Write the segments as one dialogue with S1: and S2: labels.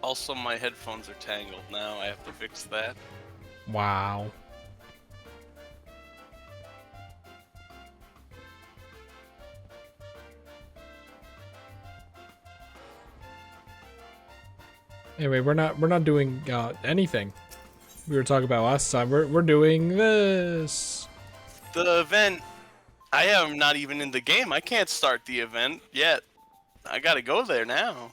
S1: Also, my headphones are tangled now. I have to fix that.
S2: Wow. Anyway, we're not doing anything. We were talking about last time. We're doing this.
S1: The event. I am not even in the game. I can't start the event yet. I gotta go there now.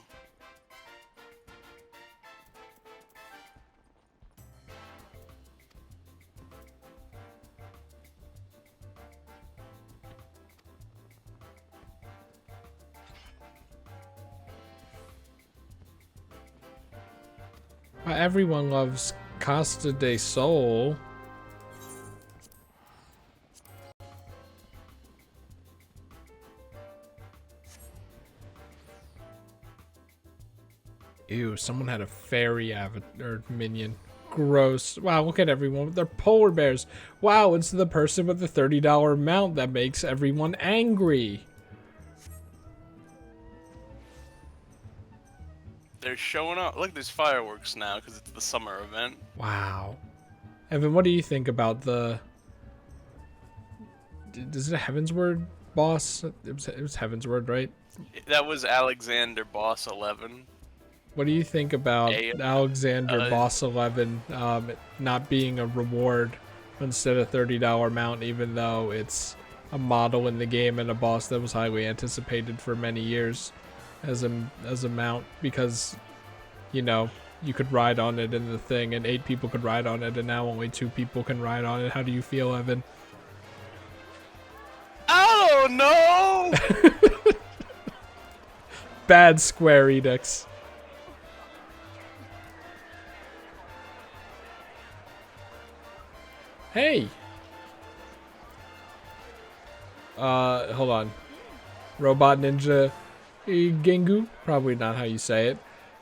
S2: Everyone loves Costa del Sol. Ew, someone had a fairy avatar minion. Gross. Wow, look at everyone with their polar bears. Wow, it's the person with the $30 mount that makes everyone angry.
S1: They're showing up. Look, there's fireworks now because it's the summer event.
S2: Wow. Evan, what do you think about the... Is it a Heaven's Word boss? It was Heaven's Word, right?
S1: That was Alexander Boss 11.
S2: What do you think about Alexander Boss 11 not being a reward instead of $30 mount, even though it's a model in the game and a boss that was highly anticipated for many years as a mount, because, you know, you could ride on it in the thing and 8 people could ride on it and now only 2 people can ride on it. How do you feel, Evan?
S1: I don't know!
S2: Bad Square Enix. Hey! Hold on. Robot Ninja Gengu? Probably not how you say it.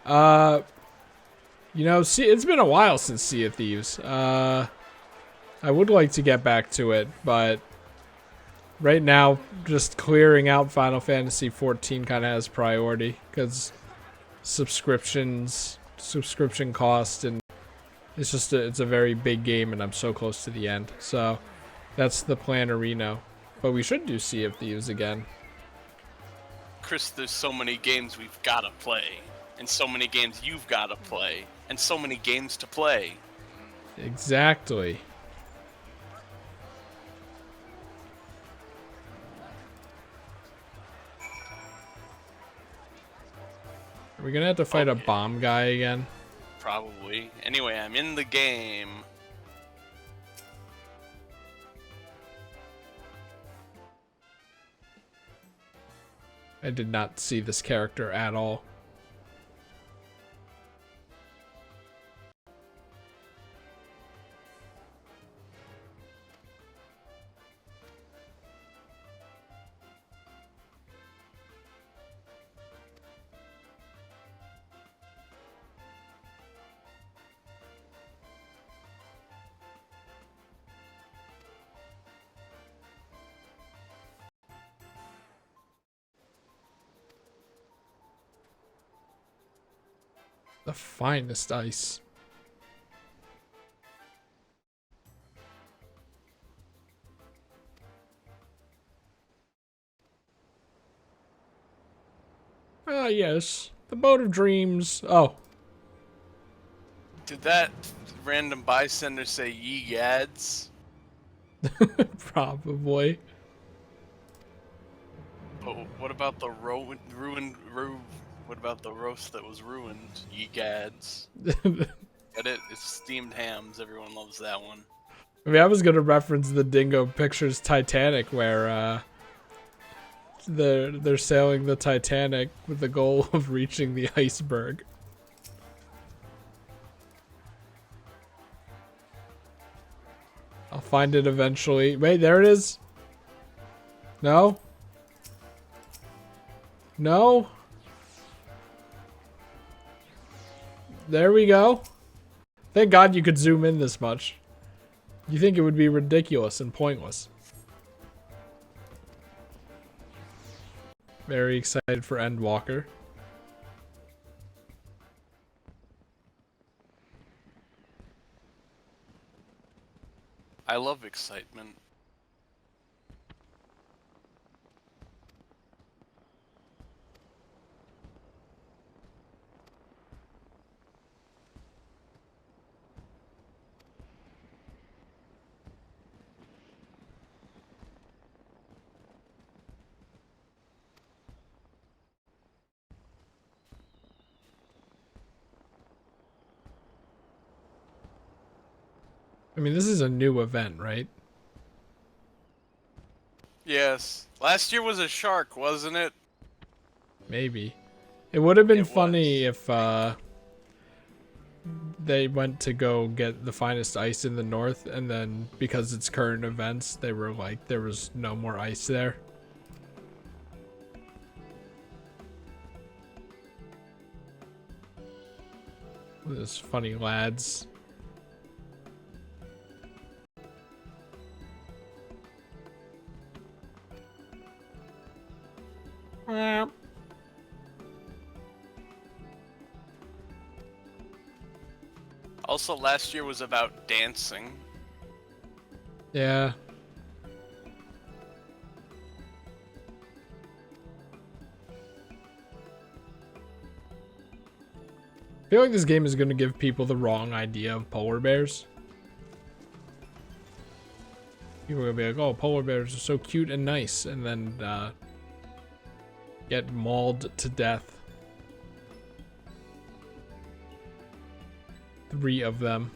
S2: You know, it's been a while since Sea of Thieves. I would like to get back to it, but right now, just clearing out Final Fantasy XIV kind of has priority, because subscription cost, and it's a very big game, and I'm so close to the end. So that's the plan, Reno. But we should do Sea of Thieves again.
S1: Chris, there's so many games we've gotta play, and so many games you've gotta play, and so many games to play.
S2: Exactly. Are we gonna have to fight a bomb guy again?
S1: Probably. Anyway, I'm in the game.
S2: I did not see this character at all. The finest ice. Ah, yes. The boat of dreams. Oh.
S1: Did that random bystander say ye gads?
S2: Probably.
S1: But what about the what about the roast that was ruined? Ye gads. Get it? It's steamed hams. Everyone loves that one.
S2: I mean, I was gonna reference the Dingo Pictures Titanic, where they're sailing the Titanic with the goal of reaching the iceberg. I'll find it eventually. Wait, there it is. No? No? There we go. Thank God you could zoom in this much. You think it would be ridiculous and pointless. Very excited for Endwalker.
S1: I love excitement.
S2: I mean, this is a new event, right?
S1: Yes. Last year was a shark, wasn't it?
S2: Maybe. It would have been
S1: It
S2: funny
S1: was.
S2: if they went to go get the finest ice in the north, and then because it's current events, they were like, there was no more ice there. Those funny lads.
S1: Also, last year was about dancing.
S2: Yeah. I feel like this game is going to give people the wrong idea of polar bears. People are going to be like, oh, polar bears are so cute and nice, and then get mauled to death. 3 of them.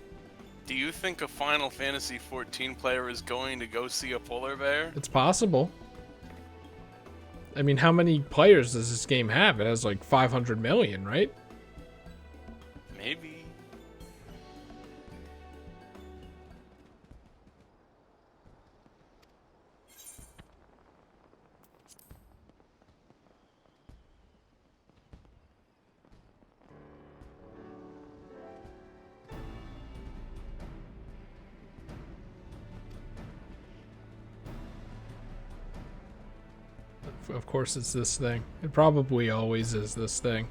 S1: Do you think a Final Fantasy XIV player is going to go see a polar bear?
S2: It's possible. I mean, how many players does this game have? It has like 500 million, right?
S1: Maybe.
S2: Of course it's this thing. It probably always is this thing.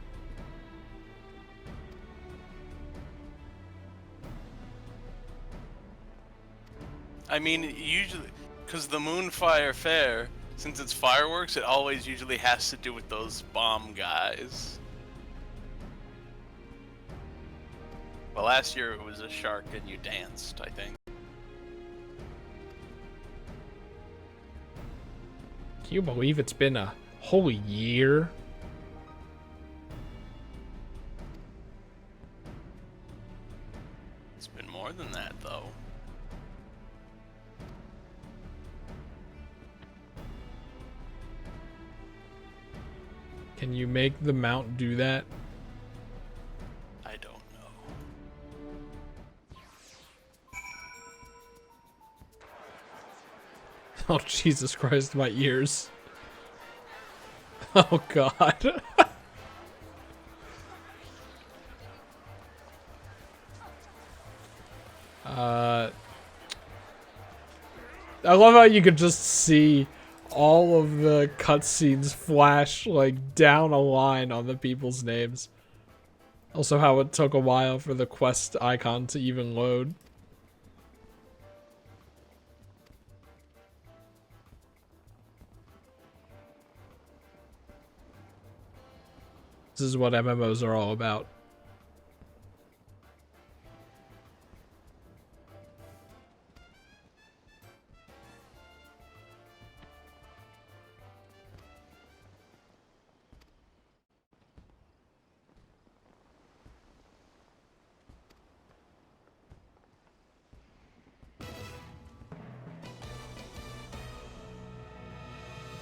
S1: I mean, usually, because the Moonfire Fair, since it's fireworks, it always usually has to do with those bomb guys. But last year it was a shark and you danced, I think.
S2: Can you believe it's been a whole year?
S1: It's been more than that, though.
S2: Can you make the mount do that?
S1: I don't know.
S2: Oh, Jesus Christ, my ears. Oh, God. I love how you could just see all of the cutscenes flash like down a line on the people's names. Also how it took a while for the quest icon to even load. This is what MMOs are all about.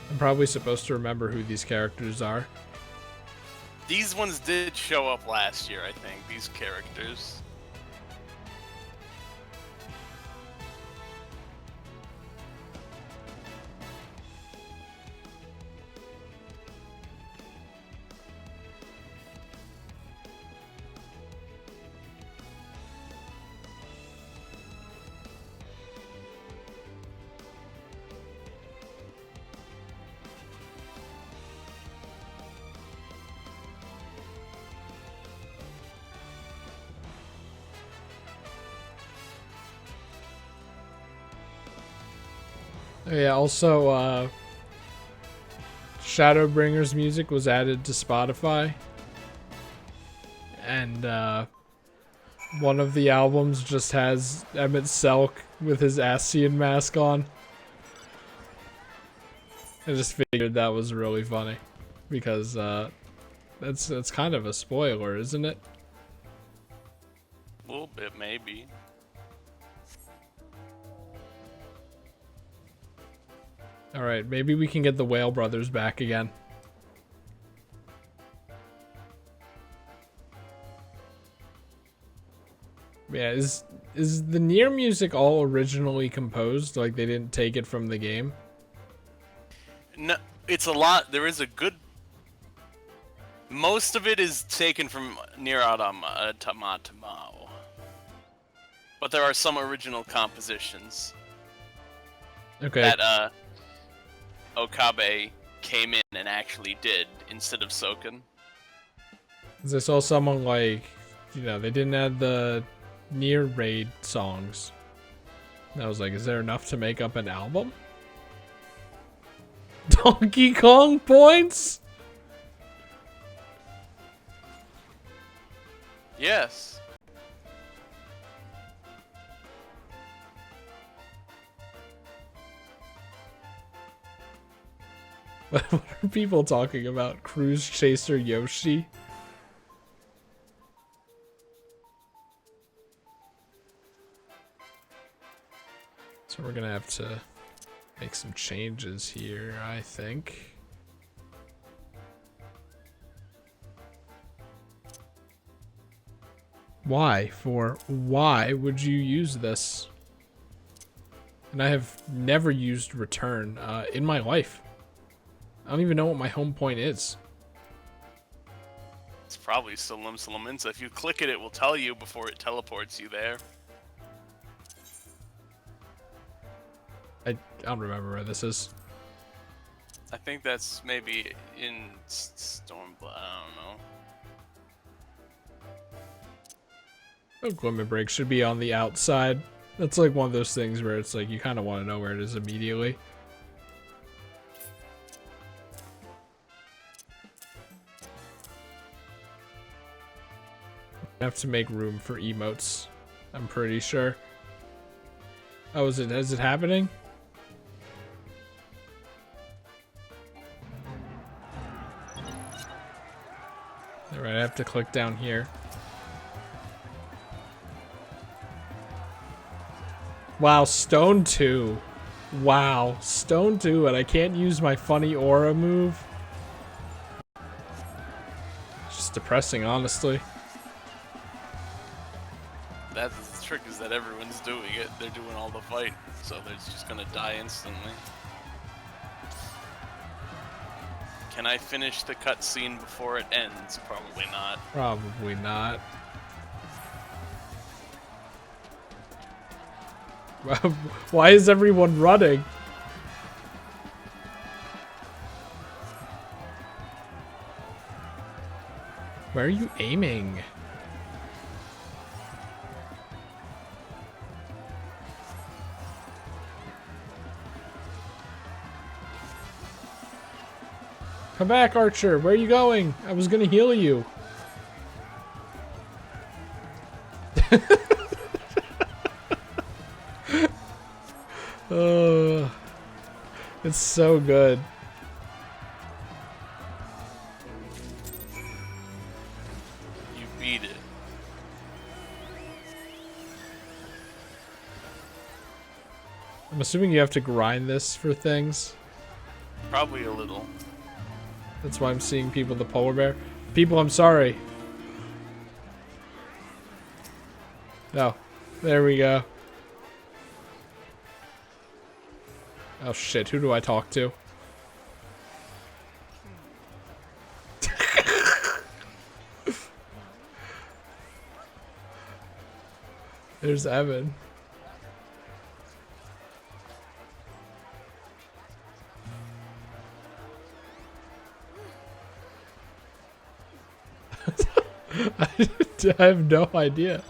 S2: I'm probably supposed to remember who these characters are.
S1: These ones did show up last year, I think, these characters.
S2: Oh, yeah, also, Shadowbringer's music was added to Spotify. And, one of the albums just has Emmett Selk with his Ascian mask on. I just figured that was really funny. Because, that's kind of a spoiler, isn't it?
S1: A little bit, maybe.
S2: Alright, maybe we can get the Whale Brothers back again. Yeah, is the Nier music all originally composed? Like they didn't take it from the game?
S1: No, it's a lot. There is a good. Most of it is taken from Nier Automata, but there are some original compositions.
S2: Okay.
S1: That Okabe came in and actually did instead of Soken.
S2: I saw someone like, they didn't add the Nier Raid songs. And I was like, is there enough to make up an album? Donkey Kong points?
S1: Yes.
S2: What are people talking about? Cruise Chaser Yoshi? So we're gonna have to make some changes here, I think. Why would you use this? And I have never used return in my life. I don't even know what my home point is.
S1: It's probably Salim Salaminsa. If you click it, it will tell you before it teleports you there.
S2: I don't remember where this is.
S1: I think that's maybe in Stormblood. I don't know.
S2: Equipment break should be on the outside. That's like one of those things where it's like you kind of want to know where it is immediately. I have to make room for emotes. I'm pretty sure. Oh, is it happening? Alright, I have to click down here. Wow, Stone 2. Wow, Stone 2, and I can't use my funny aura move. It's just depressing, honestly.
S1: That's the trick, is that everyone's doing it. They're doing all the fight, so they're just gonna die instantly. Can I finish the cutscene before it ends? Probably not.
S2: Probably not. Why is everyone running? Where are you aiming? Come back, Archer. Where are you going? I was gonna heal you. Oh, it's so good.
S1: You beat it.
S2: I'm assuming you have to grind this for things.
S1: Probably a little.
S2: That's why I'm seeing people the polar bear. People, I'm sorry. No. There we go. Oh shit, who do I talk to? There's Evan. I have no idea.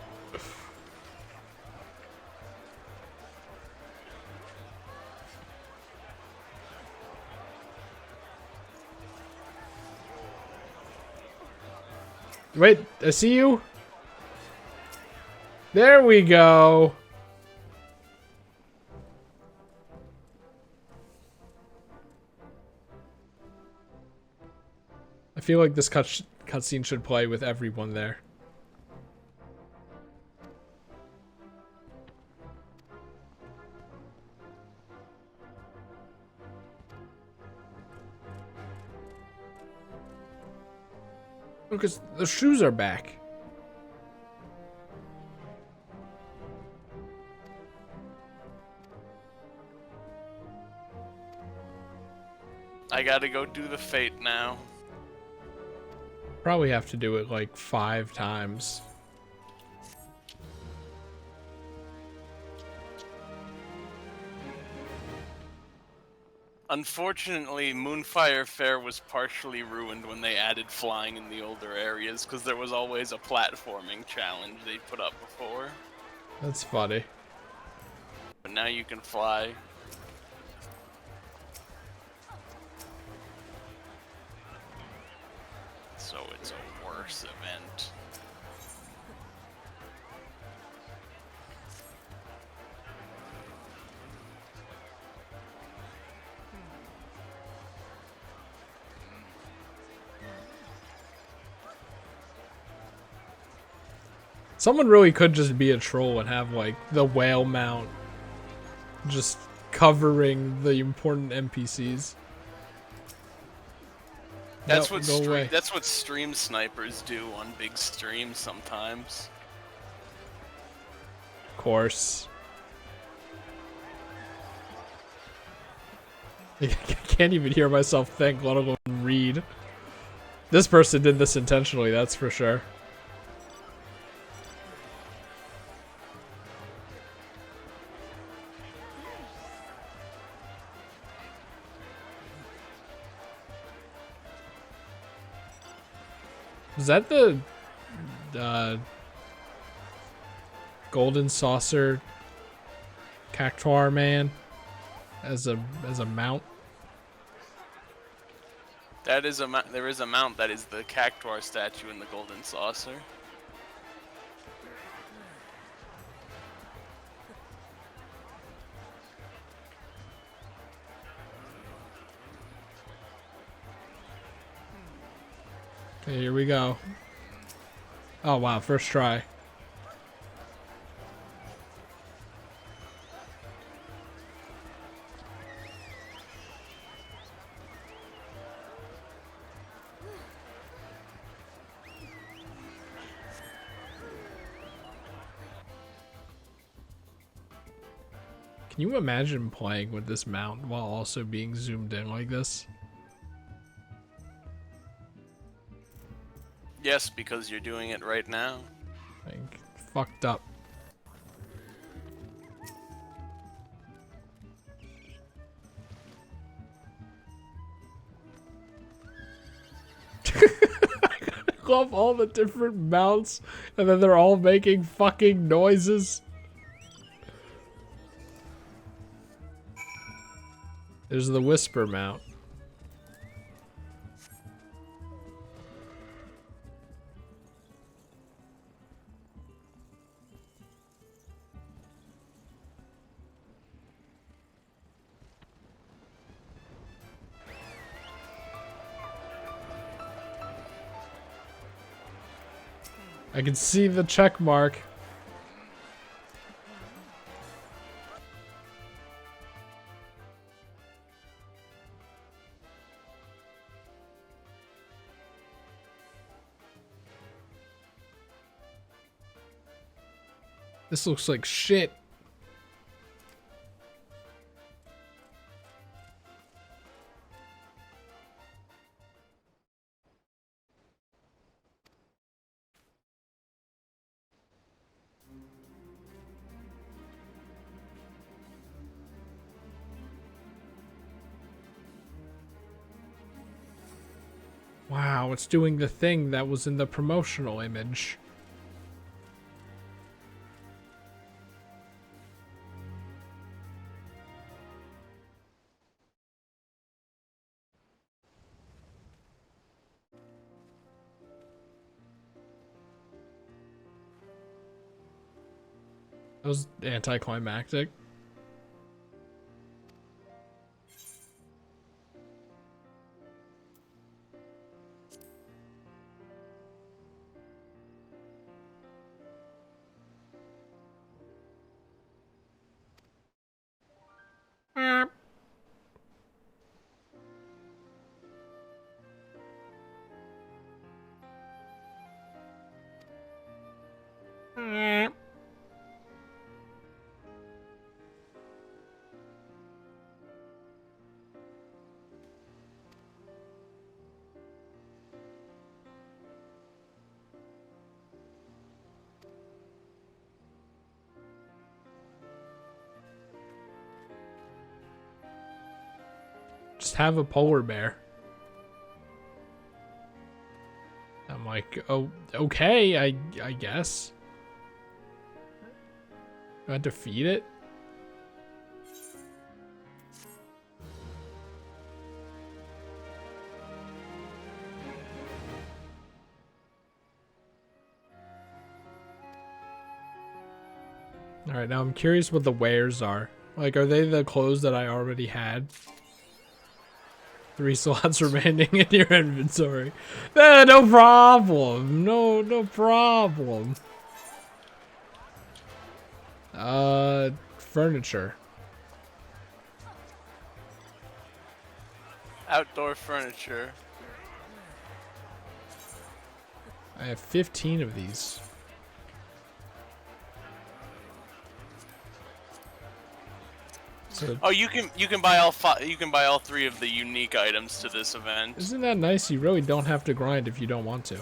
S2: Wait, I see you. There we go. I feel like this cutscene should play with everyone there. Because the shoes are back.
S1: I gotta go do the fate now.
S2: Probably have to do it like 5 times.
S1: Unfortunately, Moonfire Fair was partially ruined when they added flying in the older areas, because there was always a platforming challenge they put up before.
S2: That's funny.
S1: But now you can fly. So it's a worse event.
S2: Someone really could just be a troll and have like the whale mount just covering the important NPCs.
S1: That's
S2: No,
S1: what
S2: no way.
S1: that's what stream snipers do on big streams sometimes.
S2: Of course. I can't even hear myself think, let alone read. This person did this intentionally, that's for sure. Is that the golden saucer cactuar man as a mount?
S1: That is there is a mount that is the Cactuar statue in the Golden Saucer.
S2: Okay, here we go. Oh wow, first try. Can you imagine playing with this mount while also being zoomed in like this?
S1: Yes, because you're doing it right now.
S2: Like, fucked up. I love all the different mounts, and then they're all making fucking noises. There's the whisper mount. I can see the check mark. This looks like shit. Wow, it's doing the thing that was in the promotional image. That was anticlimactic. Just have a polar bear. I'm like, oh, okay, I guess. Do I have to feed it? Alright, now I'm curious what the wares are. Like, are they the clothes that I already had? 3 slots remaining in your inventory. No problem. No problem. Furniture.
S1: Outdoor furniture.
S2: I have 15 of these. So,
S1: Oh, you can buy all you can buy all 3 of the unique items to this event.
S2: isn't that nice? You really don't have to grind if you don't want to.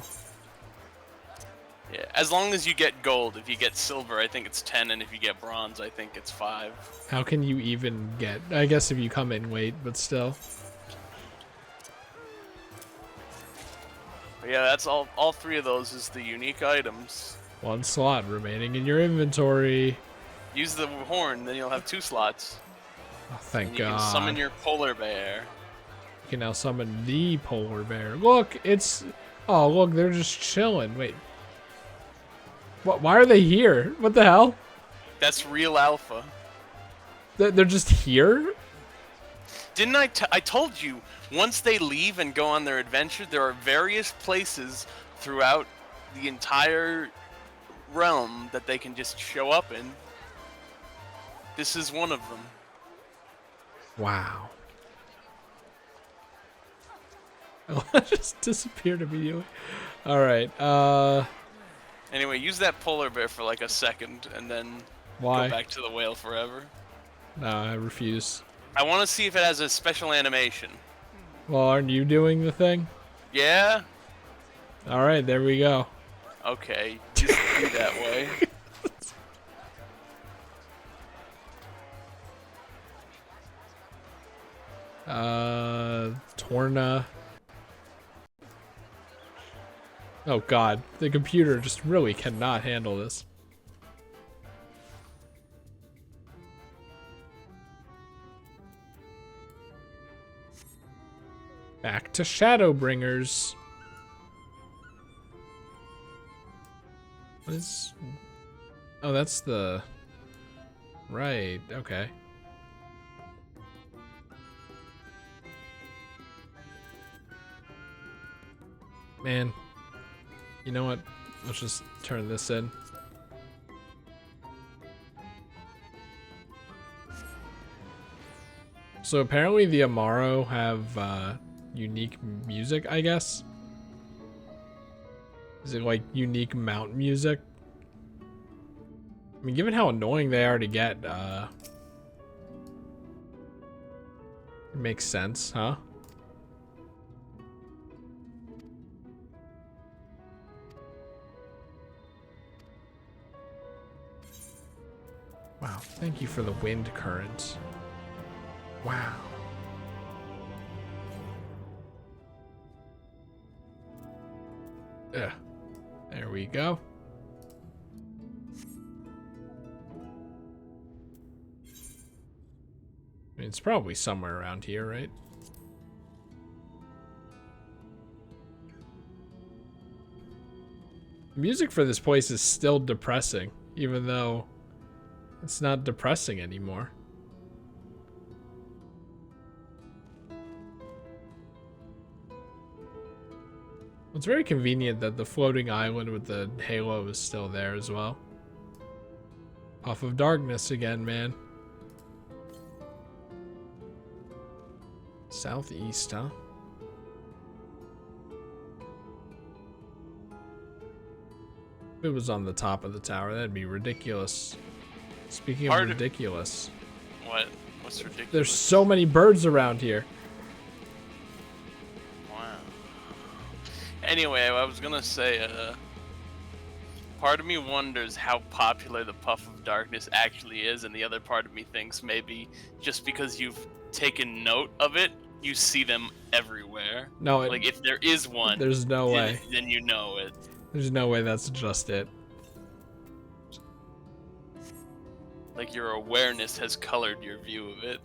S1: Yeah, as long as you get gold. If you get silver, I think it's 10, and if you get bronze, I think it's 5.
S2: How can you even get? I guess if you come in late, but still.
S1: But yeah, that's all 3 of those is the unique items.
S2: 1 slot remaining in your inventory.
S1: Use the horn, then you'll have 2 slots.
S2: Oh, thank
S1: and you
S2: God.
S1: can summon your polar bear.
S2: You can now summon the polar bear. Look, it's... Oh, look, they're just chilling. Wait. What? Why are they here? What the hell?
S1: That's real alpha.
S2: They're just here?
S1: Didn't I told you, once they leave and go on their adventure, there are various places throughout the entire realm that they can just show up in. This is one of them.
S2: Wow. Oh, it just disappeared immediately. Alright,
S1: Anyway, use that polar bear for like a second, and then
S2: why?
S1: go back to the whale forever.
S2: No, I refuse.
S1: I want to see if it has a special animation.
S2: Well, aren't you doing the thing?
S1: Yeah?
S2: Alright, there we go.
S1: Okay, just do that way.
S2: Torna. Oh God, the computer just really cannot handle this. Back to Shadowbringers. What is... Oh, that's the... Right, okay. Man, you know what? Let's just turn this in. So apparently the Amaro have unique music, I guess. Is it like unique mount music? I mean, given how annoying they are to get, it makes sense, huh? Wow, thank you for the wind current. Wow. Ugh. There we go. I mean, it's probably somewhere around here, right? The music for this place is still depressing, even though It's not depressing anymore. It's very convenient that the floating island with the halo is still there as well. Puff of darkness again, man. Southeast, huh? If it was on the top of the tower, that'd be ridiculous. Speaking of ridiculous.
S1: What? What's ridiculous?
S2: There's so many birds around here.
S1: Wow. Anyway, I was gonna say, part of me wonders how popular the Puff of Darkness actually is, and the other part of me thinks maybe just because you've taken note of it, you see them everywhere.
S2: No,
S1: like if there is one,
S2: there's no way.
S1: Then you know it.
S2: There's no way that's just it.
S1: Like your awareness has colored your view of it.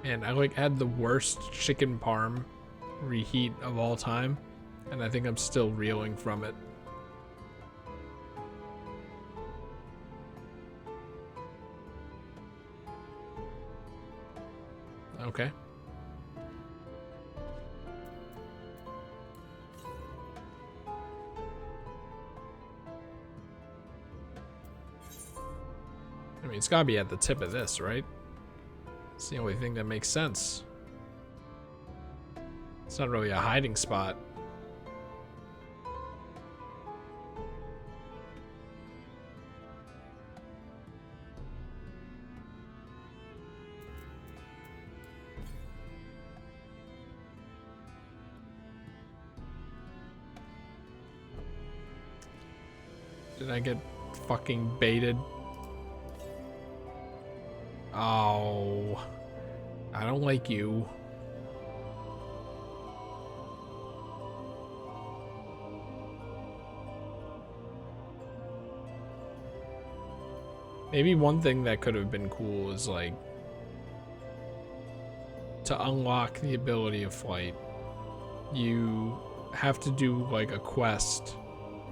S2: And I like had the worst chicken parm reheat of all time, and I think I'm still reeling from it. Okay. I mean, it's gotta be at the tip of this, right? It's the only thing that makes sense. It's not really a hiding spot. Did I get fucking baited? Oh, I don't like you. Maybe one thing that could have been cool is like to unlock the ability of flight, you have to do like a quest,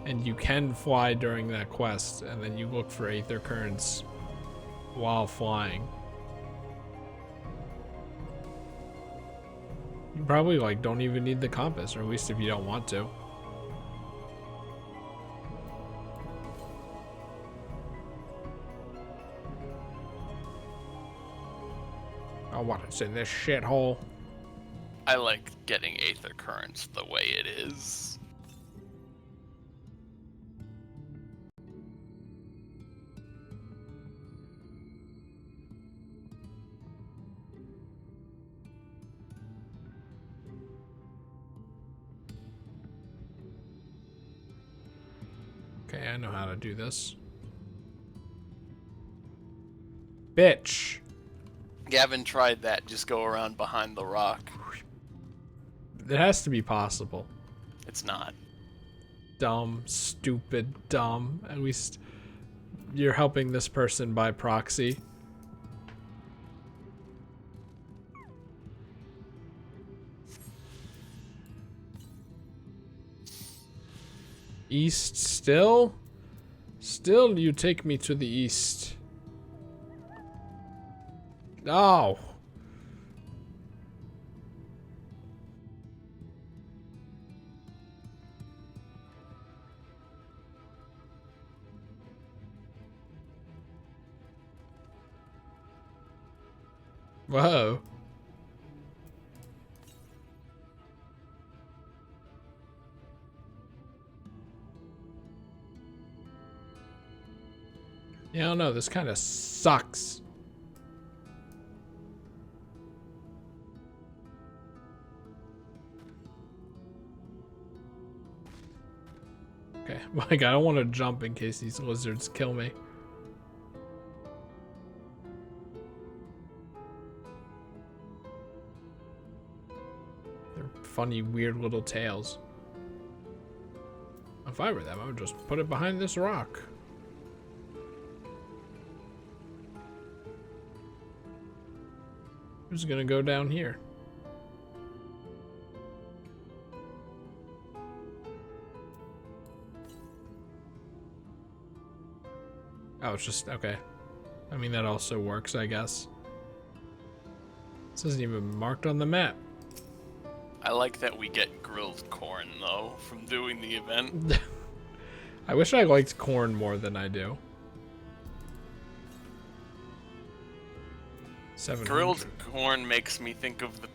S2: and you can fly during that quest, and then you look for aether currents while flying. You probably like don't even need the compass, or at least if you don't want to. Oh, what is in this shithole?
S1: I like getting aether currents the way it is.
S2: Okay, I know how to do this. Bitch.
S1: Gavin tried that. Just go around behind the rock.
S2: It has to be possible.
S1: It's not.
S2: Dumb, stupid, dumb. At least you're helping this person by proxy. East still? Still you take me to the east. Oh. Whoa. Yeah, I don't know. This kind of sucks. Okay, like I don't want to jump in case these lizards kill me. They're funny, weird little tails. If I were them, I would just put it behind this rock. Who's gonna go down here? Oh, it's just, okay. I mean, that also works, I guess. This isn't even marked on the map.
S1: I like that we get grilled corn, though, from doing the event.
S2: I wish I liked corn more than I do. 700.
S1: Grilled corn makes me think of the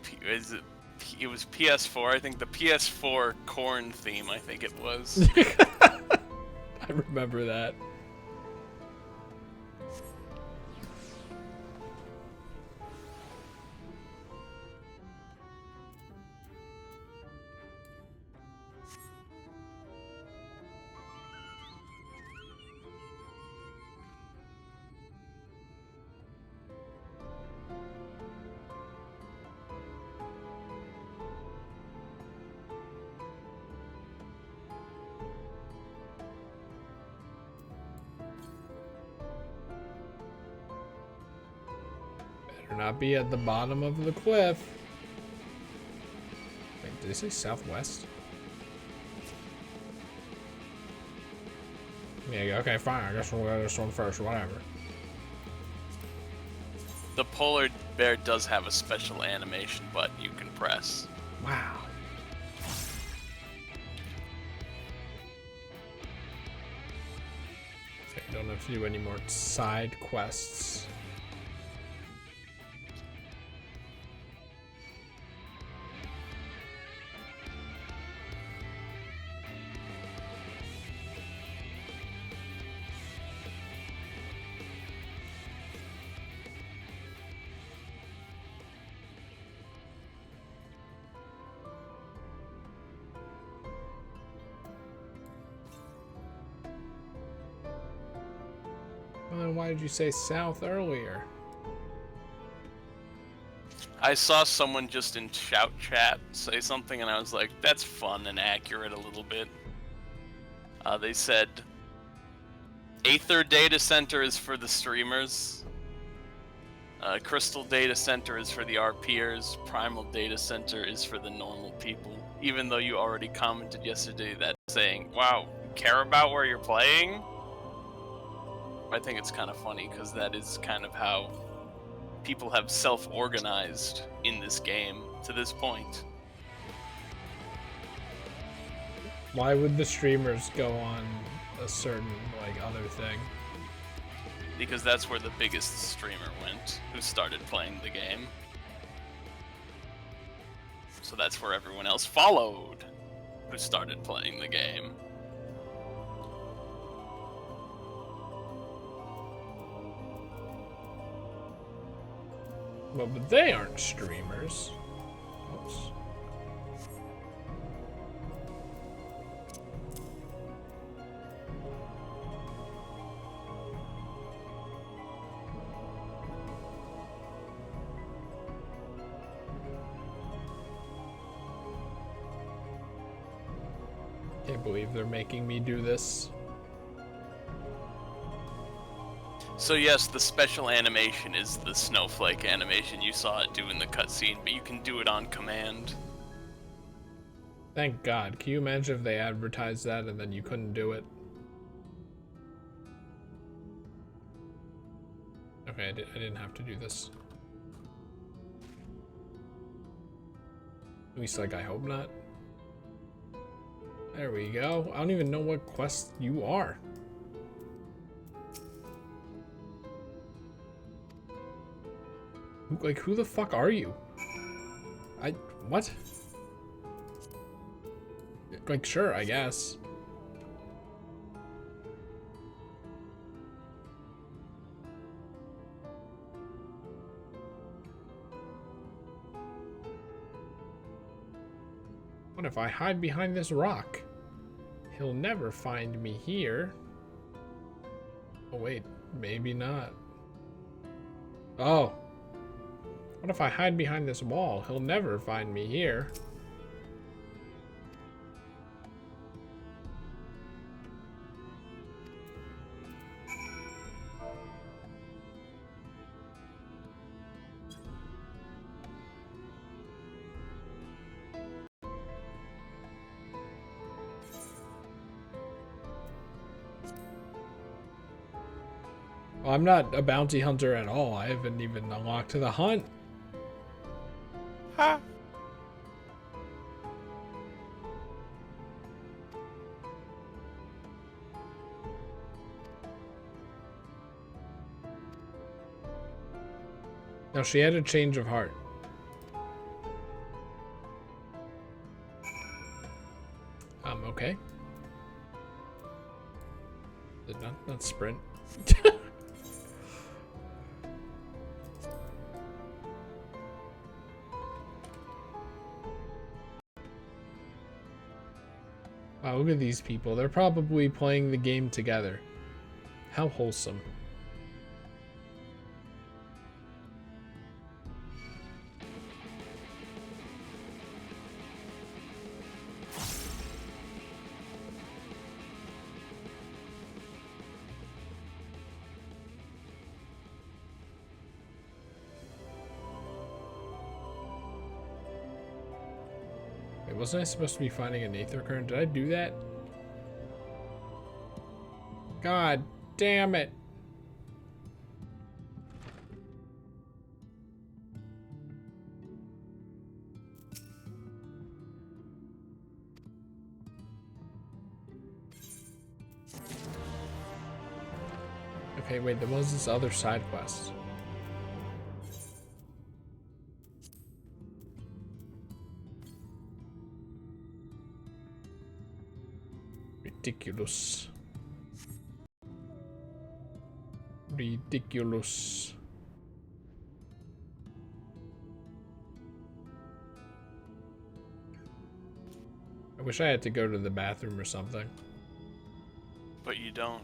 S1: it was PS4. I think the PS4 corn theme. I think it was.
S2: I remember that. Better not be at the bottom of the cliff. Wait, did they say southwest? Yeah, okay, fine. I guess we'll go this one first, whatever.
S1: The polar bear does have a special animation button you can press.
S2: Wow. Okay, don't have to do any more side quests. Well, then why did you say south earlier?
S1: I saw someone just in shout chat say something, and I was like, "That's fun and accurate a little bit." They said, "Aether Data Center is for the streamers. Crystal Data Center is for the RPers. Primal Data Center is for the normal people." Even though you already commented yesterday that saying, "Wow, you care about where you're playing?" I think it's kind of funny because that is kind of how people have self-organized in this game to this point.
S2: Why would the streamers go on a certain, like, other thing?
S1: Because that's where the biggest streamer went, who started playing the game. So that's where everyone else followed, who started playing the game.
S2: Well, but they aren't streamers. Oops. Can't believe they're making me do this.
S1: So yes, the special animation is the snowflake animation. You saw it do in the cutscene, but you can do it on command.
S2: Thank God. Can you imagine if they advertised that and then you couldn't do it? Okay, I didn't have to do this. At least, like, I hope not. There we go. I don't even know what quest you are. Like, who the fuck are you? What? Like, sure, I guess. What if I hide behind this rock? He'll never find me here. Oh, wait, maybe not. Oh. What if I hide behind this wall? He'll never find me here. I'm not a bounty hunter at all. I haven't even unlocked the hunt.
S1: Ha!
S2: Now she had a change of heart. Okay. Did not sprint. Wow, look at these people. They're probably playing the game together. How wholesome. Wait, wasn't I supposed to be finding an aether current? Did I do that? God damn it. Okay, wait, there was this other side quest. Ridiculous. Ridiculous. I wish I had to go to the bathroom or something.
S1: But you don't.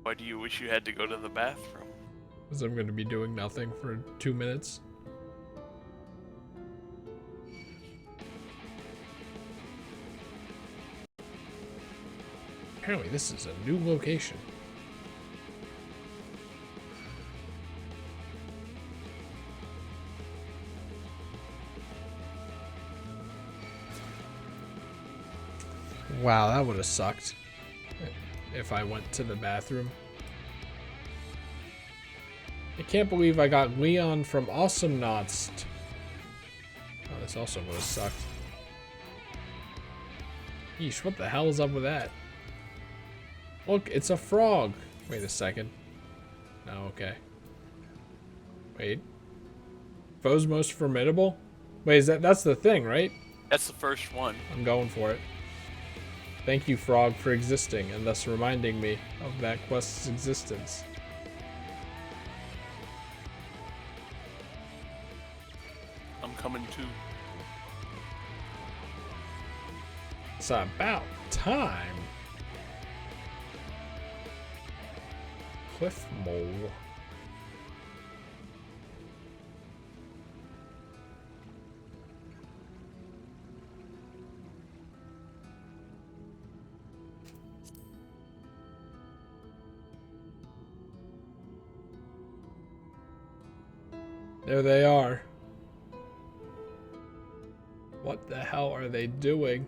S1: Why do you wish you had to go to the bathroom?
S2: Because I'm going to be doing nothing for 2 minutes. Apparently this is a new location. Wow, that would have sucked if I went to the bathroom. I can't believe I got Leon from Awesome Knots. Oh, this also would have sucked. Yeesh, what the hell is up with that? Look, it's a frog. Wait a second. Oh, okay. Wait. Foe's most formidable? Wait, is that's the thing, right?
S1: That's the first one.
S2: I'm going for it. Thank you, frog, for existing and thus reminding me of that quest's existence.
S1: I'm coming too.
S2: It's about time. Cliff mole. There they are. What the hell are they doing?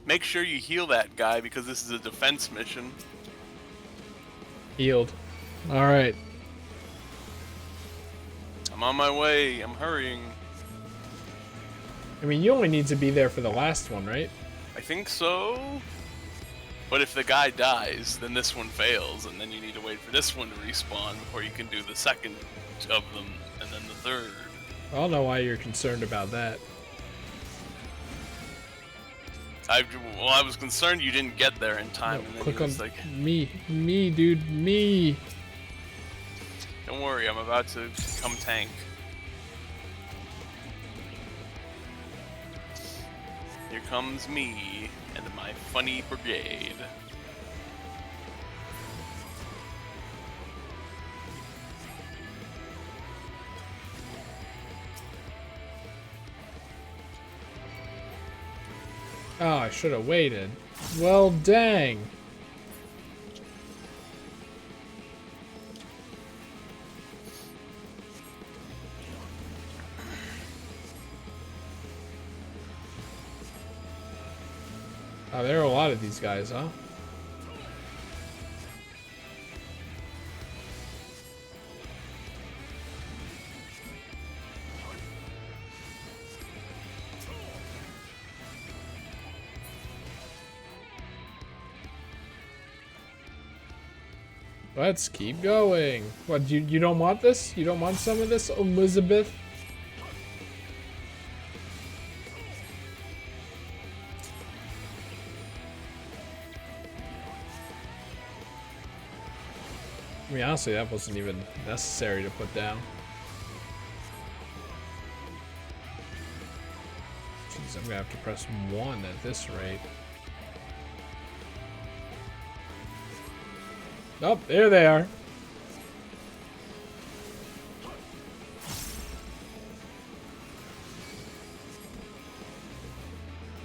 S1: Make sure you heal that guy because this is a defense mission.
S2: Healed. Alright.
S1: I'm on my way. I'm hurrying.
S2: I mean, you only need to be there for the last one, right?
S1: I think so. But if the guy dies, then this one fails, and then you need to wait for this one to respawn before you can do the second of them, and then the third.
S2: I don't know why you're concerned about that.
S1: I was concerned you didn't get there in time,
S2: No,
S1: and then
S2: click
S1: he
S2: on
S1: was like,
S2: me, dude, me.
S1: don't worry, I'm about to come tank. Here comes me and my funny brigade.
S2: Oh, I should have waited. Well, dang. Oh, there are a lot of these guys, huh? Let's keep going. What, you don't want this? You don't want some of this, Elizabeth? I mean, honestly, that wasn't even necessary to put down. Jeez, I'm gonna have to press 1 at this rate. Oh, there they are.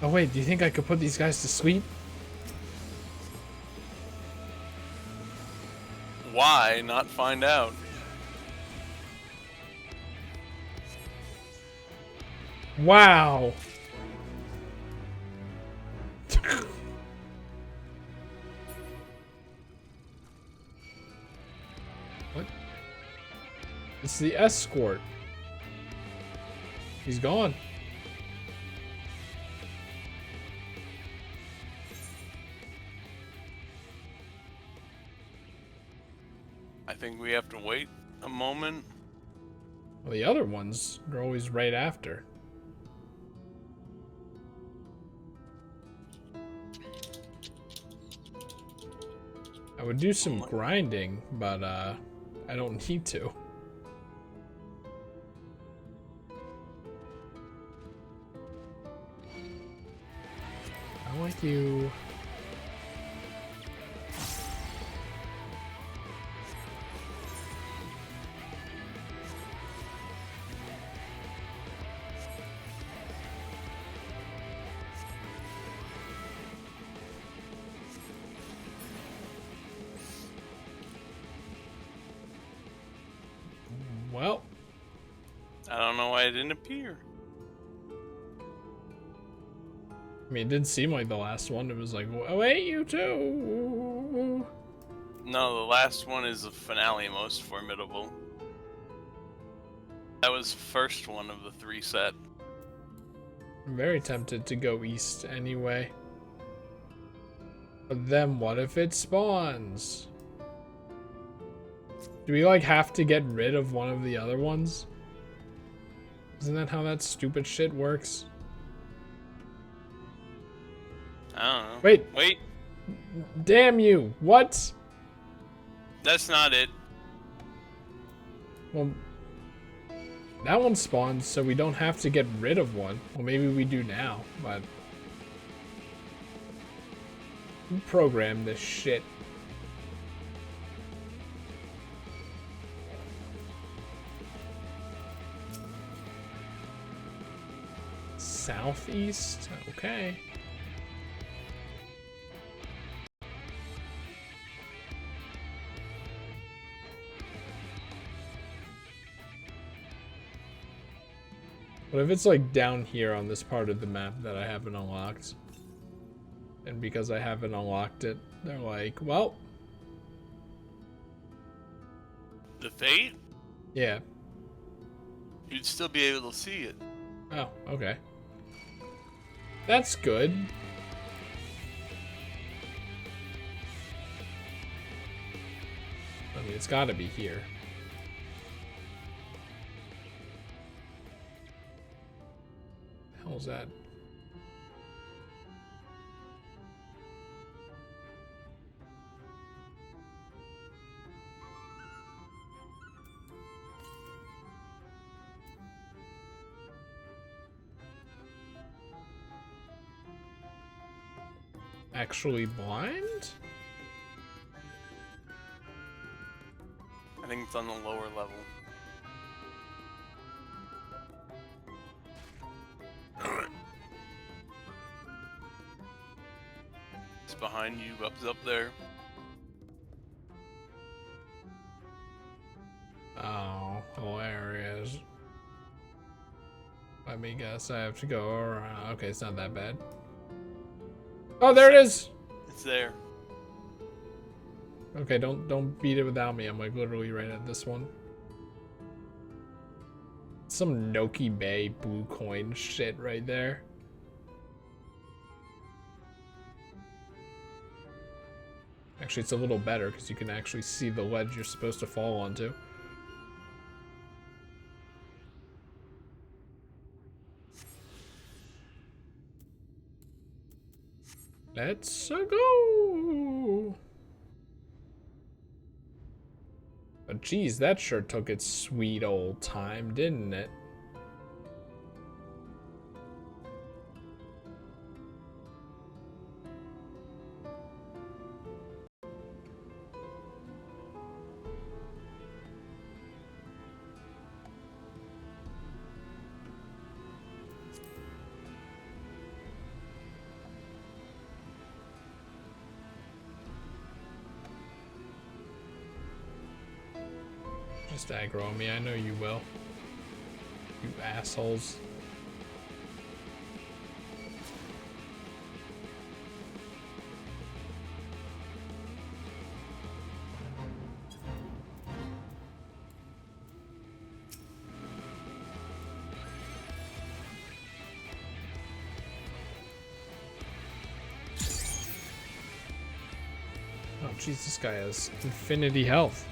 S2: Oh wait, do you think I could put these guys to sleep?
S1: Why not find out?
S2: Wow. What? It's the escort. He's gone.
S1: I think we have to wait a moment.
S2: Well, the other ones are always right after. I would do some grinding, but I don't need to. I want you. Well,
S1: I don't know why it didn't appear.
S2: I mean, it didn't seem like the last one. It was like, oh, wait, you too.
S1: No, the last one is the finale most formidable. That was the first one of the 3 set.
S2: I'm very tempted to go east anyway. But then what if it spawns? Do we like have to get rid of one of the other ones? Isn't that how that stupid shit works?
S1: I don't know.
S2: Wait. Damn you. What?
S1: That's not it.
S2: Well, that one spawns, so we don't have to get rid of one. Well, maybe we do now, but who programmed this shit? Southeast? Okay. What if it's like down here on this part of the map that I haven't unlocked? And because I haven't unlocked it, they're like, well.
S1: The Fate?
S2: Yeah.
S1: You'd still be able to see it.
S2: Oh, okay. That's good. I mean, it's gotta be here. The hell's that? Actually blind?
S1: I think it's on the lower level. It's behind you, up there.
S2: Oh, hilarious. Let me guess, I have to go around. Okay, it's not that bad. Oh, there it is.
S1: It's there.
S2: Okay, don't beat it without me. I'm like literally right at this one. Some Noki Bay blue coin shit right there. Actually, it's a little better because you can actually see the ledge you're supposed to fall onto. Let's go. But geez, that sure took its sweet old time, didn't it? Just aggro me, I know you will. You assholes. Oh jeez, this guy has infinity health.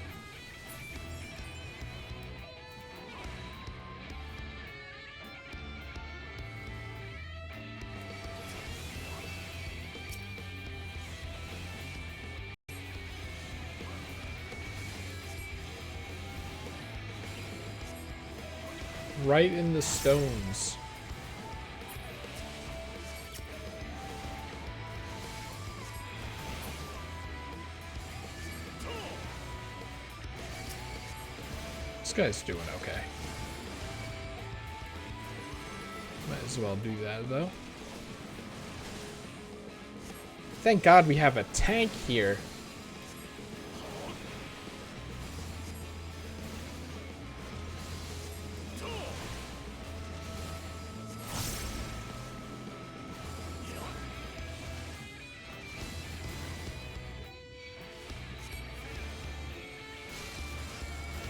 S2: Right in the stones. This guy's doing okay. Might as well do that though. Thank God we have a tank here.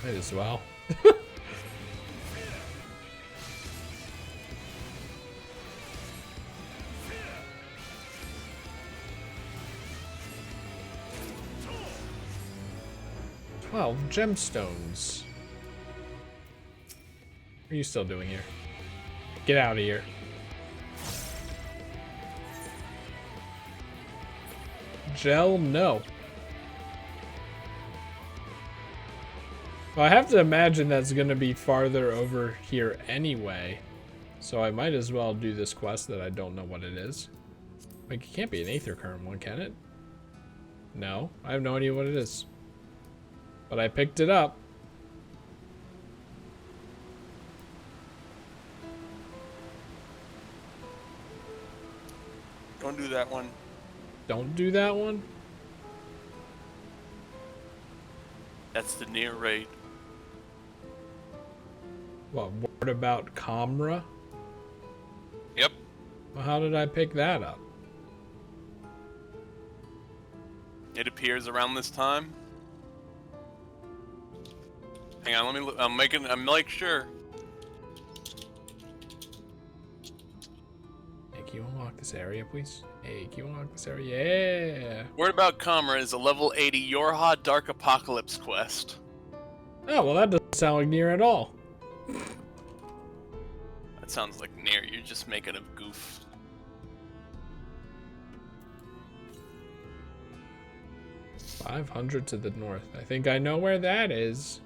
S2: Might as well. Well, gemstones. What are you still doing here? Get out of here. Gel, no. Well, I have to imagine that's gonna be farther over here anyway. So I might as well do this quest that I don't know what it is. Like, it can't be an Aether Current one, can it? No, I have no idea what it is. But I picked it up.
S1: Don't do that one.
S2: Don't do that one?
S1: That's the near raid.
S2: What about Comra?
S1: Yep.
S2: Well, how did I pick that up?
S1: It appears around this time. Hang on, let me look. I'm like sure.
S2: Hey, can you unlock this area, please? Hey, can you unlock this area? Yeah.
S1: Word about Comra is a level 80 Yorha Dark Apocalypse quest.
S2: Oh, well, that doesn't sound like near at all.
S1: That sounds like near. You're just making a goof.
S2: $500 to the north. I think I know where that is.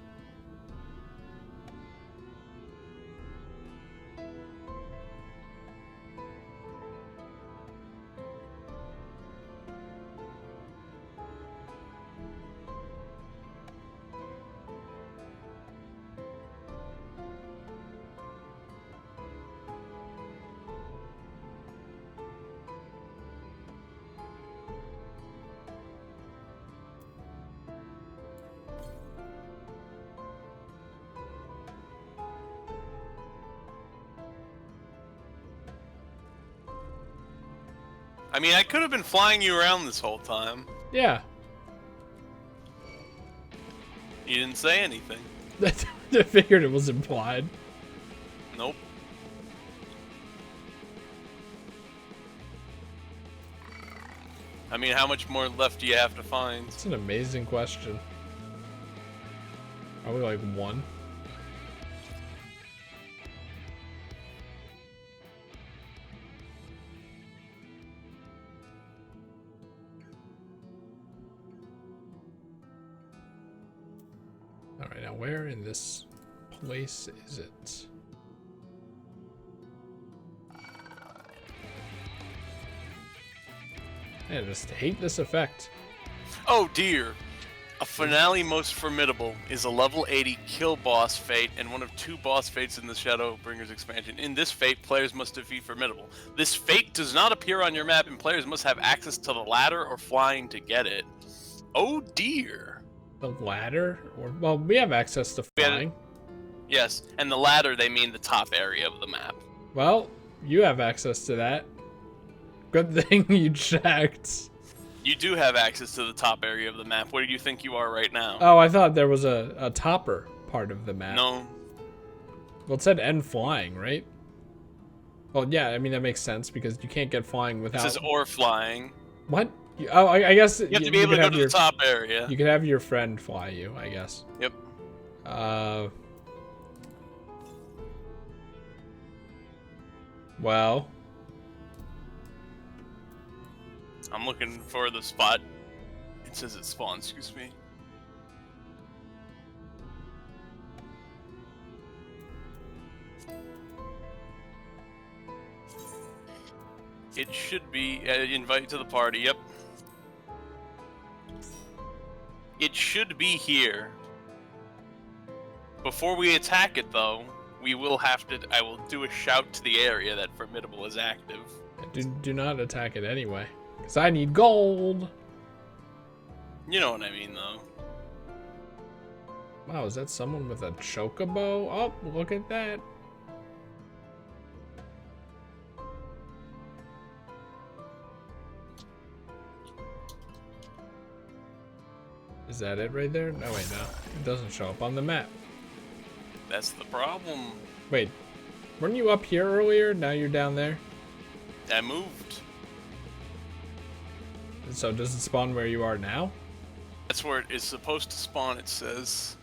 S1: I mean, I could have been flying you around this whole time.
S2: Yeah.
S1: You didn't say anything.
S2: I figured it was implied.
S1: Nope. I mean, how much more left do you have to find?
S2: It's an amazing question. Probably like 1. Alright, now where in this place is it? I just hate this effect.
S1: Oh dear. A finale most formidable is a level 80 kill boss fate and one of 2 boss fates in the Shadowbringers expansion. In this fate, players must defeat formidable. This fate does not appear on your map and players must have access to the ladder or flying to get it. Oh dear.
S2: The ladder? Or well, we have access to flying.
S1: Yes, and the ladder, they mean the top area of the map.
S2: Well, you have access to that. Good thing you checked.
S1: You do have access to the top area of the map. Where do you think you are right now?
S2: Oh, I thought there was a topper part of the map.
S1: No.
S2: Well, it said end flying, right? Well, yeah, I mean, that makes sense because you can't get flying without...
S1: It says or flying.
S2: What? Oh, I guess...
S1: You have to be able to go to the top area.
S2: You can have your friend fly you, I guess.
S1: Yep.
S2: Well...
S1: I'm looking for the spot. It says it spawns, excuse me. It should be invite to the party, yep. It should be here. Before we attack it though, we will have to I will do a shout to the area that Formidable is active.
S2: Do not attack it anyway. Because I need gold!
S1: You know what I mean, though.
S2: Wow, is that someone with a chocobo? Oh, look at that. Is that it right there? No, wait, no. It doesn't show up on the map.
S1: That's the problem.
S2: Wait, weren't you up here earlier? Now you're down there?
S1: I moved.
S2: So does it spawn where you are now?
S1: That's where it is supposed to spawn, it says.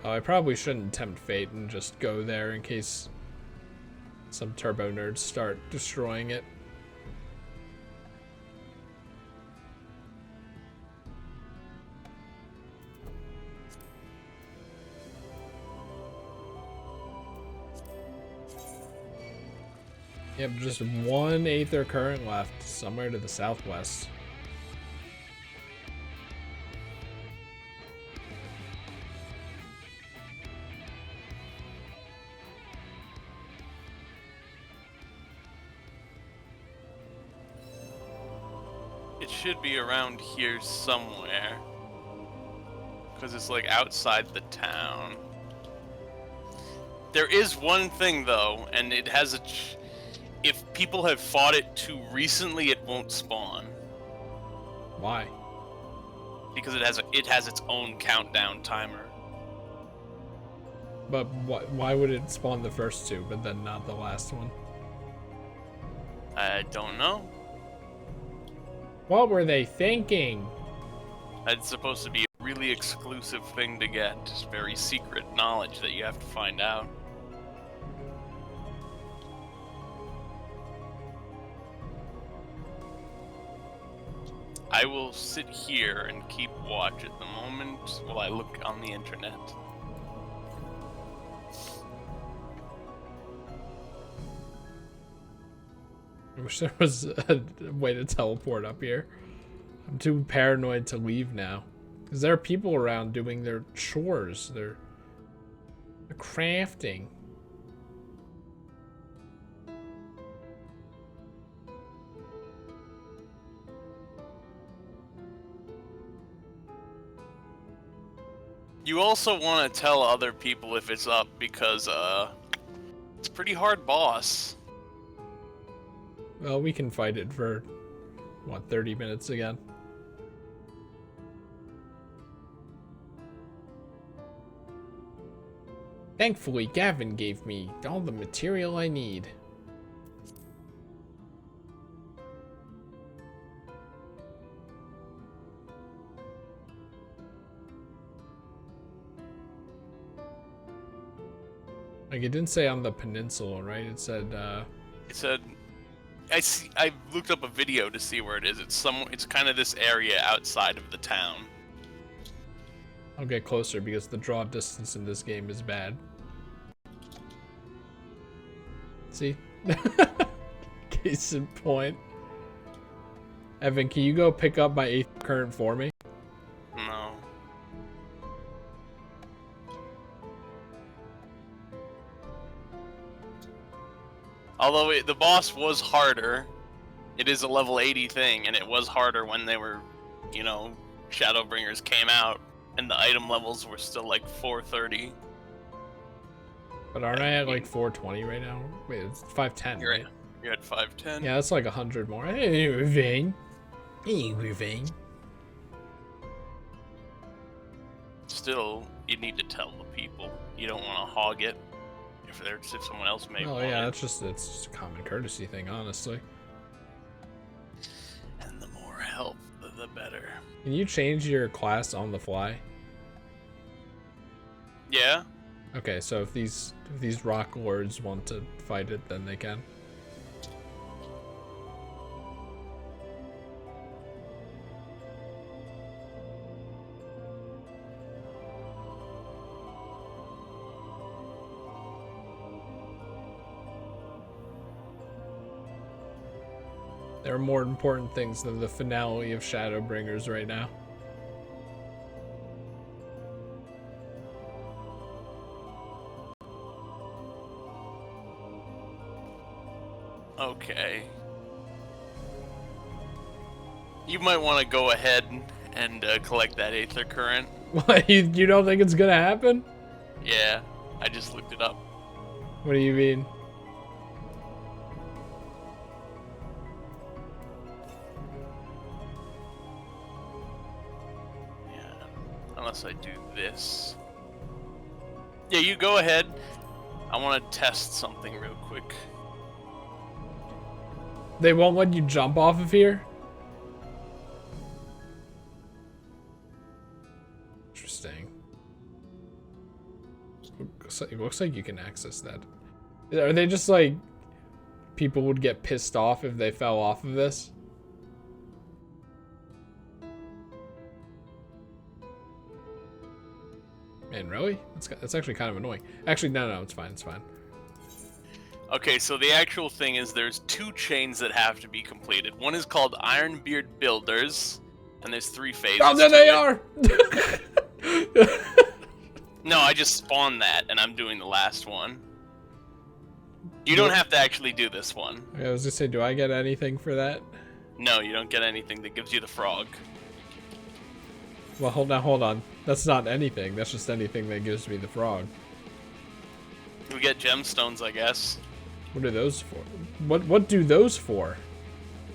S2: Oh, I probably shouldn't tempt fate and just go there in case some turbo nerds start destroying it. Yep, just 1 Aether current left, somewhere to the southwest.
S1: It should be around here somewhere. Because it's like outside the town. There is one thing though, and it has a... If people have fought it too recently, it won't spawn.
S2: Why?
S1: Because it has its own countdown timer.
S2: But why would it spawn the first 2, but then not the last one?
S1: I don't know.
S2: What were they thinking?
S1: It's supposed to be a really exclusive thing to get. Just very secret knowledge that you have to find out. I will sit here and keep watch at the moment while I look on the internet.
S2: I wish there was a way to teleport up here. I'm too paranoid to leave now. Because there are people around doing their chores. They're crafting.
S1: You also want to tell other people if it's up because, it's a pretty hard boss.
S2: Well, we can fight it for, what, 30 minutes again? Thankfully, Gavin gave me all the material I need. Like, it didn't say on the peninsula, right? It said,
S1: It said, I looked up a video to see where it is. It's kind of this area outside of the town.
S2: I'll get closer because the draw distance in this game is bad. See? Case in point. Evan, can you go pick up my 8th current for me?
S1: No. Although the boss was harder, it is a level 80 thing, and it was harder when they were, you know, Shadowbringers came out, and the item levels were still like 430.
S2: But aren't I at like 420 right now? Wait, it's 510, right?
S1: You're at 510.
S2: Yeah, that's like 100 more. Hey, Ravine. Hey, Ravine.
S1: Still, you need to tell the people. You don't want to hog it if someone else may want
S2: yeah,
S1: it.
S2: it's just a common courtesy thing, honestly.
S1: And the more help, the better.
S2: Can you change your class on the fly?
S1: Yeah.
S2: Okay, so if these rock lords want to fight it, then they can. There are more important things than the finale of Shadowbringers right now.
S1: Okay. You might want to go ahead and collect that Aether Current.
S2: What, you don't think it's gonna happen?
S1: Yeah, I just looked it up.
S2: What do you mean?
S1: Yeah, unless I do this. Yeah, you go ahead. I want to test something real quick.
S2: They won't let you jump off of here? Interesting. It looks like you can access that. Are they just like people would get pissed off if they fell off of this? Man, really? That's actually kind of annoying. Actually, no, it's fine, it's fine.
S1: Okay, so the actual thing is there's 2 chains that have to be completed. One is called Ironbeard Builders, and there's 3 phases.
S2: Oh, there they are!
S1: No, I just spawned that, and I'm doing the last one. You don't have to actually do this one.
S2: I was just saying, do I get anything for that?
S1: No, you don't get anything that gives you the frog.
S2: Well, hold on. That's not anything. That's just anything that gives me the frog.
S1: We get gemstones, I guess.
S2: What are those for? What do those for?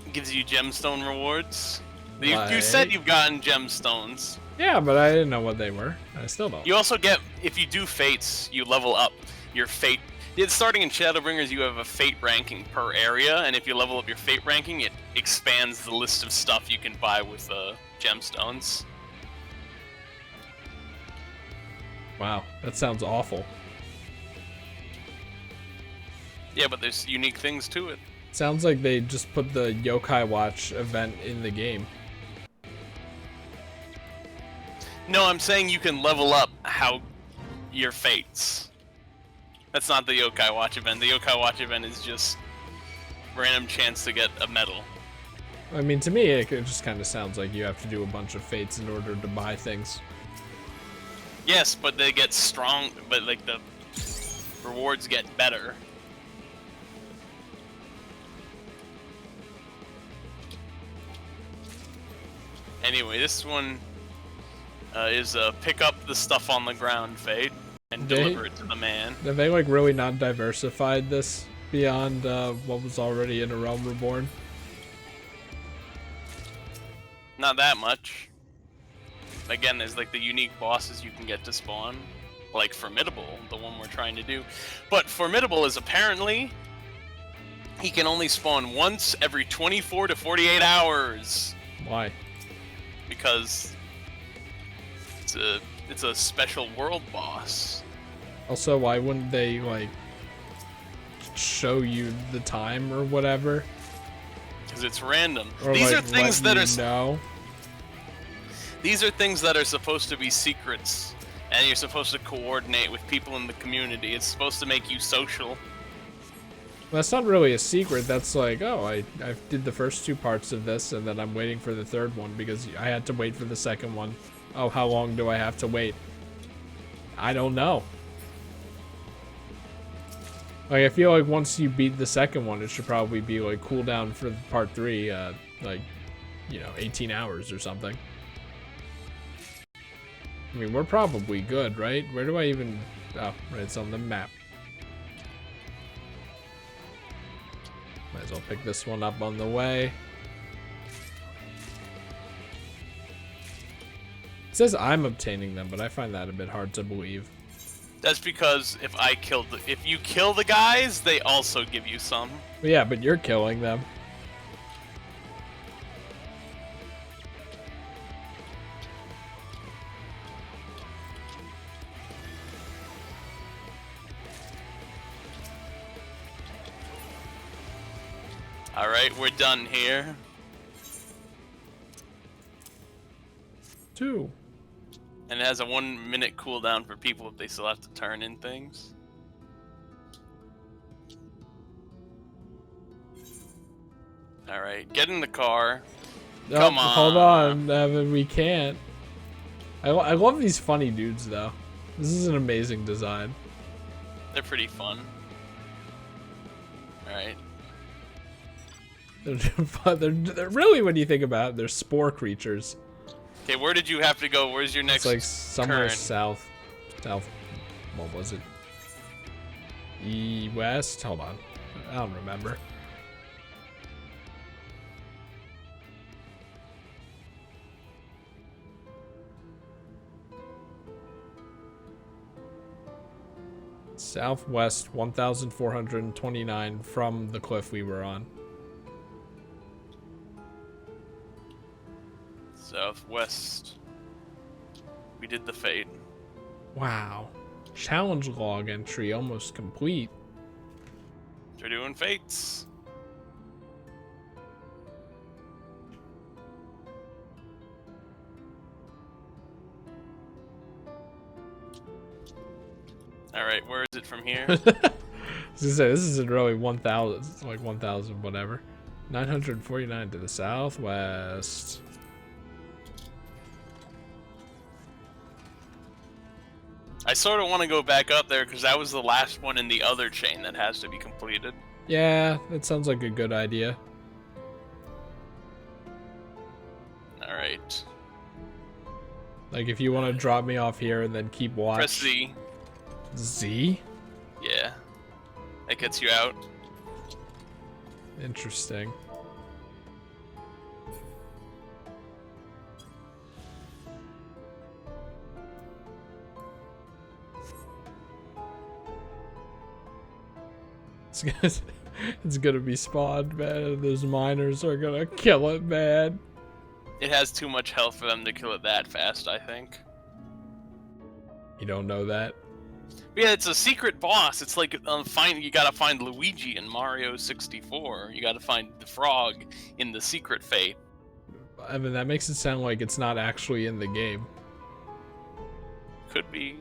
S1: It gives you gemstone rewards. You
S2: Like-
S1: said you've gotten gemstones.
S2: Yeah, but I didn't know what they were. I still don't.
S1: You also get, if you do fates, you level up your fate. Starting in Shadowbringers, you have a fate ranking per area, and if you level up your fate ranking, it expands the list of stuff you can buy with gemstones.
S2: Wow, that sounds awful.
S1: Yeah, but there's unique things to it.
S2: Sounds like they just put the Yokai Watch event in the game.
S1: No, I'm saying you can level up your fates. That's not the Yokai Watch event. The Yokai Watch event is just random chance to get a medal.
S2: I mean, to me, it just kind of sounds like you have to do a bunch of fates in order to buy things.
S1: Yes, but they get strong, but like the rewards get better. Anyway, this one is pick up the stuff on the ground fate and deliver it to the man.
S2: Have they like really not diversified this? beyond what was already in A Realm Reborn?
S1: Not that much. Again, there's like the unique bosses you can get to spawn, like Formidable, the one we're trying to do. But Formidable is apparently he can only spawn once every 24 to 48 hours.
S2: Why?
S1: Because it's a special world boss.
S2: Also, why wouldn't they like show you the time or whatever?
S1: Because it's random.
S2: Or,
S1: These
S2: like,
S1: are things
S2: let
S1: that
S2: you
S1: are
S2: know.
S1: These are things that are supposed to be secrets, and you're supposed to coordinate with people in the community. It's supposed to make you social.
S2: That's not really a secret. That's like, oh, I did the first 2 parts of this, and then I'm waiting for the 3rd one because I had to wait for the 2nd one. Oh, how long do I have to wait? I don't know. Like, I feel like once you beat the 2nd one, it should probably be like cooldown for part 3, like, you know, 18 hours or something. I mean, we're probably good, right? Where do I even... Oh, right, it's on the map. Might as well pick this one up on the way. It says I'm obtaining them, but I find that a bit hard to believe.
S1: That's because if you kill the guys, they also give you some.
S2: But yeah, but you're killing them.
S1: Alright, we're done here.
S2: 2.
S1: And it has a 1-minute cooldown for people if they still have to turn in things. Alright, get in the car. Come on.
S2: Hold on, Evan, we can't. I love these funny dudes, though. This is an amazing design.
S1: They're pretty fun. Alright.
S2: They're really, when you think about it, they're spore creatures.
S1: Okay, where did you have to go? Where's your next
S2: It's like somewhere
S1: current?
S2: south. What was it? West? Hold on. I don't remember. Southwest 1,429 from the cliff we were on.
S1: Southwest. We did the fate.
S2: Wow. Challenge log entry almost complete.
S1: They're doing fates. Alright, where is it from here?
S2: I was gonna say, this isn't really 1,000. It's like 1,000 whatever. 949 to the southwest.
S1: I sort of want to go back up there because that was the last one in the other chain that has to be completed.
S2: Yeah, that sounds like a good idea.
S1: Alright.
S2: Like, if you want to drop me off here and then keep watch.
S1: Press Z.
S2: Z?
S1: Yeah. That gets you out.
S2: Interesting. It's gonna be spawned, man. Those miners are gonna kill it, man.
S1: It has too much health for them to kill it that fast, I think.
S2: You don't know that?
S1: But yeah, it's a secret boss. It's like you gotta find Luigi in Mario 64. You gotta find the frog in the secret fate.
S2: I mean, that makes it sound like it's not actually in the game.
S1: Could be.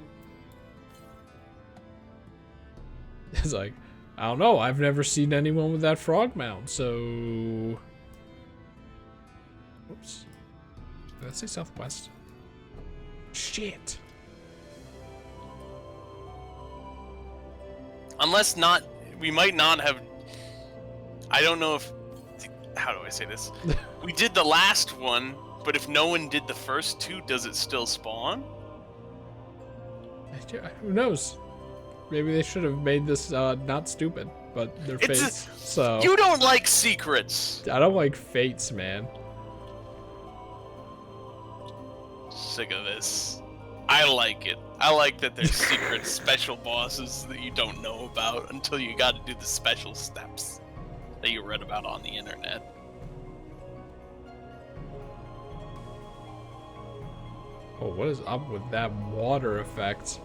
S2: It's like, I don't know. I've never seen anyone with that frog mount, so... Oops. Did that say southwest? Shit.
S1: Unless not, we might not have... I don't know if... How do I say this? We did the last one, but if no one did the first 2, does it still spawn?
S2: Who knows? Maybe they should have made this not stupid. but they're
S1: It's
S2: fates. So
S1: you don't like secrets.
S2: I don't like fates, man.
S1: Sick of this. I like it. I like that there's secret special bosses that you don't know about until you got to do the special steps that you read about on the internet.
S2: Oh, what is up with that water effect?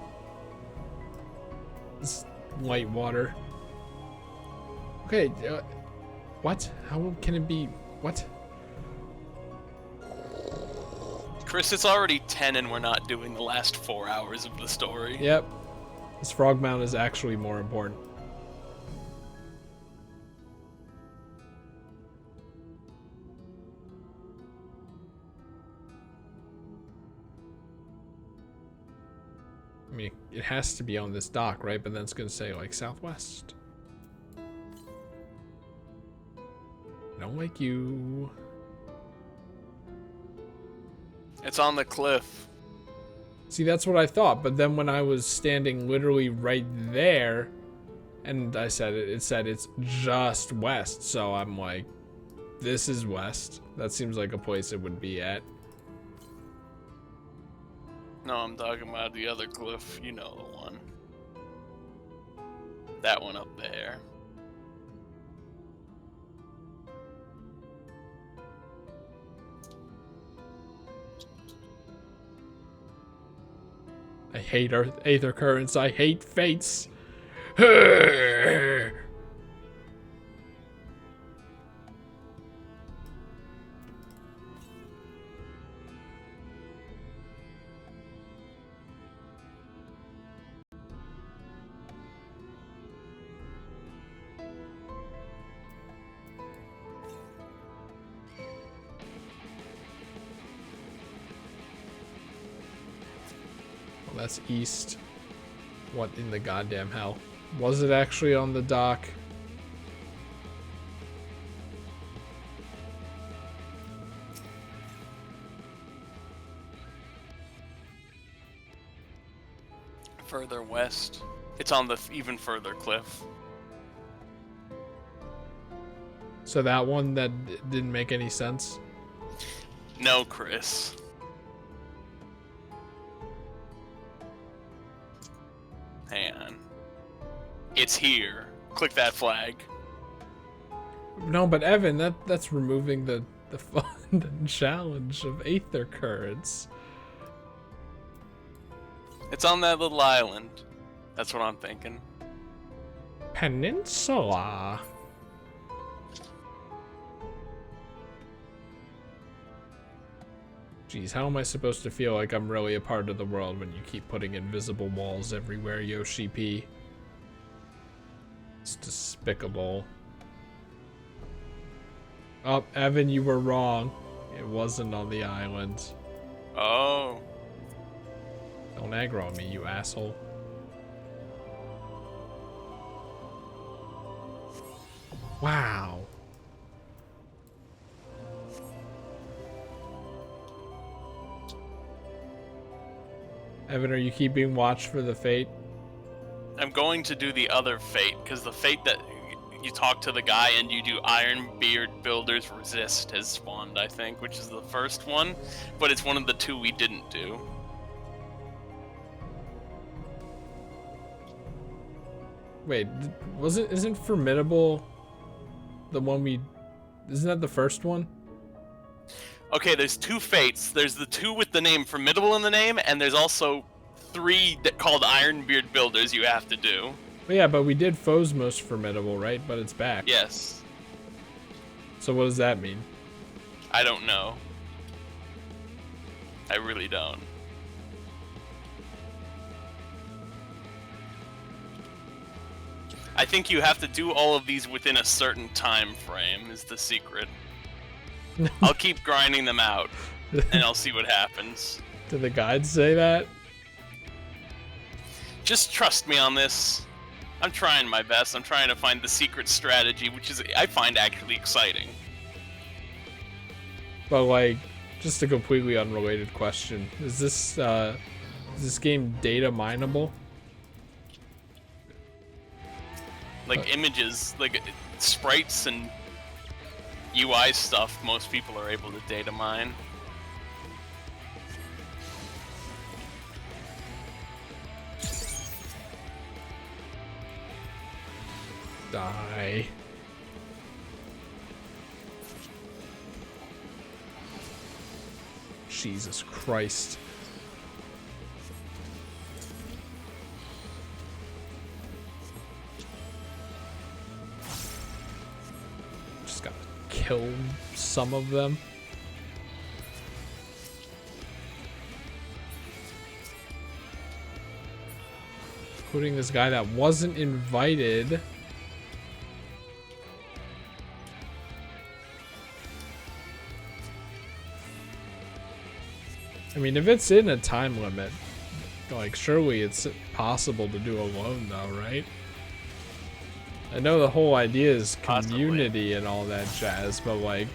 S2: This white water. Okay, what? How can it be? What?
S1: Chris, it's already 10 and we're not doing the last 4 hours of the story.
S2: Yep. This frog mount is actually more important. I mean, it has to be on this dock, right? But then it's going to say, like, southwest. I don't like you.
S1: It's on the cliff.
S2: See, that's what I thought. But then when I was standing literally right there, and I said it said it's just west. So I'm like, this is west. That seems like a place it would be at.
S1: No, I'm talking about the other cliff. You know the one. That one up there.
S2: I hate Aether Currents. I hate fates. That's east. What in the goddamn hell? Was it actually on the dock?
S1: Further west. It's on the even further cliff.
S2: So that one that didn't make any sense?
S1: No, Chris. Hang on. It's here. Click that flag.
S2: No, but Evan, that's removing the fun and challenge of Aether Currents.
S1: It's on that little island. That's what I'm thinking.
S2: Peninsula. Jeez, how am I supposed to feel like I'm really a part of the world when you keep putting invisible walls everywhere, Yoshi P? It's despicable. Oh, Evan, you were wrong. It wasn't on the island.
S1: Oh.
S2: Don't aggro on me, you asshole. Wow. Evan, are you keeping watch for the fate?
S1: I'm going to do the other fate, because the fate that you talk to the guy and you do Ironbeard Builders Resist has spawned, I think, which is the first one, but it's one of the two we didn't do.
S2: Wait, isn't Formidable the one we... Isn't that the first one?
S1: Okay, there's two fates. There's the two with the name Formidable in the name, and there's also three called Ironbeard Builders you have to do.
S2: Well, yeah, but we did Foe's Most Formidable, right? But it's back.
S1: Yes.
S2: So what does that mean?
S1: I don't know. I really don't. I think you have to do all of these within a certain time frame is the secret. I'll keep grinding them out, and I'll see what happens.
S2: Did the guides say that?
S1: Just trust me on this. I'm trying my best. I'm trying to find the secret strategy, which is I find actually exciting.
S2: But like, just a completely unrelated question: is this game data mineable?
S1: like images, like sprites and UI stuff. Most people are able to data mine.
S2: Die. Jesus Christ. Just gotta kill some of them. Including this guy that wasn't invited. I mean, if it's in a time limit, like, surely it's possible to do alone, though, right? I know the whole idea is community and all that jazz, but, like,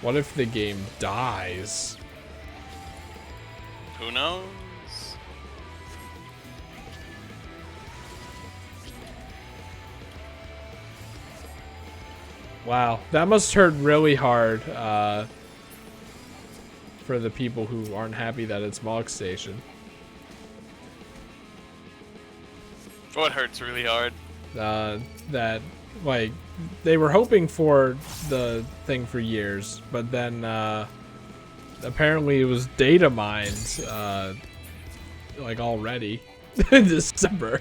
S2: what if the game dies?
S1: Who knows?
S2: Wow, that must hurt really hard, for the people who aren't happy that it's Mog Station.
S1: What hurts really hard?
S2: That, like, they were hoping for the thing for years, but then, apparently it was data mined, like, already in December.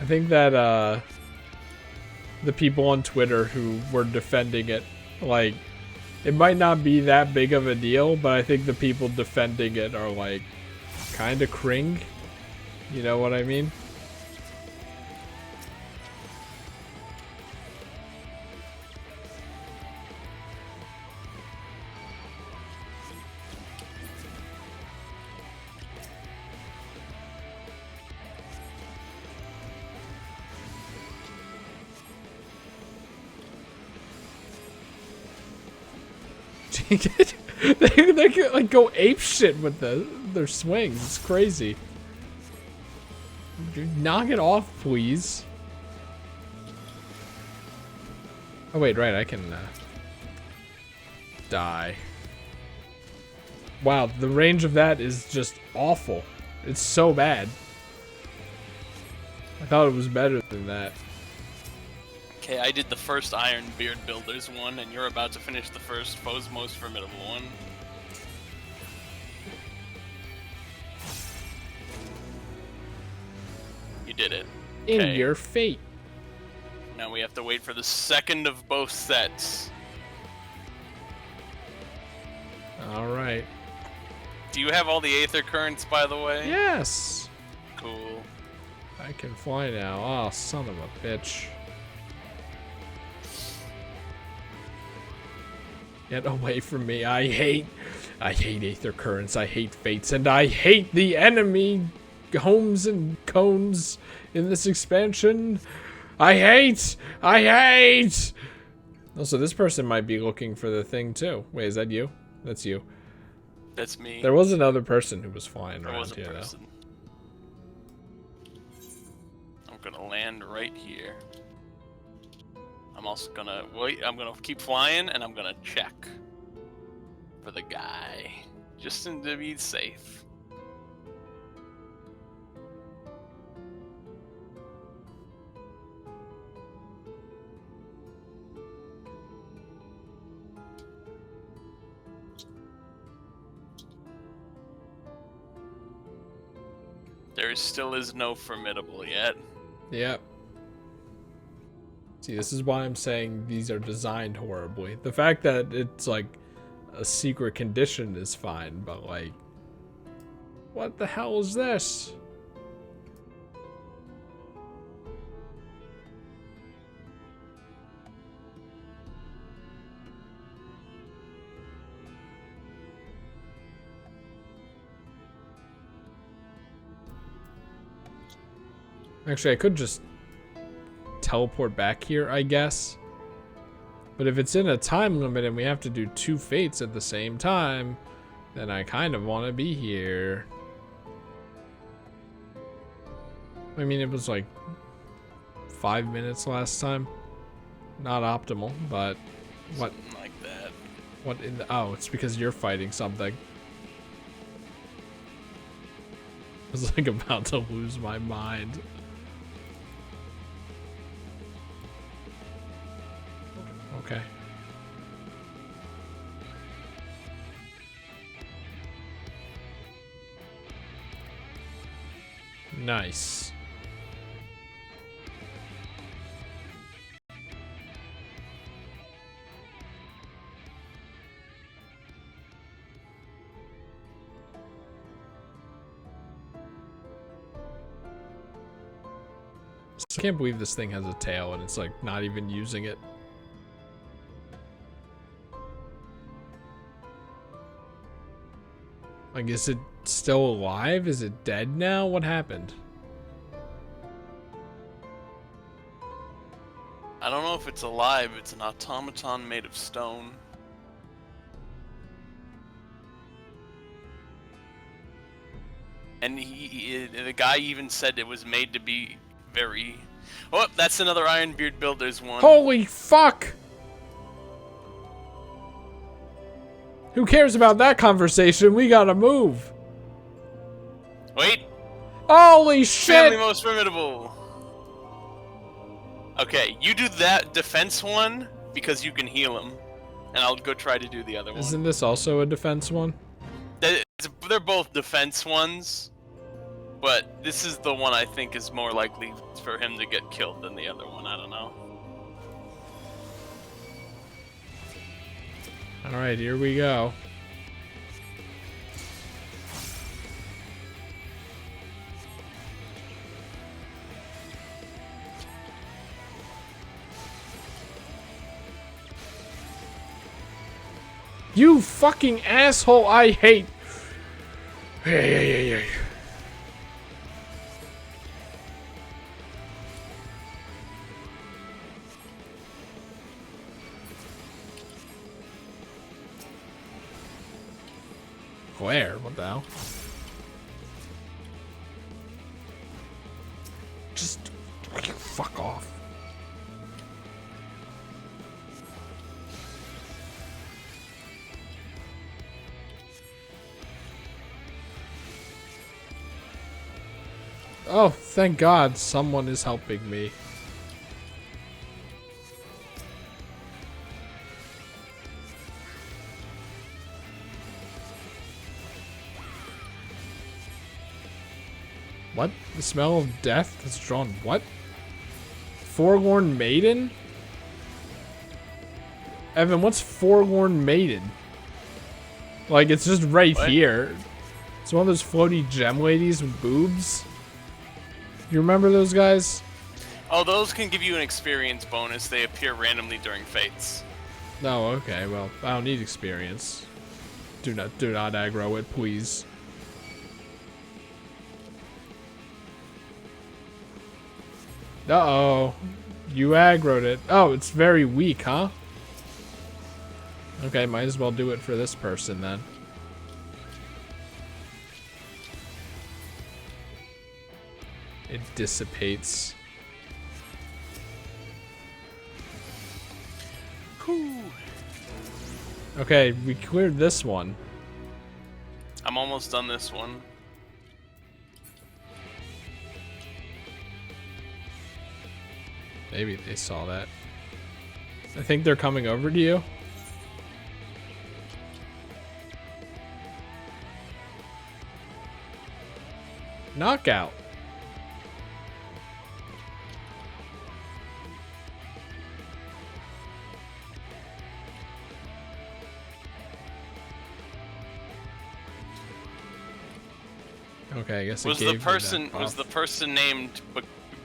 S2: I think that, the people on Twitter who were defending it, like, it might not be that big of a deal, but I think the people defending it are, like, kind of cring. You know what I mean? they can, like, go ape shit with their swings. It's crazy. Dude, knock it off, please. Oh wait, right, I can die. Wow, the range of that is just awful. It's so bad. I thought it was better than that.
S1: Okay, I did the first Iron Beard Builders one, and you're about to finish the first Foe's Most Formidable one. You did it.
S2: In
S1: Okay.
S2: your fate.
S1: Now we have to wait for the second of both sets.
S2: Alright.
S1: Do you have all the Aether Currents, by the way?
S2: Yes!
S1: Cool.
S2: I can fly now. Oh, son of a bitch. Get away from me. I hate Aether Currents, I hate Fates, and I hate the enemy homes and cones in this expansion. I hate! Also, this person might be looking for the thing too. Wait, is that you? That's you.
S1: That's me.
S2: There was another person who was flying
S1: There
S2: around
S1: was a
S2: here, though.
S1: person. I'm gonna land right here. I'm also gonna wait. I'm gonna keep flying, and I'm gonna check for the guy, just to be safe. There still is no formidable yet.
S2: Yep. See, this is why I'm saying these are designed horribly. The fact that it's like a secret condition is fine, but like, what the hell is this? Actually, I could just teleport back here, I guess. But if it's in a time limit and we have to do 2 fates at the same time, then I kind of want to be here. I mean, it was like 5 minutes last time. Not optimal, but what?
S1: Something like that.
S2: What in the? Oh, it's because you're fighting something. I was like about to lose my mind. Okay. Nice. I can't believe this thing has a tail and it's like not even using it. Like, is it still alive? Is it dead now? What happened?
S1: I don't know if it's alive. It's an automaton made of stone. And the guy even said it was made to be very... Oh, that's another Ironbeard Builders one.
S2: Holy fuck! Who cares about that conversation? We gotta move.
S1: Wait.
S2: Holy shit!
S1: Family most formidable. Okay, you do that defense one because you can heal him, and I'll go try to do the other one.
S2: Isn't this also a defense one?
S1: They're both defense ones, but this is the one I think is more likely for him to get killed than the other one. I don't know.
S2: Alright, here we go. You fucking asshole, I hate. Hey. Where? What the hell? Just fuck off. Oh, thank God someone is helping me. What? The smell of death has drawn what? Forlorn Maiden? Evan, what's Forlorn Maiden? Like, it's just right here. It's one of those floaty gem ladies with boobs. You remember those guys?
S1: Oh, those can give you an experience bonus. They appear randomly during fates.
S2: No, okay, well, I don't need experience. Do not aggro it, please. Uh-oh. You aggroed it. Oh, it's very weak, huh? Okay, might as well do it for this person then. It dissipates.
S1: Whew.
S2: Okay, we cleared this one.
S1: I'm almost done this one.
S2: Maybe they saw that. I think they're coming over to you. Knockout. Okay, I guess it
S1: Was
S2: gave
S1: the
S2: me
S1: person
S2: that
S1: was the
S2: buff.
S1: person named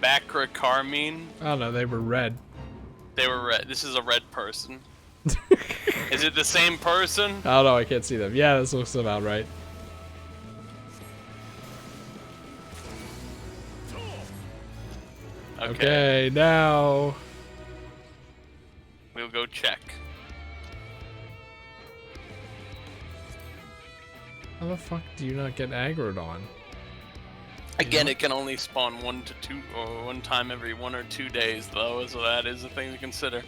S1: Bakra Carmine?
S2: I don't know, they were red.
S1: They were red. This is a red person. Is it the same person?
S2: I don't know, I can't see them. Yeah, this looks about right. Okay, now
S1: We'll go check.
S2: the fuck do you not get aggroed on?
S1: Again, it can only spawn one time every 1 or 2 days, though, so that is a thing to consider.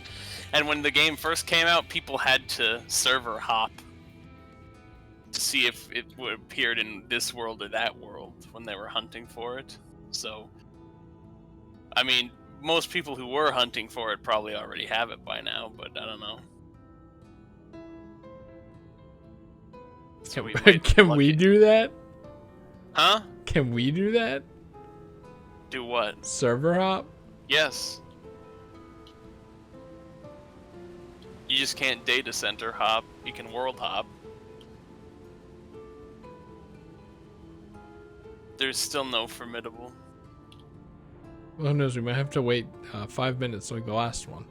S1: And when the game first came out, people had to server hop to see if it appeared in this world or that world when they were hunting for it. So, I mean, most people who were hunting for it probably already have it by now, but I don't know. So
S2: Can we do that?
S1: Huh?
S2: Can we do that?
S1: Do what?
S2: Server hop?
S1: Yes. You just can't data center hop. You can world hop. There's still no formidable.
S2: Well, who knows? We might have to wait 5 minutes like the last one.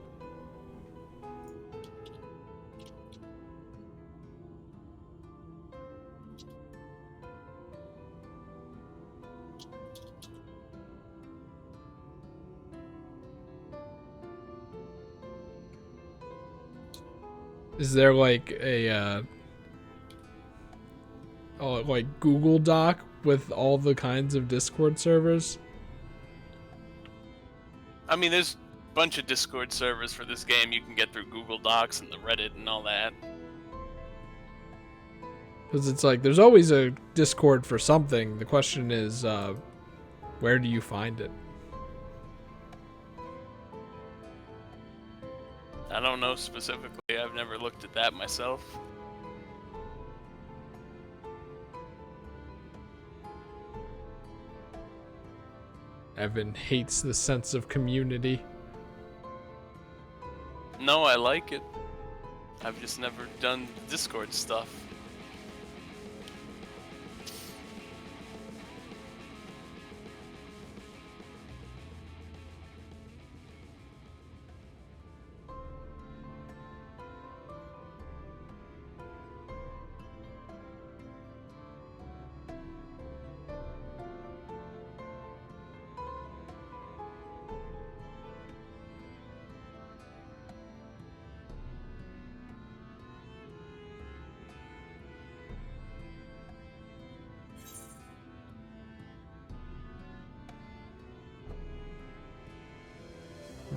S2: Is there like a like Google Doc with all the kinds of Discord servers?
S1: I mean, there's a bunch of Discord servers for this game you can get through Google Docs and the Reddit and all that.
S2: Because it's like there's always a Discord for something. The question is, where do you find it?
S1: I don't know specifically. I've never looked at that myself.
S2: Evan hates the sense of community.
S1: No, I like it. I've just never done Discord stuff.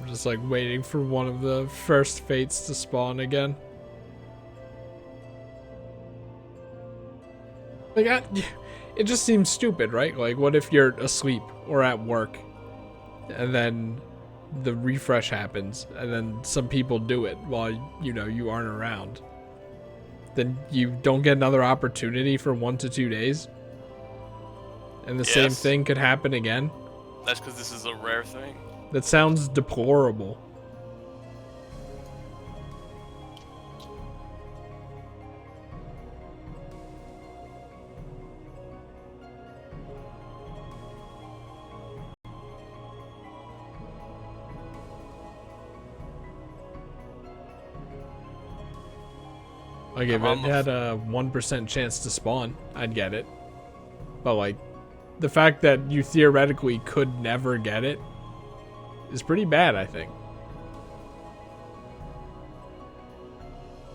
S2: I'm just like waiting for one of the first fates to spawn again. Like, it just seems stupid, right? Like, what if you're asleep or at work, and then the refresh happens, and then some people do it while, you know, you aren't around? Then you don't get another opportunity for 1 to 2 days? And the same thing could happen again?
S1: That's because this is a rare thing.
S2: That sounds deplorable. Like, if it had a 1% chance to spawn, I'd get it. But, like, the fact that you theoretically could never get it is pretty bad, I think.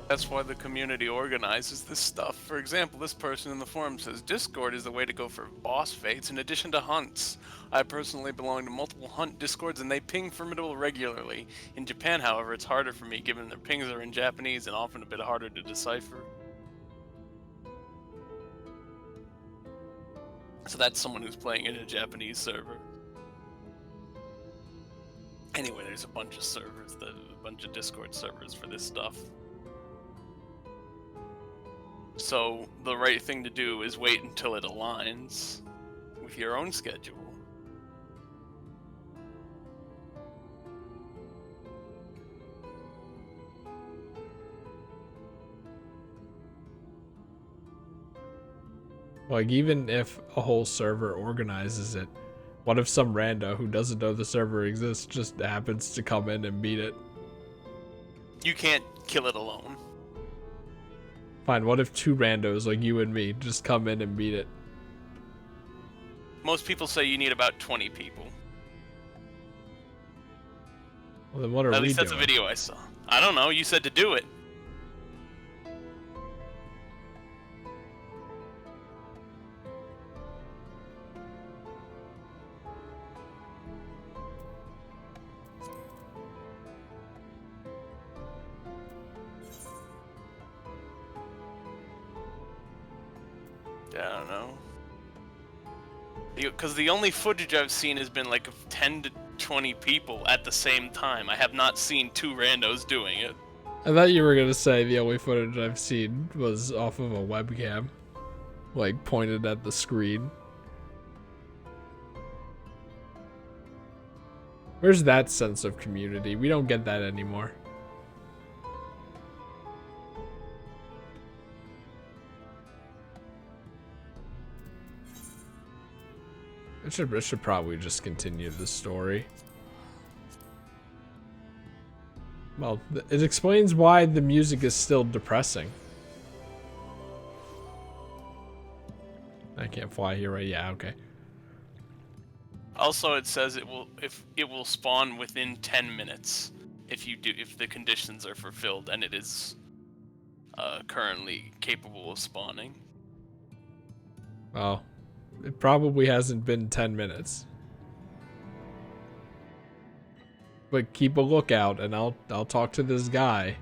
S1: That's why the community organizes this stuff. For example, this person in the forum says, Discord is the way to go for boss fates in addition to hunts. I personally belong to multiple hunt Discords and they ping formidable regularly. In Japan, however, it's harder for me given their pings are in Japanese and often a bit harder to decipher. So that's someone who's playing in a Japanese server. Anyway, there's a bunch of servers, a bunch of Discord servers for this stuff. So the right thing to do is wait until it aligns with your own schedule.
S2: Like, even if a whole server organizes it, what if some rando who doesn't know the server exists just happens to come in and beat it?
S1: You can't kill it alone.
S2: Fine, what if 2 randos like you and me just come in and beat it?
S1: Most people say you need about 20 people.
S2: Well, then what are we doing?
S1: At least that's a video I saw. I don't know, you said to do it. Yeah, I don't know. Because the only footage I've seen has been like of 10 to 20 people at the same time. I have not seen two randos doing it.
S2: I thought you were gonna say the only footage I've seen was off of a webcam, like pointed at the screen. Where's that sense of community? We don't get that anymore. It should probably just continue the story. Well, it explains why the music is still depressing. I can't fly here, right? Yeah, okay.
S1: Also, it says it will spawn within 10 minutes if the conditions are fulfilled, and it is currently capable of spawning.
S2: Well, it probably hasn't been 10 minutes. But keep a lookout, and I'll talk to this guy.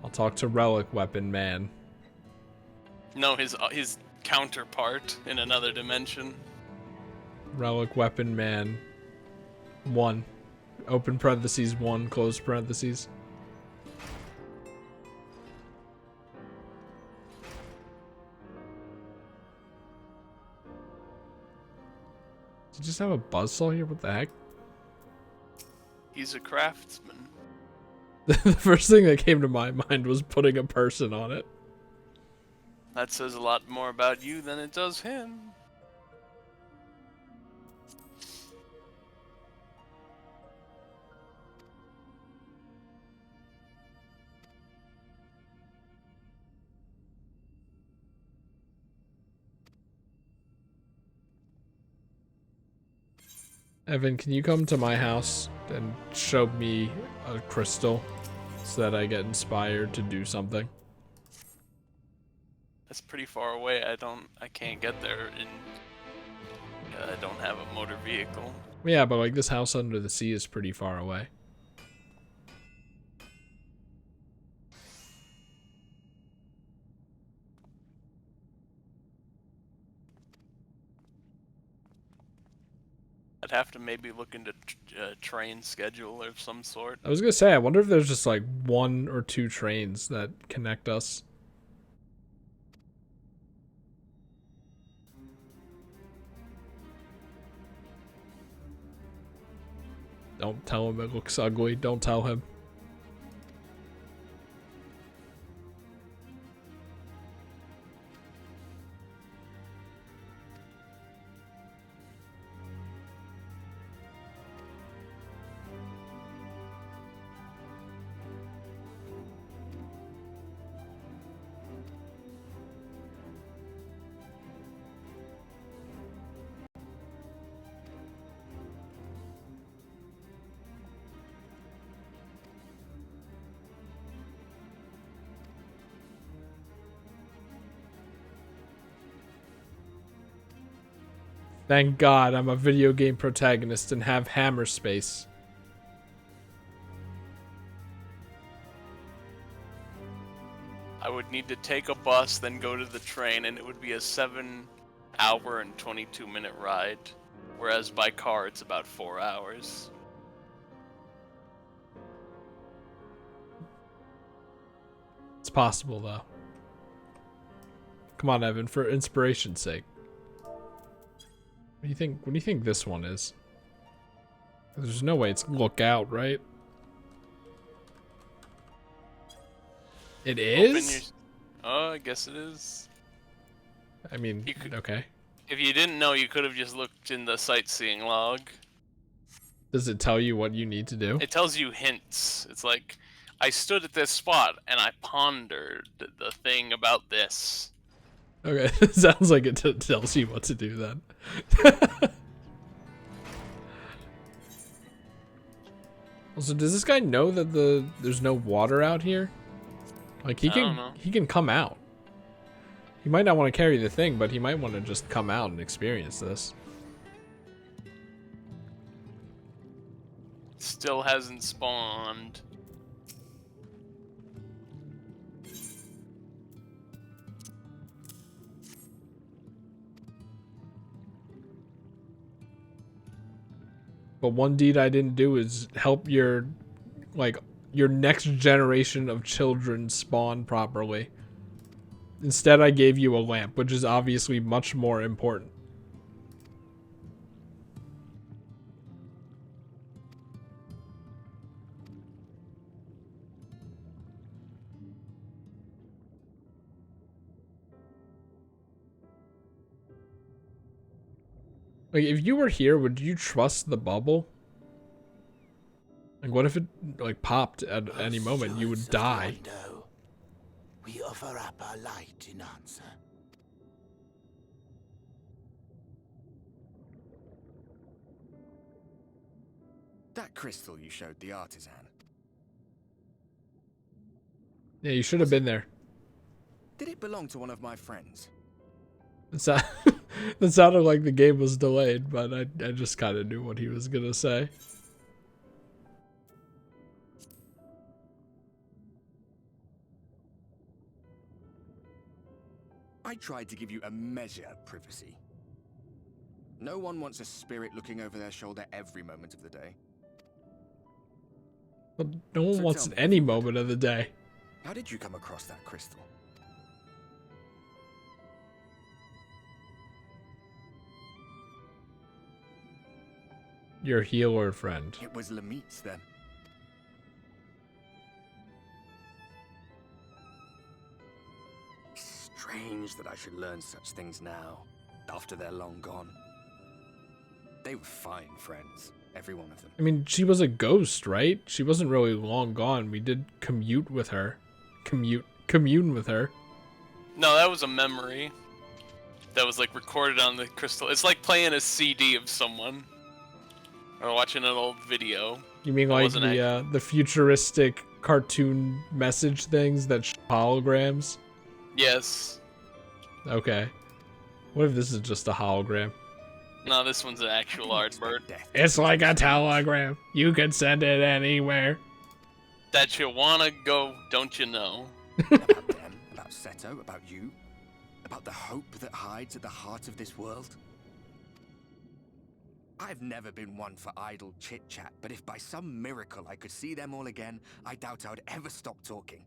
S2: I'll talk to Relic Weapon Man.
S1: No, his counterpart in another dimension.
S2: Relic Weapon Man 1. Open parentheses 1, close parentheses. Did you just have a buzzsaw here? What the heck?
S1: He's a craftsman.
S2: The first thing that came to my mind was putting a person on it.
S1: That says a lot more about you than it does him.
S2: Evan, can you come to my house and show me a crystal so that I get inspired to do something?
S1: That's pretty far away. I can't get there, and I don't have a motor vehicle.
S2: Yeah, but like this house under the sea is pretty far away.
S1: I'd have to maybe look into train schedule of some sort.
S2: I was gonna say, I wonder if there's just like 1 or 2 trains that connect us. Don't tell him it looks ugly. Don't tell him. Thank God I'm a video game protagonist and have hammer space.
S1: I would need to take a bus, then go to the train, and it would be a 7-hour and 22-minute ride. Whereas by car, it's about 4 hours.
S2: It's possible, though. Come on, Evan, for inspiration's sake. What do you think? What do you think this one is? There's no way it's lookout, right? It is?
S1: Oh, I guess it is.
S2: I mean, okay.
S1: If you didn't know, you could have just looked in the sightseeing log.
S2: Does it tell you what you need to do?
S1: It tells you hints. It's like, I stood at this spot and I pondered the thing about this.
S2: Okay, it sounds like it tells you what to do then. Also, does this guy know that there's no water out here? Like he can come out. He might not want to carry the thing, but he might want to just come out and experience this.
S1: Still hasn't spawned.
S2: But one deed I didn't do is help your next generation of children spawn properly. Instead, I gave you a lamp, which is obviously much more important. Like, if you were here, would you trust the bubble? Like, what if it, like, popped at any moment? You would die.
S3: We offer up our light in answer.
S4: That crystal you showed the artisan.
S2: Yeah, you should have been there.
S4: Did it belong to one of my friends?
S2: That sounded like the game was delayed, but I just kind of knew what he was gonna say.
S4: I tried to give you a measure of privacy. No one wants a spirit looking over their shoulder every moment of the day.
S2: But no one wants it any moment of the day.
S4: How did you come across that crystal?
S2: Your healer friend.
S4: It was Lamit's then. Strange that I should learn such things now, after they're long gone. They were fine friends, every one of them.
S2: I mean, she was a ghost, right? She wasn't really long gone. We did commune with her. Commune with her.
S1: No, that was a memory. That was like recorded on the crystal. It's like playing a CD of someone. Or watching an old video.
S2: You mean like the futuristic cartoon message things that holograms?
S1: Yes.
S2: Okay. What if this is just a hologram?
S1: No, this one's an actual aardbird.
S2: It's like a telegram. You can send it anywhere.
S1: That you wanna go, don't you know?
S4: About them, about Seto, about you, about the hope that hides at the heart of this world. I've never been one for idle chit-chat, but if by some miracle I could see them all again, I doubt I would ever stop talking.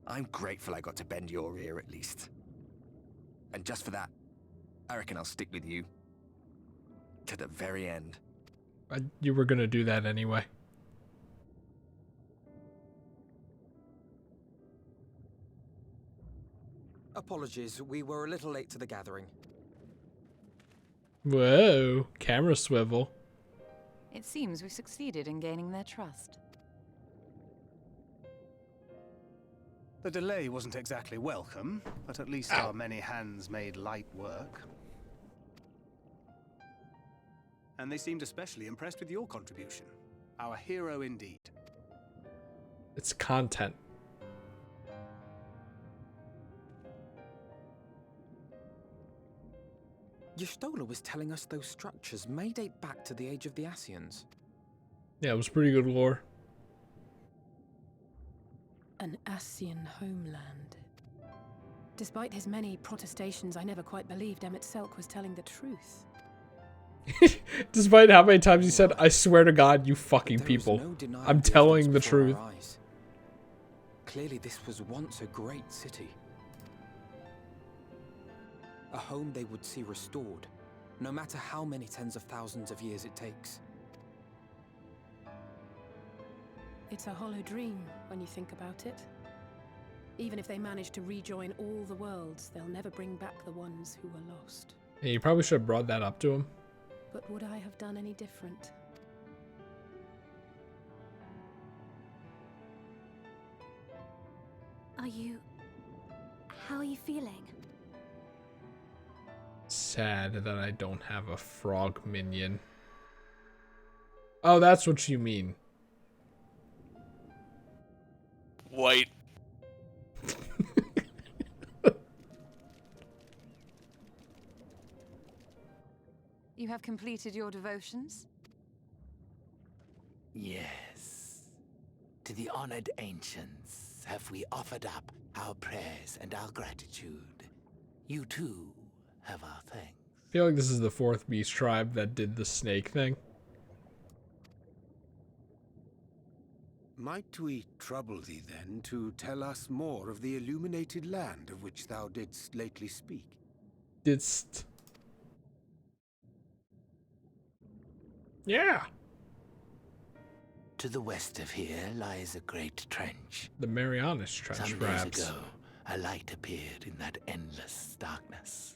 S4: I'm grateful I got to bend your ear at least. And just for that, I reckon I'll stick with you. To the very end.
S2: You were gonna do that anyway.
S5: Apologies, we were a little late to the gathering.
S2: Whoa, camera swivel.
S6: It seems we succeeded in gaining their trust.
S7: The delay wasn't exactly welcome, but at least our many hands made light work. And they seemed especially impressed with your contribution. Our hero indeed.
S2: It's content.
S5: Y'shtola was telling us those structures may date back to the age of the Ascians.
S2: Yeah, it was pretty good lore.
S8: An Ascian homeland. Despite his many protestations, I never quite believed Emmett Selk was telling the truth.
S2: Despite how many times he said, I swear to God, you fucking people. I'm telling the truth.
S5: Clearly this was once a great city. A home they would see restored, no matter how many tens of thousands of years it takes.
S8: It's a hollow dream when you think about it. Even if they manage to rejoin all the worlds, they'll never bring back the ones who were lost.
S2: Yeah, you probably should have brought that up to him.
S8: But would I have done any different?
S9: How are you feeling?
S2: Sad that I don't have a frog minion. Oh, that's what you mean.
S1: White.
S6: You have completed your devotions?
S3: Yes. To the honored ancients have we offered up our prayers and our gratitude. You too have our thanks.
S2: feel like this is the fourth beast tribe that did the snake thing.
S9: Might we trouble thee then to tell us more of the illuminated land of which thou didst lately speak?
S2: Didst. Yeah.
S3: To the west of here lies a great trench.
S2: The Marianas Trench,
S3: Some
S2: perhaps.
S3: days ago, a light appeared in that endless darkness.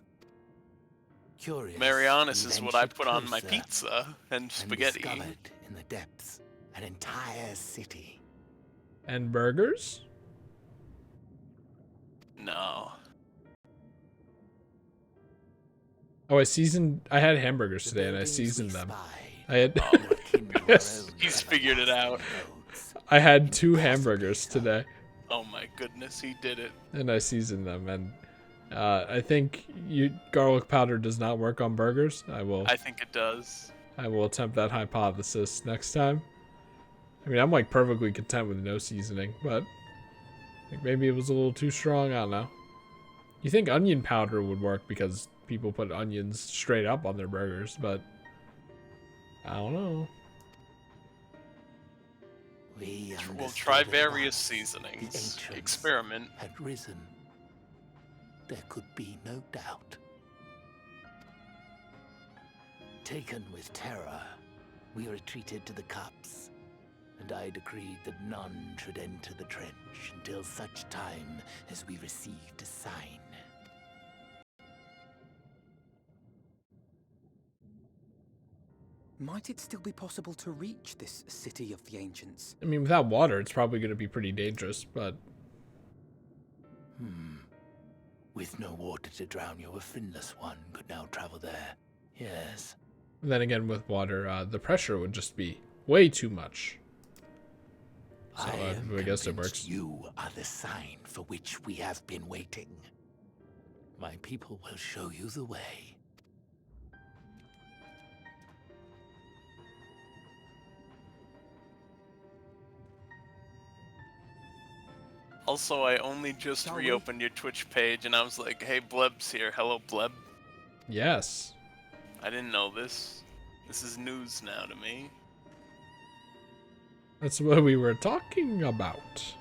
S3: Curious,
S1: Marianas
S3: we
S1: is what I
S3: ventured
S1: put on my
S3: closer
S1: pizza and
S3: and
S1: spaghetti.
S3: discovered in the depths an entire city.
S2: And burgers?
S1: No.
S2: Oh, I had hamburgers
S3: The
S2: today and I
S3: buildings we
S2: seasoned them.
S3: spy
S2: I had
S3: are akin to our own
S1: He's figured it out.
S3: everlasting roads.
S2: I had 2 hamburgers today
S1: Oh my goodness, he did it.
S2: and I seasoned them, and I think garlic powder does not work on burgers.
S1: I think it does.
S2: I will attempt that hypothesis next time. I mean, I'm like perfectly content with no seasoning, but like maybe it was a little too strong. I don't know. You think onion powder would work because people put onions straight up on their burgers, but I don't know.
S3: We
S1: We'll
S3: understood
S1: try
S3: at
S1: various
S3: once the
S1: seasonings.
S3: ancients
S1: Experiment.
S3: had risen. There could be no doubt. Taken with terror, we retreated to the cups, and I decreed that none should enter the trench until such time as we received a sign.
S5: Might it still be possible to reach this city of the ancients?
S2: I mean, without water, it's probably going to be pretty dangerous, but
S3: With no water to drown you, a finless one could now travel there. Yes.
S2: then again, with water, the pressure would just be way too much. So I guess it works.
S3: You are the sign for which we have been waiting. My people will show you the way.
S1: Also, I only just
S5: Shall we?
S1: reopened your Twitch page and I was like, hey, Bleb's here. Hello, Bleb.
S2: Yes.
S1: I didn't know this. This is news now to me.
S2: That's what we were talking about.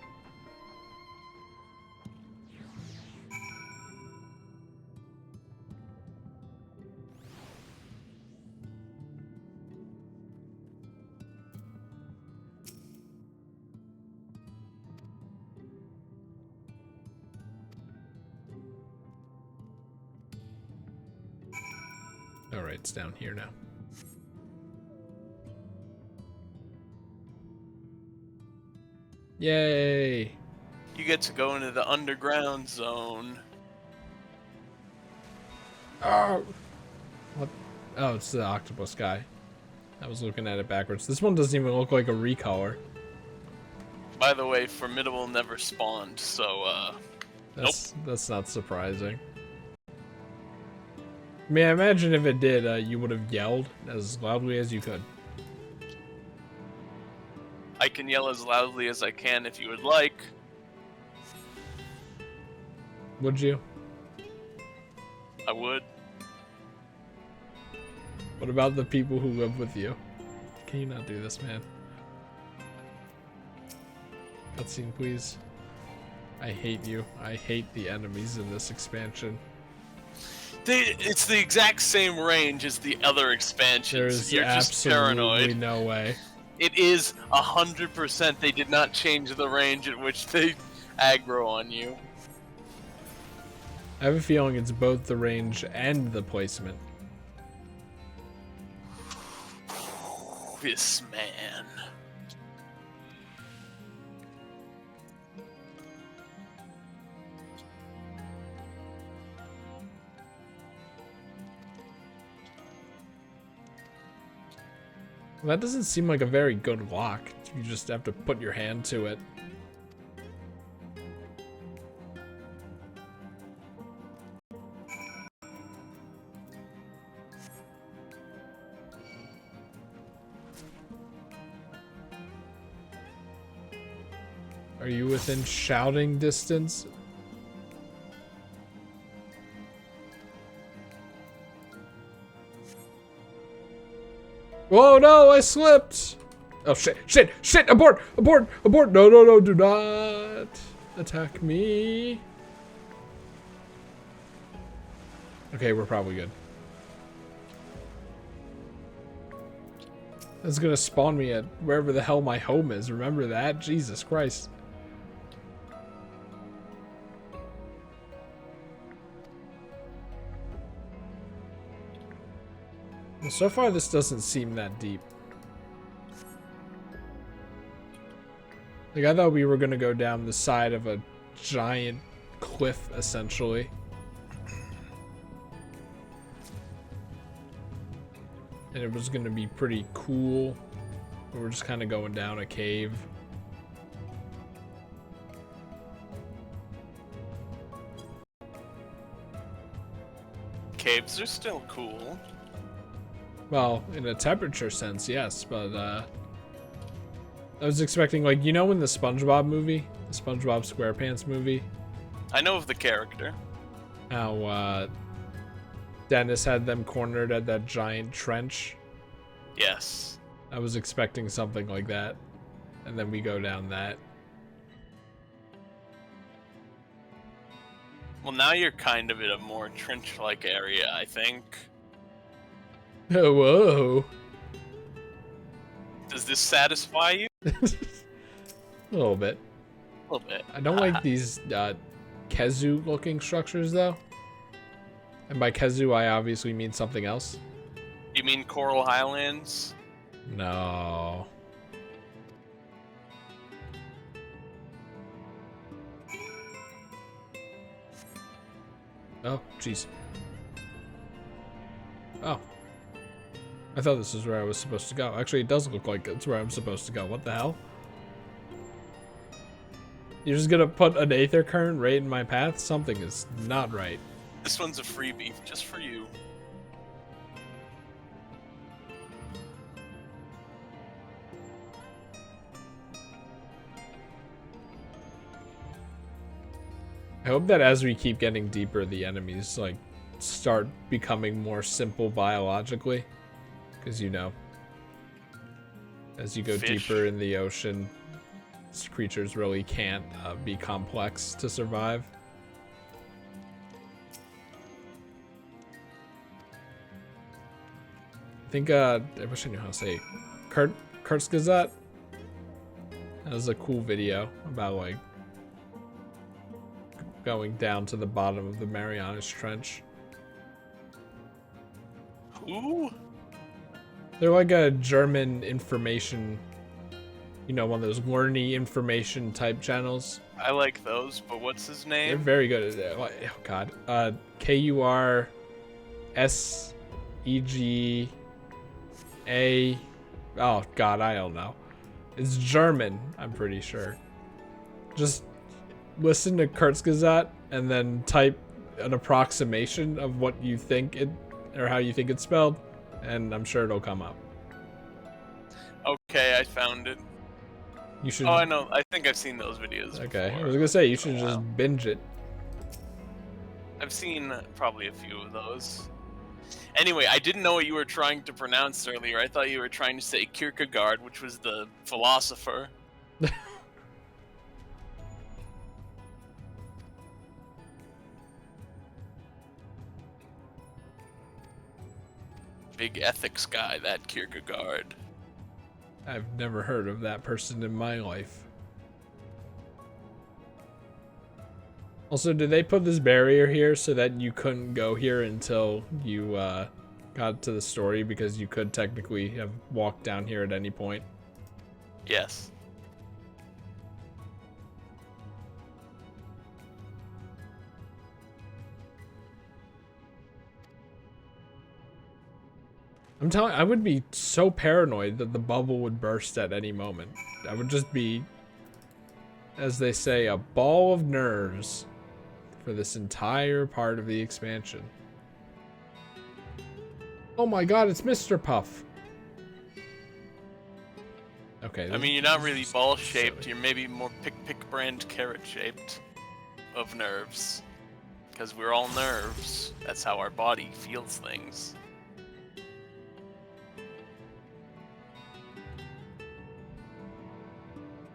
S2: Alright, it's down here now. Yay!
S1: You get to go into the underground zone.
S2: Oh! What? Oh, it's the octopus guy. I was looking at it backwards. This one doesn't even look like a recolor.
S1: By the way, Formidable never spawned, so,
S2: That's not surprising. I mean, I imagine if it did, you would have yelled as loudly as you could.
S1: I can yell as loudly as I can if you would like.
S2: Would you?
S1: I would.
S2: What about the people who live with you? Can you not do this, man? Cutscene, please. I hate you. I hate the enemies in this expansion.
S1: It's the exact same range as the other expansions.
S2: There's
S1: You're just
S2: absolutely
S1: paranoid.
S2: no way.
S1: It is 100%. They did not change the range at which they aggro on you.
S2: I have a feeling it's both the range and the placement.
S1: This man.
S2: Well, that doesn't seem like a very good lock. You just have to put your hand to it. Are you within shouting distance? Whoa, no, I slipped. Oh, shit, abort. No, do not attack me. Okay, we're probably good. That's gonna spawn me at wherever the hell my home is. Remember that? Jesus Christ. Well, so far this doesn't seem that deep. Like, I thought we were gonna go down the side of a giant cliff, essentially. And it was gonna be pretty cool. But we're just kind of going down a cave.
S1: Caves are still cool.
S2: Well, in a temperature sense, yes, but I was expecting, like, you know in the SpongeBob movie? The SpongeBob SquarePants movie?
S1: I know of the character.
S2: How, Dennis had them cornered at that giant trench?
S1: Yes.
S2: I was expecting something like that. And then we go down that.
S1: Well, now you're kind of in a more trench-like area, I think.
S2: Oh, whoa.
S1: Does this satisfy you?
S2: A little bit.
S1: A little bit.
S2: I don't like these Kezu-looking structures, though. And by Kezu, I obviously mean something else.
S1: You mean Coral Highlands?
S2: No. Oh, jeez. Oh. I thought this was where I was supposed to go. Actually, it does look like it's where I'm supposed to go. What the hell? You're just gonna put an aether current right in my path? Something is not right.
S1: This one's a freebie, just for you.
S2: I hope that as we keep getting deeper, the enemies, like, start becoming more simple biologically. Because, you know, as you go deeper in the ocean, creatures really can't be complex to survive. I think, I wish I knew how to say Kurzgesagt. That was a cool video about, like, going down to the bottom of the Marianas Trench.
S1: Who?
S2: They're like a German information, you know, one of those learny information type channels.
S1: I like those, but what's his name?
S2: They're very good at it. Oh god. Kursega. Oh god, I don't know. It's German, I'm pretty sure. Just listen to Kurzgesagt and then type an approximation of what you think it, or how you think it's spelled, and I'm sure it'll come up.
S1: Okay, I found it.
S2: You should.
S1: Oh, I know. I think I've seen those videos.
S2: Okay,
S1: before.
S2: I was gonna say you should just binge it.
S1: I've seen probably a few of those. Anyway, I didn't know what you were trying to pronounce earlier. I thought you were trying to say Kierkegaard, which was the philosopher. Big ethics guy, that Kierkegaard.
S2: I've never heard of that person in my life. Also, did they put this barrier here so that you couldn't go here until you got to the story, because you could technically have walked down here at any point?
S1: Yes.
S2: I'm telling, I would be so paranoid that the bubble would burst at any moment. I would just be, as they say, a ball of nerves for this entire part of the expansion. Oh my god, it's Mr. Puff. Okay.
S1: I mean, you're not really ball-shaped. You're maybe more pick brand carrot-shaped of nerves. Because we're all nerves. That's how our body feels things.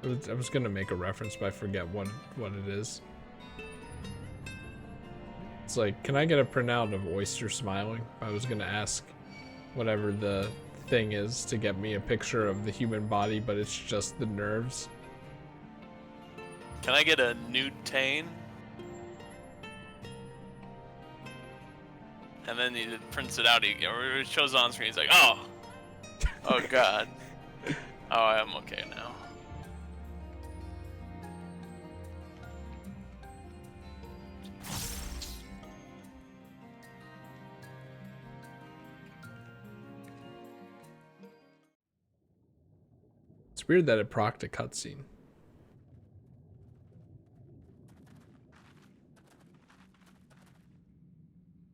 S2: I was gonna make a reference, but I forget what it is. It's like, can I get a printout of Oyster smiling? I was gonna ask whatever the thing is to get me a picture of the human body, but it's just the nerves.
S1: Can I get a nude Tane? And then he prints it out, or it shows on screen, he's like, oh! Oh god. Oh, I'm okay now.
S2: It's weird that it procced a cutscene.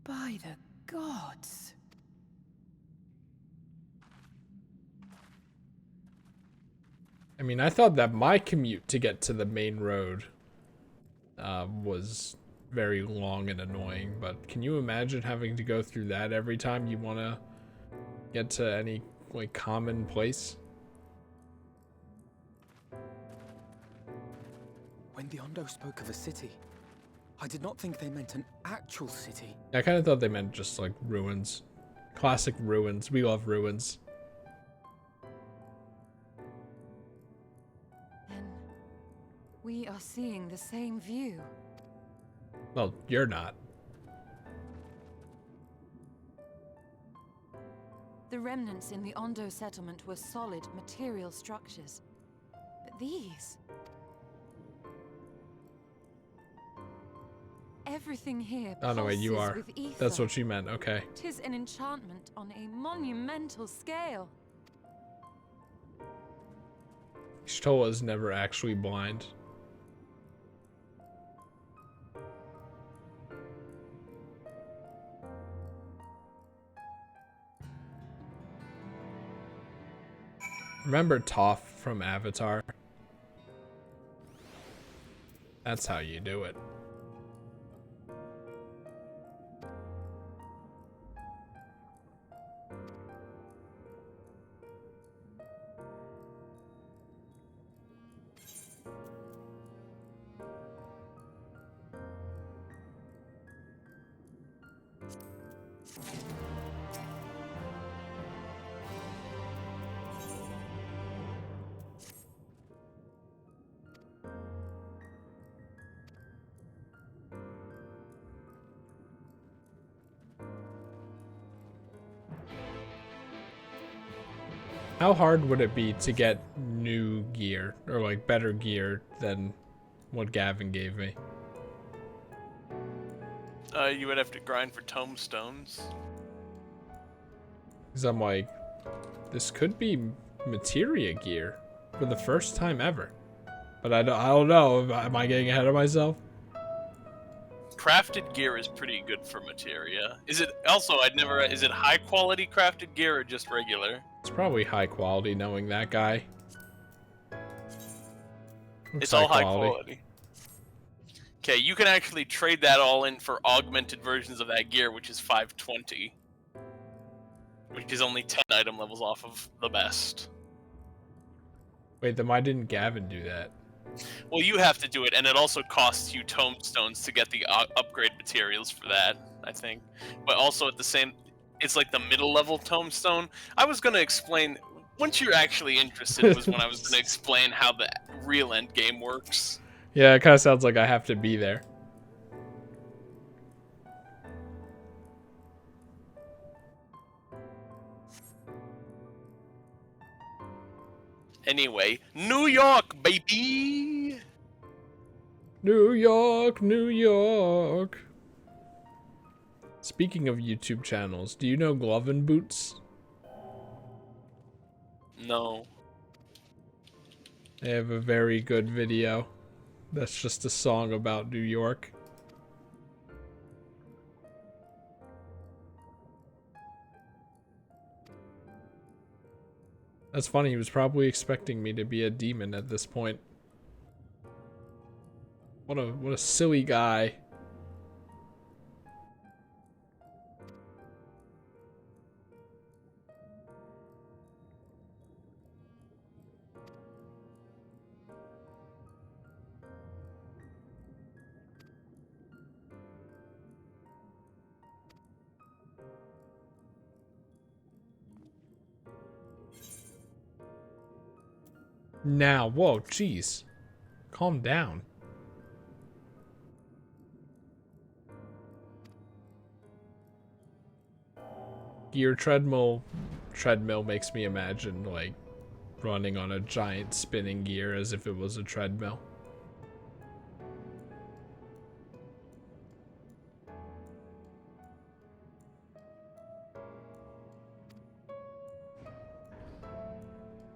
S8: By the gods.
S2: I mean, I thought that my commute to get to the main road was very long and annoying, but can you imagine having to go through that every time you want to get to any, like, common place?
S5: When the Ondo spoke of a city, I did not think they meant an actual city.
S2: I kind of thought they meant just, like, ruins. Classic ruins. We love ruins.
S6: Then we are seeing the same view.
S2: Well, you're not.
S6: The remnants in the Ondo settlement were solid material structures. But these... everything here
S2: Oh, no, wait, you
S6: pulses
S2: are.
S6: with ether.
S2: That's what she meant, okay.
S6: 'Tis an enchantment on a monumental scale.
S2: Shtola is never actually blind. Remember Toph from Avatar? That's how you do it. How hard would it be to get new gear, or like better gear than what Gavin gave me?
S1: You would have to grind for tomestones.
S2: Because I'm like, this could be materia gear for the first time ever. But I don't know. Am I getting ahead of myself?
S1: Crafted gear is pretty good for materia. Is it also? Is it high quality crafted gear or just regular?
S2: It's probably high quality, knowing that guy. Looks
S1: It's all high quality. Okay, you can actually trade that all in for augmented versions of that gear, which is 520. Which is only 10 item levels off of the best.
S2: Wait, then why didn't Gavin do that?
S1: Well, you have to do it, and it also costs you tomestones to get the upgrade materials for that, I think. But also at the same... it's like the middle level tomestone. I was going to explain... once you're actually interested was when I was going to explain how the real end game works.
S2: Yeah, it kind of sounds like I have to be there.
S1: Anyway, New York, baby!
S2: New York, New York. Speaking of YouTube channels, do you know Glove and Boots?
S1: No.
S2: They have a very good video. That's just a song about New York. That's funny, he was probably expecting me to be a demon at this point. What a silly guy. Now, whoa, jeez. Calm down. Gear treadmill makes me imagine, like, running on a giant spinning gear as if it was a treadmill.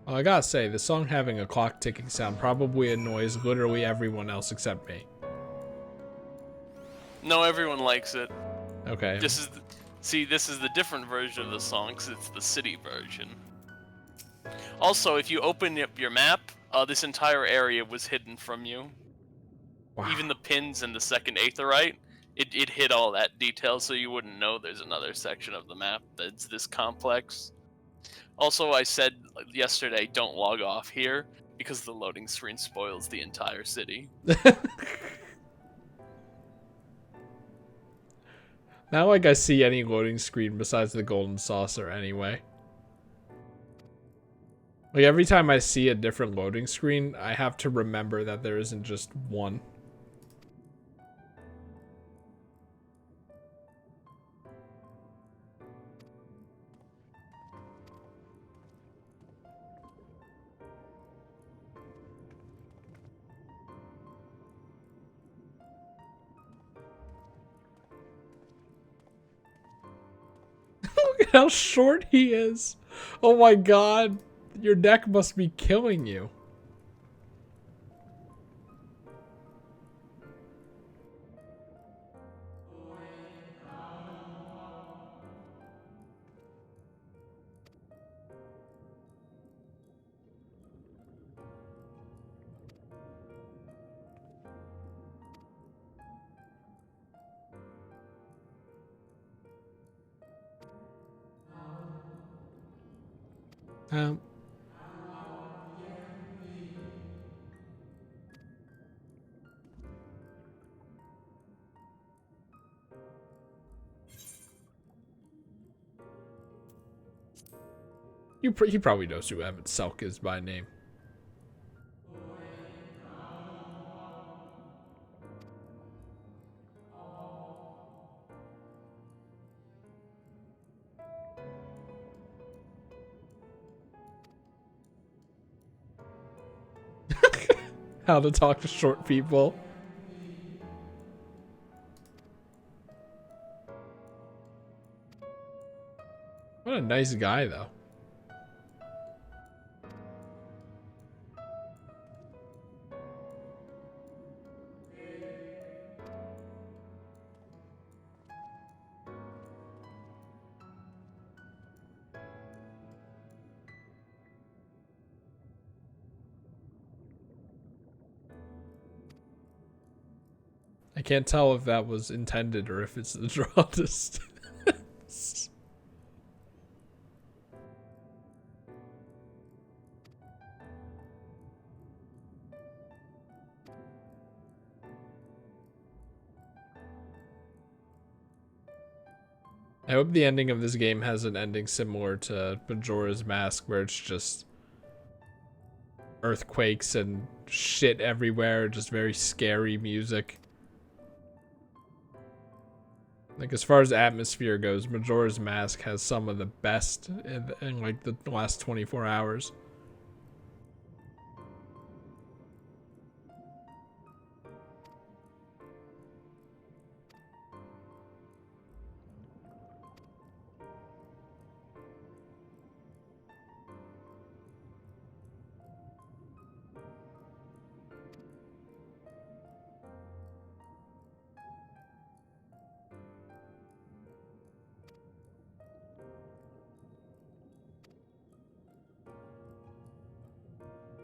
S2: Well, I gotta say, the song having a clock ticking sound probably annoys literally everyone else except me.
S1: No, everyone likes it.
S2: Okay.
S1: This is this is the different version of the song because it's the city version. Also, if you open up your map, this entire area was hidden from you.
S2: Wow.
S1: Even the pins in the second aetherite, it hid all that detail, so you wouldn't know there's another section of the map that's this complex. Also, I said yesterday, don't log off here, because the loading screen spoils the entire city.
S2: Not like I see any loading screen besides the golden saucer anyway. Like, every time I see a different loading screen, I have to remember that there isn't just one. Look at how short he is. Oh my god. Your neck must be killing you. Um, he probably knows who Evan Selk is by name. How to talk to short people. What a nice guy, though. I can't tell if that was intended or if it's the draw distance. I hope the ending of this game has an ending similar to Majora's Mask, where it's just earthquakes and shit everywhere, just very scary music. Like, as far as atmosphere goes, Majora's Mask has some of the best in like the last 24 hours.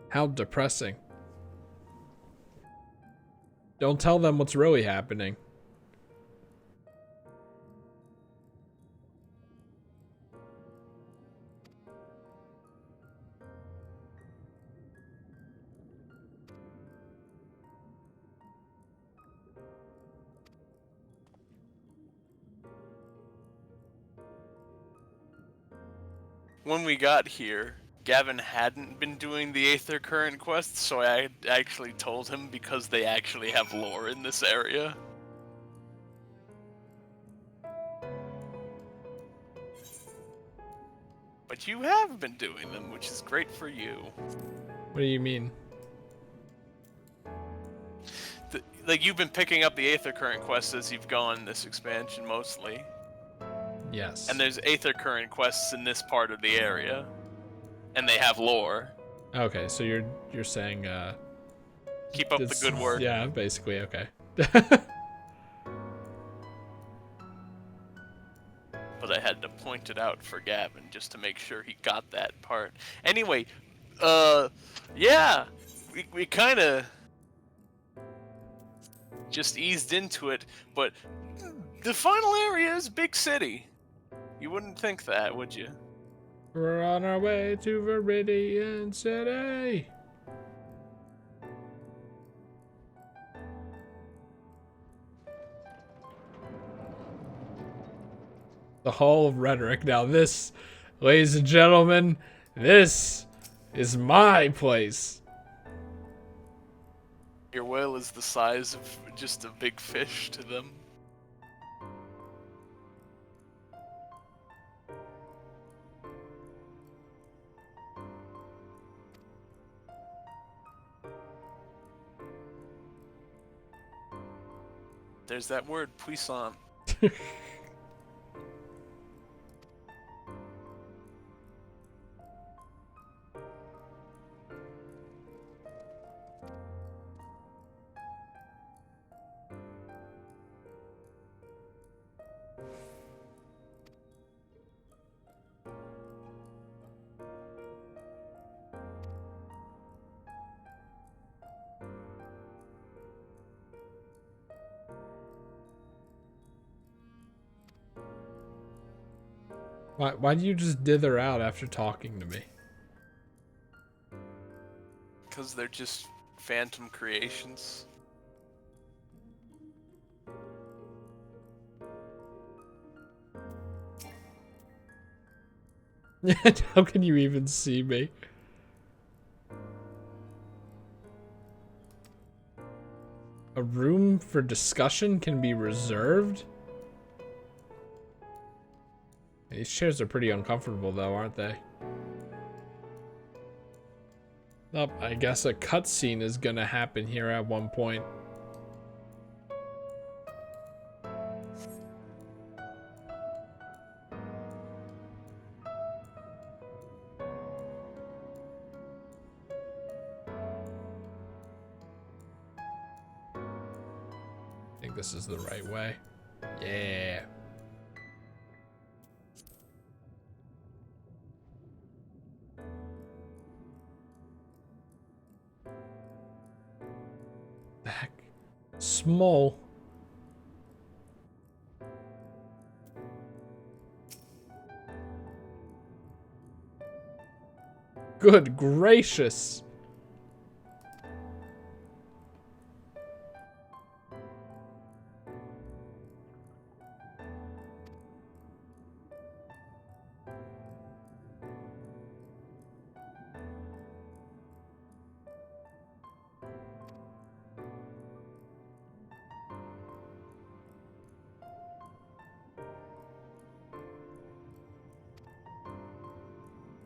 S2: How depressing. Don't tell them what's really happening.
S1: When we got here, Gavin hadn't been doing the Aether Current quest, so I actually told him because they actually have lore in this area. But you have been doing them, which is great for you.
S2: What do you mean?
S1: Like, you've been picking up the Aether Current quests as you've gone this expansion, mostly.
S2: Yes.
S1: And there's Aether Current quests in this part of the area. And they have lore.
S2: Okay, so you're saying
S1: Keep up the good work.
S2: Yeah, basically, okay.
S1: But I had to point it out for Gavin just to make sure he got that part. Anyway, yeah, we kind of just eased into it, but the final area is big city. You wouldn't think that, would you?
S2: We're on our way to Viridian City. The Hall of Rhetoric. Now this, ladies and gentlemen, this is my place.
S1: Your whale is the size of just a big fish to them. There's that word, puissant.
S2: Why do you just dither out after talking to me?
S1: Because they're just phantom creations.
S2: How can you even see me? A room for discussion can be reserved? These chairs are pretty uncomfortable though, aren't they? Oh, I guess a cutscene is gonna happen here at one point. I think this is the right way. Yeah. Back. Small. Good gracious.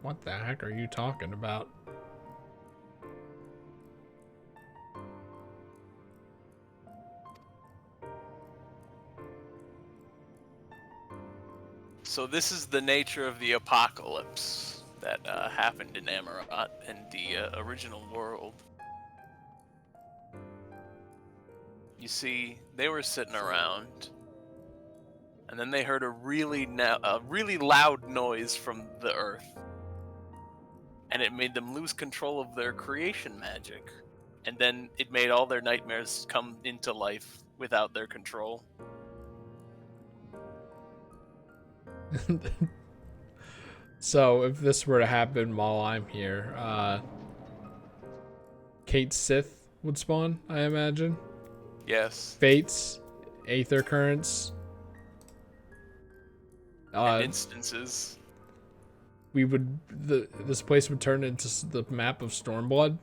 S2: What the heck are you talking about?
S1: So this is the nature of the apocalypse that happened in Amarat and the original world. You see, they were sitting around, and then they heard a really loud noise from the earth, and it made them lose control of their creation magic, and then it made all their nightmares come into life without their control.
S2: So if this were to happen while I'm here, Kate Sith would spawn, I imagine.
S1: Yes.
S2: Fates, Aether Currents.
S1: And instances.
S2: this place would turn into the map of Stormblood.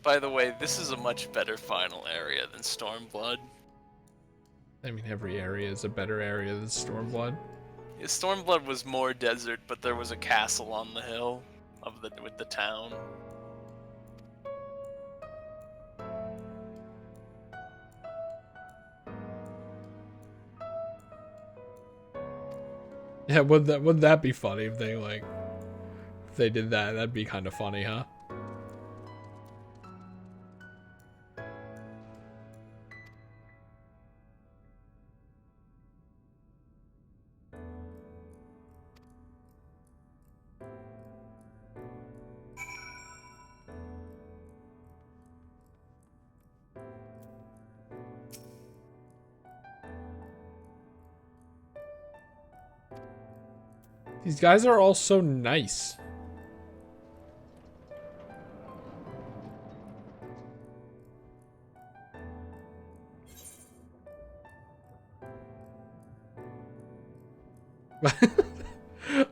S1: By the way, this is a much better final area than Stormblood.
S2: I mean, every area is a better area than Stormblood.
S1: Yeah, Stormblood was more desert, but there was a castle on the hill with the town.
S2: Yeah, wouldn't that be funny if they did that? That'd be kind of funny, huh? These guys are all so nice.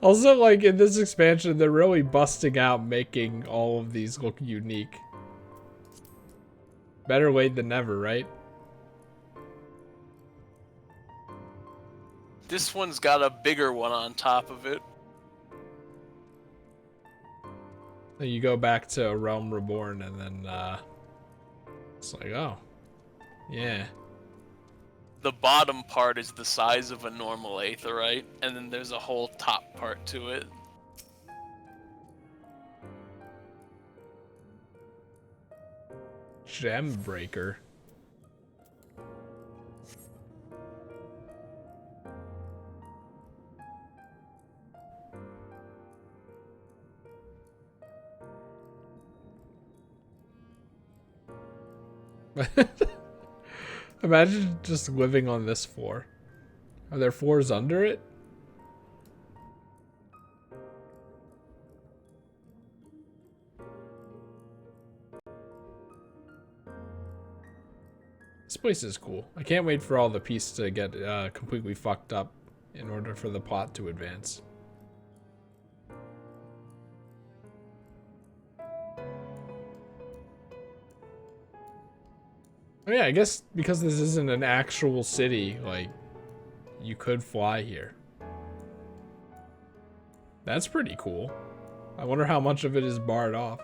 S2: Also, like, in this expansion, they're really busting out making all of these look unique. Better late than never, right?
S1: This one's got a bigger one on top of it.
S2: Then you go back to A Realm Reborn, and then, it's like, oh, yeah.
S1: The bottom part is the size of a normal aetheryte, and then there's a whole top part to it.
S2: Gem Breaker. Imagine just living on this floor. Are there floors under it? This place is cool. I can't wait for all the pieces to get completely fucked up in order for the plot to advance. Oh yeah, I guess because this isn't an actual city, like, you could fly here. That's pretty cool. I wonder how much of it is barred off.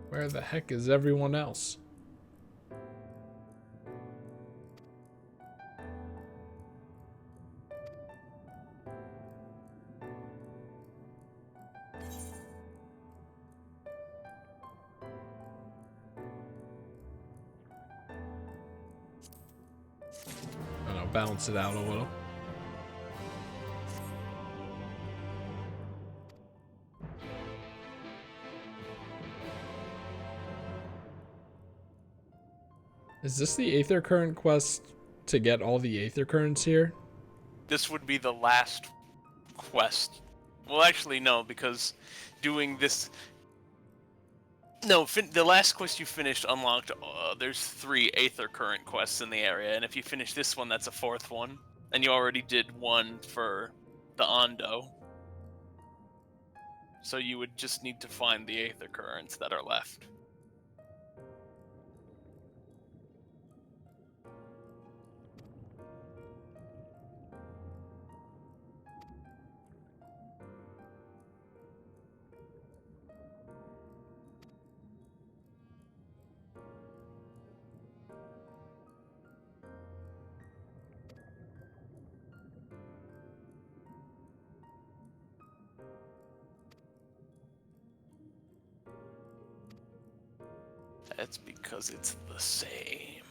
S2: Where the heck is everyone else? I don't know, balance it out a little. Is this the Aether Current quest to get all the Aether Currents here?
S1: This would be the last quest. Well, actually, no, because doing this... No, the last quest you finished unlocked, there's 3 Aether Current quests in the area, and if you finish this one, that's a 4th one. And you already did one for the Ondo. So you would just need to find the Aether Currents that are left. That's because it's the same.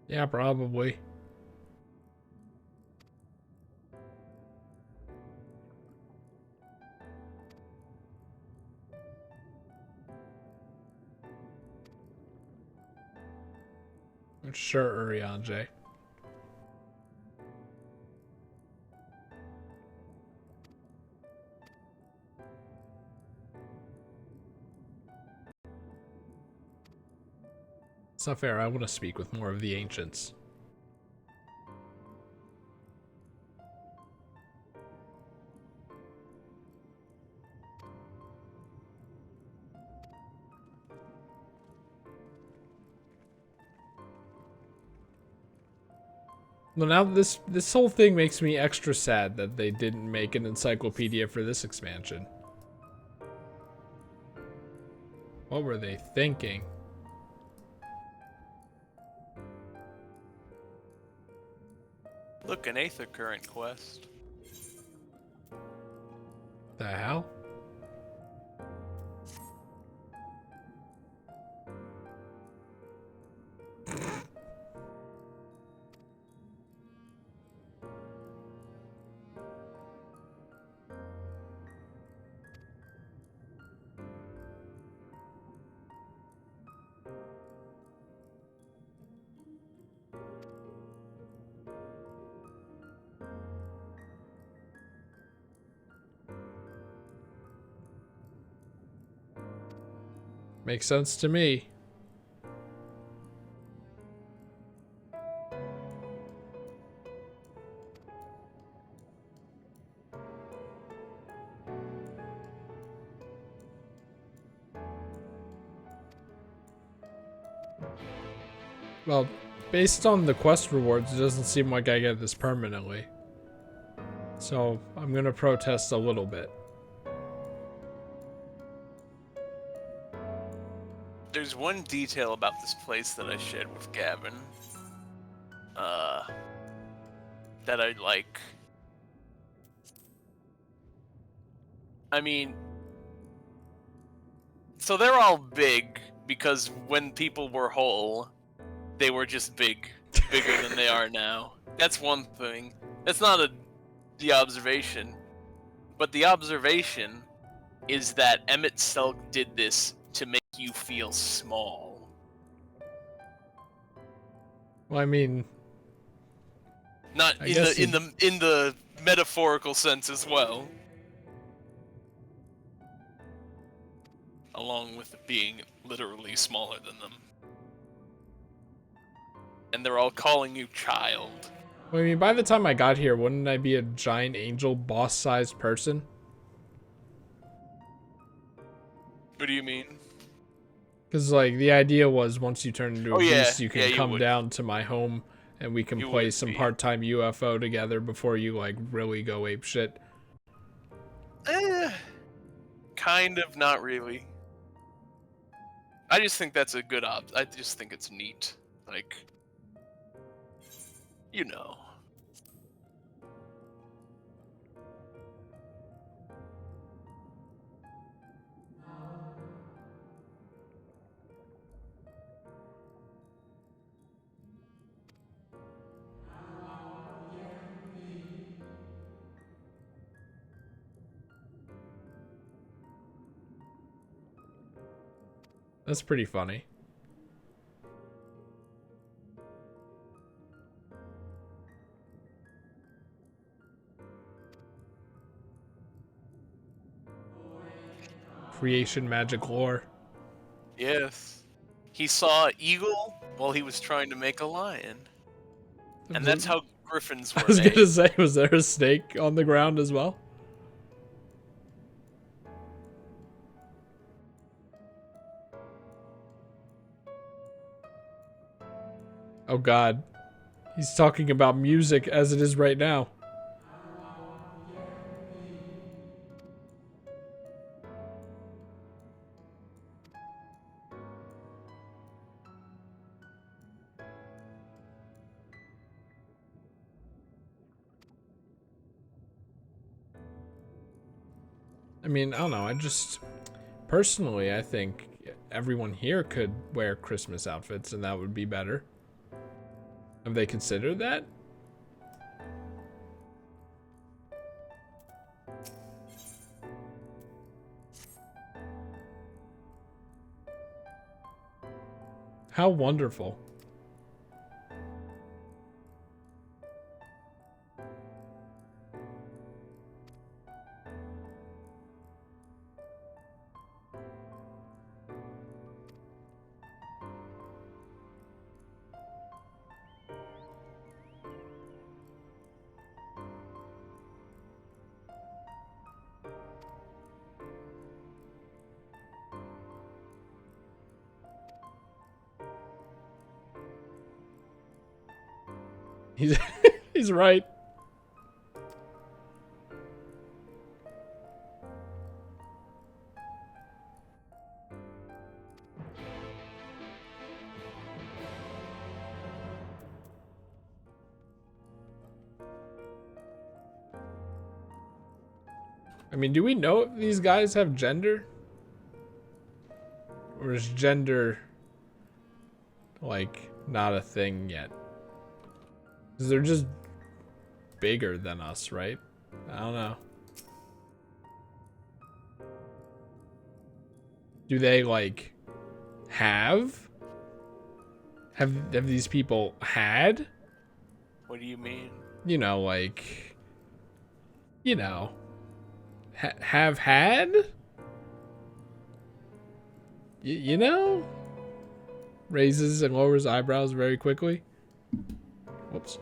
S2: Yeah, probably. Sure, Urianger. It's not fair. I want to speak with more of the ancients. Well, now this whole thing makes me extra sad that they didn't make an encyclopedia for this expansion. What were they thinking?
S1: Look, an Aether Current quest.
S2: The hell? Makes sense to me. Well, based on the quest rewards, it doesn't seem like I get this permanently. So, I'm gonna protest a little bit.
S1: There's one detail about this place that I shared with Gavin. That I like. I mean, so they're all big because when people were whole, they were just bigger than they are now. That's one thing. That's not the observation. But the observation is that Emmett Selk did this to make you feel small.
S2: Well, I mean,
S1: not in the metaphorical sense as well. Along with being literally smaller than them. And they're all calling you child.
S2: well, I mean, by the time I got here, wouldn't I be a giant angel boss-sized person?
S1: What do you mean?
S2: Because, like, the idea was once you turn into a beast, you can
S1: you
S2: come
S1: would.
S2: down to my home and we can
S1: You
S2: play
S1: would
S2: some
S1: be.
S2: part-time UFO together before you, like, really go apeshit.
S1: Kind of, not really. I just think that's a good I just think it's neat. Like, you know.
S2: That's pretty funny. Creation magic lore.
S1: Yes. He saw eagle while he was trying to make a lion. And that's how griffins were
S2: I was
S1: made.
S2: gonna say, was there a snake on the ground as well? Oh god. He's talking about music as it is right now. I mean, I don't know. I just personally, I think everyone here could wear Christmas outfits and that would be better. Have they considered that? How wonderful. He's he's right. I mean, do we know if these guys have gender? Or is gender, like, not a thing yet? Because they're just bigger than us, right? I don't know. Do they, like, have these people had?
S1: What do you mean?
S2: You know, like, you know, have had? You know? Raises and lowers eyebrows very quickly. Whoops.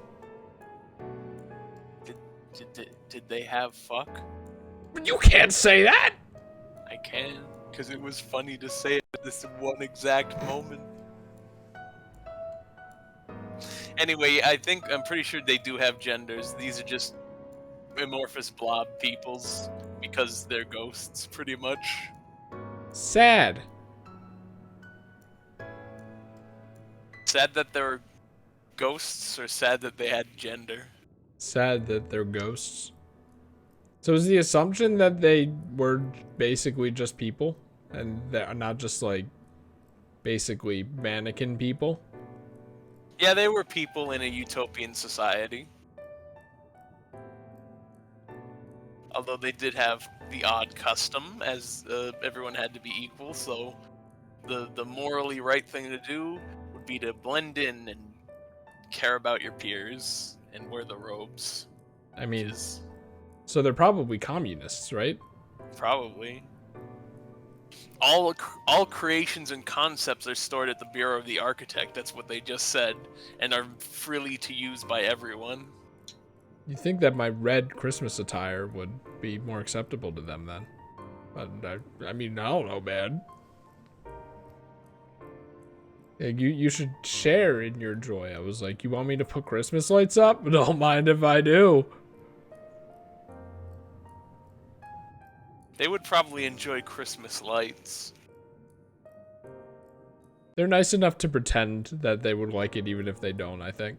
S1: Did they have fuck?
S2: You can't say that!
S1: I can, because it was funny to say it at this one exact moment. Anyway, I'm pretty sure they do have genders. These are just amorphous blob peoples because they're ghosts, pretty much.
S2: Sad.
S1: Sad that they're ghosts, or sad that they had gender?
S2: Sad that they're ghosts. So is the assumption that they were basically just people? And they're not just, like, basically mannequin people?
S1: Yeah, they were people in a utopian society. Although they did have the odd custom, as everyone had to be equal, so the morally right thing to do would be to blend in and care about your peers and wear the robes.
S2: I mean, so they're probably communists, right?
S1: Probably. All creations and concepts are stored at the Bureau of the Architect, that's what they just said, and are freely to use by everyone.
S2: You think that my red Christmas attire would be more acceptable to them then? But I mean, I don't know, man. Yeah, you should share in your joy. I was like, you want me to put Christmas lights up? Don't mind if I do.
S1: They would probably enjoy Christmas lights.
S2: They're nice enough to pretend that they would like it even if they don't, I think.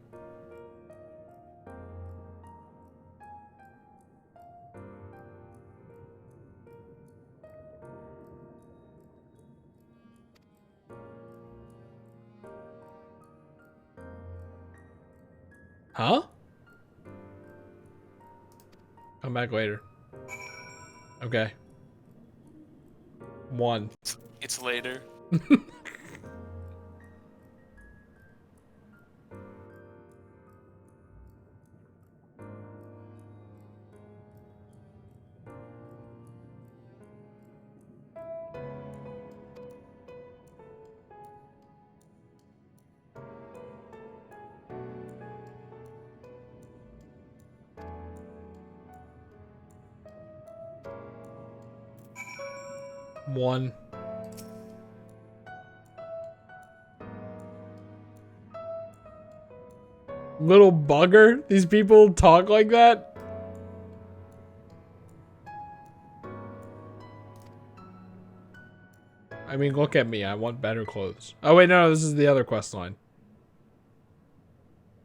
S2: Huh? Come back later. Okay. 1.
S1: It's later.
S2: One. Little bugger? These people talk like that? I mean, look at me. I want better clothes. Oh, wait, no, this is the other quest line.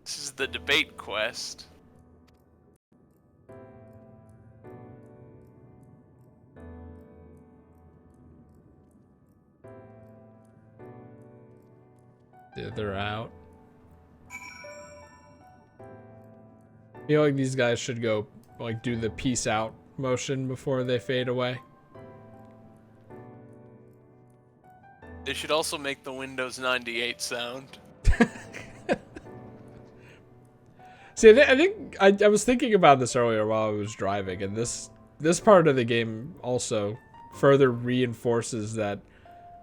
S1: This is the debate quest.
S2: They're out. feel like these guys should go like do the peace out motion before they fade away.
S1: They should also make the Windows 98 sound.
S2: See, I think I was thinking about this earlier while I was driving, and this part of the game also further reinforces that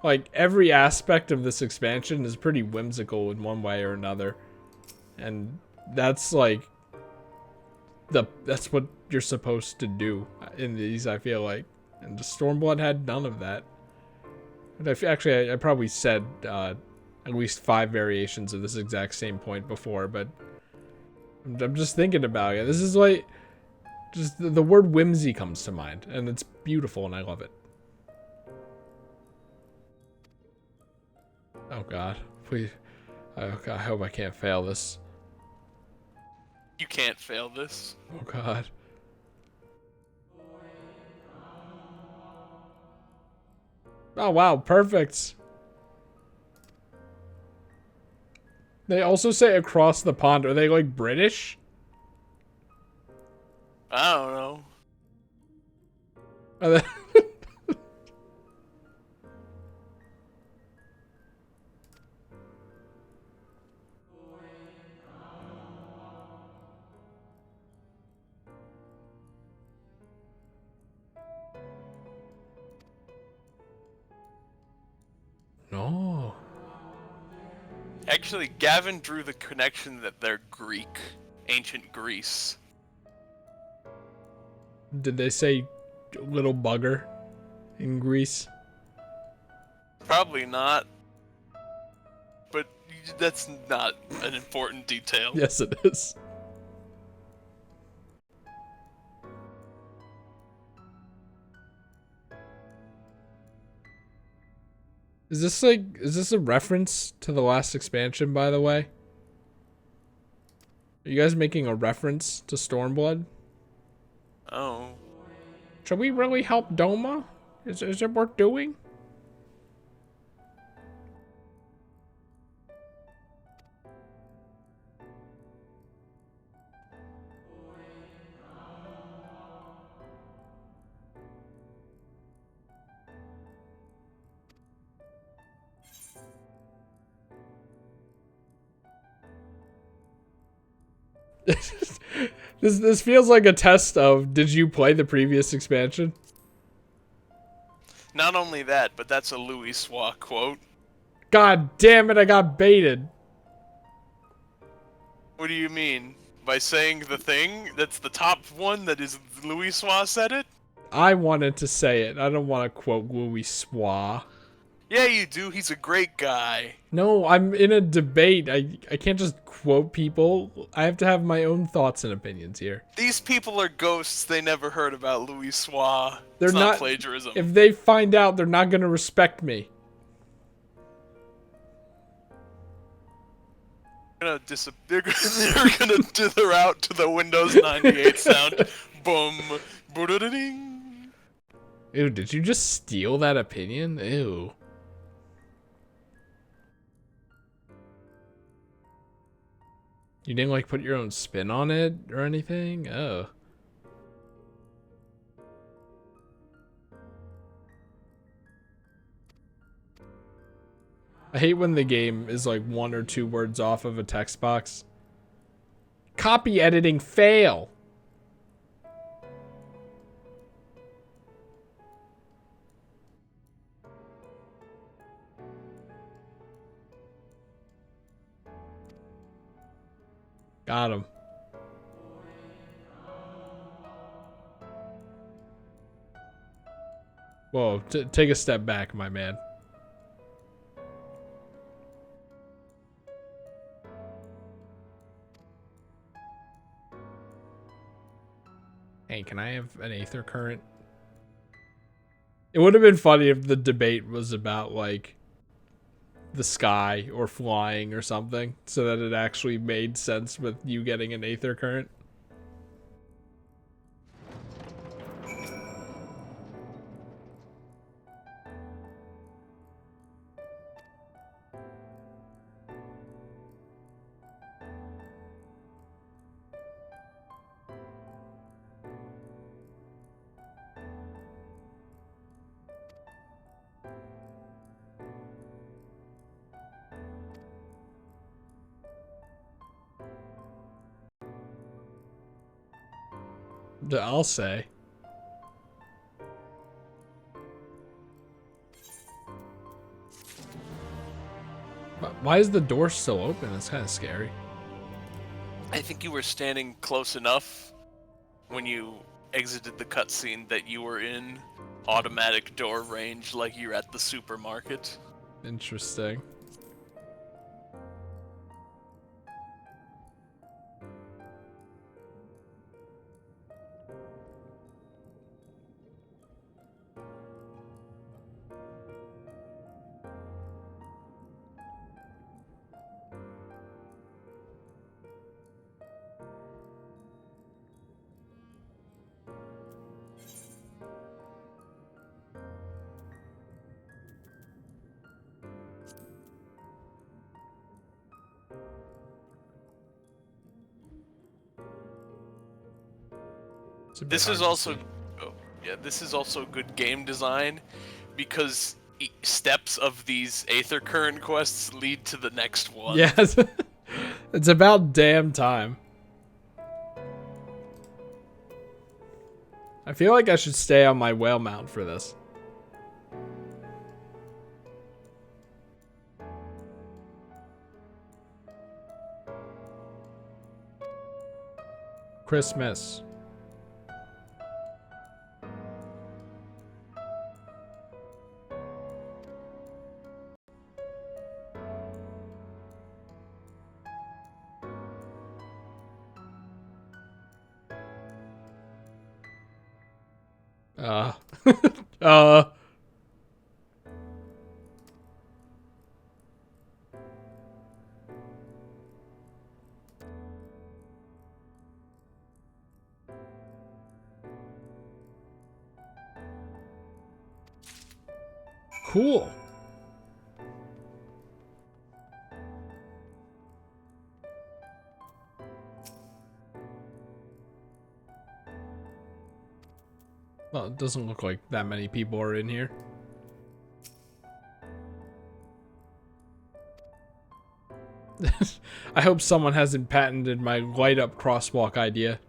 S2: like every aspect of this expansion is pretty whimsical in one way or another, and that's like that's what you're supposed to do in these, I feel like, and the Stormblood had none of that. And I probably said at least 5 variations of this exact same point before, but I'm just thinking about it. This is like, just the word whimsy comes to mind, and it's beautiful, and I love it. Oh God, please! Oh God, I hope I can't fail this.
S1: You can't fail this.
S2: Oh God. Oh wow, perfect. They also say across the pond. Are they like British?
S1: I don't know.
S2: Are they No.
S1: Actually, Gavin drew the connection that they're Greek. Ancient Greece.
S2: Did they say little bugger in Greece?
S1: Probably not. But that's not an important detail.
S2: Yes, it is. Is this a reference to the last expansion, by the way? Are you guys making a reference to Stormblood?
S1: Oh.
S2: Should we really help Doma? Is it worth doing? This feels like a test of, did you play the previous expansion?
S1: Not only that, but that's a Louis Swa quote.
S2: God damn it, I got baited.
S1: What do you mean? By saying the thing? That's the top one that is Louis Swa said it?
S2: I wanted to say it. I don't want to quote Louis Swa.
S1: Yeah, you do. He's a great guy.
S2: No, I'm in a debate. I can't just quote people. I have to have my own thoughts and opinions here.
S1: These people are ghosts. They never heard about Louis Swa.
S2: They're
S1: It's not
S2: not
S1: plagiarism.
S2: If they find out, they're not going to respect me.
S1: They're gonna dither out to the Windows 98 sound. Boom. Boom.
S2: Ew, did you just steal that opinion? Ew. You didn't like put your own spin on it or anything? Oh. I hate when the game is like 1 or 2 words off of a text box. Copy editing fail. Got him. Whoa, take a step back, my man. Hey, can I have an Aether Current? It would have been funny if the debate was about, like, the sky or flying or something, so that it actually made sense with you getting an Aether Current. I'll say. Why is the door still open? That's kind of scary.
S1: I think you were standing close enough when you exited the cutscene that you were in automatic door range like you're at the supermarket.
S2: Interesting. It's a bit
S1: This is
S2: hard to
S1: also,
S2: see.
S1: oh, yeah, this is also good game design because steps of these Aether Current quests lead to the next one.
S2: Yes. It's about damn time. I feel like I should stay on my whale mount for this. Christmas. Uh. uh. Cool. Well, it doesn't look like that many people are in here. I hope someone hasn't patented my light up crosswalk idea.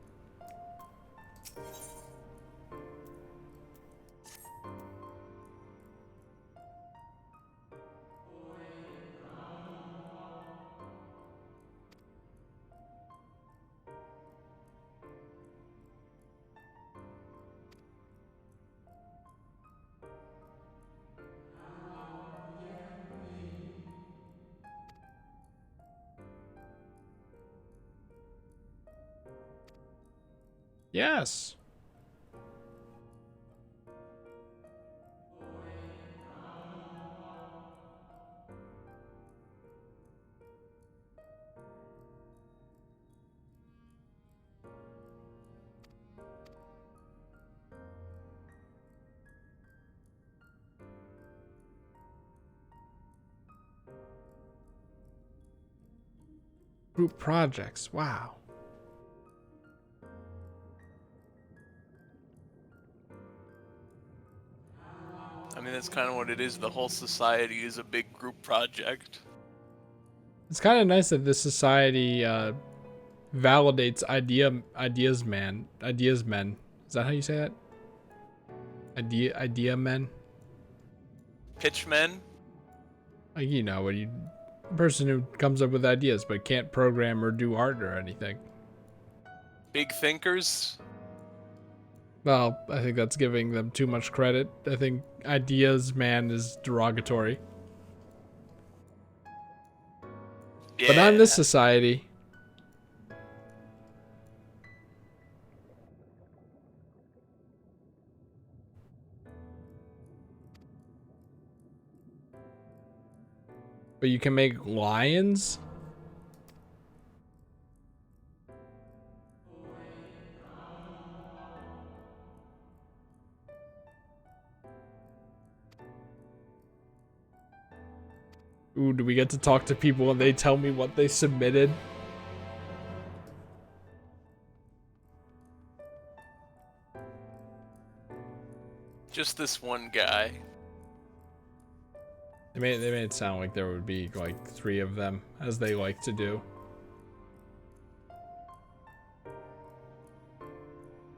S2: Yes. Group projects. Wow.
S1: I mean, that's kind of what it is. The whole society is a big group project.
S2: It's kind of nice that this society validates ideas men. Is that how you say that? Idea men.
S1: Pitchmen?
S2: Like, you know, person who comes up with ideas but can't program or do art or anything.
S1: Big thinkers?
S2: Well, I think that's giving them too much credit. I think ideas man is derogatory.
S1: Yeah.
S2: But not in this society. But you can make lions? Ooh, do we get to talk to people and they tell me what they submitted?
S1: Just this one guy.
S2: They made it sound like there would be like 3 of them, as they like to do.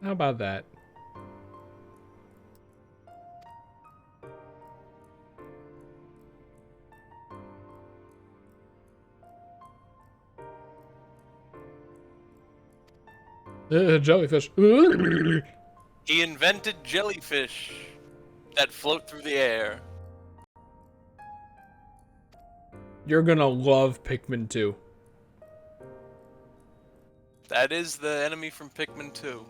S2: How about that? Jellyfish.
S1: He invented jellyfish that float through the air.
S2: You're gonna love Pikmin 2.
S1: That is the enemy from Pikmin 2.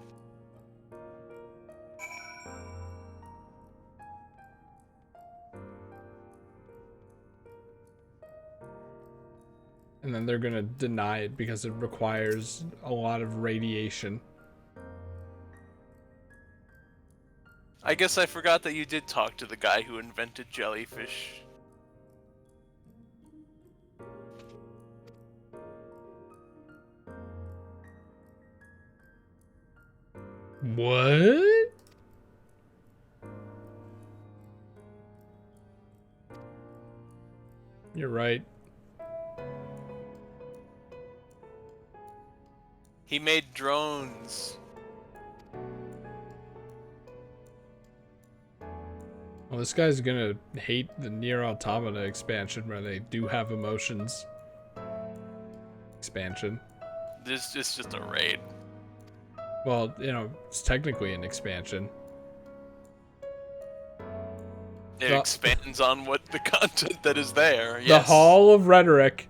S2: And then they're gonna deny it because it requires a lot of radiation.
S1: I guess I forgot that you did talk to the guy who invented jellyfish.
S2: What? You're right.
S1: He made drones.
S2: Well, this guy's gonna hate the Nier Automata expansion where they do have emotions. Expansion.
S1: This is just a raid.
S2: Well, you know, it's technically an expansion.
S1: It expands on what the content that is there. Yes.
S2: The Hall of Rhetoric.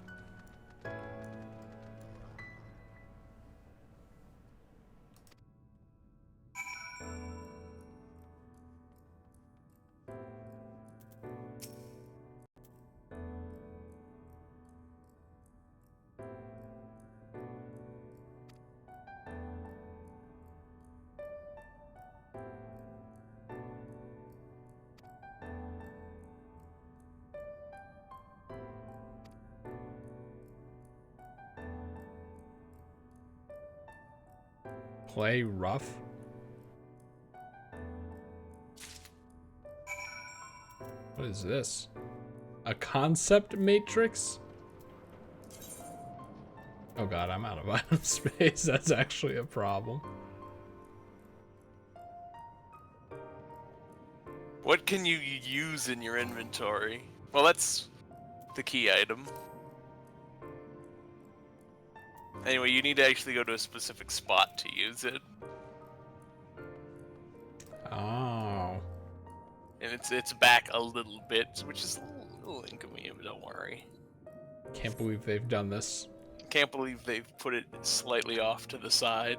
S2: Play rough. What is this? A concept matrix? Oh god, I'm out of item space. That's actually a problem.
S1: What can you use in your inventory? Well, that's the key item. Anyway, you need to actually go to a specific spot to use it.
S2: Oh.
S1: And it's back a little bit, which is a little inconvenient, but don't worry.
S2: Can't believe they've done this.
S1: Can't believe they've put it slightly off to the side.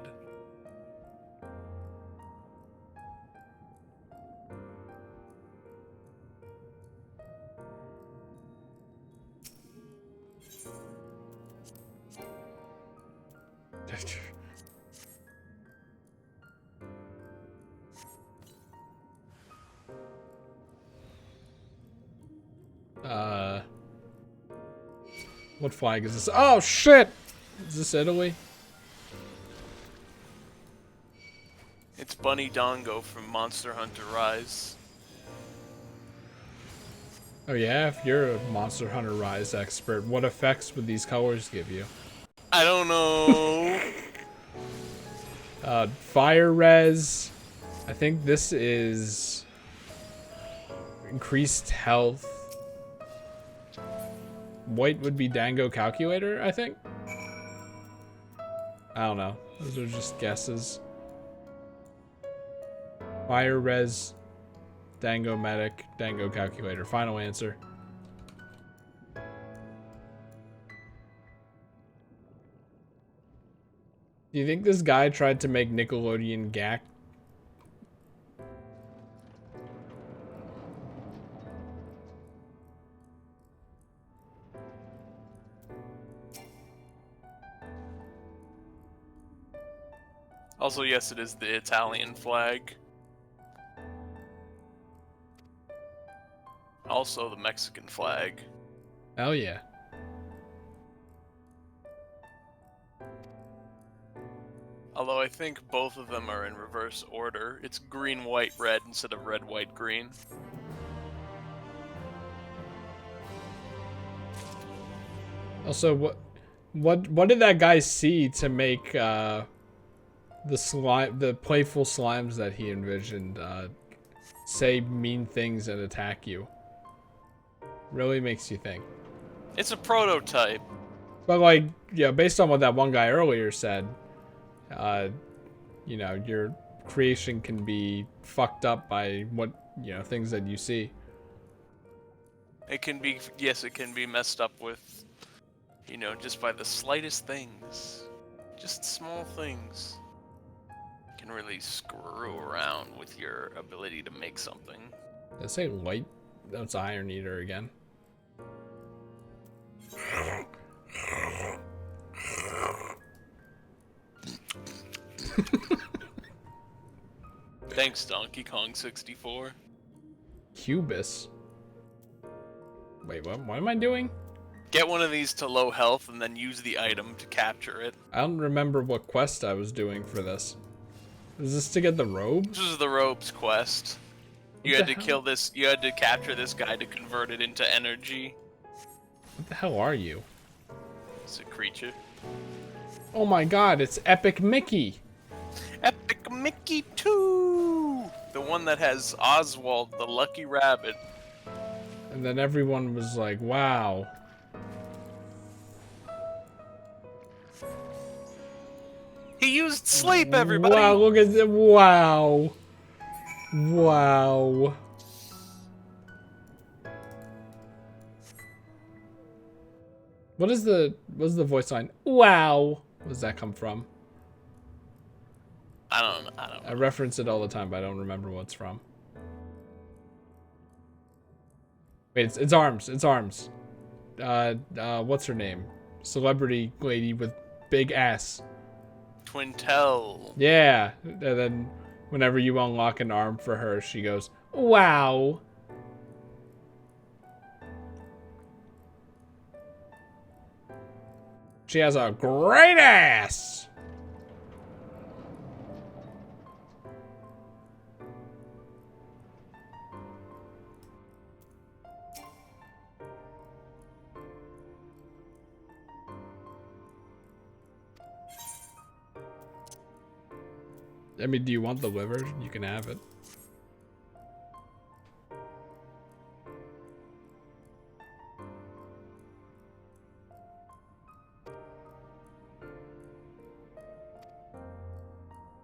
S2: What flag is this? Oh shit! Is this Italy?
S1: It's Bunny Dongo from Monster Hunter Rise.
S2: Oh yeah, if you're a Monster Hunter Rise expert, what effects would these colors give you?
S1: I don't know.
S2: Fire res. I think this is increased health. White would be Dango Calculator, I think. I don't know. Those are just guesses. Fire res, Dango Medic, Dango Calculator. Final answer. Do you think this guy tried to make Nickelodeon Gak?
S1: Also, yes, it is the Italian flag. Also, the Mexican flag.
S2: Hell yeah.
S1: Although I think both of them are in reverse order. It's green, white, red instead of red, white, green.
S2: Also, what did that guy see to make the playful slimes that he envisioned say mean things and attack you. Really makes you think.
S1: It's a prototype.
S2: But like, yeah, based on what that one guy earlier said, you know, your creation can be fucked up by what, you know, things that you see.
S1: It can be, yes, it can be messed up with, you know, just by the slightest things. Just small things can really screw around with your ability to make something.
S2: Did I say light? That's Iron Eater again.
S1: Thanks, Donkey Kong 64.
S2: Cubus. Wait, what am I doing?
S1: Get one of these to low health and then use the item to capture it.
S2: I don't remember what quest I was doing for this. Is this to get the robe?
S1: This is the robes quest. You had to kill this, you had to capture this guy to convert it into energy.
S2: What the hell are you?
S1: It's a creature.
S2: Oh my god, it's Epic Mickey!
S1: Epic Mickey 2! The one that has Oswald, the lucky rabbit.
S2: And then everyone was like, wow.
S1: He used sleep, everybody!
S2: Wow, look at that. Wow. Wow. What is the voice line? Wow. Where does that come from?
S1: I don't know.
S2: I reference it all the time, but I don't remember what it's from. Wait, it's Arms. It's Arms. What's her name? Celebrity lady with big ass.
S1: Twintel.
S2: Yeah. And then whenever you unlock an arm for her, she goes, wow. She has a great ass. I mean, do you want the liver? You can have it.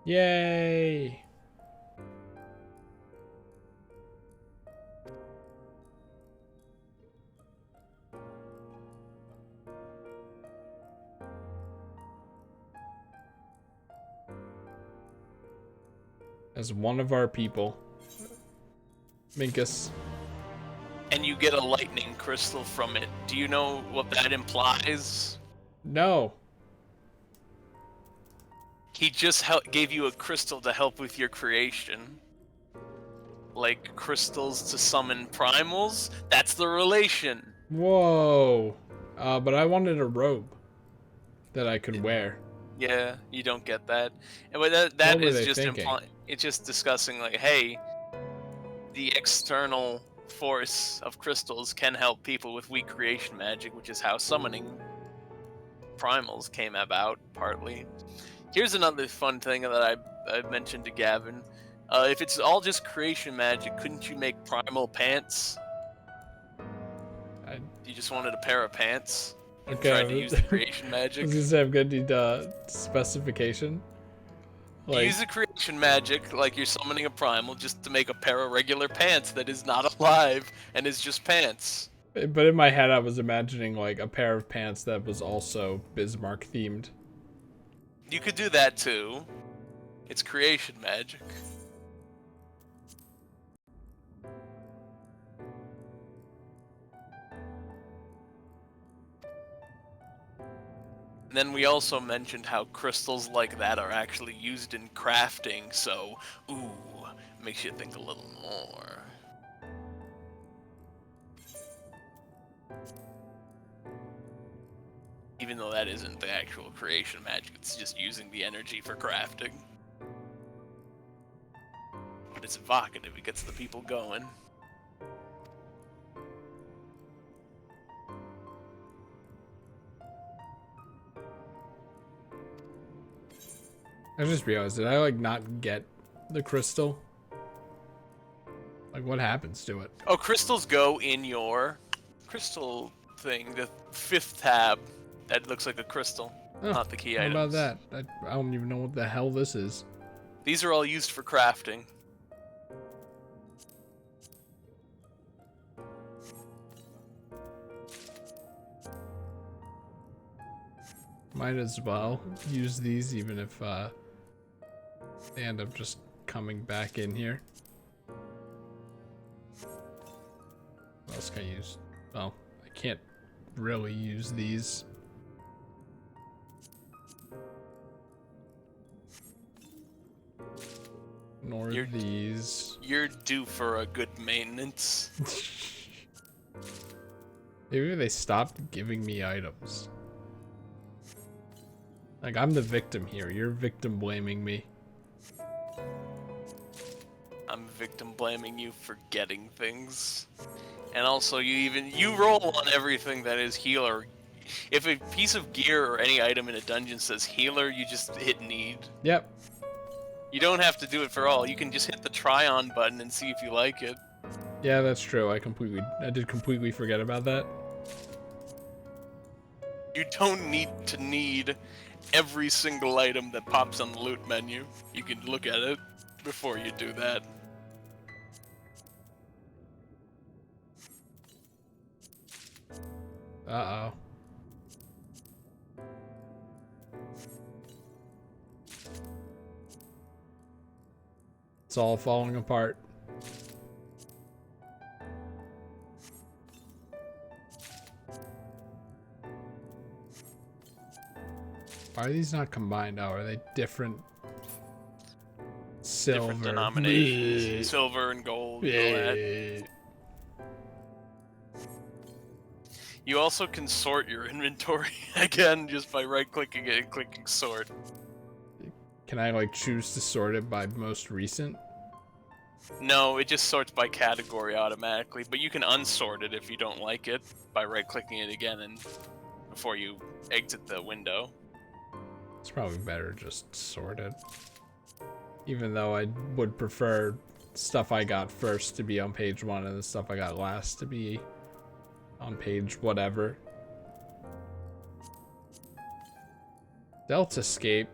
S2: Yay! As one of our people. Minkus.
S1: And you get a lightning crystal from it. Do you know what that implies?
S2: No.
S1: He just gave you a crystal to help with your creation. Like crystals to summon primals? That's the relation.
S2: Whoa. But I wanted a robe that I could wear.
S1: Yeah, you don't get that. And but that
S2: What were
S1: is
S2: they
S1: just
S2: thinking?
S1: it's just discussing like, hey, the external force of crystals can help people with weak creation magic, which is how summoning primals came about, partly. Here's another fun thing that I mentioned to Gavin. If it's all just creation magic, couldn't you make primal pants? You just wanted a pair of pants?
S2: Okay.
S1: Tried to use the creation
S2: I
S1: magic?
S2: was gonna say I'm gonna need specification. Like,
S1: Use the creation magic like you're summoning a primal just to make a pair of regular pants that is not alive and is just pants.
S2: but in my head I was imagining like a pair of pants that was also Bismarck themed.
S1: You could do that too. It's creation magic. And then we also mentioned how crystals like that are actually used in crafting, so, ooh, makes you think a little more. Even though that isn't the actual creation magic, it's just using the energy for crafting. But it's evocative, it gets the people going.
S2: I just realized, did I like not get the crystal? Like, what happens to it?
S1: Oh, crystals go in your crystal thing, the 5th tab. That looks like a crystal,
S2: Oh,
S1: not the key
S2: what
S1: items.
S2: about that? I don't even know what the hell this is.
S1: These are all used for crafting.
S2: Might as well use these even if they end up just coming back in here. What else can I use? Well, I can't really use these. Nor these.
S1: You're due for a good maintenance.
S2: Maybe they stopped giving me items. Like, I'm the victim here. You're victim blaming me.
S1: I'm victim blaming you for getting things. And also, you roll on everything that is healer. If a piece of gear or any item in a dungeon says healer, you just hit need.
S2: Yep.
S1: You don't have to do it for all. You can just hit the try on button and see if you like it.
S2: Yeah, that's true. I did completely forget about that.
S1: You don't need to need every single item that pops on the loot menu. You can look at it before you do that.
S2: Uh-oh. It's all falling apart. Why are these not combined? Oh, are they different? Silver.
S1: Different denominations. Silver and gold and all that. You also can sort your inventory, again, just by right-clicking it and clicking sort.
S2: Can I, like, choose to sort it by most recent?
S1: No, it just sorts by category automatically, but you can unsort it if you don't like it by right-clicking it again and before you exit the window.
S2: It's probably better just sort it. Even though I would prefer stuff I got first to be on page 1 and the stuff I got last to be on page whatever. Deltascape.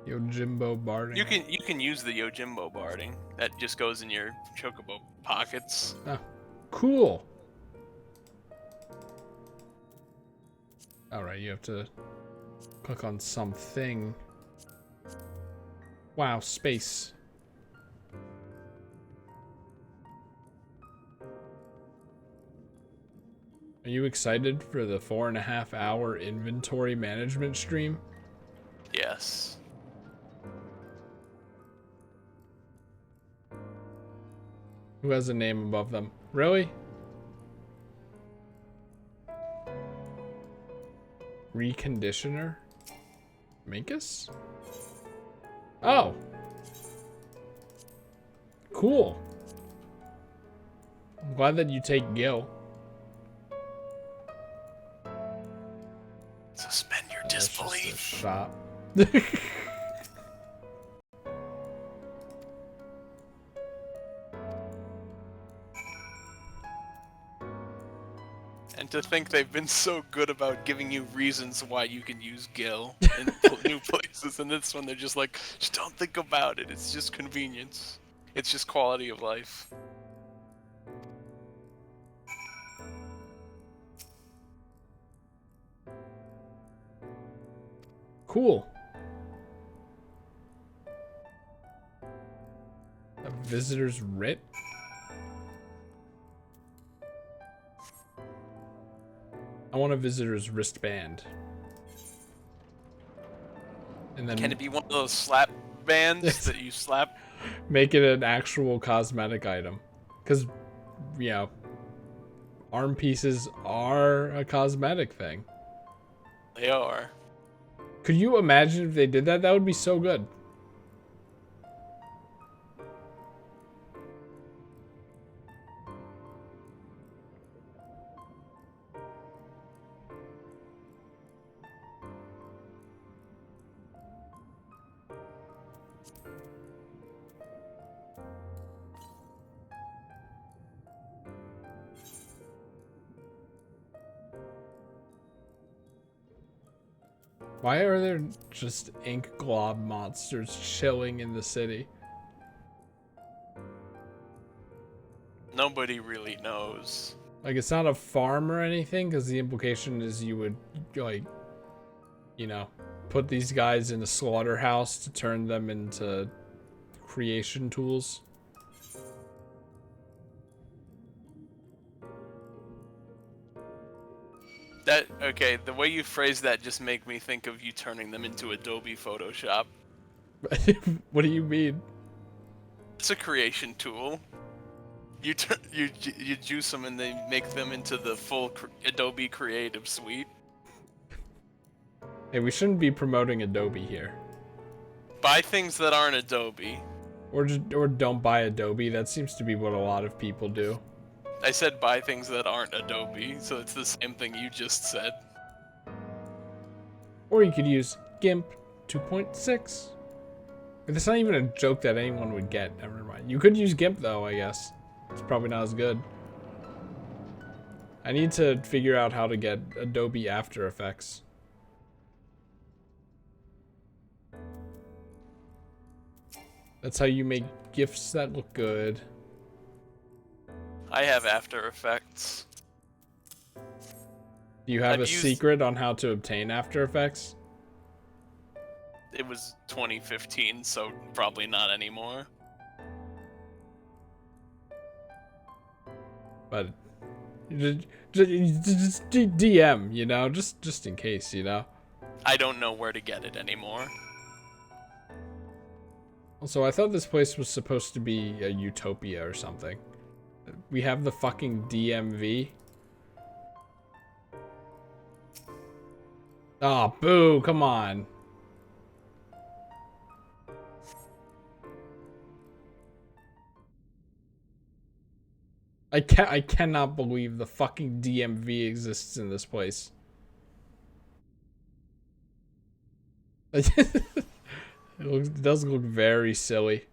S2: Yojimbo barding.
S1: You can use the Yojimbo barding. That just goes in your chocobo pockets.
S2: Oh, cool. Alright, you have to click on something. Wow, space. Are you excited for the 4.5-hour inventory management stream?
S1: Yes.
S2: Who has a name above them? Really? Reconditioner? Minkus? Oh! Cool. I'm glad that you take Gil.
S1: Suspend your
S2: That's just a
S1: disbelief.
S2: shop.
S1: And to think they've been so good about giving you reasons why you can use Gil in new places, and this one they're just like, just don't think about it. It's just convenience. It's just quality of life.
S2: Cool. A visitor's writ? I want a visitor's wristband. And then
S1: Can it be one of those slap bands that you slap?
S2: make it an actual cosmetic item. Because, you know, arm pieces are a cosmetic thing.
S1: They are.
S2: Could you imagine if they did that? That would be so good. Why are there just ink glob monsters chilling in the city?
S1: Nobody really knows.
S2: Like, it's not a farm or anything, because the implication is you would, like, you know, put these guys in a slaughterhouse to turn them into creation tools.
S1: Okay, the way you phrase that just make me think of you turning them into Adobe Photoshop.
S2: What do you mean?
S1: It's a creation tool. You juice them and they make them into the full Adobe Creative Suite.
S2: Hey, we shouldn't be promoting Adobe here.
S1: Buy things that aren't Adobe.
S2: Or don't buy Adobe. That seems to be what a lot of people do.
S1: I said buy things that aren't Adobe, so it's the same thing you just said.
S2: Or you could use GIMP 2.6. That's not even a joke that anyone would get. Never mind. You could use GIMP though, I guess. It's probably not as good. I need to figure out how to get Adobe After Effects. That's how you make GIFs that look good.
S1: I have After Effects.
S2: Do you have a secret on how to obtain After Effects?
S1: It was 2015, so probably not anymore.
S2: But just DM, you know, just in case, you know.
S1: I don't know where to get it anymore.
S2: Also, I thought this place was supposed to be a utopia or something. We have the fucking DMV. Oh, boo, come on. I cannot believe the fucking DMV exists in this place. It does look very silly.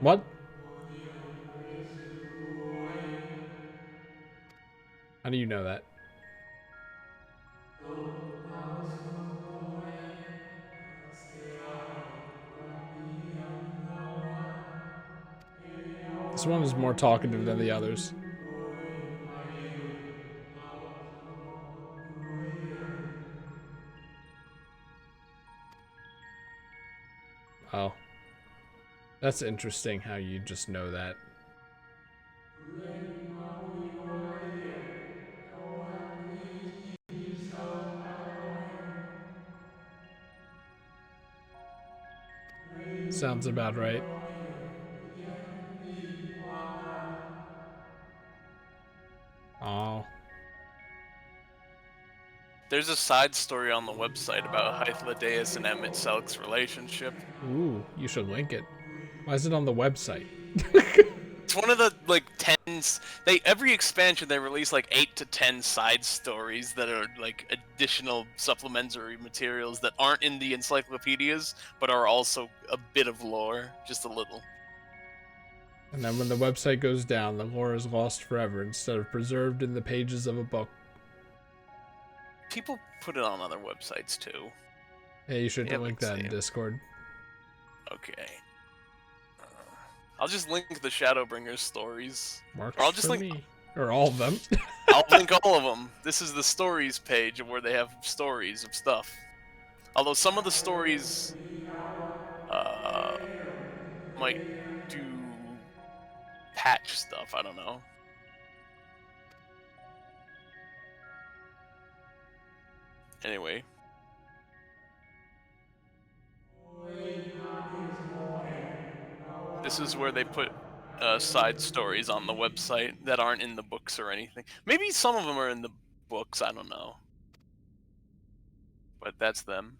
S2: What? How do you know that? This one is more talkative than the others. Oh. That's interesting how you just know that. Sounds about right. Oh.
S1: There's a side story on the website about Hythlodaeus and Emmett Selk's relationship.
S2: Ooh, you should link it. Why is it on the website?
S1: It's one of the like 10. Every expansion they release like 8 to 10 side stories that are like additional supplementary materials that aren't in the encyclopedias, but are also a bit of lore, just a little.
S2: And then when the website goes down, the lore is lost forever instead of preserved in the pages of a book.
S1: People put it on other websites too.
S2: Hey, you should link that in Discord.
S1: Okay. I'll just link the Shadowbringer stories.
S2: Marks
S1: or I'll just
S2: for
S1: link
S2: me. Or all of them.
S1: I'll link all of them. This is the stories page of where they have stories of stuff. Although some of the stories might do patch stuff, I don't know. Anyway. This is where they put side stories on the website that aren't in the books or anything. Maybe some of them are in the books, I don't know. But that's them.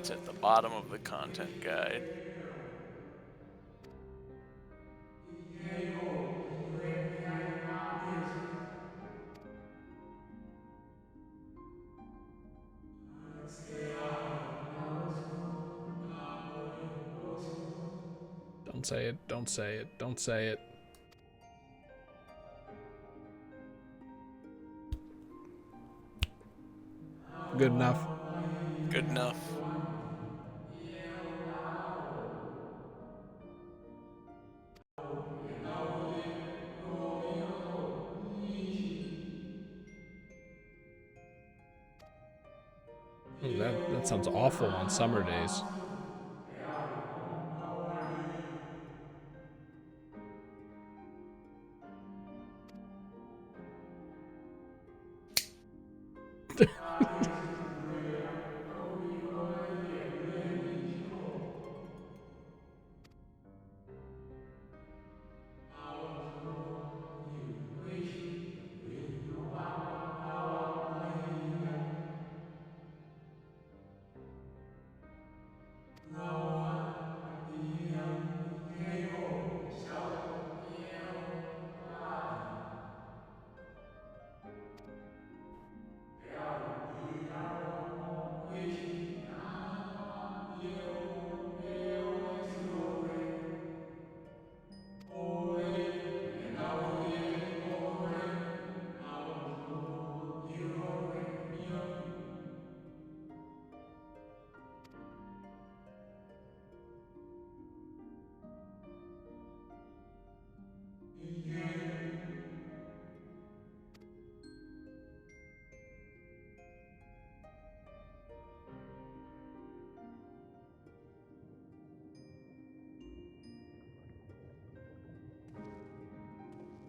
S1: It's at the bottom of the content guide.
S2: Don't say it. Don't say it. Don't say it. Good enough.
S1: Good enough.
S2: Ooh, that sounds awful on summer days.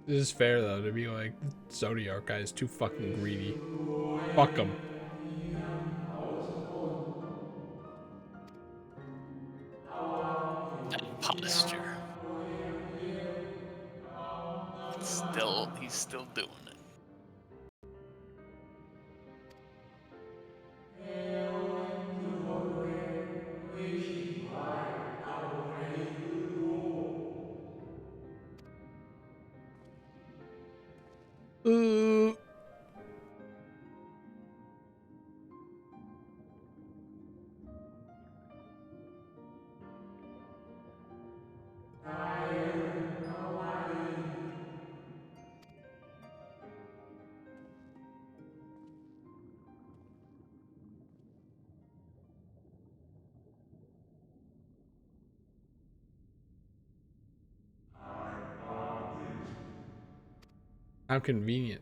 S2: This is fair though to be like, Zodiac guy is too fucking greedy. Fuck him.
S1: That posture. He's still doing it.
S2: How convenient.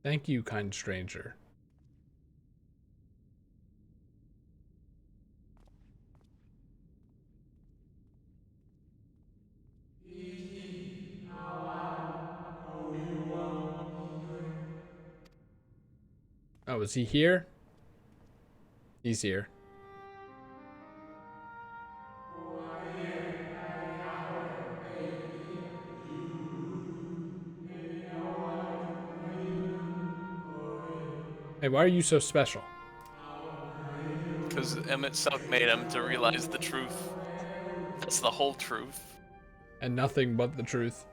S2: Thank you, kind stranger. Oh, is he here? He's here. Hey, why are you so special?
S1: Because Emmett Suck made him to realize the truth. That's the whole truth.
S2: And nothing but the truth.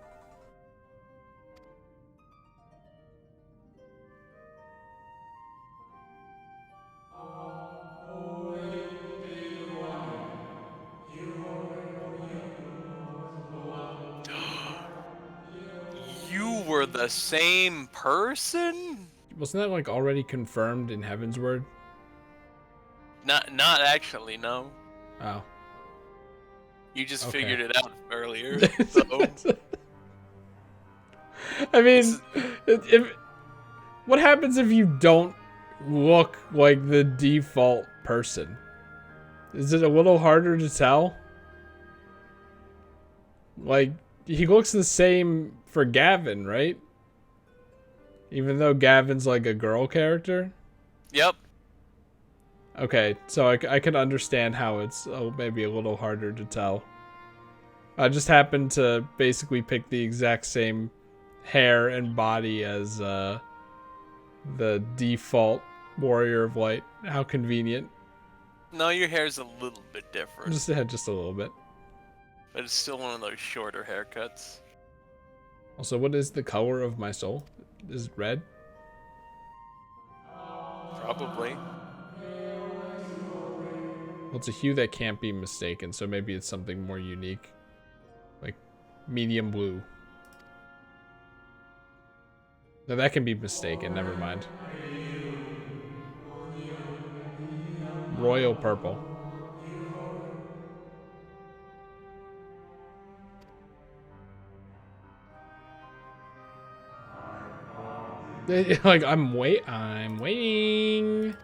S1: You were the same person?
S2: Wasn't that like already confirmed in Heaven's Word?
S1: Not actually, no.
S2: Oh.
S1: You just
S2: Okay.
S1: figured it out earlier. So.
S2: I mean, what happens if you don't look like the default person? Is it a little harder to tell? Like, he looks the same for Gavin, right? Even though Gavin's like a girl character?
S1: Yep.
S2: Okay, so I can understand how it's maybe a little harder to tell. I just happened to basically pick the exact same hair and body as the default Warrior of Light. How convenient.
S1: No, your hair's a little bit different,
S2: Just had just a little bit.
S1: but it's still one of those shorter haircuts.
S2: Also, what is the color of my soul? Is it red?
S1: Probably.
S2: Well, it's a hue that can't be mistaken, so maybe it's something more unique. Like medium blue. No, that can be mistaken. Never mind. Royal purple. Like I'm waiting.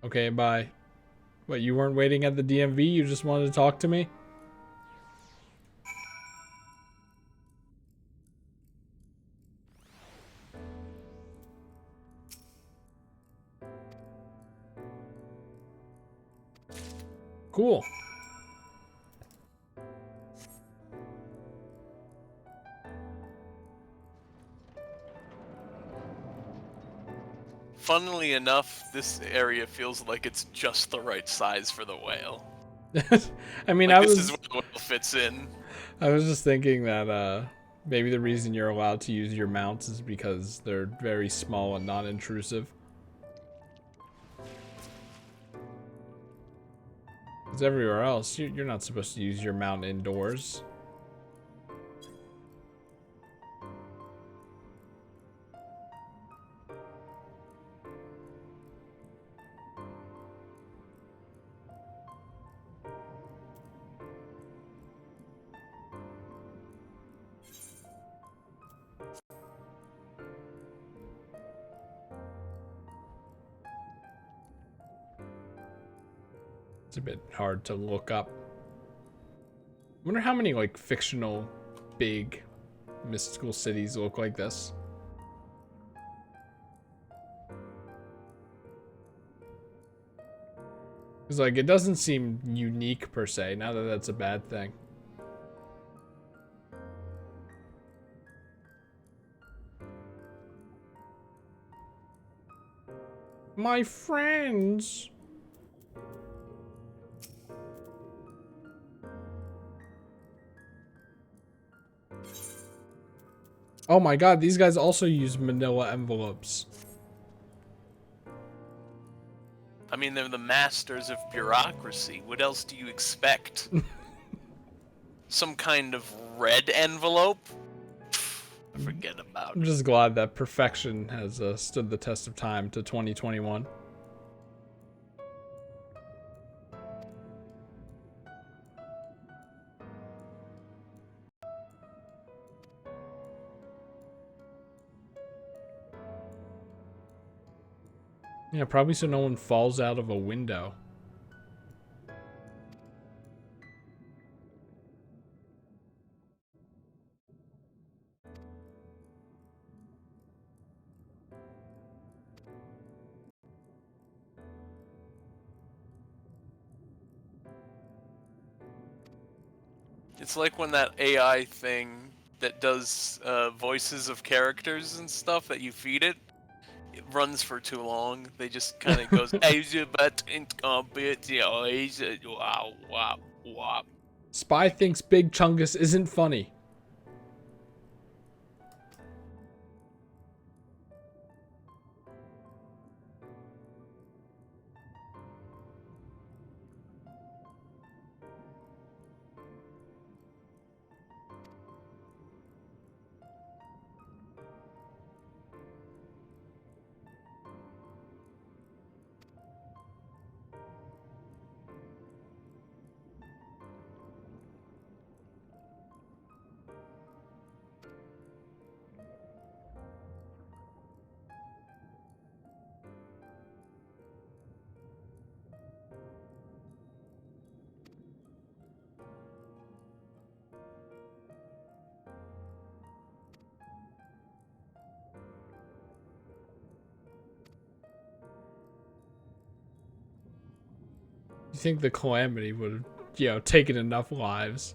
S2: Okay, bye. What, you weren't waiting at the DMV? You just wanted to talk to me? Cool.
S1: Funnily enough, this area feels like it's just the right size for the whale.
S2: I mean,
S1: Like, this is where the whale fits in.
S2: I was just thinking that maybe the reason you're allowed to use your mounts is because they're very small and non-intrusive. Because everywhere else, you're not supposed to use your mount indoors. It's a bit hard to look up. I wonder how many like fictional big mystical cities look like this. Because like it doesn't seem unique per se, not that that's a bad thing. My friends. Oh my god, these guys also use manila envelopes.
S1: I mean, they're the masters of bureaucracy. What else do you expect? Some kind of red envelope? Forget about
S2: I'm
S1: it.
S2: just glad that perfection has stood the test of time to 2021. Yeah, probably so no one falls out of a window.
S1: It's like when that AI thing that does voices of characters and stuff that you feed it, it runs for too long. They just kind of goes, wow, wow, wow.
S2: Spy thinks Big Chungus isn't funny. You think the Calamity would have, you know, taken enough lives?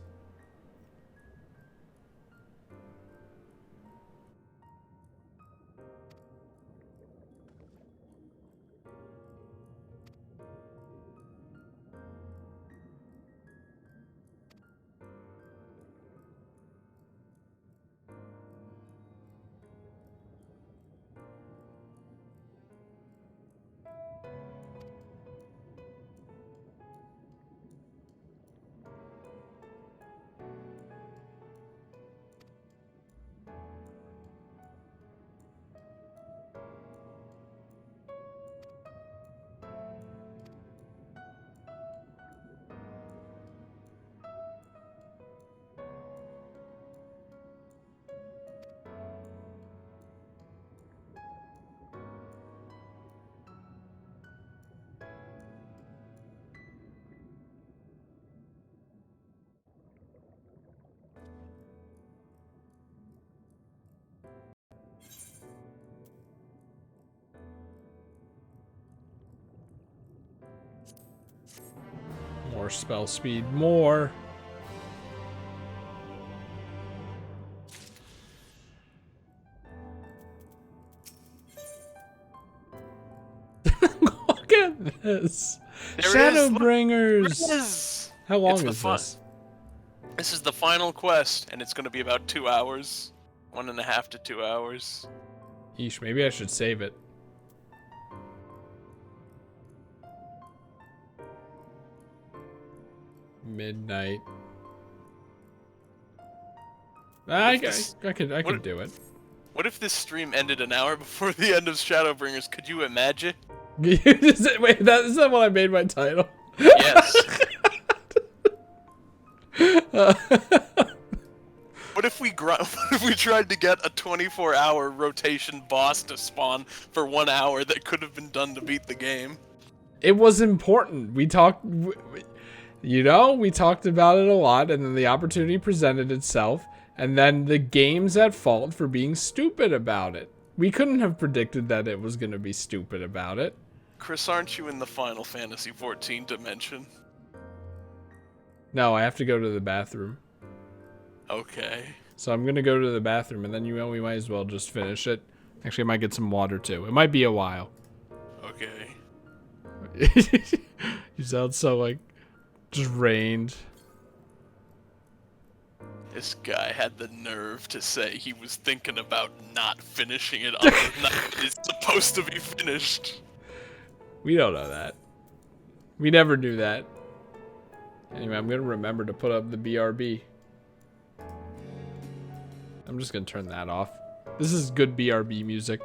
S2: More spell speed, more. Look at this.
S1: There it is. Look, there it
S2: Shadowbringers.
S1: is.
S2: How long
S1: It's the
S2: is this?
S1: This is the final quest, and it's going to be about 2 hours. 1.5 to 2 hours.
S2: Eesh, maybe I should save it. Midnight. I can do it.
S1: What if this stream ended an hour before the end of Shadowbringers? Could you imagine?
S2: Wait, is that what I made my title?
S1: Yes. What if we tried to get a 24-hour rotation boss to spawn for 1 hour that could have been done to beat the game?
S2: It was important. We talked, you know, we talked about it a lot, and then the opportunity presented itself, and then the game's at fault for being stupid about it. We couldn't have predicted that it was going to be stupid about it.
S1: Chris, aren't you in the Final Fantasy XIV dimension?
S2: No, I have to go to the bathroom.
S1: Okay.
S2: So I'm going to go to the bathroom, and then, you know, we might as well just finish it. Actually, I might get some water, too. It might be a while.
S1: Okay.
S2: You sound so, like, drained.
S1: This guy had the nerve to say he was thinking about not finishing it on the night it's supposed to be finished.
S2: We don't know that. We never knew that. Anyway, I'm going to remember to put up the BRB. I'm just going to turn that off. This is good BRB music.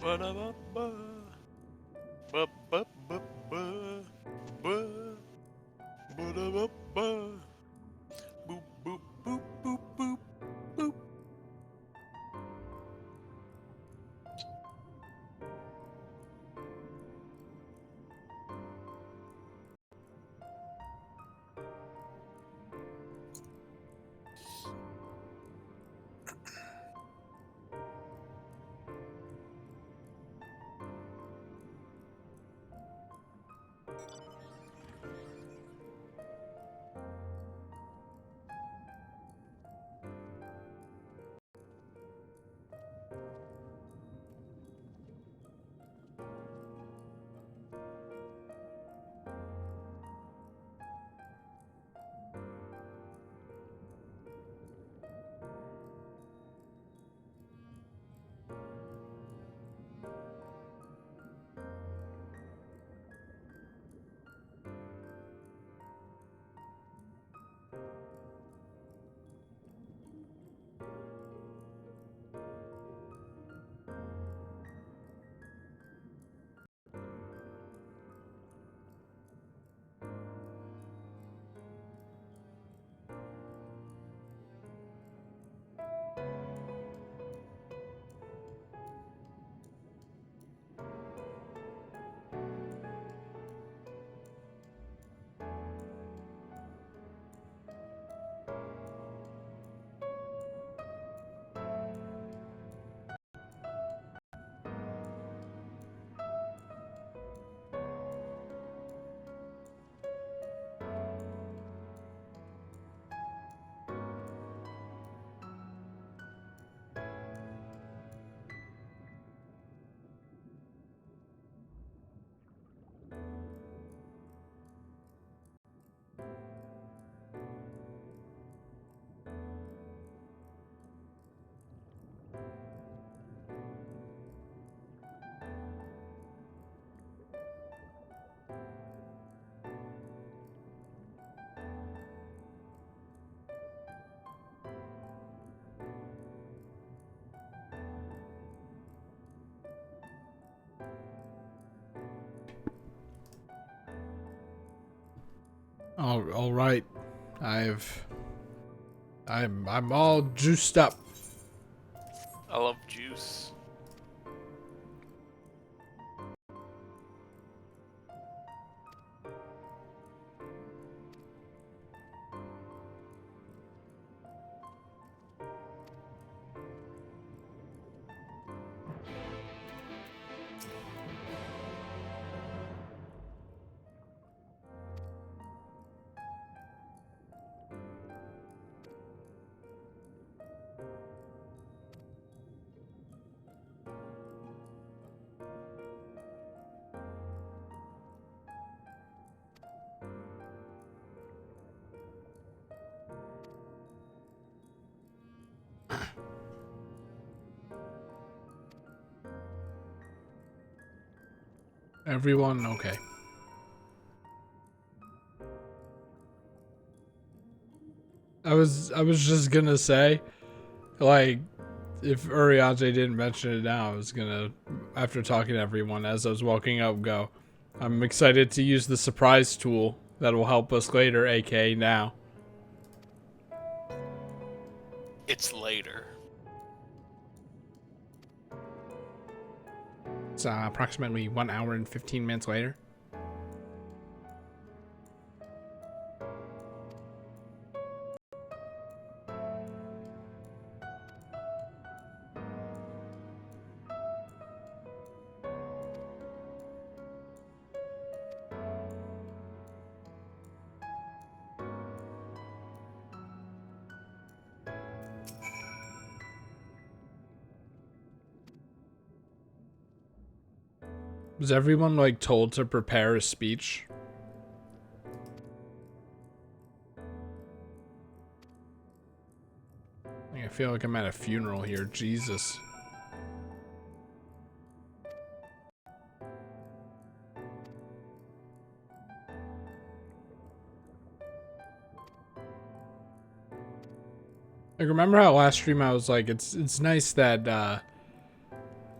S1: Ba-da-ba-ba. Ba-ba-ba-ba. Ba. Ba-da-ba-ba. Boop, boop, boop, boop, boop, boop.
S2: All right. I'm all juiced up.
S1: I love juice.
S2: Everyone okay? I was just gonna say, like, if Urianger didn't mention it now, I was gonna, after talking to everyone as I was walking up, go, I'm excited to use the surprise tool that will help us later, aka now.
S1: It's later.
S2: It's approximately 1 hour and 15 minutes later. Was everyone, like, told to prepare a speech? I feel like I'm at a funeral here. Jesus. Like, remember how last stream I was like, it's nice that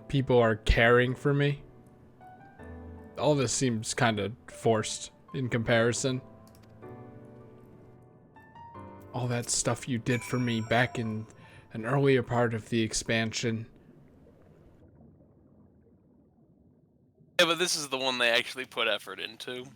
S2: people are caring for me. All this seems kind of forced in comparison. All that stuff you did for me back in an earlier part of the expansion.
S1: Yeah, but this is the one they actually put effort into.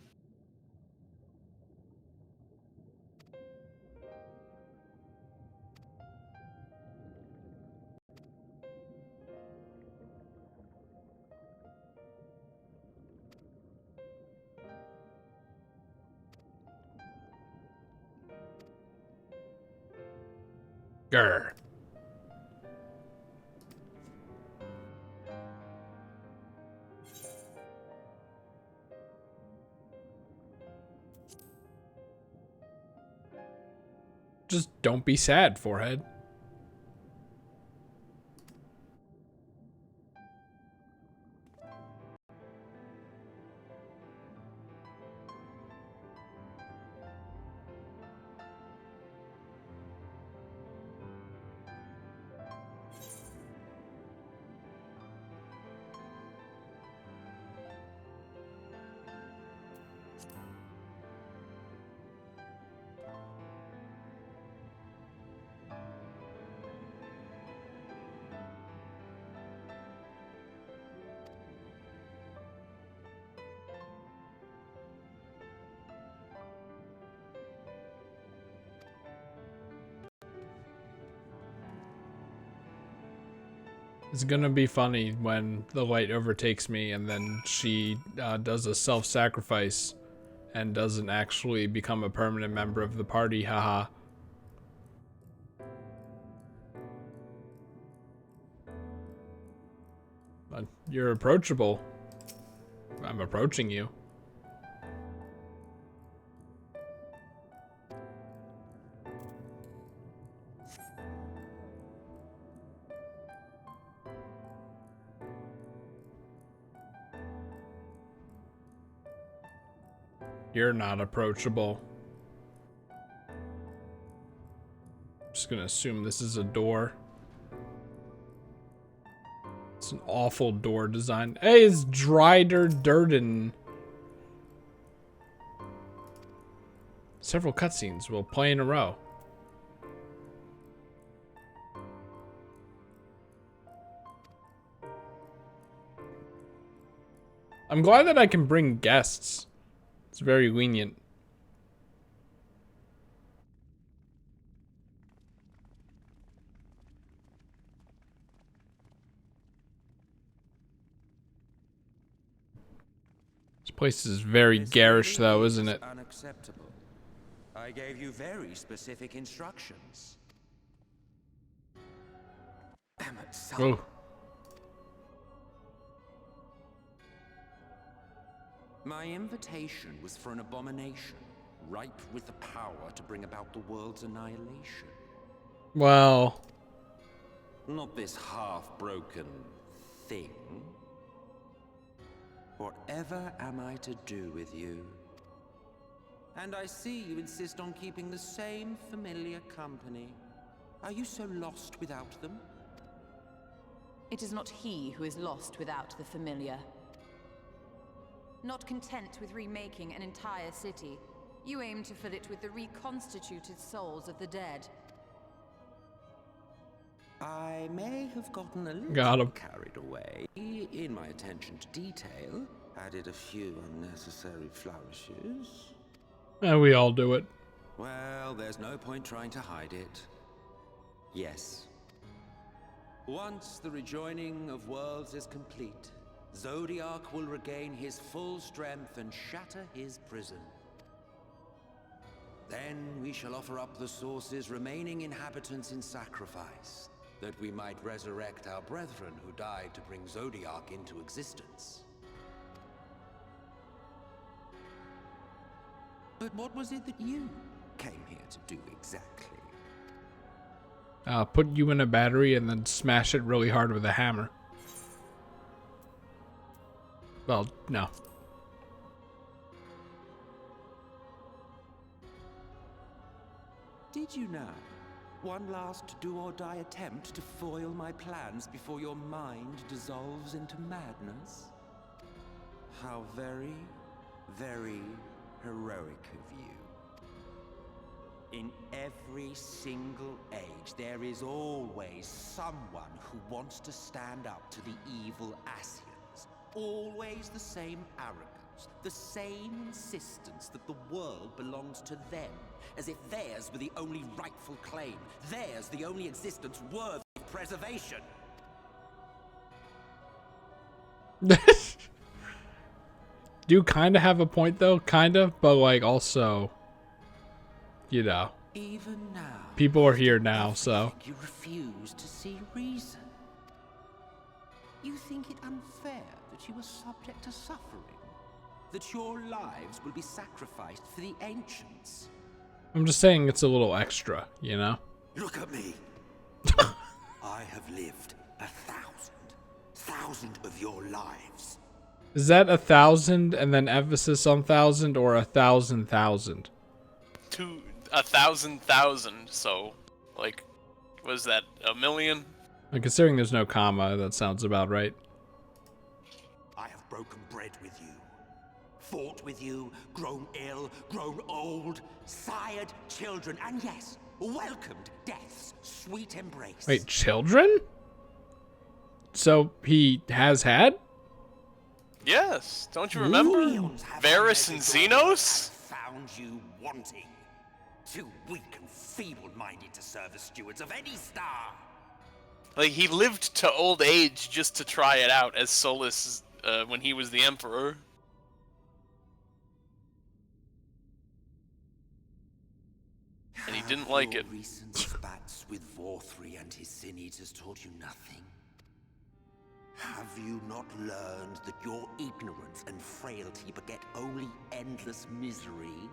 S2: Grr. Just don't be sad, forehead. It's gonna be funny when the light overtakes me and then she does a self-sacrifice and doesn't actually become a permanent member of the party, haha. But you're approachable. I'm approaching you. You're not approachable. Just gonna assume this is a door. It's an awful door design. Hey, it's Dryder Durden. Several cutscenes will play in a row. I'm glad that I can bring guests. It's very lenient. This place is very garish, though, isn't it?
S10: Unacceptable. I gave you very specific instructions.
S2: Oh.
S10: My invitation was for an abomination, ripe with the power to bring about the world's annihilation.
S2: Well,
S10: Not this half-broken thing. Whatever am I to do with you? And I see you insist on keeping the same familiar company. Are you so lost without them?
S6: It is not he who is lost without the familiar. Not content with remaking an entire city, you aim to fill it with the reconstituted souls of the dead.
S10: I may have gotten a
S2: Got
S10: little
S2: him.
S10: carried away in my attention to detail, added a few unnecessary flourishes.
S2: we all do it.
S10: Well, there's no point trying to hide it. Yes. Once the rejoining of worlds is complete, Zodiac will regain his full strength and shatter his prison. Then we shall offer up the Source's remaining inhabitants in sacrifice, that we might resurrect our brethren who died to bring Zodiac into existence. But what was it that you came here to do exactly?
S2: Put you in a battery and then smash it really hard with a hammer. Well, no.
S10: Did you now? One last do-or-die attempt to foil my plans before your mind dissolves into madness? How very, very heroic of you. In every single age, there is always someone who wants to stand up to the evil Ascians. Always the same arrogance, the same insistence that the world belongs to them, as if theirs were the only rightful claim, theirs the only existence worthy of preservation.
S2: Do kind of have a point though, kind of, but like also, you know,
S10: Even now,
S2: people are here now, so.
S10: you refuse to see reason. You think it unfair that you are subject to suffering? That your lives will be sacrificed for the ancients?
S2: I'm just saying it's a little extra, you know?
S10: Look at me. I have lived 1,000 of your lives.
S2: Is that 1,000 and then emphasis on 1,000 or 1,000,000?
S1: To 1,000,000. So, like, was that a million?
S2: And considering there's no comma, that sounds about right.
S10: I have broken bread with you, fought with you, grown ill, grown old, sired children, and yes, welcomed death's sweet embrace.
S2: Wait, children? So he has had?
S1: Yes. Don't you remember? Varys and Xenos?
S10: Found you wanting. Too weak and feeble-minded to serve as stewards of any star.
S1: Like, he lived to old age just to try it out as Solus when he was the Emperor. And he didn't like it.
S10: Recent spats with Vorthri and his sin eaters taught you nothing? Have you not learned that your ignorance and frailty beget only endless misery?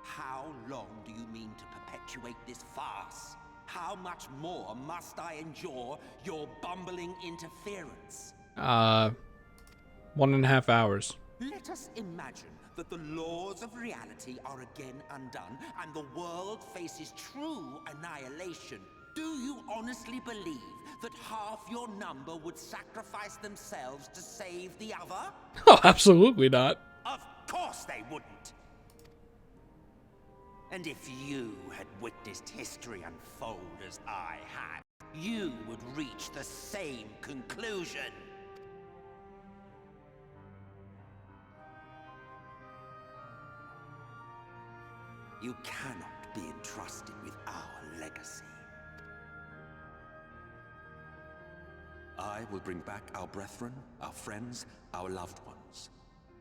S10: How long do you mean to perpetuate this farce? How much more must I endure your bumbling interference?
S2: 1.5 hours.
S10: Let us imagine that the laws of reality are again undone and the world faces true annihilation. Do you honestly believe that half your number would sacrifice themselves to save the other?
S2: Oh, absolutely not.
S10: Of course they wouldn't. And if you had witnessed history unfold as I had, you would reach the same conclusion. You cannot be entrusted with our legacy. I will bring back our brethren, our friends, our loved ones.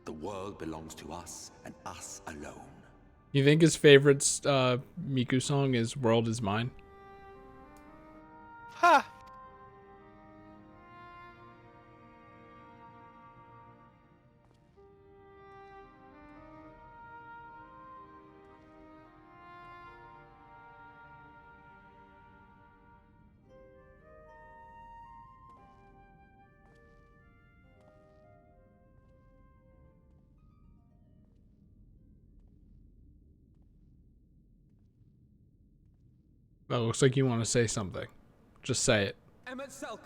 S10: The world belongs to us and us alone.
S2: You think his favorite Miku song is World Is Mine?
S1: Ha!
S2: Well, looks like you want to say something. Just say it.
S5: Emmett Selk.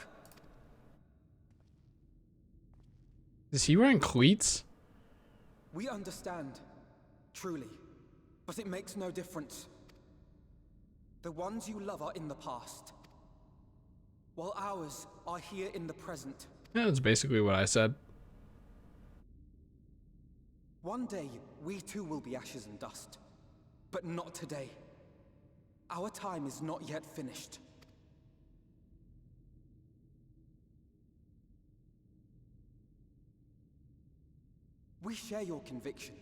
S2: Is he wearing cleats?
S5: We understand, truly, but it makes no difference. The ones you love are in the past, while ours are here in the present.
S2: Yeah, that's basically what I said.
S5: One day, we too will be ashes and dust, but not today. Our time is not yet finished. We share your conviction,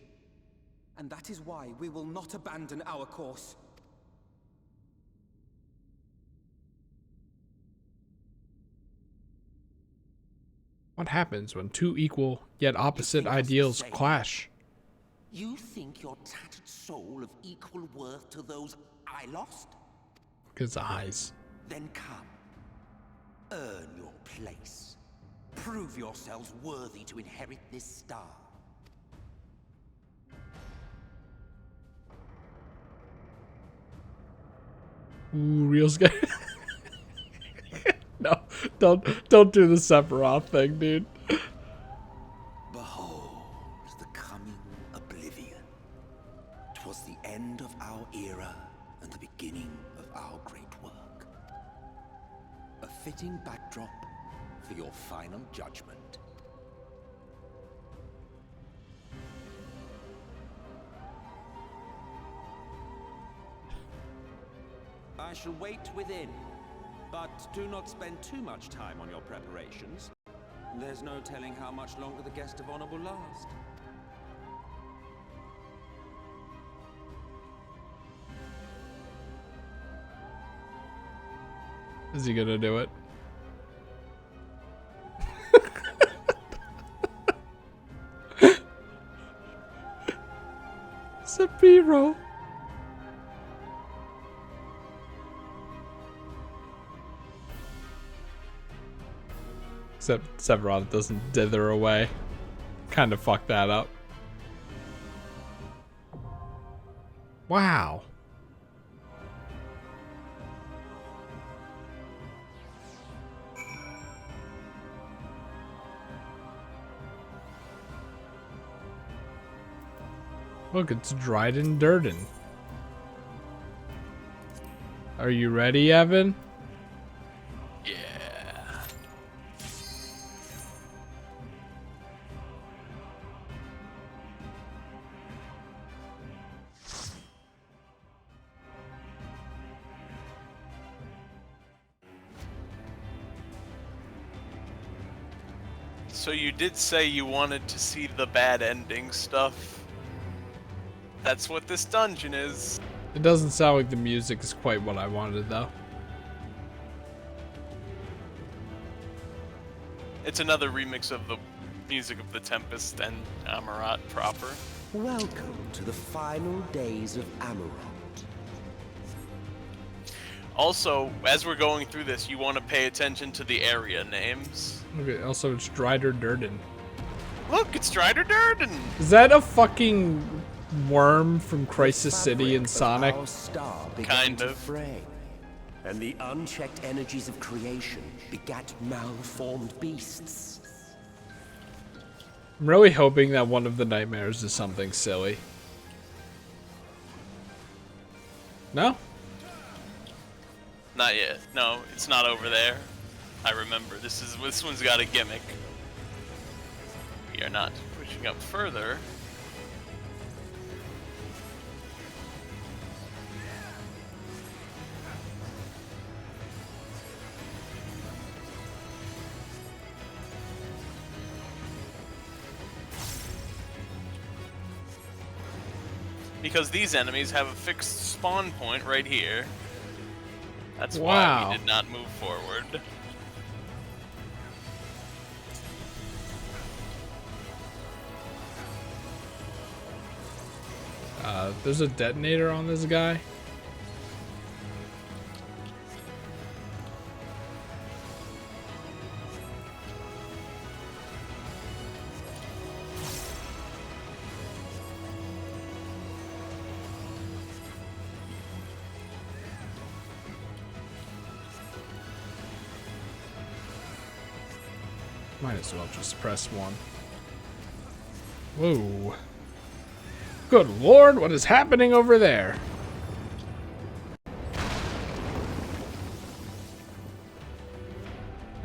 S5: and that is why we will not abandon our course.
S2: What happens when two equal yet opposite ideals clash?
S10: You think your tattered soul of equal worth to those I lost?
S2: His eyes.
S10: Then come. Earn your place. Prove yourselves worthy to inherit this star.
S2: Ooh, real scary. No, don't do the Sephiroth thing, dude.
S10: Behold the coming oblivion. 'Twas the end of our era and the beginning of our great work. A fitting backdrop for your final judgment. I shall wait within, but do not spend too much time on your preparations. There's no telling how much longer the guest of honor will last.
S2: Is he gonna do it? It's a B-roll. Except Sephiroth doesn't dither away. Kind of fucked that up. Wow. Look, it's Dryden Durden. Are you ready, Evan?
S1: Yeah. So you did say you wanted to see the bad ending stuff. That's what this dungeon is.
S2: It doesn't sound like the music is quite what I wanted, though.
S1: It's another remix of the music of the Tempest and Amarat proper.
S10: Welcome to the final days of Amarat.
S1: Also, as we're going through this, you want to pay attention to the area names.
S2: Okay, also it's Dryder Durden.
S1: Look, it's Strider Durden!
S2: Is that a fucking worm from Crisis City in Sonic?
S10: Our star began
S1: Kind
S10: to
S1: of.
S10: fray, and the unchecked energies of creation begat malformed beasts.
S2: I'm really hoping that one of the nightmares is something silly. No?
S1: Not yet. No, it's not over there. I remember. This one's got a gimmick. We are not pushing up further. Because these enemies have a fixed spawn point right here. That's why
S2: Wow.
S1: we did not move forward.
S2: There's a detonator on this guy. Might as well just press one. Whoa. Good lord, what is happening over there?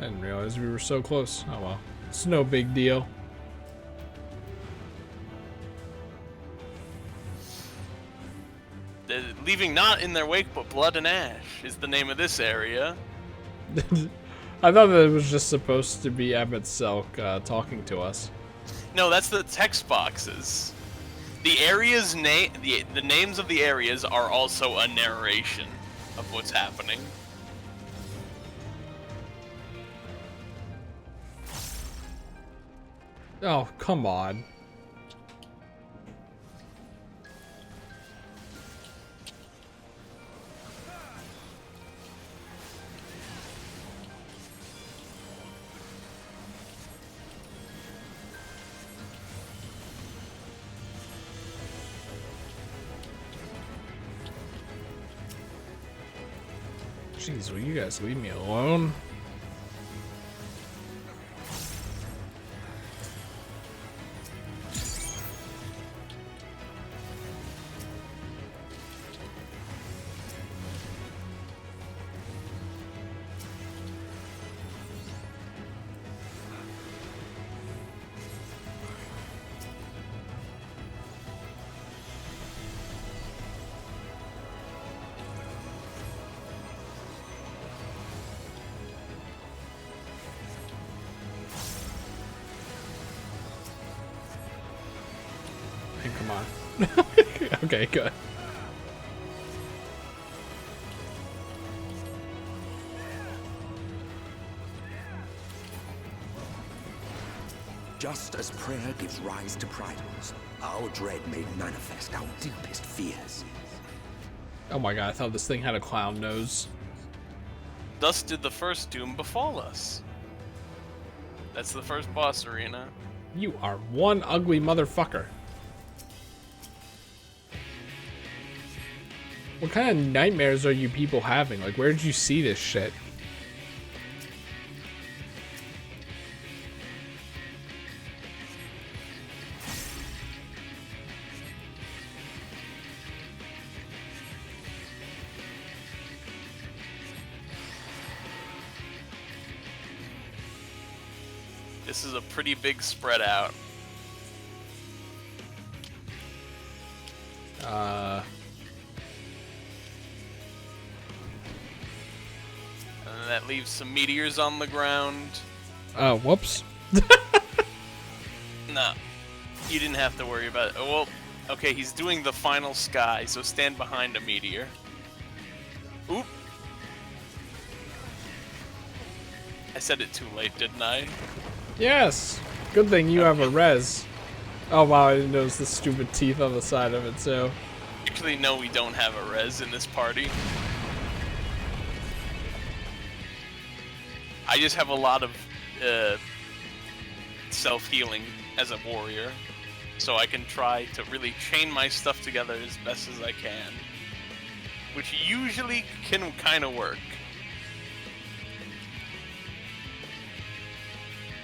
S2: I didn't realize we were so close. Oh well. It's no big deal.
S1: Leaving not in their wake but blood and ash is the name of this area.
S2: I thought that it was just supposed to be Emmett Selk talking to us.
S1: No, that's the text boxes. The areas the names of the areas are also a narration of what's happening.
S2: Oh, come on. Jeez, will you guys leave me alone? Come on. Okay, good.
S4: Just as prayer gives rise to bridals, our dread made manifest our deepest fears.
S2: Oh my god, I thought this thing had a clown nose.
S1: Thus did the first doom befall us. That's the first boss arena.
S2: You are one ugly motherfucker. What kind of nightmares are you people having? Like, where did you see this shit?
S1: This is a pretty big spread out. And that leaves some meteors on the ground.
S2: Whoops.
S1: No, you didn't have to worry about it. Oh, well, okay, he's doing the final sky, so stand behind a meteor. Oop. I said it too late, didn't I?
S2: Yes. Good thing you have a res. Oh wow, I didn't notice the stupid teeth on the side of it, so.
S1: Actually, no, we don't have a res in this party. I just have a lot of self-healing as a warrior, so I can try to really chain my stuff together as best as I can, which usually can kind of work.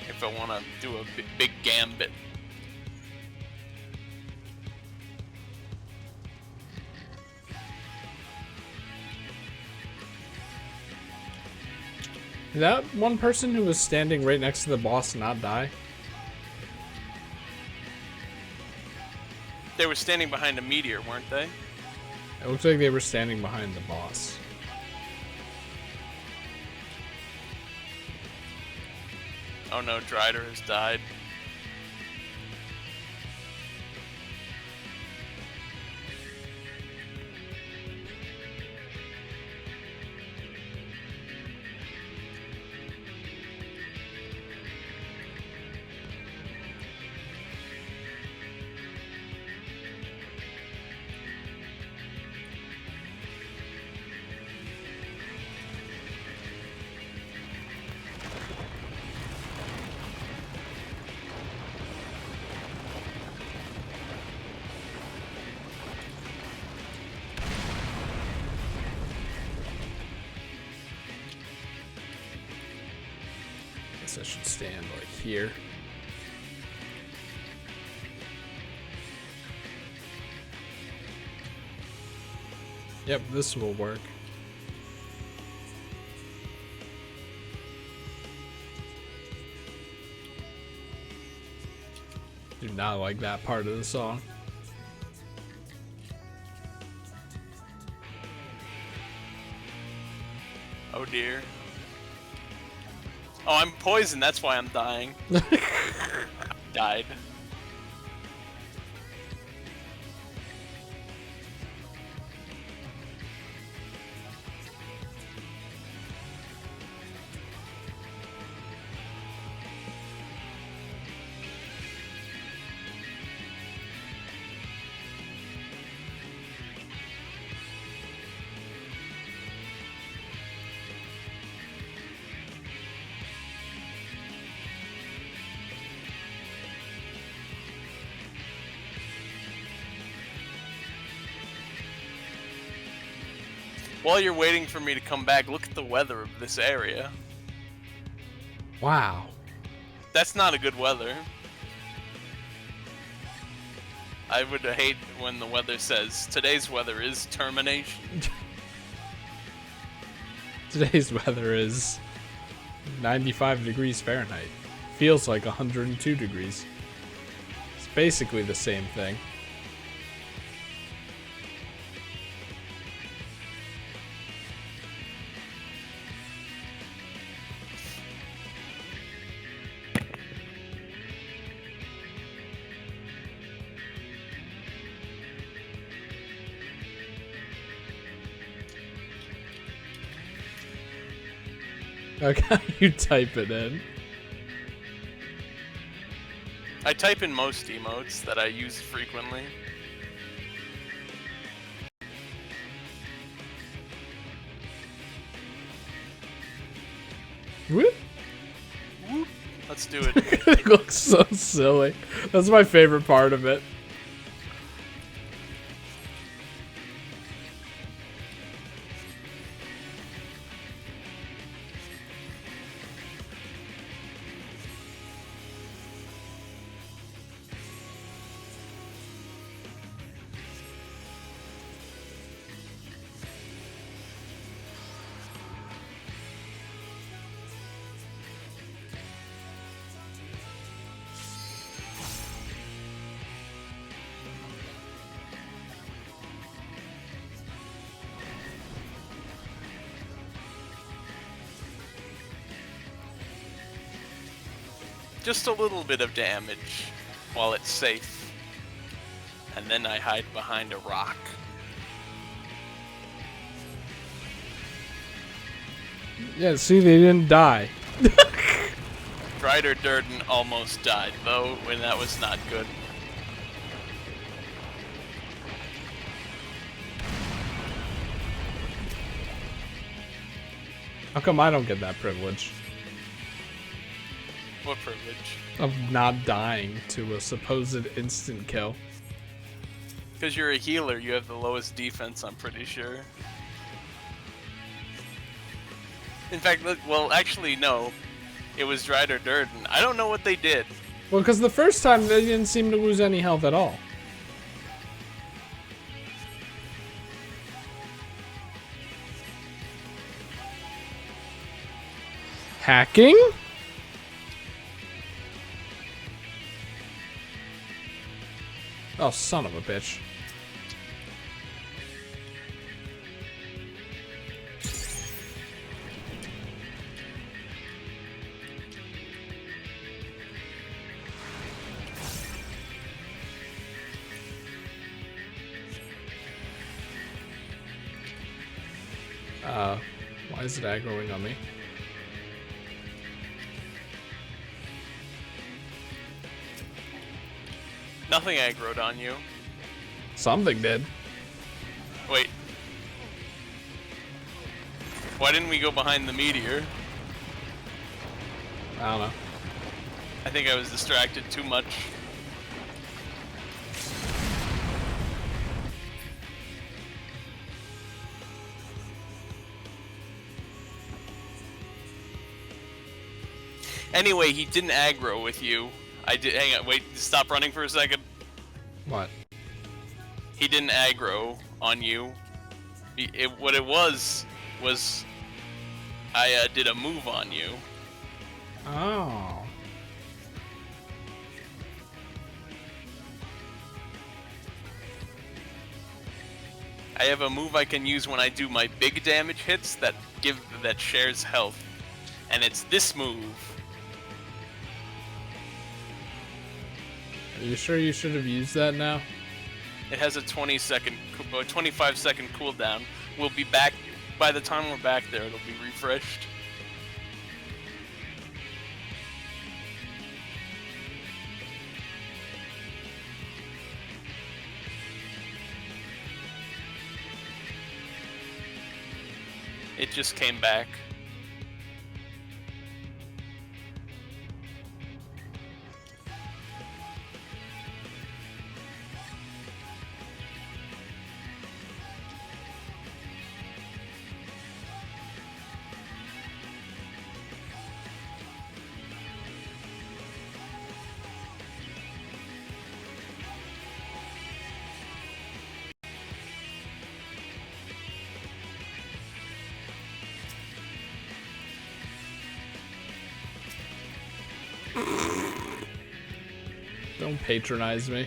S1: If I want to do a big gambit.
S2: Did that one person who was standing right next to the boss not die?
S1: They were standing behind a meteor, weren't they?
S2: It looks like they were standing behind the boss.
S1: Oh no, Drider has died.
S2: Guess I should stand like here. Yep, this will work. Do not like that part of the song.
S1: Oh dear. Oh, I'm poisoned, that's why I'm dying. Died. While you're waiting for me to come back, look at the weather of this area.
S2: Wow.
S1: That's not a good weather. I would hate when the weather says, today's weather is termination.
S2: Today's weather is 95 degrees Fahrenheit. Feels like 102 degrees. It's basically the same thing. Like how you type it in.
S1: I type in most emotes that I use frequently.
S2: Whoop.
S1: Whoop. Let's do it.
S2: It looks so silly. That's my favorite part of it.
S1: Just a little bit of damage while it's safe. And then I hide behind a rock.
S2: Yeah, see, they didn't die.
S1: Strider Durden almost died, though, and that was not good.
S2: How come I don't get that privilege
S1: What privilege?
S2: of not dying to a supposed instant kill?
S1: Because you're a healer, you have the lowest defense, I'm pretty sure. In fact, look, well, actually, no. It was Strider Durden. I don't know what they did.
S2: Well, because the first time they didn't seem to lose any health at all. Hacking? Oh, son of a bitch. Why is it aggroing on me?
S1: Nothing aggroed on you.
S2: Something did.
S1: Wait. Why didn't we go behind the meteor?
S2: I don't know.
S1: I think I was distracted too much. Anyway, he didn't aggro with you. I did. Hang on, wait. Stop running for a second.
S2: What?
S1: He didn't aggro on you. What it was I did a move on you.
S2: Oh.
S1: I have a move I can use when I do my big damage hits that shares health, and it's this move.
S2: Are you sure you should have used that now?
S1: It has a 25-second cooldown. We'll be back by the time we're back there. It'll be refreshed. It just came back.
S2: Don't patronize me.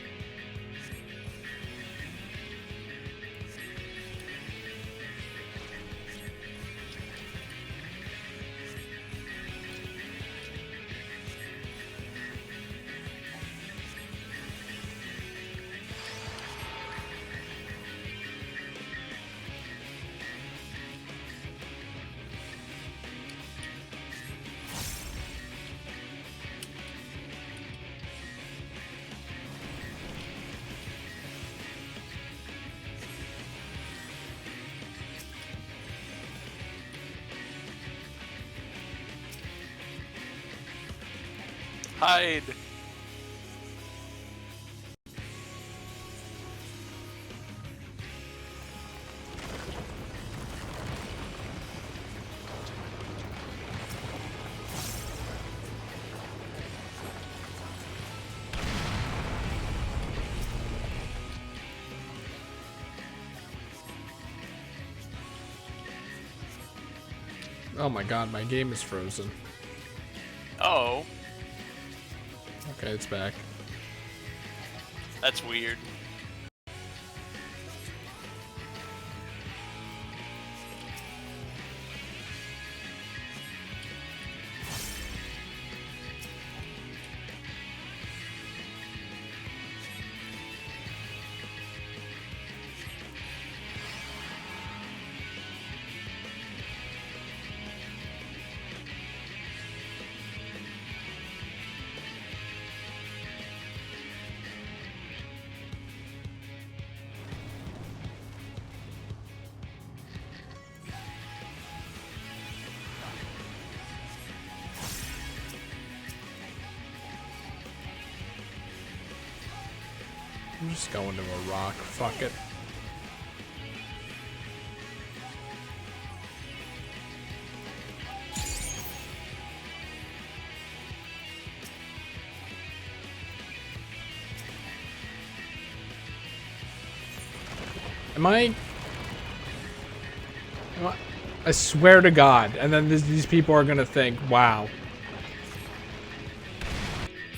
S1: Hide.
S2: Oh my god, my game is frozen.
S1: Oh,
S2: Okay, it's back.
S1: that's weird.
S2: I'm just going to a rock. Fuck it. Am I... I swear to God. And then these people are gonna think, wow.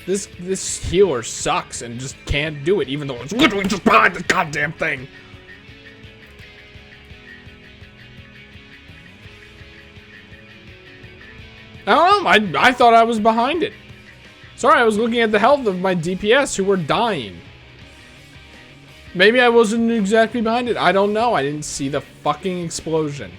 S2: This healer sucks and just can't do it, even though it's literally just behind the goddamn thing. I don't know. I thought I was behind it. Sorry, I was looking at the health of my DPS who were dying. Maybe I wasn't exactly behind it. I don't know. I didn't see the fucking explosion.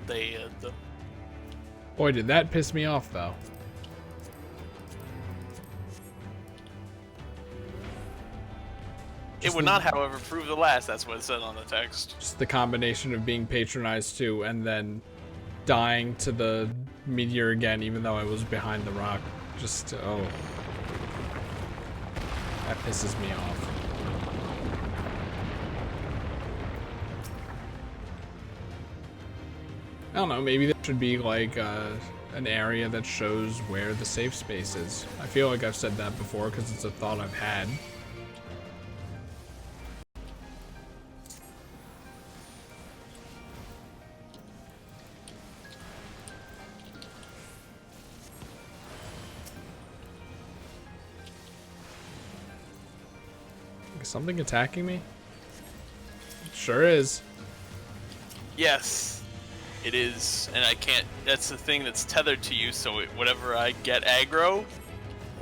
S1: dead.
S2: Boy, did that piss me off, though.
S1: It would not, however, prove the last. That's what it said on the text.
S2: Just the combination of being patronized too, and then dying to the meteor again, even though I was behind the rock. Just, oh. That pisses me off. I don't know, maybe there should be like an area that shows where the safe space is. I feel like I've said that before because it's a thought I've had. Is something attacking me? It sure is.
S1: Yes, it is, and I can't. That's the thing that's tethered to you. So whatever I get aggro,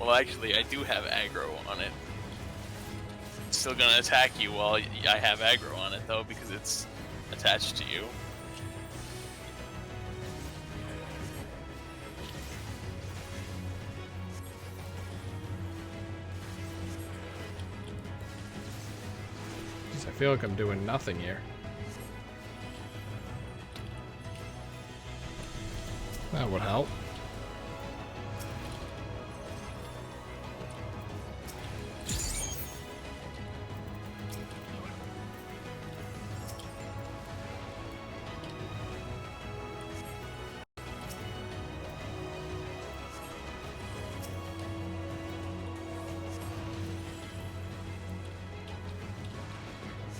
S1: well, actually, I do have aggro on it. It's still gonna attack you while I have aggro on it, though, because it's attached to you.
S2: I feel like I'm doing nothing here. That would help.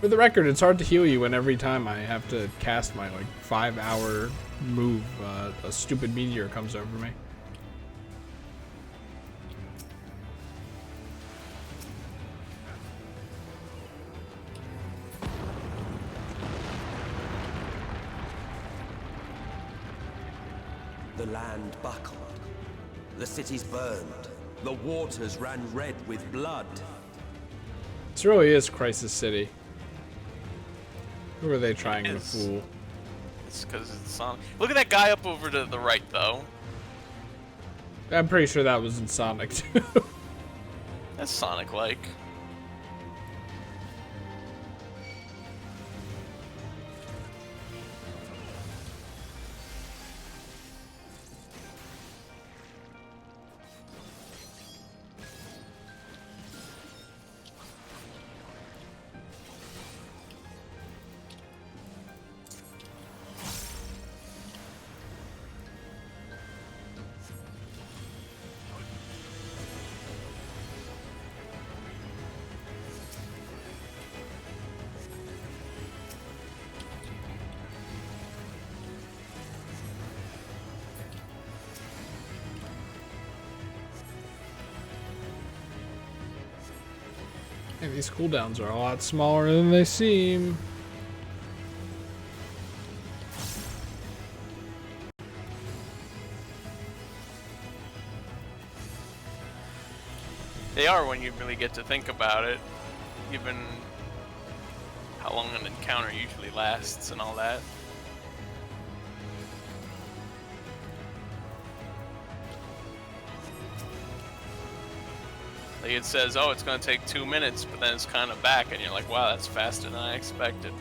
S2: For the record, it's hard to heal you when every time I have to cast my like 5-hour move, a stupid meteor comes over me.
S10: The land buckled. The cities burned. The waters ran red with blood.
S2: This really is Crisis City. Who are they trying to fool?
S1: It's because it's Sonic. Look at that guy up over to the right, though.
S2: I'm pretty sure that was in Sonic too.
S1: That's Sonic-like.
S2: And these cooldowns are a lot smaller than they seem.
S1: They are when you really get to think about it, given how long an encounter usually lasts and all that. Like it says, oh, it's going to take 2 minutes, but then it's kind of back, and you're like, wow, that's faster than I expected.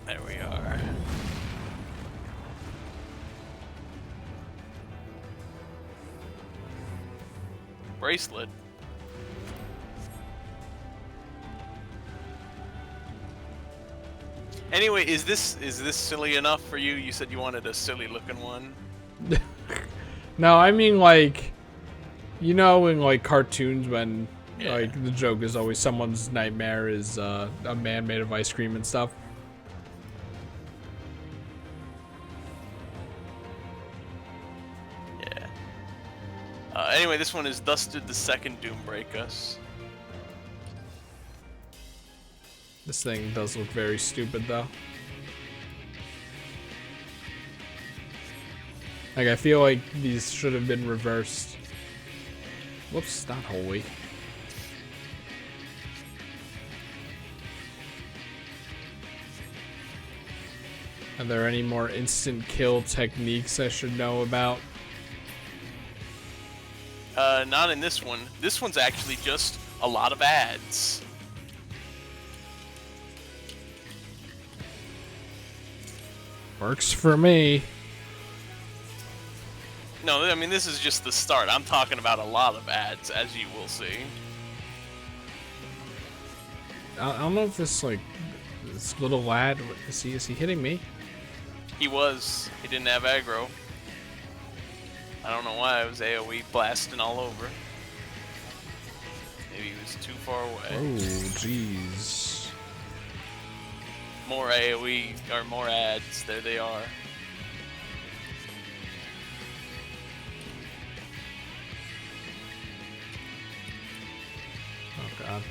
S1: There we are. Bracelet. Anyway, is this silly enough for you? You said you wanted a silly looking one.
S2: No, I mean like, you know, in like cartoons when like the joke is always someone's nightmare is a man made of ice cream and stuff.
S1: Yeah. Anyway, this one is thus did the second doom break us.
S2: This thing does look very stupid though. Like, I feel like these should have been reversed. Whoops, not holy. Are there any more instant kill techniques I should know about?
S1: Not in this one. This one's actually just a lot of ads.
S2: Works for me.
S1: No, I mean, this is just the start. I'm talking about a lot of ads, as you will see.
S2: I don't know if this, like, this little lad, is he hitting me?
S1: He was. He didn't have aggro. I don't know why. It was AoE blasting all over. Maybe he was too far away.
S2: Oh, jeez.
S1: More AoE, or more ads. There they are.
S2: Oh, God.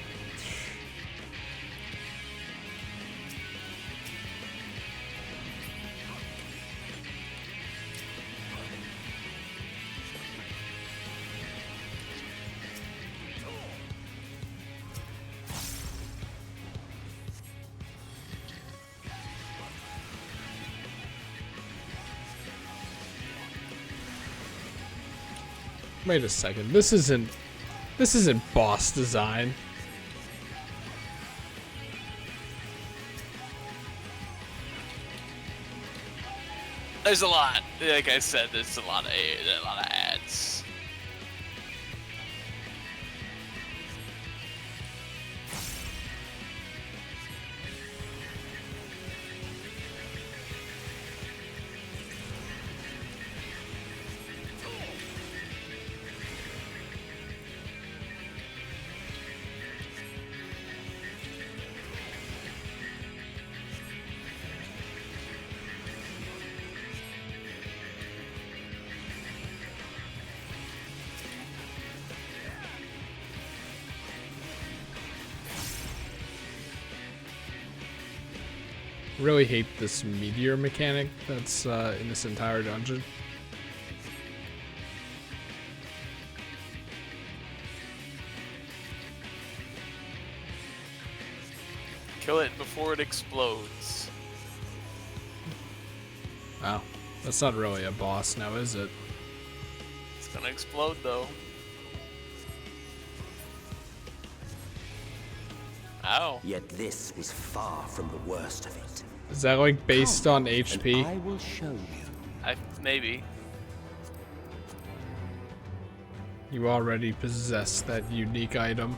S2: Wait a second. This isn't boss design.
S1: There's a lot. Like I said, there's a lot of ads.
S2: Really hate this meteor mechanic that's in this entire dungeon.
S1: Kill it before it explodes.
S2: Wow, that's not really a boss now, is it?
S1: It's gonna explode though. Ow.
S10: Yet this was far from the worst of it.
S2: Is that like based on HP?
S10: And I will show you.
S1: Maybe.
S2: You already possess that unique item.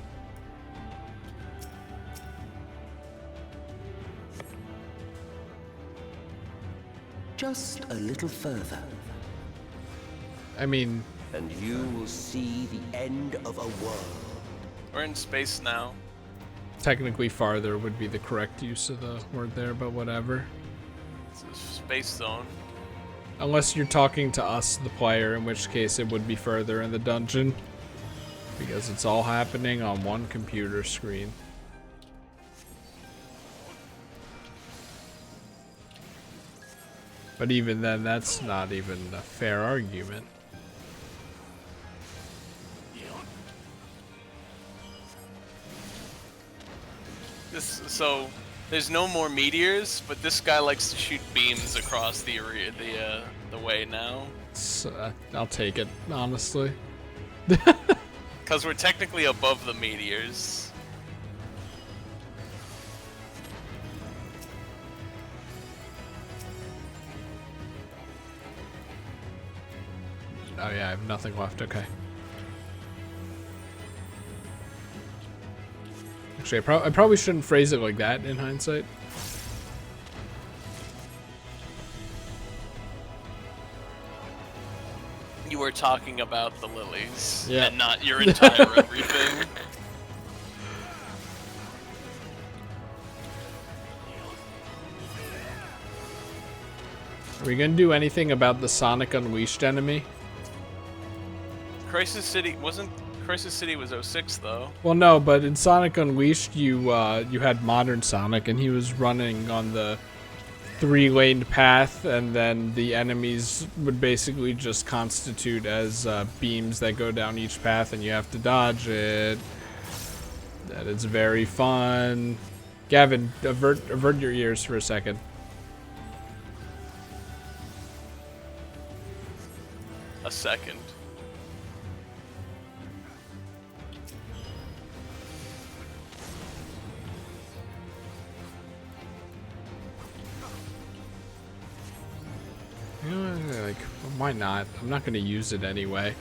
S10: Just a little further,
S2: I mean,
S10: and you will see the end of a world.
S1: We're in space now.
S2: technically farther would be the correct use of the word there, but whatever.
S1: It's a space zone.
S2: Unless you're talking to us, the player, in which case it would be further in the dungeon. Because it's all happening on one computer screen. But even then, that's not even a fair argument.
S1: So there's no more meteors, but this guy likes to shoot beams across the area, the way now.
S2: I'll take it, honestly.
S1: Because we're technically above the meteors.
S2: Oh yeah, I have nothing left, okay. Actually, I probably shouldn't phrase it like that in hindsight.
S1: You were talking about the lilies,
S2: yeah,
S1: and not your entire everything.
S2: Are we gonna do anything about the Sonic Unleashed enemy?
S1: Crisis City wasn't. Crisis City was 06 though.
S2: Well, no, but in Sonic Unleashed, you had modern Sonic, and he was running on the 3-laned path, and then the enemies would basically just constitute as beams that go down each path, and you have to dodge it. That is very fun. Gavin, avert your ears for a second.
S1: A second.
S2: You know, like, why not? I'm not gonna use it anyway.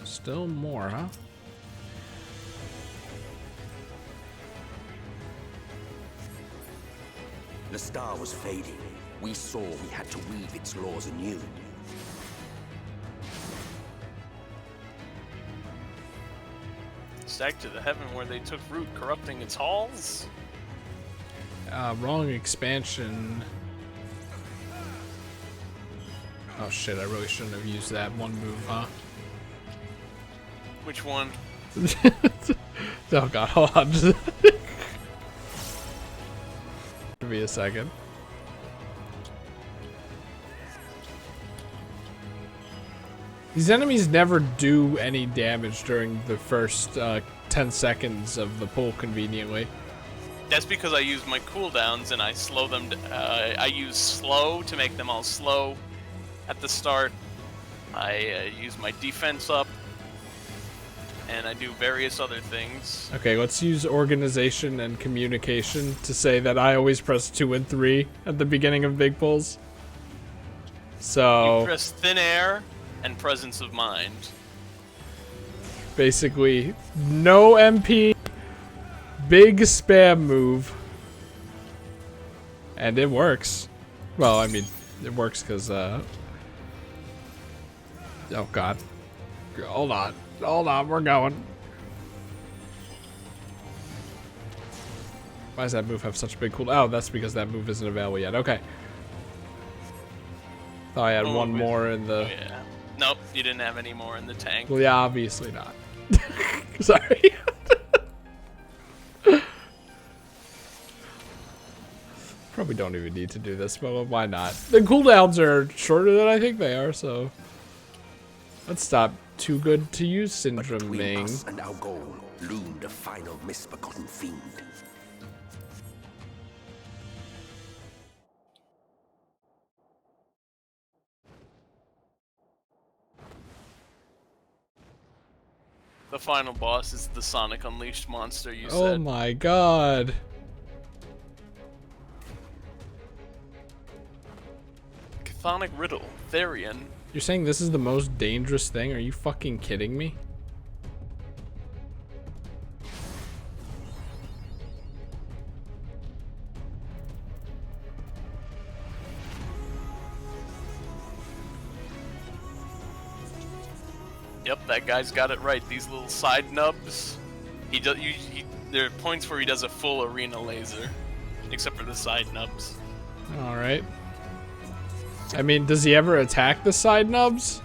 S2: Still more, huh?
S10: The star was fading. We saw we had to weave its laws anew.
S1: Stag to the heaven where they took root, corrupting its halls?
S2: Wrong expansion. Oh shit, I really shouldn't have used that one move, huh?
S1: Which one?
S2: Oh god, hold on. Give me a second. These enemies never do any damage during the first 10 seconds of the pull, conveniently.
S1: That's because I use my cooldowns and I slow them. I use slow to make them all slow at the start. I use my defense up. And I do various other things.
S2: Okay, let's use organization and communication to say that I always press 2 and 3 at the beginning of big pulls. So
S1: you press thin air and presence of mind.
S2: Basically, no MP, big spam move, and it works. Well, I mean, it works because oh god, hold on. Hold on, we're going. Why does that move have such a big cooldown? Oh, that's because that move isn't available yet. Okay. Thought I had one more in the...
S1: Oh, yeah. Nope, you didn't have any more in the tank.
S2: Well, yeah, obviously not. Sorry. Probably don't even need to do this, but why not? The cooldowns are shorter than I think they are, so... Let's stop too good to use syndrome Ming.
S10: Us and our goal loomed a final misbegotten fiend.
S1: The final boss is the Sonic Unleashed monster you said.
S2: Oh my god.
S1: Chthonic Riddle, Therian.
S2: You're saying this is the most dangerous thing? Are you fucking kidding me?
S1: Yep, that guy's got it right. These little side nubs. There are points where he does a full arena laser, except for the side nubs.
S2: All right. I mean, does he ever attack the side nubs?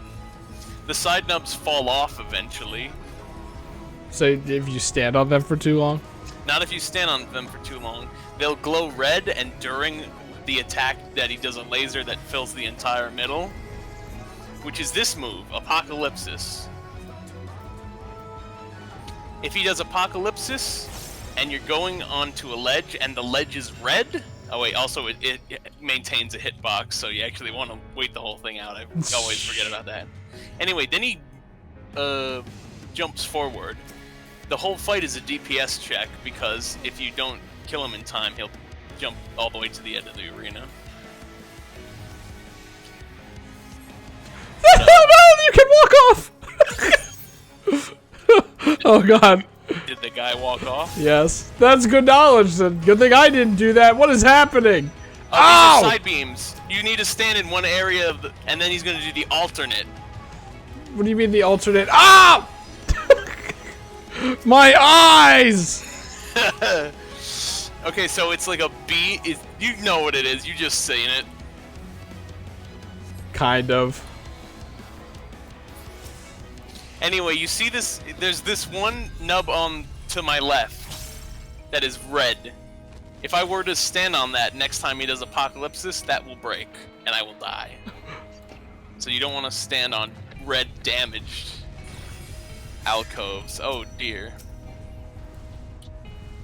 S1: The side nubs fall off eventually.
S2: So if you stand on them for too long?
S1: Not if you stand on them for too long. They'll glow red, and during the attack that he does a laser that fills the entire middle, which is this move, Apocalypsis. If he does Apocalypsis, and you're going onto a ledge, and the ledge is red... Oh wait, also it maintains a hitbox, so you actually want to wait the whole thing out. I always forget about that. Anyway, then he jumps forward. The whole fight is a DPS check, because if you don't kill him in time, he'll jump all the way to the end of the arena.
S2: No, you can walk off! Oh god.
S1: Did the guy walk off?
S2: Yes. That's good knowledge then. Good thing I didn't do that. What is happening?
S1: Oh! These are side beams. You need to stand in one area of the, and then he's gonna do the alternate.
S2: What do you mean the alternate? Ah! My eyes!
S1: Okay, so it's like a B. You know what it is. You just saying it.
S2: Kind of.
S1: Anyway, you see this? There's this one nub on to my left that is red. If I were to stand on that next time he does Apocalypsis, that will break and I will die. So you don't want to stand on red damaged alcoves. Oh dear.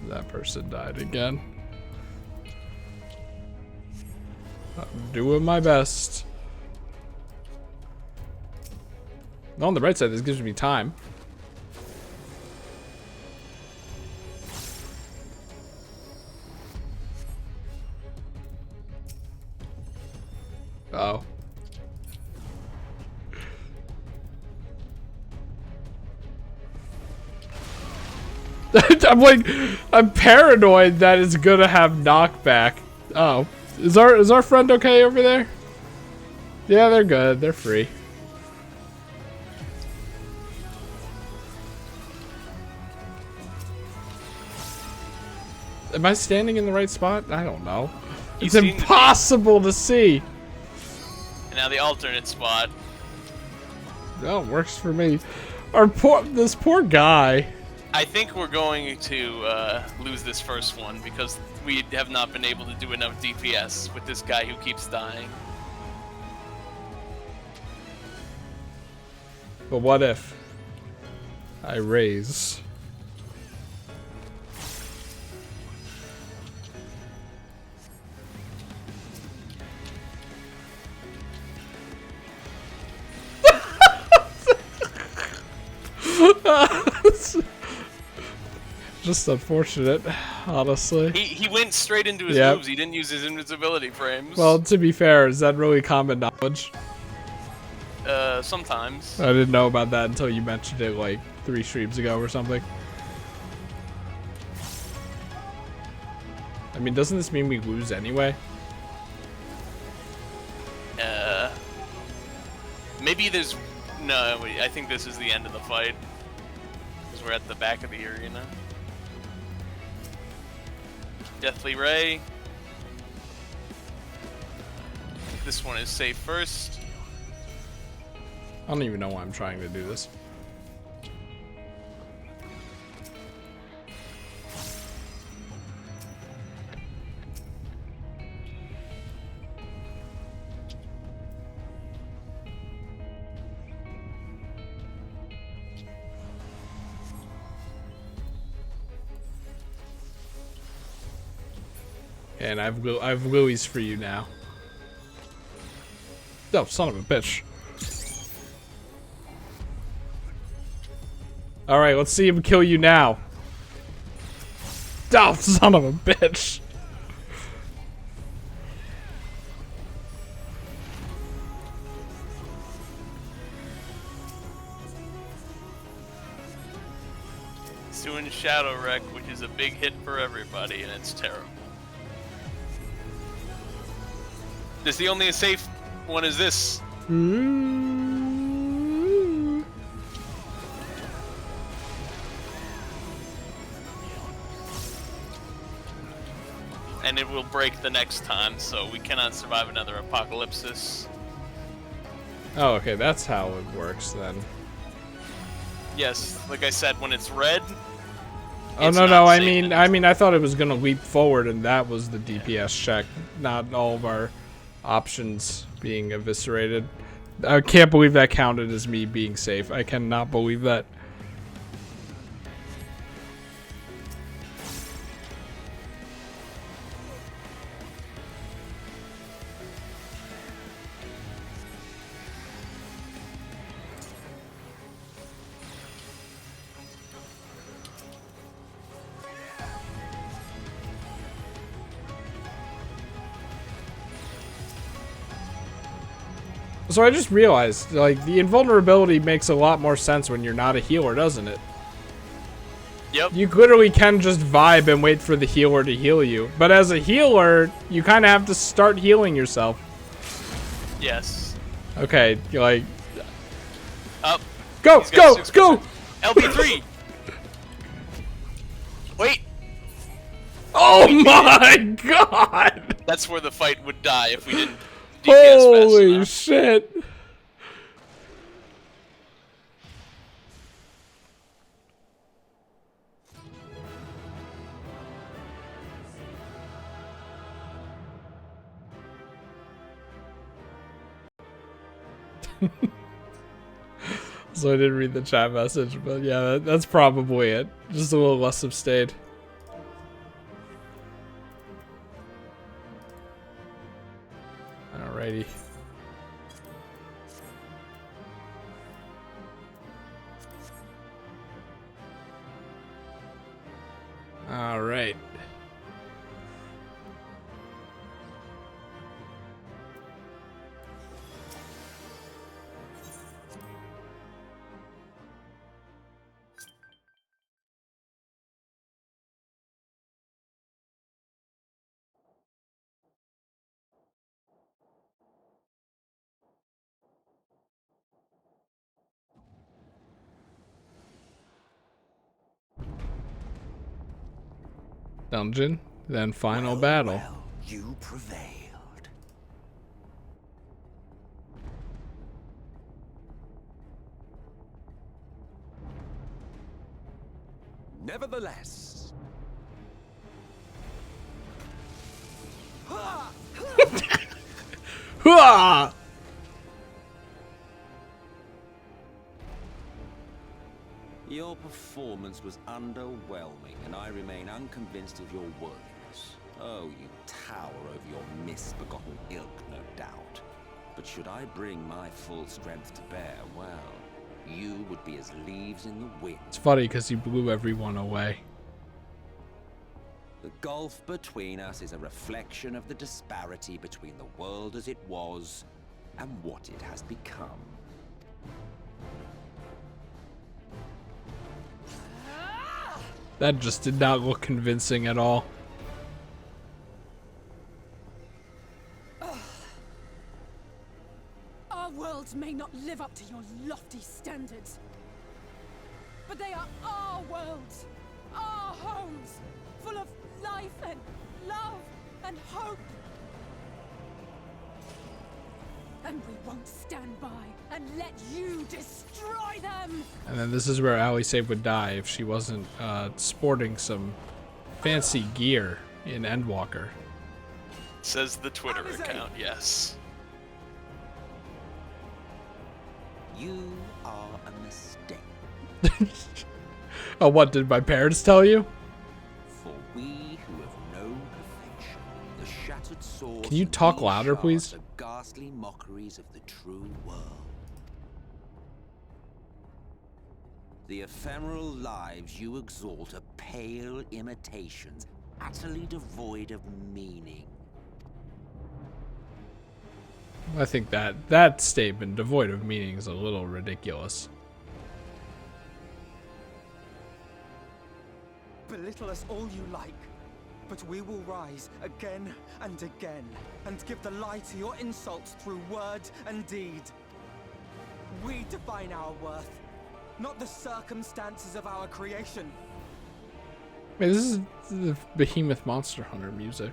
S2: That person died again. I'm doing my best. On the right side, this gives me time. Oh. I'm paranoid that it's gonna have knockback. Oh, is our friend okay over there? Yeah, they're good. They're free. Am I standing in the right spot? I don't know. It's impossible to see.
S1: And now the alternate spot.
S2: Oh, works for me. This poor guy.
S1: I think we're going to lose this first one because we have not been able to do enough DPS with this guy who keeps dying.
S2: But what if I raise? Just unfortunate, honestly.
S1: He went straight into his moves. He didn't use his invisibility frames.
S2: Well, to be fair, is that really common knowledge?
S1: Sometimes.
S2: I didn't know about that until you mentioned it like 3 streams ago or something. I mean, doesn't this mean we lose anyway?
S1: Maybe there's... No, I think this is the end of the fight. Because we're at the back of the arena. Deathly Ray. This one is safe first.
S2: I don't even know why I'm trying to do this. And I've lilies for you now. Oh, son of a bitch. Alright, let's see him kill you now. Oh, son of a bitch.
S1: He's doing Shadow Wreck, which is a big hit for everybody, and it's terrible. The only safe one is this. And it will break the next time, so we cannot survive another apocalypsis.
S2: Oh, okay, that's how it works then.
S1: Yes, like I said, when it's red.
S2: Oh no, I mean I thought it was gonna leap forward, and that was the DPS check, not all of our options being eviscerated. I can't believe that counted as me being safe. I cannot believe that. So I just realized, like, the invulnerability makes a lot more sense when you're not a healer, doesn't it?
S1: Yep.
S2: You literally can just vibe and wait for the healer to heal you. But as a healer, you kind of have to start healing yourself.
S1: Yes.
S2: Okay, like
S1: Up.
S2: go,
S1: He's got
S2: go,
S1: 6%.
S2: go!
S1: LB3. Wait.
S2: Oh my god!
S1: That's where the fight would die if we didn't DPS fast
S2: Holy
S1: enough.
S2: shit! So I didn't read the chat message, but yeah, that's probably it. Just a little less abstained. Alrighty. Alright. Dungeon, then final battle.
S3: Well, you prevailed.
S10: Nevertheless,
S2: Hooah!
S10: your performance was underwhelming, and I remain unconvinced of your worthiness. Oh, you tower over your misbegotten ilk, no doubt. But should I bring my full strength to bear, well, you would be as leaves in the wind.
S2: It's funny because he blew everyone away.
S10: The gulf between us is a reflection of the disparity between the world as it was and what it has become.
S2: That just did not look convincing at all.
S8: Our worlds may not live up to your lofty standards, but they are our worlds, our homes, full of life and love and hope. And we won't stand by and let you destroy them!
S2: And then this is where Ally Save would die if she wasn't sporting some fancy gear in Endwalker.
S1: Says the Twitter account, yes.
S10: You are a mistake.
S2: Oh, what did my parents tell you?
S10: For we who have known perfection, the shattered swords.
S2: Can you
S10: and
S2: talk
S10: these
S2: louder,
S10: shards
S2: please?
S10: are ghastly mockeries of the true world. The ephemeral lives you exalt are pale imitations, utterly devoid of meaning.
S2: I think that statement, devoid of meaning, is a little ridiculous.
S5: Belittle us all you like, but we will rise again and again, and give the lie to your insults through word and deed. We define our worth, not the circumstances of our creation.
S2: Wait, this is the Behemoth Monster Hunter music.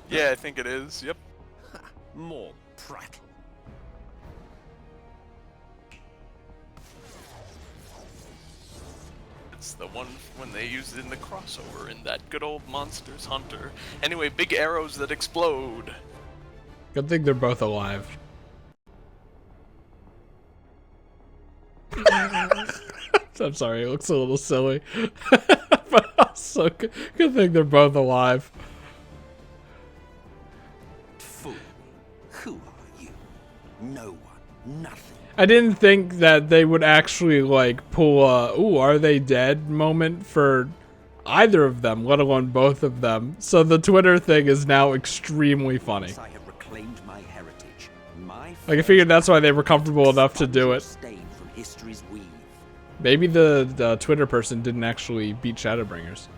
S1: Yeah, I think it is. Yep.
S4: More prattle.
S1: It's the one when they used it in the crossover in that good old Monsters Hunter. Anyway, big arrows that explode.
S2: Good thing they're both alive. I'm sorry, it looks a little silly. But also, good thing they're both alive.
S10: Fool, who are you? No one, nothing.
S2: I didn't think that they would actually, like, pull a, ooh, are they dead moment for either of them, let alone both of them. So the Twitter thing is now extremely funny.
S10: I have reclaimed my heritage.
S2: Like, I figured that's why they were comfortable enough to do it.
S10: Stain from history's weave.
S2: Maybe the Twitter person didn't actually beat Shadowbringers.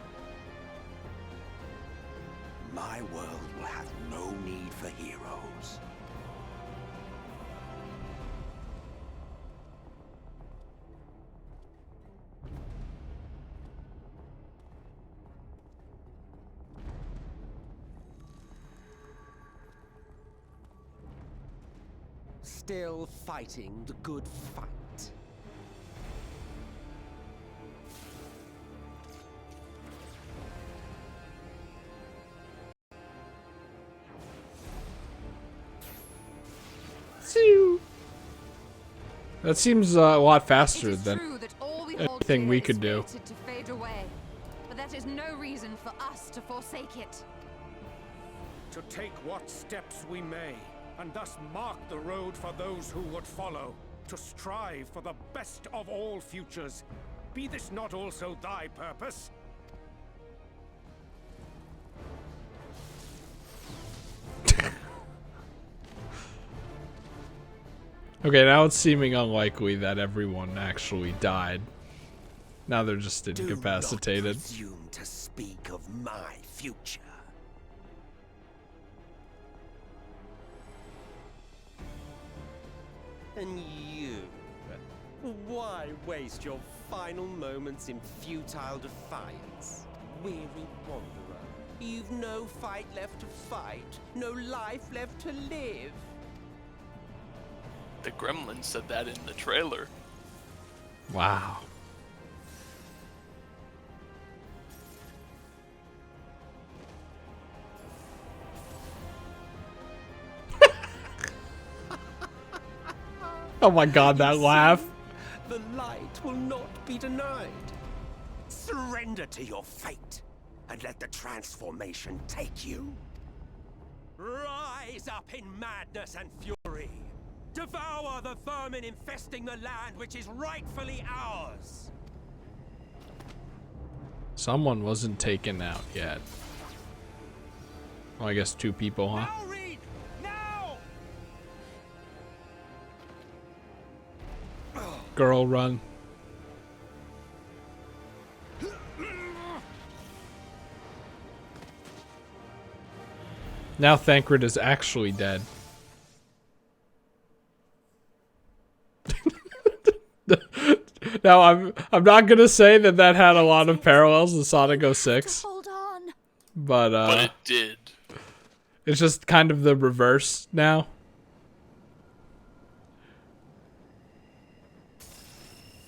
S10: My world will have no need for heroes. Still fighting the good fight.
S2: That seems a lot faster
S6: It is
S2: than
S6: true that all we hold
S2: anything
S6: dear
S2: we
S6: is
S2: could do.
S6: fated to fade away, but that is no reason for us to forsake it.
S9: To take what steps we may, and thus mark the road for those who would follow, to strive for the best of all futures. Be this not also thy purpose?
S2: Okay, now it's seeming unlikely that everyone actually died. Now they're just incapacitated.
S10: Do not presume to speak of my future. And you? Why waste your final moments in futile defiance? Weary wanderer, you've no fight left to fight, no life left to live.
S1: The Gremlin said that in the trailer.
S2: Wow. Oh my god, that laugh.
S10: The light will not be denied. Surrender to your fate, and let the transformation take you. Rise up in madness and fury. Devour the vermin infesting the land which is rightfully ours.
S2: Someone wasn't taken out yet. Well, I guess 2 people, huh?
S10: Now, Reed! Now!
S2: Girl, run. Now Thancred is actually dead. Now I'm not gonna say that had a lot of parallels to Sonic 06,
S8: Hold on.
S2: but
S1: It did.
S2: it's just kind of the reverse now.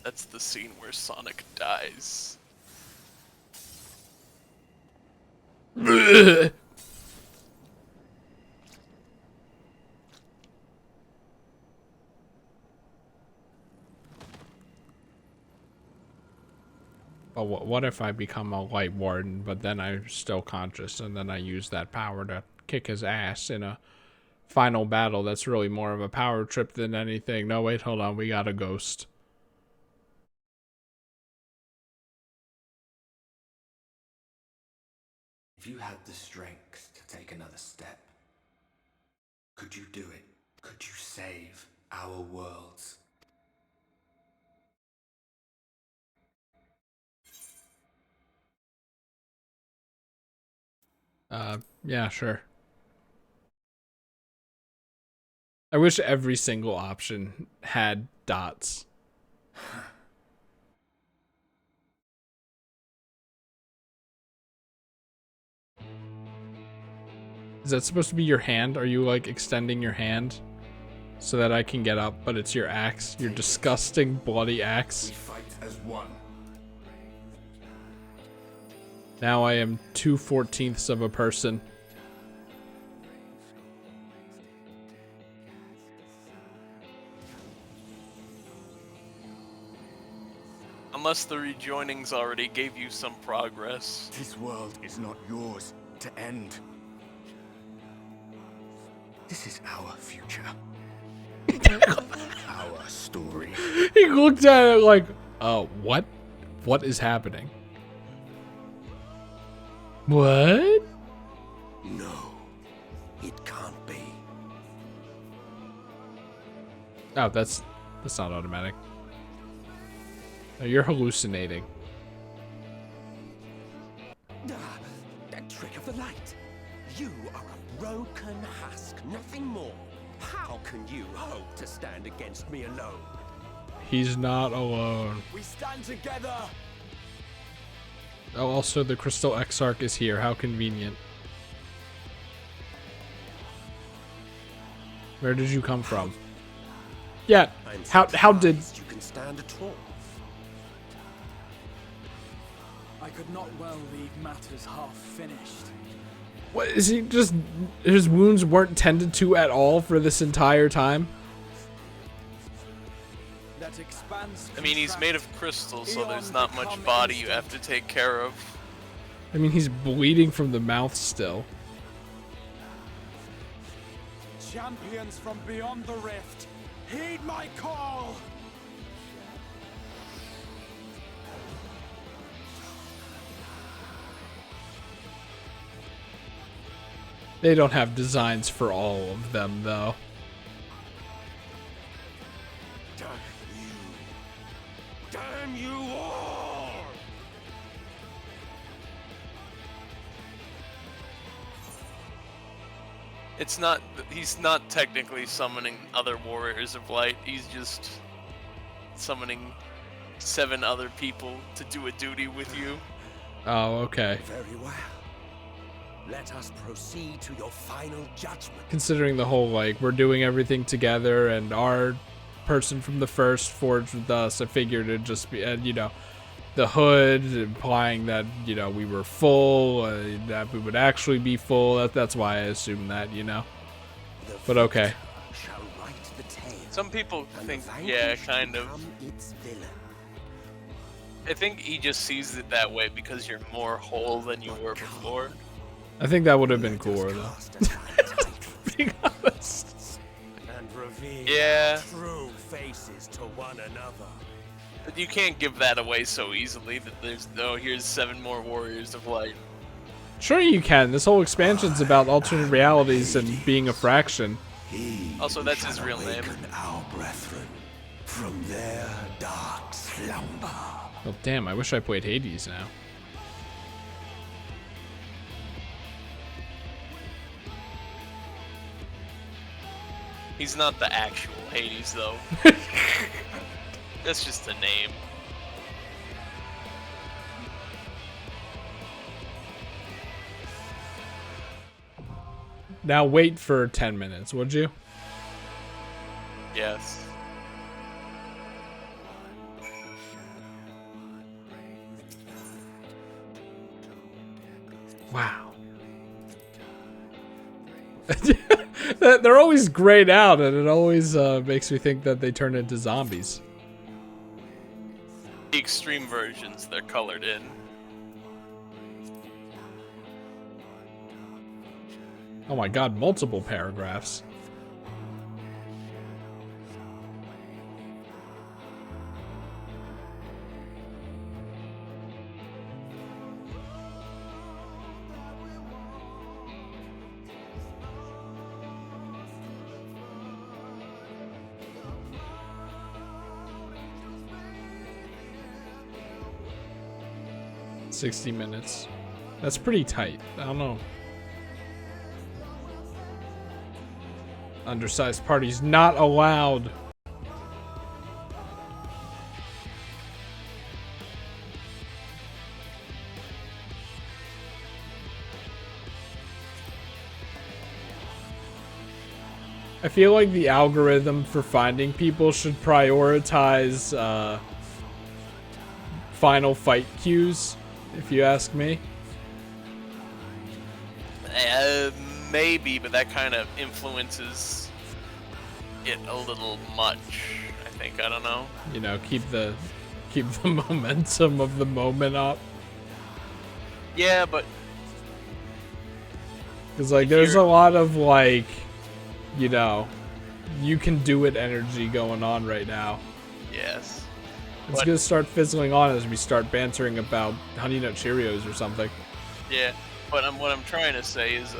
S1: That's the scene where Sonic dies.
S2: Oh, what if I become a light warden, but then I'm still conscious, and then I use that power to kick his ass in a final battle that's really more of a power trip than anything. No, wait, hold on, we got a ghost.
S4: If you had the strength to take another step, could you do it? Could you save our worlds?
S2: Yeah, sure. I wish every single option had dots. Is that supposed to be your hand? Are you like extending your hand so that I can get up, but it's your axe? Your disgusting bloody axe.
S4: We fight as one.
S2: Now I am 2/14ths of a person.
S1: Unless the rejoinings already gave you some progress.
S4: This world is not yours to end. This is our future. Our story.
S2: He looked at it like, what? What is happening? What?
S10: No, it can't be.
S2: Oh, that's not automatic. No, you're hallucinating.
S10: That trick of the light. You are a broken husk, nothing more. How can you hope to stand against me alone?
S2: He's not alone.
S10: We stand together.
S2: Oh, also the Crystal Exarch is here. How convenient. Where did you come from? Yeah.
S11: I'm
S2: How did?
S11: surprised you can stand at all.
S12: I could not well leave matters half finished.
S2: What is he just? His wounds weren't tended to at all for this entire time.
S12: That expands.
S1: I mean, he's made of crystal, so there's not much body you have to take care of.
S2: I mean, he's bleeding from the mouth still.
S12: Champions from beyond the rift, heed my call!
S2: They don't have designs for all of them, though.
S11: Damn you! Damn you all!
S1: It's not. He's not technically summoning other warriors of light. He's just summoning 7 other people to do a duty with you.
S2: Oh, okay.
S11: Very well. Let us proceed to your final judgment.
S2: Considering the whole, like, we're doing everything together and our person from the first forged with us, I figured it'd just be, you know, the hood implying that, you know, we were full, that we would actually be full. That's why I assumed that, you know. But okay.
S11: Shall write the tale.
S1: Some people
S11: and
S1: think,
S11: the
S1: yeah,
S11: vanquished
S1: kind of.
S11: become its villain.
S1: I think he just sees it that way because you're more whole than you were before.
S2: I think that would have been cooler, though.
S11: Being honest. And reveal
S1: Yeah.
S11: true faces to one another.
S1: But you can't give that away so easily that there's, oh, here's 7 more warriors of light.
S2: Sure you can. This whole expansion's about alternate realities and being a fraction.
S1: Also, that's his real name.
S11: Our brethren from their dark slumber.
S2: Well, damn, I wish I played Hades now.
S1: He's not the actual Hades, though. That's just a name.
S2: Now wait for 10 minutes, would you?
S1: Yes.
S2: Wow. They're always grayed out, and it always makes me think that they turn into zombies.
S1: The extreme versions, they're colored in.
S2: Oh my god, multiple paragraphs. $60 minutes. That's pretty tight. I don't know. Undersized parties not allowed. I feel like the algorithm for finding people should prioritize final fight queues, if you ask me.
S1: Maybe, but that kind of influences it a little much, I think. I don't know.
S2: You know, keep the momentum of the moment up.
S1: Yeah, but
S2: because like there's a lot of like, you know, you can do it energy going on right now.
S1: Yes.
S2: It's gonna start fizzling on as we start bantering about Honey Nut Cheerios or something.
S1: Yeah, but what I'm trying to say is,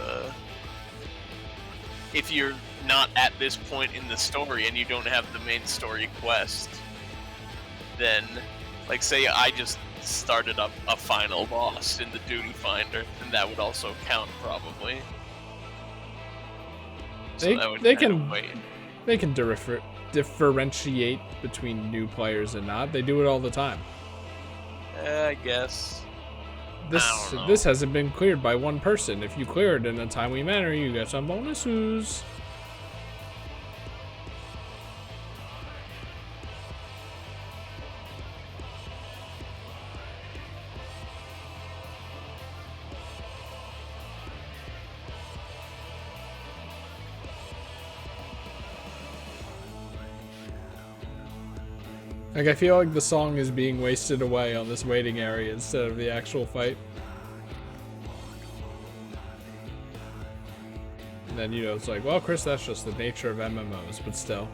S1: if you're not at this point in the story and you don't have the main story quest, then, like, say I just started up a final boss in the Duty Finder, then that would also count probably. So
S2: They can differentiate between new players and not. They do it all the time.
S1: I guess.
S2: This hasn't been cleared by one person. If you clear it in a timely manner, you get some bonuses. Like, I feel like the song is being wasted away on this waiting area instead of the actual fight. And then, you know, it's like, well, Chris, that's just the nature of MMOs, but still.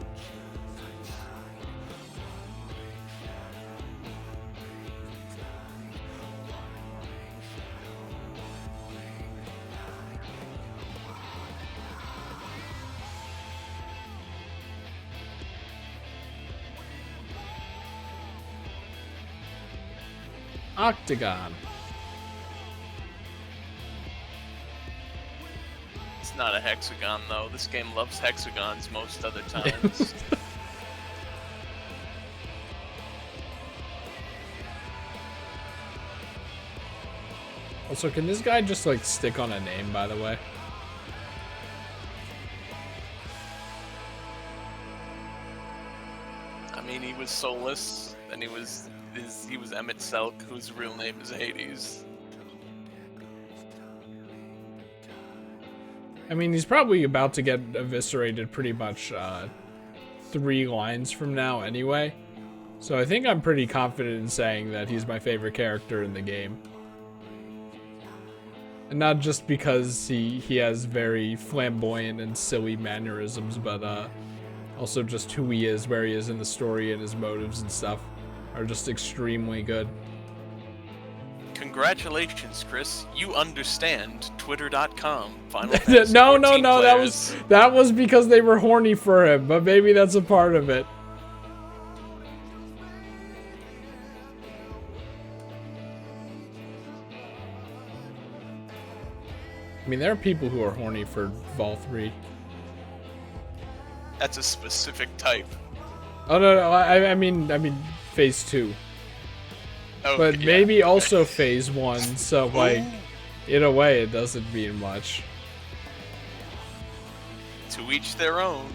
S2: Octagon.
S1: It's not a hexagon, though. This game loves hexagons most other times.
S2: Also, can this guy just, like, stick on a name, by the way?
S1: I mean, he was Solus, and he was Emmett Selk, whose real name is Hades.
S2: I mean, he's probably about to get eviscerated pretty much 3 lines from now anyway. So I think I'm pretty confident in saying that he's my favorite character in the game. And not just because he has very flamboyant and silly mannerisms, but also just who he is, where he is in the story, and his motives and stuff are just extremely good.
S1: Congratulations, Chris. You understand Twitter.com.
S2: No, that was because they were horny for him, but maybe that's a part of it. I mean, there are people who are horny for Vol 3.
S1: That's a specific type.
S2: Oh no, I mean Phase 2.
S1: Okay,
S2: But
S1: yeah.
S2: maybe also Phase 1, so like, in a way it doesn't mean much.
S1: To each their own.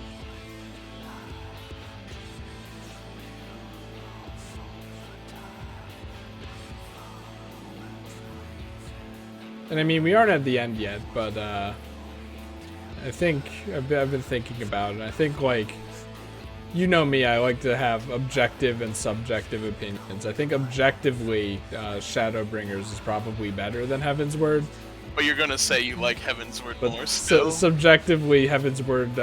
S2: And I mean, we aren't at the end yet, but I think I've been thinking about it. I think, like, you know me, I like to have objective and subjective opinions. I think objectively, Shadowbringers is probably better than Heaven's Word.
S1: But you're gonna say you like Heaven's Word
S2: But
S1: more still?
S2: subjectively, Heaven's Word,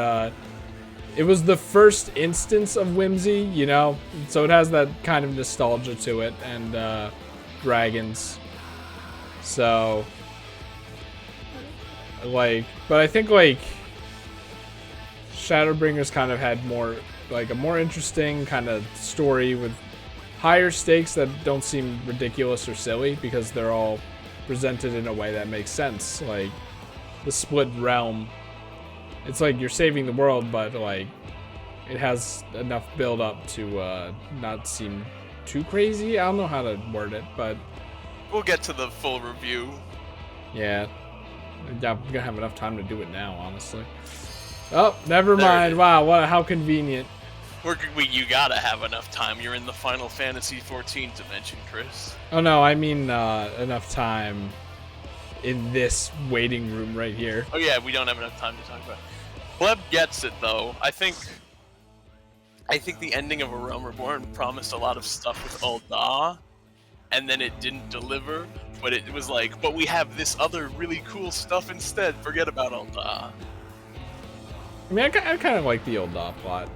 S2: it was the first instance of whimsy, you know? So it has that kind of nostalgia to it, and dragons. So, like, but I think, like, Shadowbringers kind of had more, like, a more interesting kind of story with higher stakes that don't seem ridiculous or silly because they're all presented in a way that makes sense. Like, the split realm, it's like you're saving the world, but, like, it has enough build up to not seem too crazy. I don't know how to word it, but
S1: We'll get to the full review.
S2: yeah, I'm gonna have enough time to do it now, honestly. Oh, never mind. Wow, how convenient.
S1: You gotta have enough time. You're in the Final Fantasy 14 dimension, Chris.
S2: Oh no, I mean enough time in this waiting room right here.
S1: Oh yeah, we don't have enough time to talk about it. Pleb gets it though. I think the ending of A Realm Reborn promised a lot of stuff with Ul'dah, and then it didn't deliver. But it was like, but we have this other really cool stuff instead. Forget about Ul'dah.
S2: I mean, I kind of like the Ul'dah plot.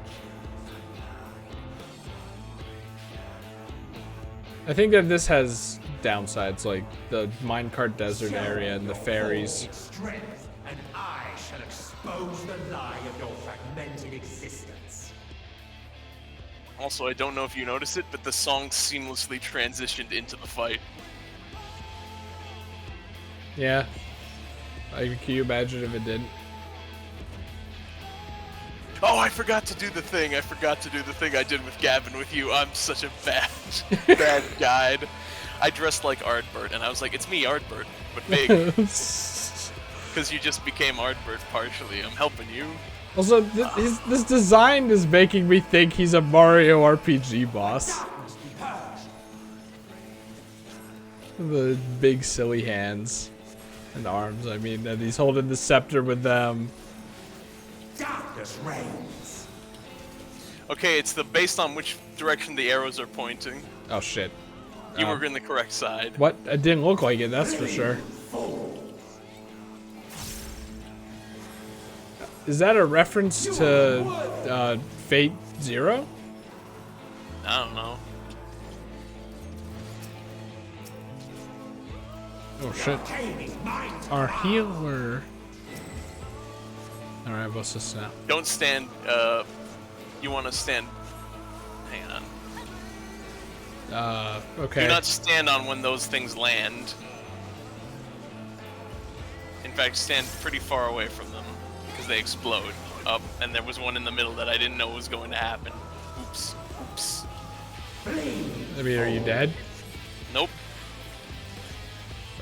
S2: I think that this has downsides, like the minecart desert area and the fairies.
S11: Strength, and I shall expose the lie of your fragmented existence.
S1: Also, I don't know if you noticed it, but the song seamlessly transitioned into the fight.
S2: Yeah. Like, can you imagine if it didn't?
S1: Oh, I forgot to do the thing. I forgot to do the thing I did with Gavin with you. I'm such a bad guide. I dressed like Ardbert, and I was like, it's me, Ardbert, but big. Because you just became Ardbert partially. I'm helping you.
S2: Also, this design is making me think he's a Mario RPG boss. The big silly hands and arms, I mean, and he's holding the scepter with them.
S11: Darkness reigns.
S1: Okay, it's based on which direction the arrows are pointing.
S2: Oh shit.
S1: You were in the correct side.
S2: What? It didn't look like it, that's for sure. Is that a reference to Fate Zero?
S1: I don't know.
S2: Oh shit. Our healer. Alright, what's this now?
S1: Don't stand, you want to stand... Hang on.
S2: Okay.
S1: Do not stand on when those things land. In fact, stand pretty far away from them, because they explode. And there was one in the middle that I didn't know was going to happen. Oops. Oops.
S2: I mean, are you dead?
S1: Nope.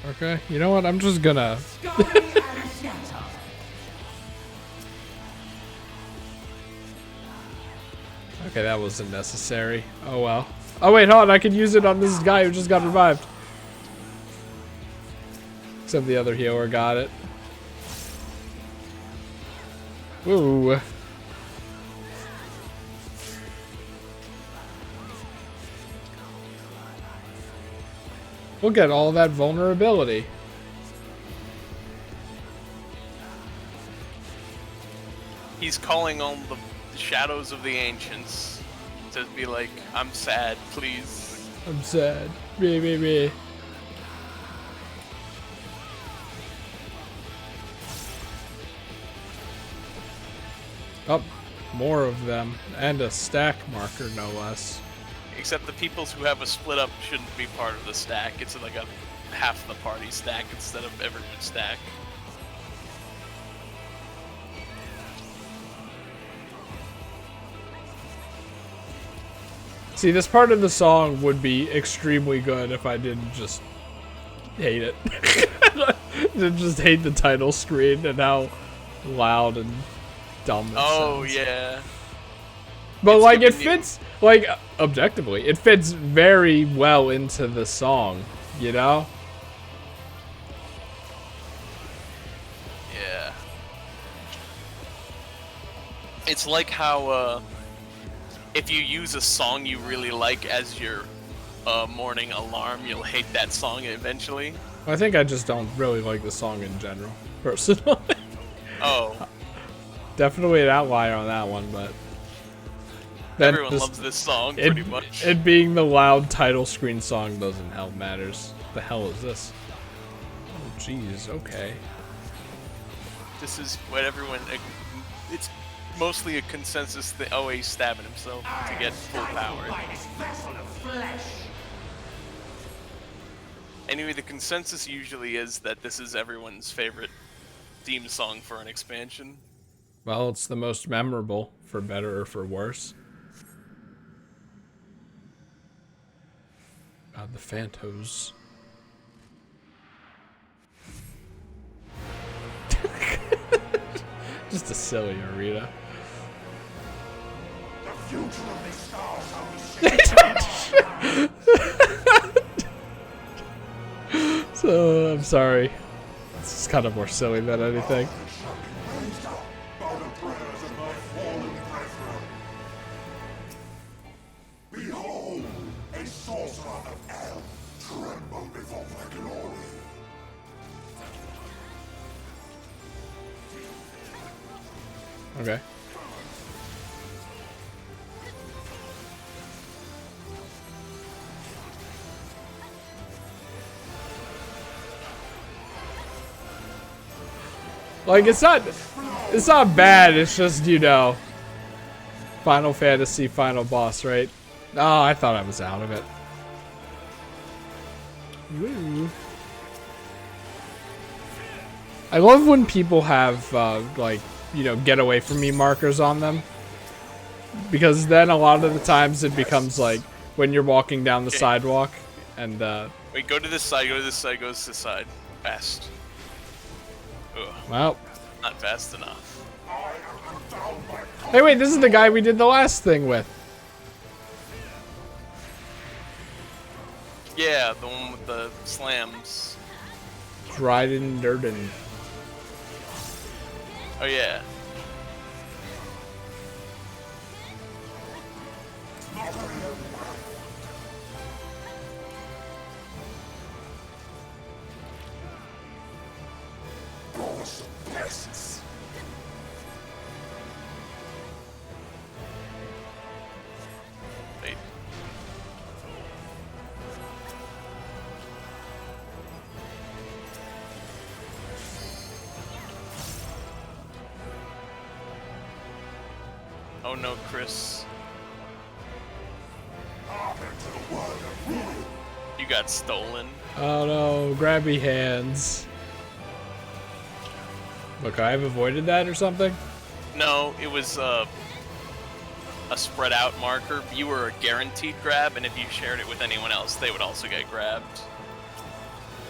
S2: Okay, you know what? I'm just gonna... Okay, that wasn't necessary. Oh well. Oh wait, hold on, I could use it on this guy who just got revived. Except the other healer got it. Woo. Look at all that vulnerability.
S1: He's calling on the shadows of the ancients to be like, I'm sad, please.
S2: I'm sad. Me. Oh, more of them. And a stack marker, no less.
S1: Except the peoples who have a split up shouldn't be part of the stack. It's like a half the party stack instead of everyone stack.
S2: See, this part of the song would be extremely good if I didn't just hate it. Just hate the title screen and how loud and dumb it sounds.
S1: Yeah.
S2: But it's like, it fits, like, objectively, it fits very well into the song, you know?
S1: Yeah. It's like how, if you use a song you really like as your morning alarm, you'll hate that song eventually.
S2: I think I just don't really like the song in general, personally.
S1: Oh.
S2: Definitely an outlier on that one, but...
S1: Everyone loves this song, pretty much.
S2: It being the loud title screen song doesn't help matters. The hell is this? Oh, jeez, okay.
S1: This is what everyone... It's mostly a consensus thing. Oh, he's stabbing himself to get full power. Anyway, the consensus usually is that this is everyone's favorite theme song for an expansion.
S2: Well, it's the most memorable, for better or for worse. God, the Phantos. Just a silly arena.
S11: The future of the stars are
S2: So, I'm sorry. This is kind of more silly than anything.
S11: Behold, a sorcerer of El, tremble before my glory.
S2: Okay. Like, it's not bad, it's just, you know, Final Fantasy final boss, right? Oh, I thought I was out of it. Woo. I love when people have, like, you know, get away from me markers on them. Because then a lot of the times it becomes like, when you're walking down the sidewalk, and,
S1: Wait, go to this side, go to this side, go to this side. Fast. Ugh.
S2: Well.
S1: Not fast enough.
S2: Hey, wait, this is the guy we did the last thing with.
S1: Yeah, the one with the slams.
S2: Dryden Durden.
S1: Oh, yeah. Wait. Oh no, Chris. You got stolen.
S2: Oh no, grabby hands. Look, I've avoided that or something?
S1: No, it was a spread out marker. You were a guaranteed grab, and if you shared it with anyone else, they would also get grabbed.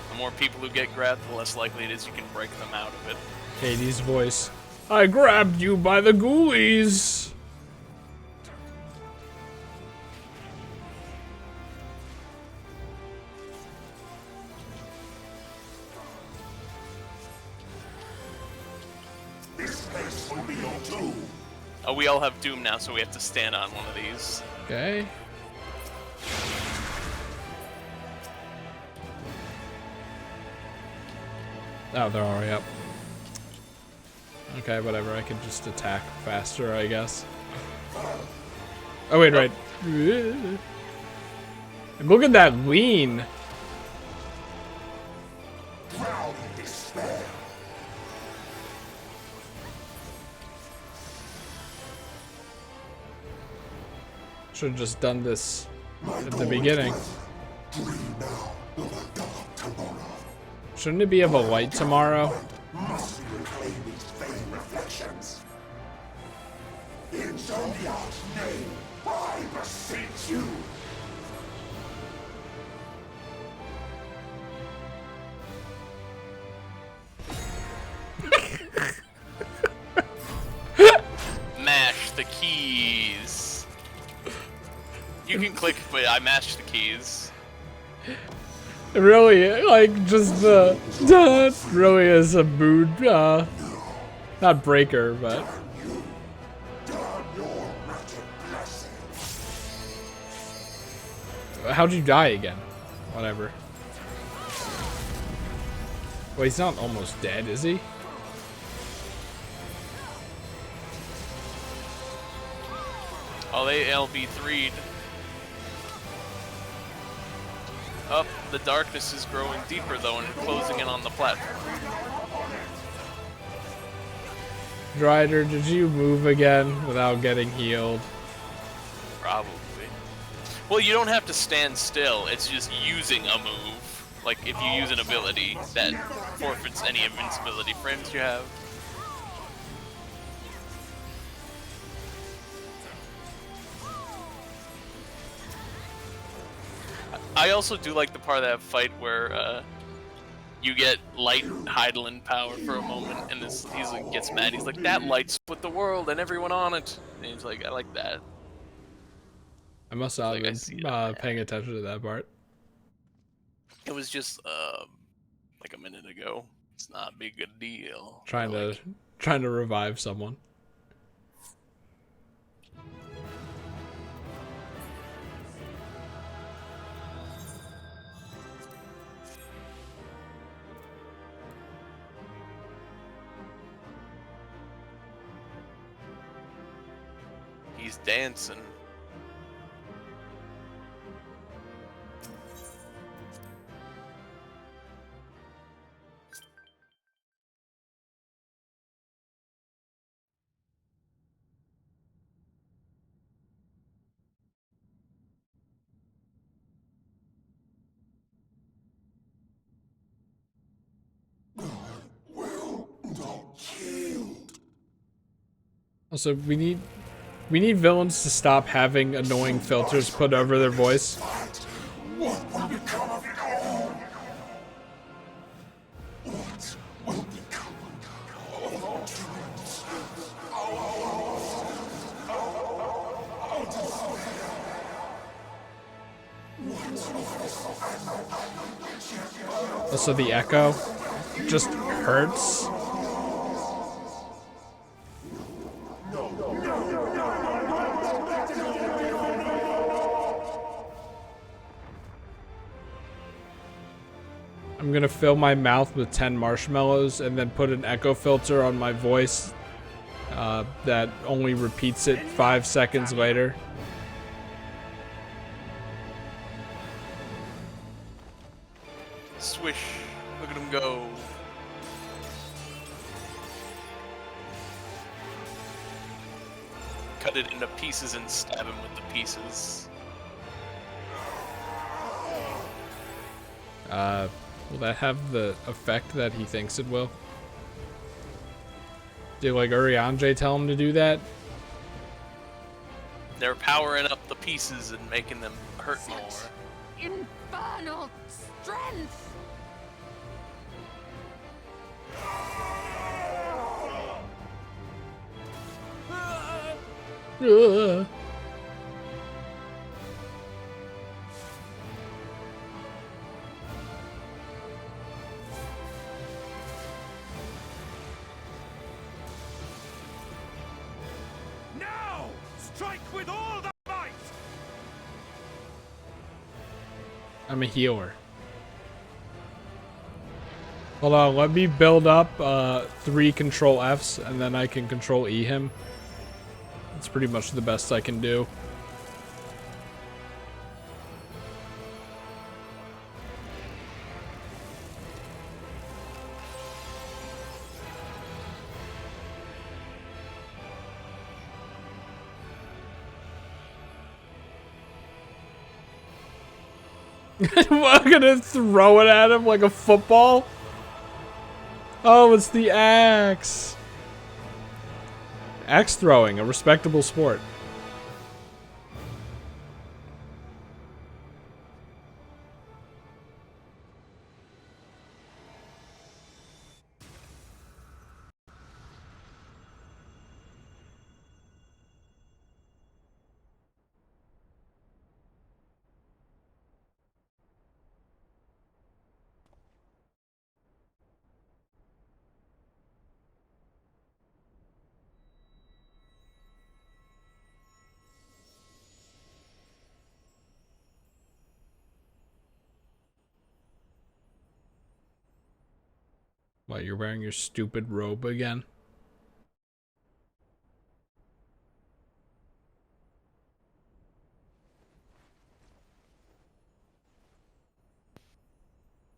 S1: The more people who get grabbed, the less likely it is you can break them out of it.
S2: Katie's voice. I grabbed you by the ghoulies.
S1: Oh, we all have Doom now, so we have to stand on one of these.
S2: Okay. Oh, they're already up. Okay, whatever. I can just attack faster, I guess. Oh, wait, right. And look at that lean. Should have just done this at the beginning. Shouldn't it be of a light tomorrow?
S11: In Zodiac's name, I beseech you.
S1: Mash the keys. You can click, but I mashed the keys.
S2: It really, like, just the really is a mood, not breaker, but. How'd you die again? Whatever. Well, he's not almost dead, is he?
S1: Oh, they LB3'd. Up, the darkness is growing deeper though and closing in on the platform.
S2: Drider, did you move again without getting healed?
S1: Probably. Well, you don't have to stand still, it's just using a move. Like, if you use an ability that forfeits any invincibility frames you have. I also do like the part of that fight where you get light Heidelin power for a moment, and he's like, gets mad. He's like, "That light split the world and everyone on it." And he's like, "I like that."
S2: I must not have been paying attention to that part.
S1: It was just like a minute ago. It's not a big a deal.
S2: Trying to revive someone.
S1: He's dancing.
S2: Also, we need villains to stop having annoying filters put over their voice.
S11: What will become of it all? What will become of our dreams?
S2: Also, the echo just hurts. I'm gonna fill my mouth with 10 marshmallows and then put an echo filter on my voice that only repeats it 5 seconds later.
S1: Swish. Look at him go. Cut it into pieces and stab him with the pieces.
S2: Will that have the effect that he thinks it will? Did like Urianger tell him to do that?
S1: They're powering up the pieces and making them hurt more.
S6: Infernal strength!
S9: Now! Strike with all the might!
S2: I'm a healer. Hold on, let me build up 3 control Fs and then I can control E him. That's pretty much the best I can do. I'm gonna throw it at him like a football. Oh, it's the axe. Axe throwing, a respectable sport. What, you're wearing your stupid robe again?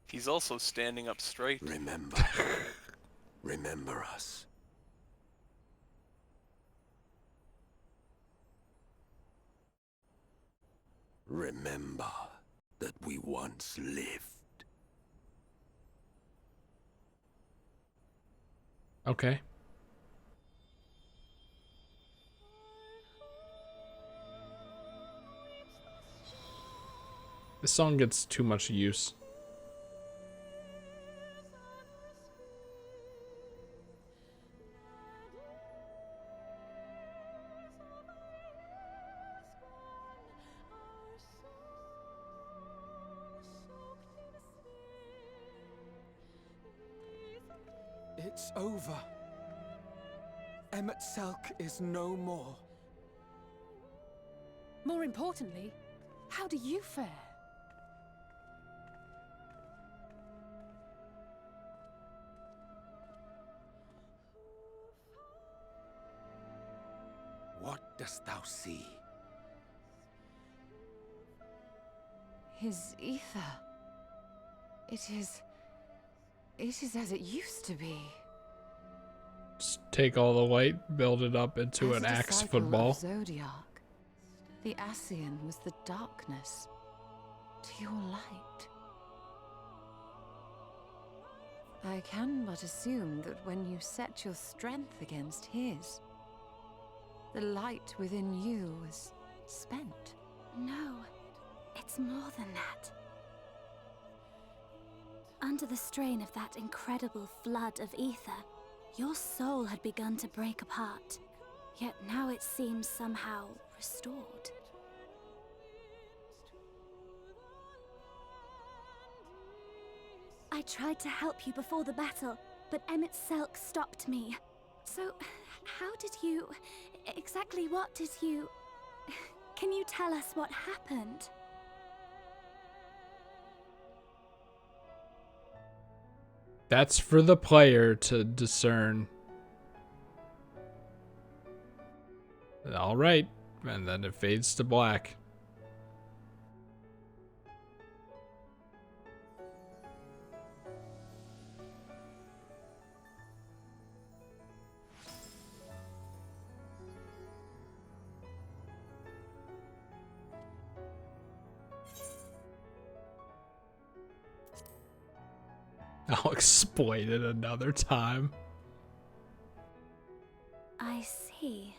S1: He's also standing up straight.
S11: Remember. Remember us. Remember that we once lived.
S2: Okay. This song gets too much use.
S5: It's over. Emmett Selk is no more.
S8: More importantly, how do you fare?
S3: What dost thou see?
S6: His ether. It is as it used to be.
S2: Just take all the light, build it up into an axe football.
S6: Of Zodiac, the Ascian was the darkness to your light. I can but assume that when you set your strength against his, the light within you was spent.
S13: No, it's more than that. Under the strain of that incredible flood of ether, your soul had begun to break apart, yet now it seems somehow restored. I tried to help you before the battle, but Emmett Selk stopped me. So, how did you... exactly what did you... Can you tell us what happened?
S2: That's for the player to discern. All right, and then it fades to black. I'll exploit it another time.
S13: I see.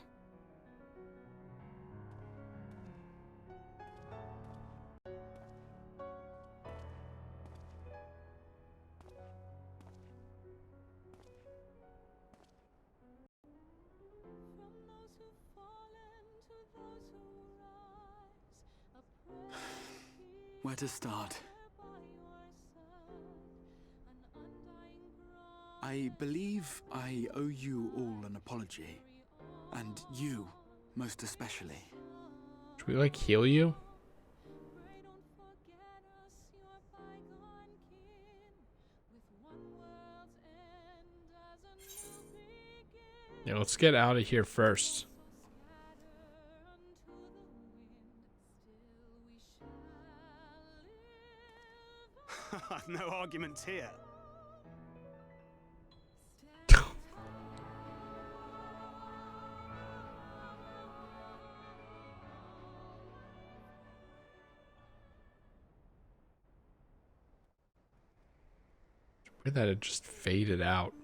S12: Where to start? I believe I owe you all an apology. And you, most especially.
S2: Should we, like, heal you? Yeah, let's get out of here first.
S7: No arguments here.
S2: Weird that it just faded out.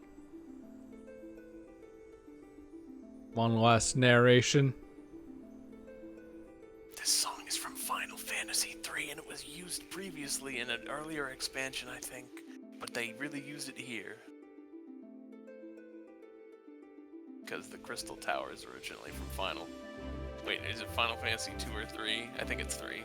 S2: One last narration.
S1: This song is from Final Fantasy III, and it was used previously in an earlier expansion, I think. But they really used it here. Because the Crystal Tower is originally from Final... Wait, is it Final Fantasy 2 or 3? I think it's 3.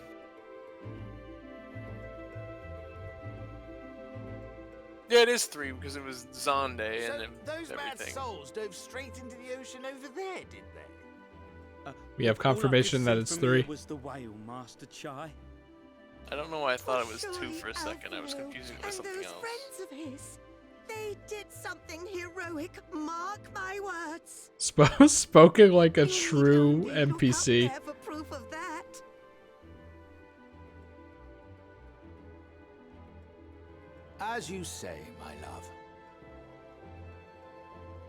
S1: Yeah, it is 3 because it was Zonde and
S3: those mad
S1: everything.
S3: souls dove straight into the ocean over there, did they?
S2: We have confirmation that it's 3.
S12: Was the whale, Master Chai?
S1: I don't know why I thought it was 2 for a second. I was confusing it with something else.
S14: Friends of his. They did something heroic, mark my words.
S2: Spoken like a true NPC.
S14: There for proof of that.
S3: As you say, my love.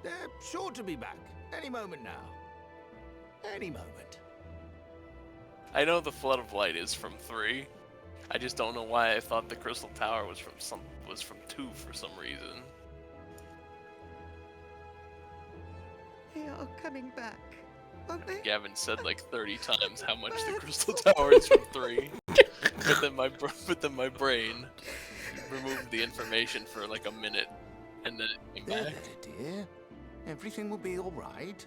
S3: They're sure to be back any moment now. Any moment.
S1: I know the Flood of Light is from 3. I just don't know why I thought the Crystal Tower was from 2 for some reason.
S14: They are coming back, aren't they?
S1: Gavin said like 30 times how much the Crystal Tower is from 3. But then my brain removed the information for like a minute, and then it came back.
S3: There, dear. Everything will be all right.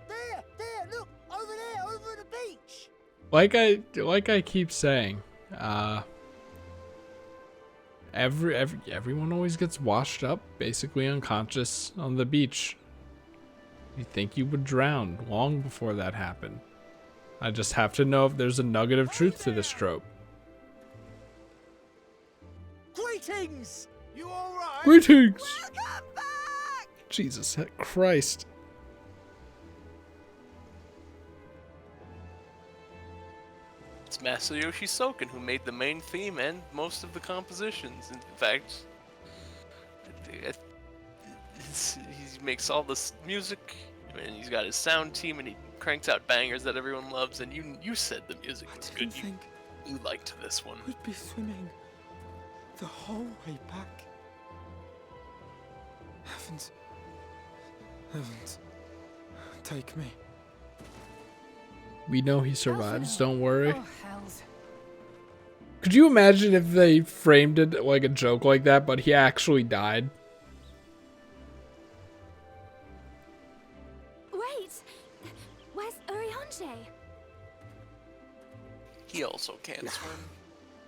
S3: There, look, over there, over the beach.
S2: Like I keep saying, everyone always gets washed up, basically unconscious on the beach. You think you would drown long before that happened. I just have to know if there's a nugget of truth to this trope.
S3: Greetings! You all right?
S2: Greetings!
S14: Welcome back!
S2: Jesus Christ.
S1: It's Masayoshi Soken who made the main theme and most of the compositions. In fact, he makes all this music, and he's got his sound team, and he cranks out bangers that everyone loves. And you said the music was good. You liked this one.
S12: We'd be swimming the whole way back. Heavens, take me.
S2: We know he survives, don't worry.
S8: Oh, hells.
S2: Could you imagine if they framed it like a joke like that, but he actually died?
S13: Wait! Where's Oriange?
S1: He also can't swim.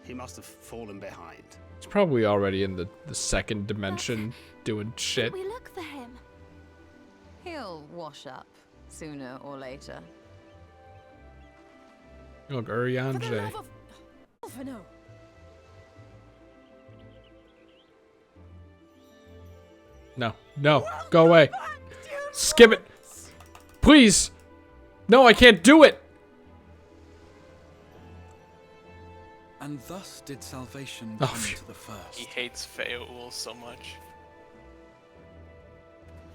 S7: He must have fallen behind.
S2: He's probably already in the second dimension doing shit.
S13: We look for him.
S6: He'll wash up sooner or later.
S2: Look,
S8: For the
S2: Urianger.
S8: love of... For no.
S2: No, no, go away. Skip it. Please. No, I can't do it.
S12: And thus did salvation
S2: Oh,
S12: come
S2: phew.
S12: to the first.
S1: He hates Feoul so much.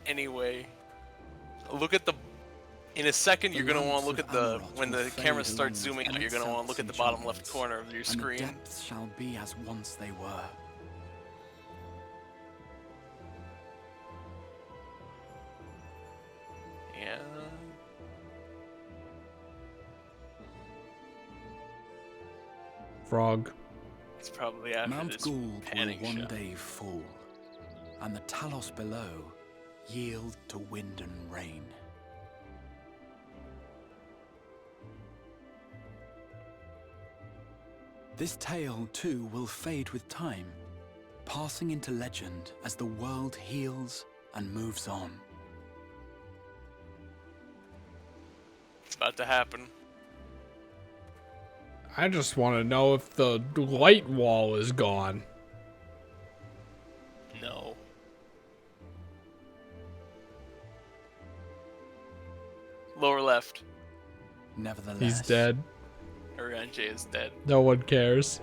S1: Anyway, look at the. In a second, you're gonna want to look at the. When the camera starts zooming out, you're gonna want to look at the bottom left corner of your
S12: And the
S1: screen.
S12: depths shall be as once they were.
S1: Yeah.
S2: Frog.
S1: It's probably after
S12: Mount
S1: this
S12: Gould will
S1: panning
S12: one
S1: shot.
S12: day fall, and the Talos below yield to wind and rain. This tale, too, will fade with time, passing into legend as the world heals and moves on.
S1: It's about to happen.
S2: I just want to know if the light wall is gone.
S1: No. Lower left.
S12: Nevertheless,
S2: He's dead.
S1: Urianger is dead.
S2: No one cares.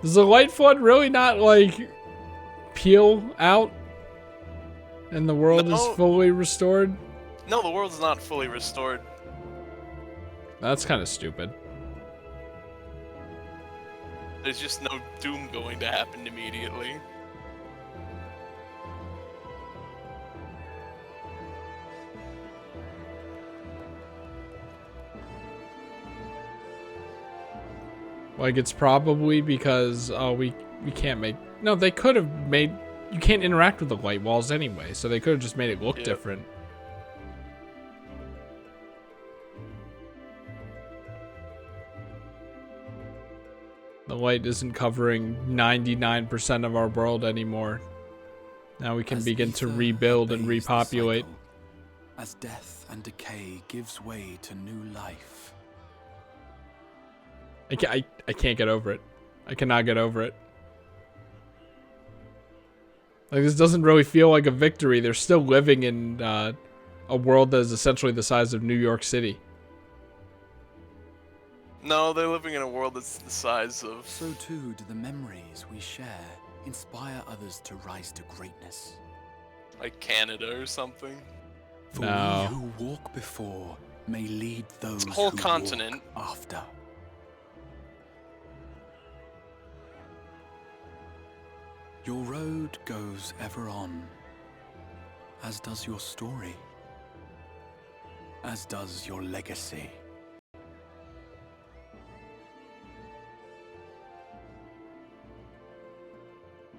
S2: Does the light flood really not, like, peel out? And the world is
S1: No.
S2: fully restored?
S1: No, the world's not fully restored.
S2: That's kind of stupid.
S1: There's just no doom going to happen immediately.
S2: Like, it's probably because, oh, we can't make... No, they could have made... You can't interact with the light walls anyway, so they could have just made it look
S1: Yep.
S2: different. The light isn't covering 99% of our world anymore. Now we can
S12: As
S2: begin to
S12: ether
S2: rebuild and
S12: obeys the
S2: repopulate.
S12: cycle, as death and decay gives way to new life.
S2: I can't get over it. I cannot get over it. Like, this doesn't really feel like a victory. They're still living in a world that is essentially the size of New York City.
S1: No, they're living in a world that's the size of...
S12: So too do the memories we share inspire others to rise to greatness.
S1: like Canada or something.
S12: For
S2: No.
S12: we who walk before may lead those
S1: It's a whole
S12: who
S1: continent.
S12: walk after. Your road goes ever on, as does your story, as does your legacy.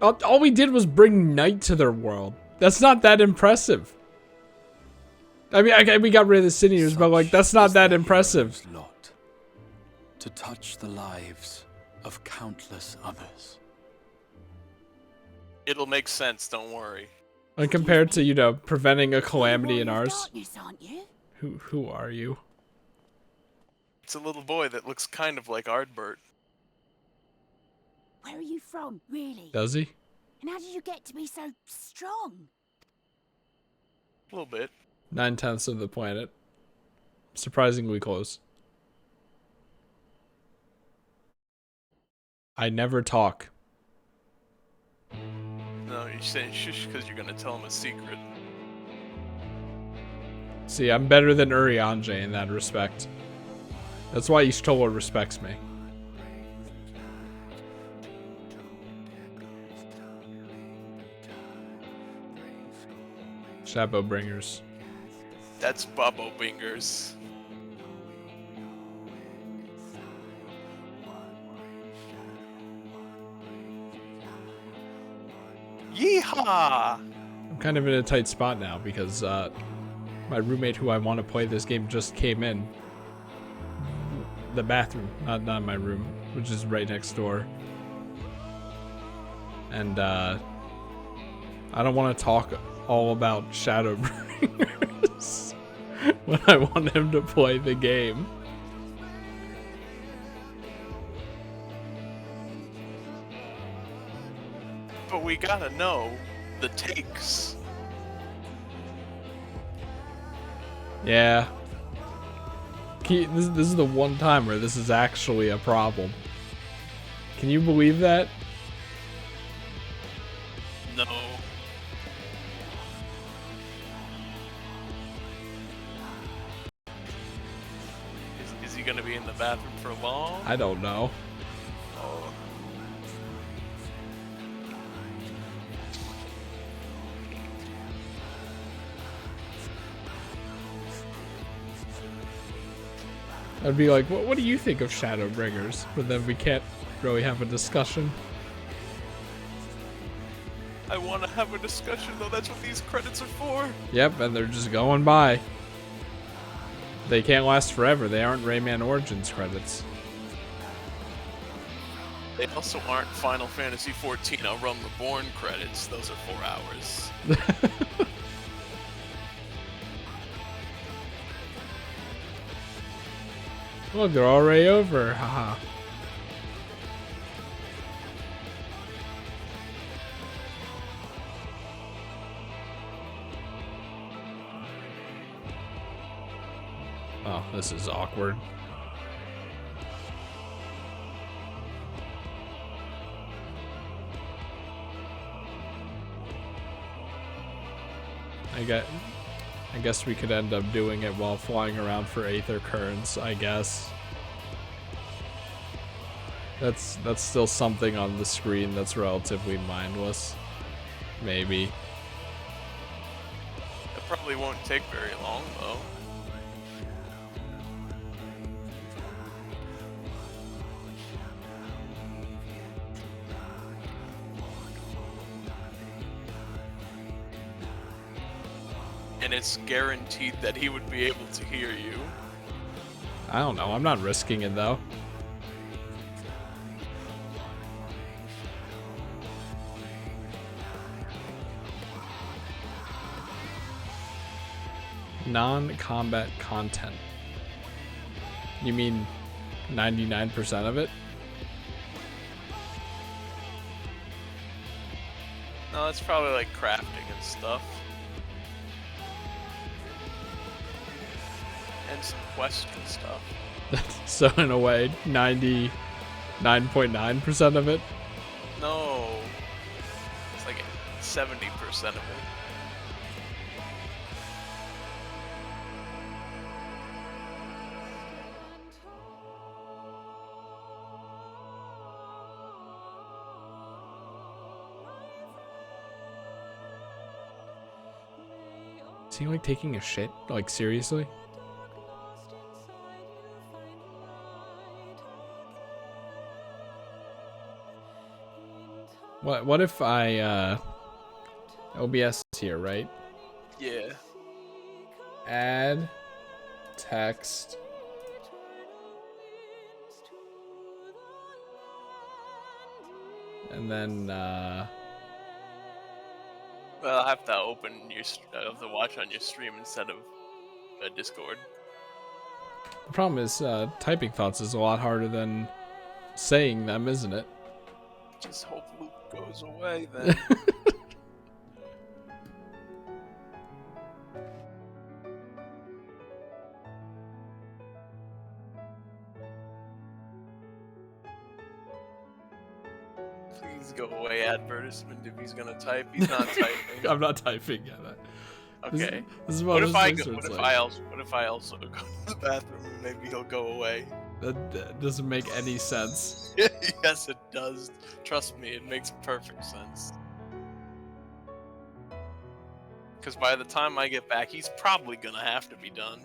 S2: All we did was bring night to their world. That's not that impressive. I mean, we got rid of the seniors, but like, that's not that impressive.
S12: Lot to touch the lives of countless others.
S1: It'll make sense, don't worry.
S2: Like, compared to, you know, preventing a calamity in ours.
S14: Darkness, aren't you?
S2: Who are you?
S1: It's a little boy that looks kind of like Ardbert.
S14: Where are you from, really?
S2: Does he?
S14: And how did you get to be so strong?
S1: A little bit.
S2: 9/10 of the planet. Surprisingly close. I never talk.
S1: No, you're saying shush because you're gonna tell him a secret.
S2: See, I'm better than Urianger in that respect. That's why Ishtola respects me. Shadowbringers.
S1: That's Bubbo Bingers. Yeehaw!
S2: I'm kind of in a tight spot now because my roommate who I want to play this game just came in. The bathroom, not my room, which is right next door. And I don't want to talk all about Shadowbringers. when I want him to play the game.
S1: But we gotta know the takes.
S2: Yeah. This is the one time where this is actually a problem. Can you believe that?
S1: No. Is he gonna be in the bathroom for long?
S2: I don't know.
S1: Oh.
S2: I'd be like, what do you think of Shadowbringers? But then we can't really have a discussion.
S1: I want to have a discussion, though. That's what these credits are for.
S2: Yep, and they're just going by. They can't last forever. They aren't Rayman Origins credits.
S1: They also aren't Final Fantasy XIV A Realm Reborn credits. Those are 4 hours.
S2: Look, they're already over. Haha. Oh, this is awkward. I guess we could end up doing it while flying around for Aether Currents, I guess. That's still something on the screen that's relatively mindless. Maybe.
S1: It probably won't take very long, though. And it's guaranteed that he would be able to hear you.
S2: I don't know. I'm not risking it, though. Non-combat content. You mean 99% of it?
S1: No, it's probably like crafting and stuff. And some quests and stuff.
S2: So in a way, 99.9% of it?
S1: No. It's like 70% of it.
S2: Is he like taking a shit? Like seriously? What if I OBS is here, right?
S1: Yeah.
S2: Add text. And then
S1: Well, I'll have to open your the watch on your stream instead of Discord.
S2: the problem is typing thoughts is a lot harder than saying them, isn't it?
S1: Just hope Luke goes away then. Please go away, advertisement. If he's gonna type, he's not typing.
S2: I'm not typing yet.
S1: Okay.
S2: This is
S1: what if I
S2: this
S1: go,
S2: looks
S1: what if
S2: like.
S1: I also go to the bathroom and maybe he'll go away?
S2: That doesn't make any sense.
S1: Yes, it does. Trust me, it makes perfect sense. Because by the time I get back, he's probably gonna have to be done.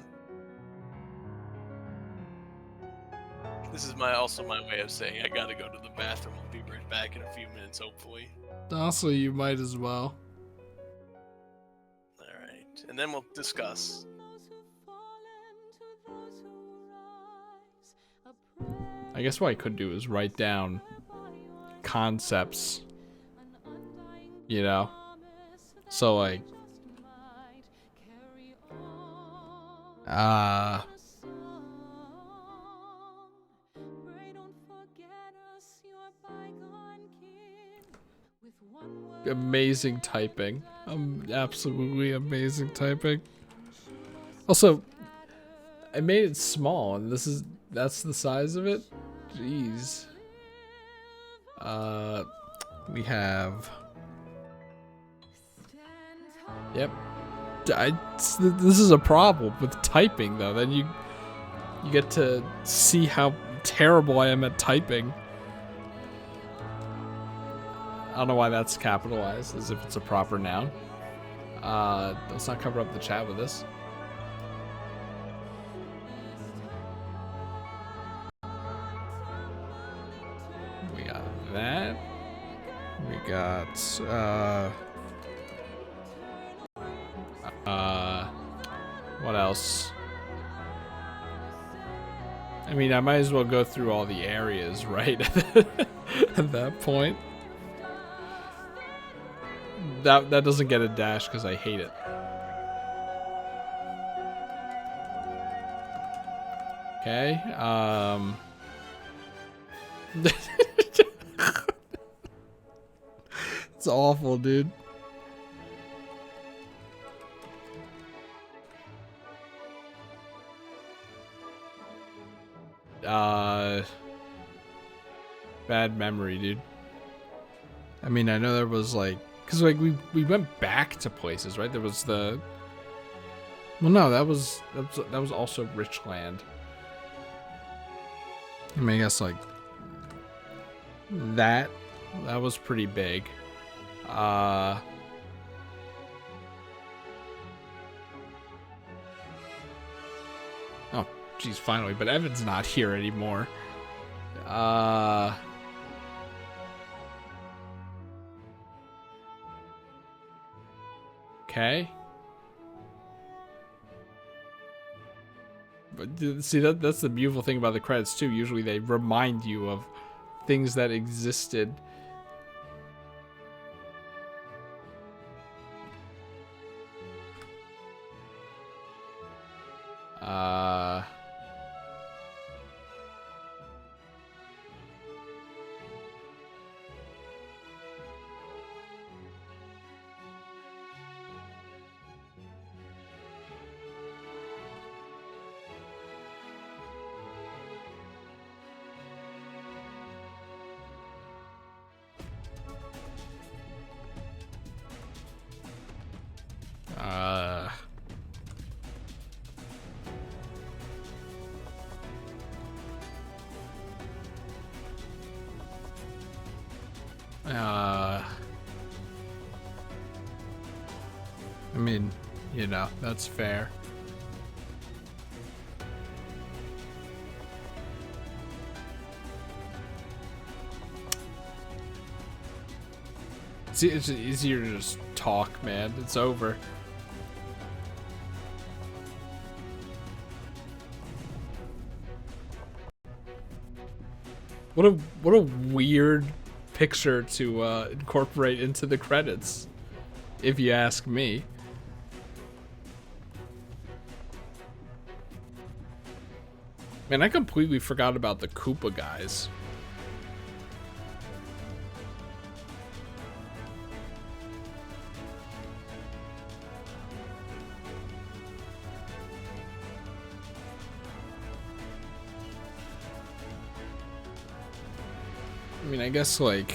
S1: This is also my way of saying I gotta go to the bathroom. I'll be right back in a few minutes, hopefully.
S2: Also, you might as well.
S1: Alright, and then we'll discuss.
S2: I guess what I could do is write down concepts, you know? So, like, Amazing typing. Absolutely amazing typing. Also, I made it small, and that's the size of it. Jeez. We have. Yep. This is a problem with typing, though. Then you get to see how terrible I am at typing. I don't know why that's capitalized, as if it's a proper noun. Let's not cover up the chat with this. We got that. We got, what else? I mean, I might as well go through all the areas, right? At that point. That doesn't get a dash because I hate it. Okay, it's awful, dude. Bad memory, dude. I mean, I know there was like, cause like we went back to places, right? There was the. Well, no, that was also Richland. I mean, I guess like that was pretty big. Oh, geez, finally. But Evan's not here anymore. Okay. But see, that's the beautiful thing about the credits too. Usually they remind you of things that existed. I mean, you know, that's fair. See, it's easier to just talk, man. It's over. What a weird picture to incorporate into the credits, if you ask me. Man, I completely forgot about the Koopa guys. I mean, I guess like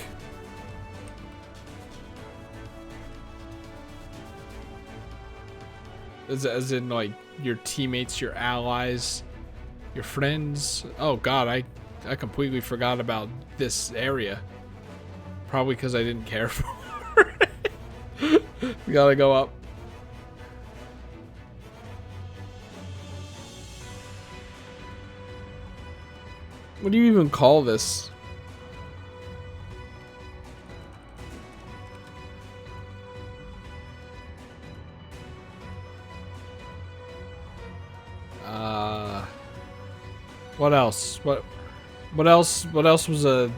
S2: as in like your teammates, your allies, your friends. Oh god, I completely forgot about this area. Probably because I didn't care for it. We gotta go up. What do you even call this? What else? What else was a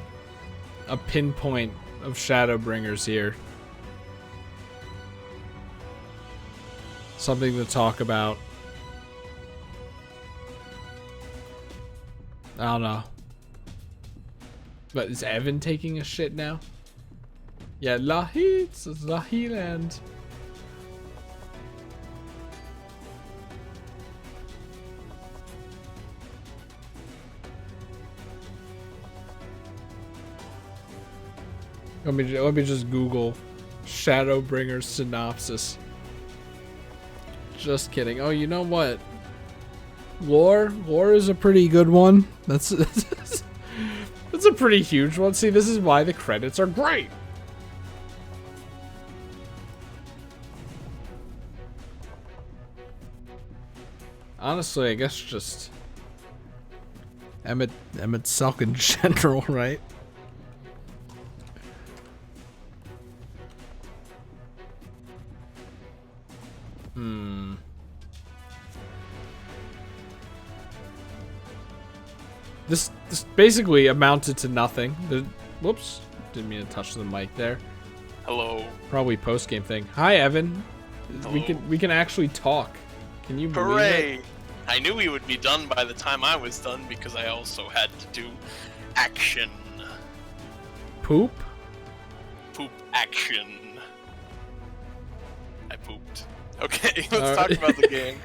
S2: pinpoint of Shadowbringers here? Something to talk about. I don't know. But is Evan taking a shit now? Yeah, Lahi, it's Lahi land. Let me just Google Shadowbringer synopsis. Just kidding. Oh, you know what? Lore is a pretty good one. That's that's a pretty huge one. See, this is why the credits are great. Honestly, I guess just Emmett Selk in general, right? This basically amounted to nothing. Whoops, didn't mean to touch the mic there.
S1: Hello.
S2: Probably post game thing. Hi, Evan.
S1: Hello.
S2: We can actually talk. Can you believe
S1: Hooray!
S2: it?
S1: I knew we would be done by the time I was done because I also had to do action.
S2: Poop?
S1: Poop action. I pooped. Okay, let's talk about the game.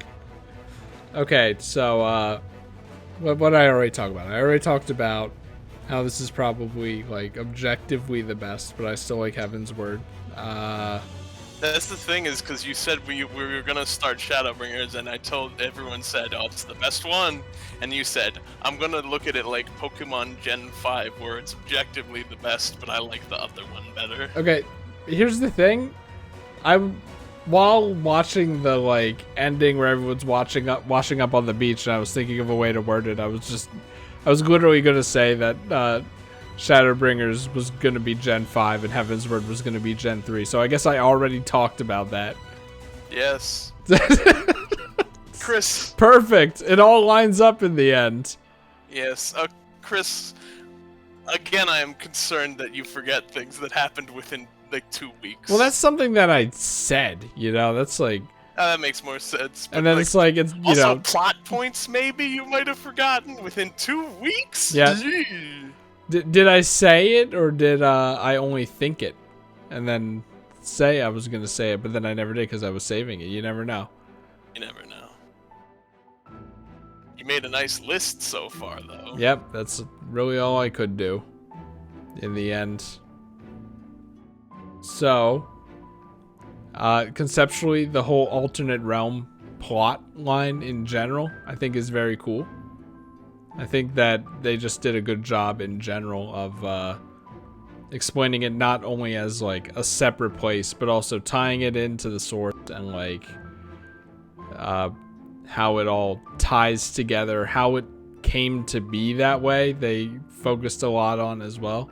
S2: Okay, so what I already talked about. I already talked about how this is probably like objectively the best, but I still like Heaven's Word.
S1: That's the thing is because you said we were gonna start Shadowbringers, and everyone said, "Oh, it's the best one," and you said, "I'm gonna look at it like Pokemon Gen 5, where it's objectively the best, but I like the other one better."
S2: Okay, here's the thing. While watching the like ending where everyone's washing up on the beach, and I was thinking of a way to word it. I was literally gonna say that Shadowbringers was gonna be Gen 5 and Heaven's Word was gonna be Gen 3. So I guess I already talked about that.
S1: Yes. Chris.
S2: Perfect. It all lines up in the end.
S1: Yes, Chris. Again, I am concerned that you forget things that happened within like 2 weeks.
S2: Well, that's something that I said. You know, that's like.
S1: That makes more sense.
S2: And then like, it's you
S1: also
S2: know,
S1: plot points maybe you might have forgotten within 2 weeks.
S2: Yeah. Did I say it or did I only think it, and then say I was gonna say it, but then I never did because I was saving it. You never know.
S1: You never know. You made a nice list so far, though.
S2: Yep, that's really all I could do in the end. So, conceptually, the whole alternate realm plot line in general, I think is very cool. I think that they just did a good job in general of explaining it not only as like a separate place, but also tying it into the source and like how it all ties together, how it came to be that way. They focused a lot on as well.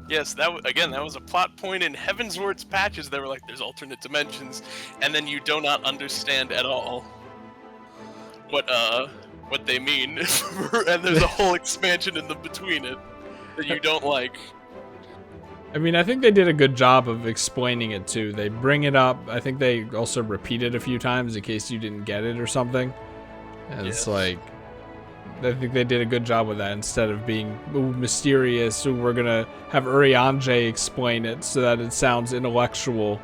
S1: Yes, that was a plot point in Heaven's Word's patches. They were like, "There's alternate dimensions," and then you do not understand at all what they mean, and there's a whole expansion in the between it that you don't like.
S2: I mean, I think they did a good job of explaining it too. They bring it up. I think they also repeat it a few times in case you didn't get it or something. And it's like, I think they did a good job with that instead of being mysterious. Ooh, we're gonna have Urianger explain it so that it sounds intellectual.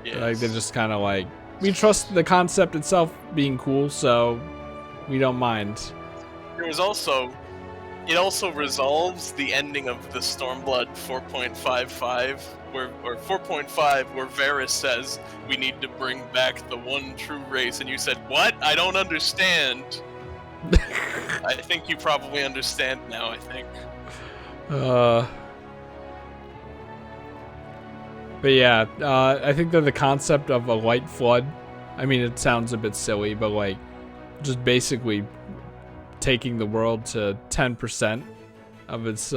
S1: Yes.
S2: Like they're just kind of like, we trust the concept itself being cool, so we don't mind.
S1: There was also, it also resolves the ending of the Stormblood 4.55, or 4.5, where Varys says we need to bring back the one true race, and you said, "What? I don't understand." I think you probably understand now. I think.
S2: But yeah, I think that the concept of a light flood, I mean, it sounds a bit silly, but like, just basically taking the world to 10% of its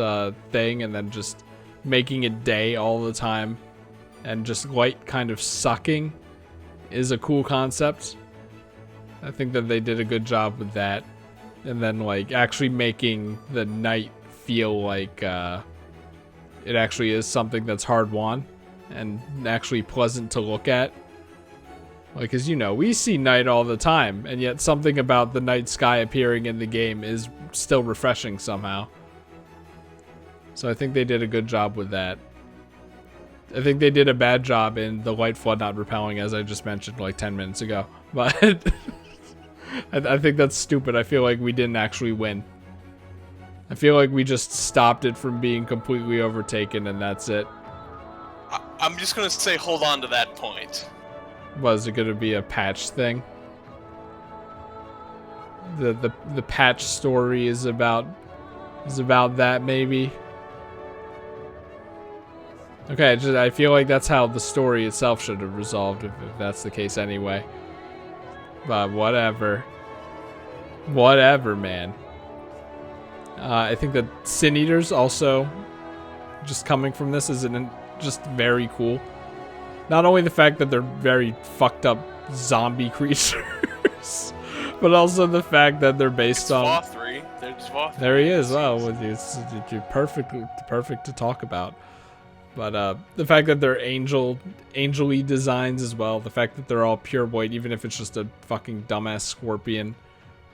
S2: thing and then just making it day all the time and just light kind of sucking is a cool concept. I think that they did a good job with that. And then like actually making the night feel like it actually is something that's hard won and actually pleasant to look at. Like, as you know, we see night all the time, and yet something about the night sky appearing in the game is still refreshing somehow. So I think they did a good job with that. I think they did a bad job in the light flood not repelling, as I just mentioned like 10 minutes ago. But I think that's stupid. I feel like we didn't actually win. I feel like we just stopped it from being completely overtaken, and that's it.
S1: I'm just gonna say hold on to that point.
S2: Was it gonna be a patch thing? The patch story is about that, maybe. Okay, I feel like that's how the story itself should have resolved, if that's the case anyway. But whatever. Whatever, man. I think that Sin Eaters also, just coming from this, is just very cool. Not only the fact that they're very fucked up zombie creatures, but also the fact that they're based on...
S1: Vothri. There's Vothri.
S2: There he is. Well, it's perfect to talk about. But the fact that they're angel-y designs as well, the fact that they're all pure white, even if it's just a fucking dumbass scorpion,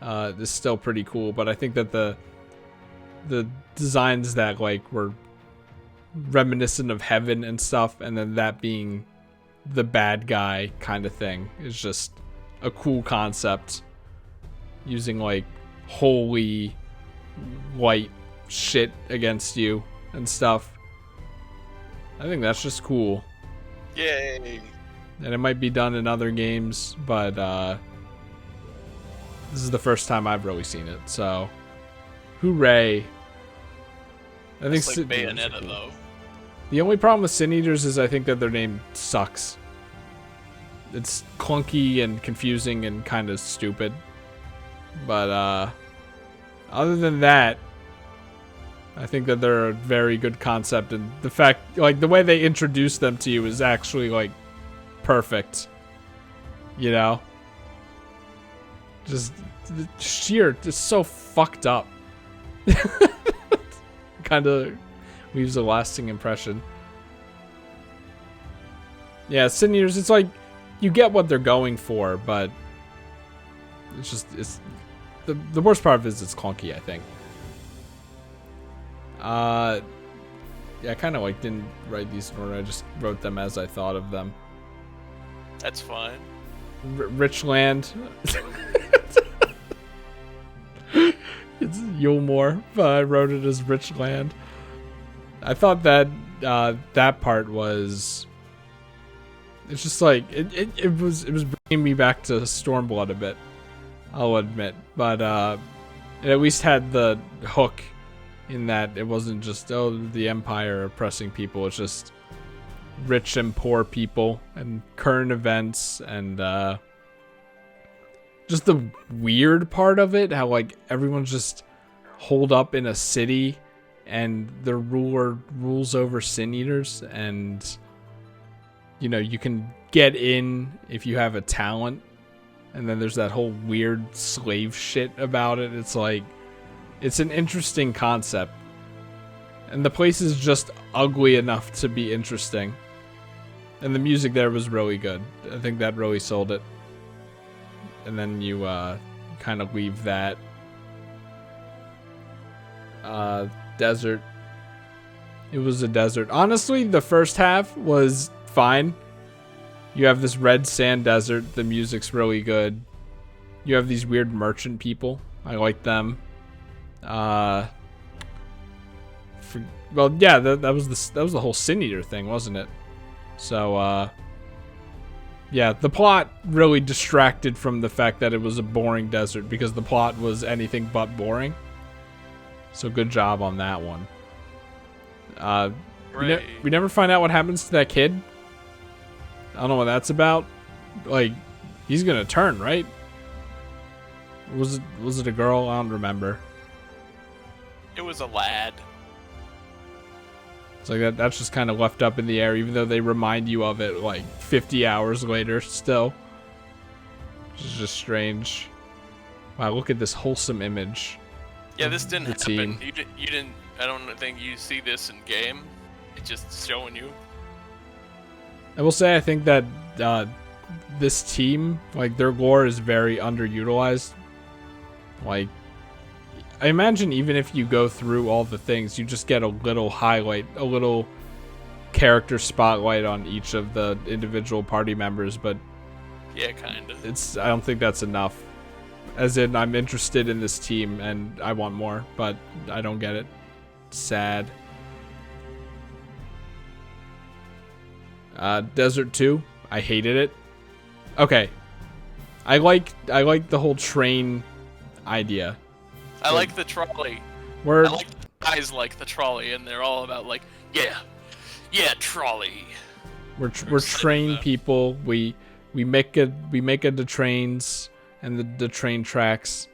S2: is still pretty cool. But I think that the designs that like were reminiscent of heaven and stuff, and then that being the bad guy kind of thing, is just a cool concept. Using like holy white shit against you and stuff. I think that's just cool.
S1: Yay!
S2: And it might be done in other games, but this is the first time I've really seen it, so hooray. I think
S1: it's like Bayonetta, though.
S2: The only problem with Sin Eaters is I think that their name sucks. It's clunky and confusing and kind of stupid. But other than that, I think that they're a very good concept, and the fact, like, the way they introduce them to you is actually, like, perfect. You know? Just so fucked up. Kind of leaves a lasting impression. Yeah, Sin Eaters, it's like, you get what they're going for, but it's the worst part of it is it's clunky, I think. Yeah, I kind of like didn't write these in order. I just wrote them as I thought of them.
S1: That's fine.
S2: Richland. It's Yulmore, but I wrote it as Richland. I thought that that part was. It's just like it was bringing me back to Stormblood a bit, I'll admit, but it at least had the hook. In that it wasn't just, the Empire oppressing people. It's just rich and poor people and current events and just the weird part of it. How like everyone's just holed up in a city and the ruler rules over Sin Eaters, and you know, you can get in if you have a talent, and then there's that whole weird slave shit about it. It's like, it's an interesting concept. And the place is just ugly enough to be interesting. And the music there was really good. I think that really sold it. And then you kind of leave that. Desert. It was a desert. Honestly, the first half was fine. You have this red sand desert. The music's really good. You have these weird merchant people. I like them. Well, yeah, that was the whole Sin Eater thing, wasn't it? So, yeah, the plot really distracted from the fact that it was a boring desert, because the plot was anything but boring. So good job on that one. We never find out what happens to that kid. I don't know what that's about. Like, he's gonna turn, right? Was it a girl? I don't remember.
S1: It was a lad.
S2: It's like that's just kind of left up in the air, even though they remind you of it like 50 hours later still. Which is just strange. Wow, look at this wholesome image.
S1: Yeah, this didn't happen. You didn't. I don't think you see this in game. It's just showing you.
S2: I will say, I think that this team, like, their lore is very underutilized. Like, I imagine even if you go through all the things, you just get a little highlight, a little character spotlight on each of the individual party members, but
S1: Yeah, kind of.
S2: I don't think that's enough. As in, I'm interested in this team and I want more, but I don't get it. Sad. Desert 2, I hated it. Okay. I like the whole train idea.
S1: I like the trolley. I like the guys like the trolley, and they're all about like, yeah, trolley.
S2: We're train people. We make it the trains and the train tracks.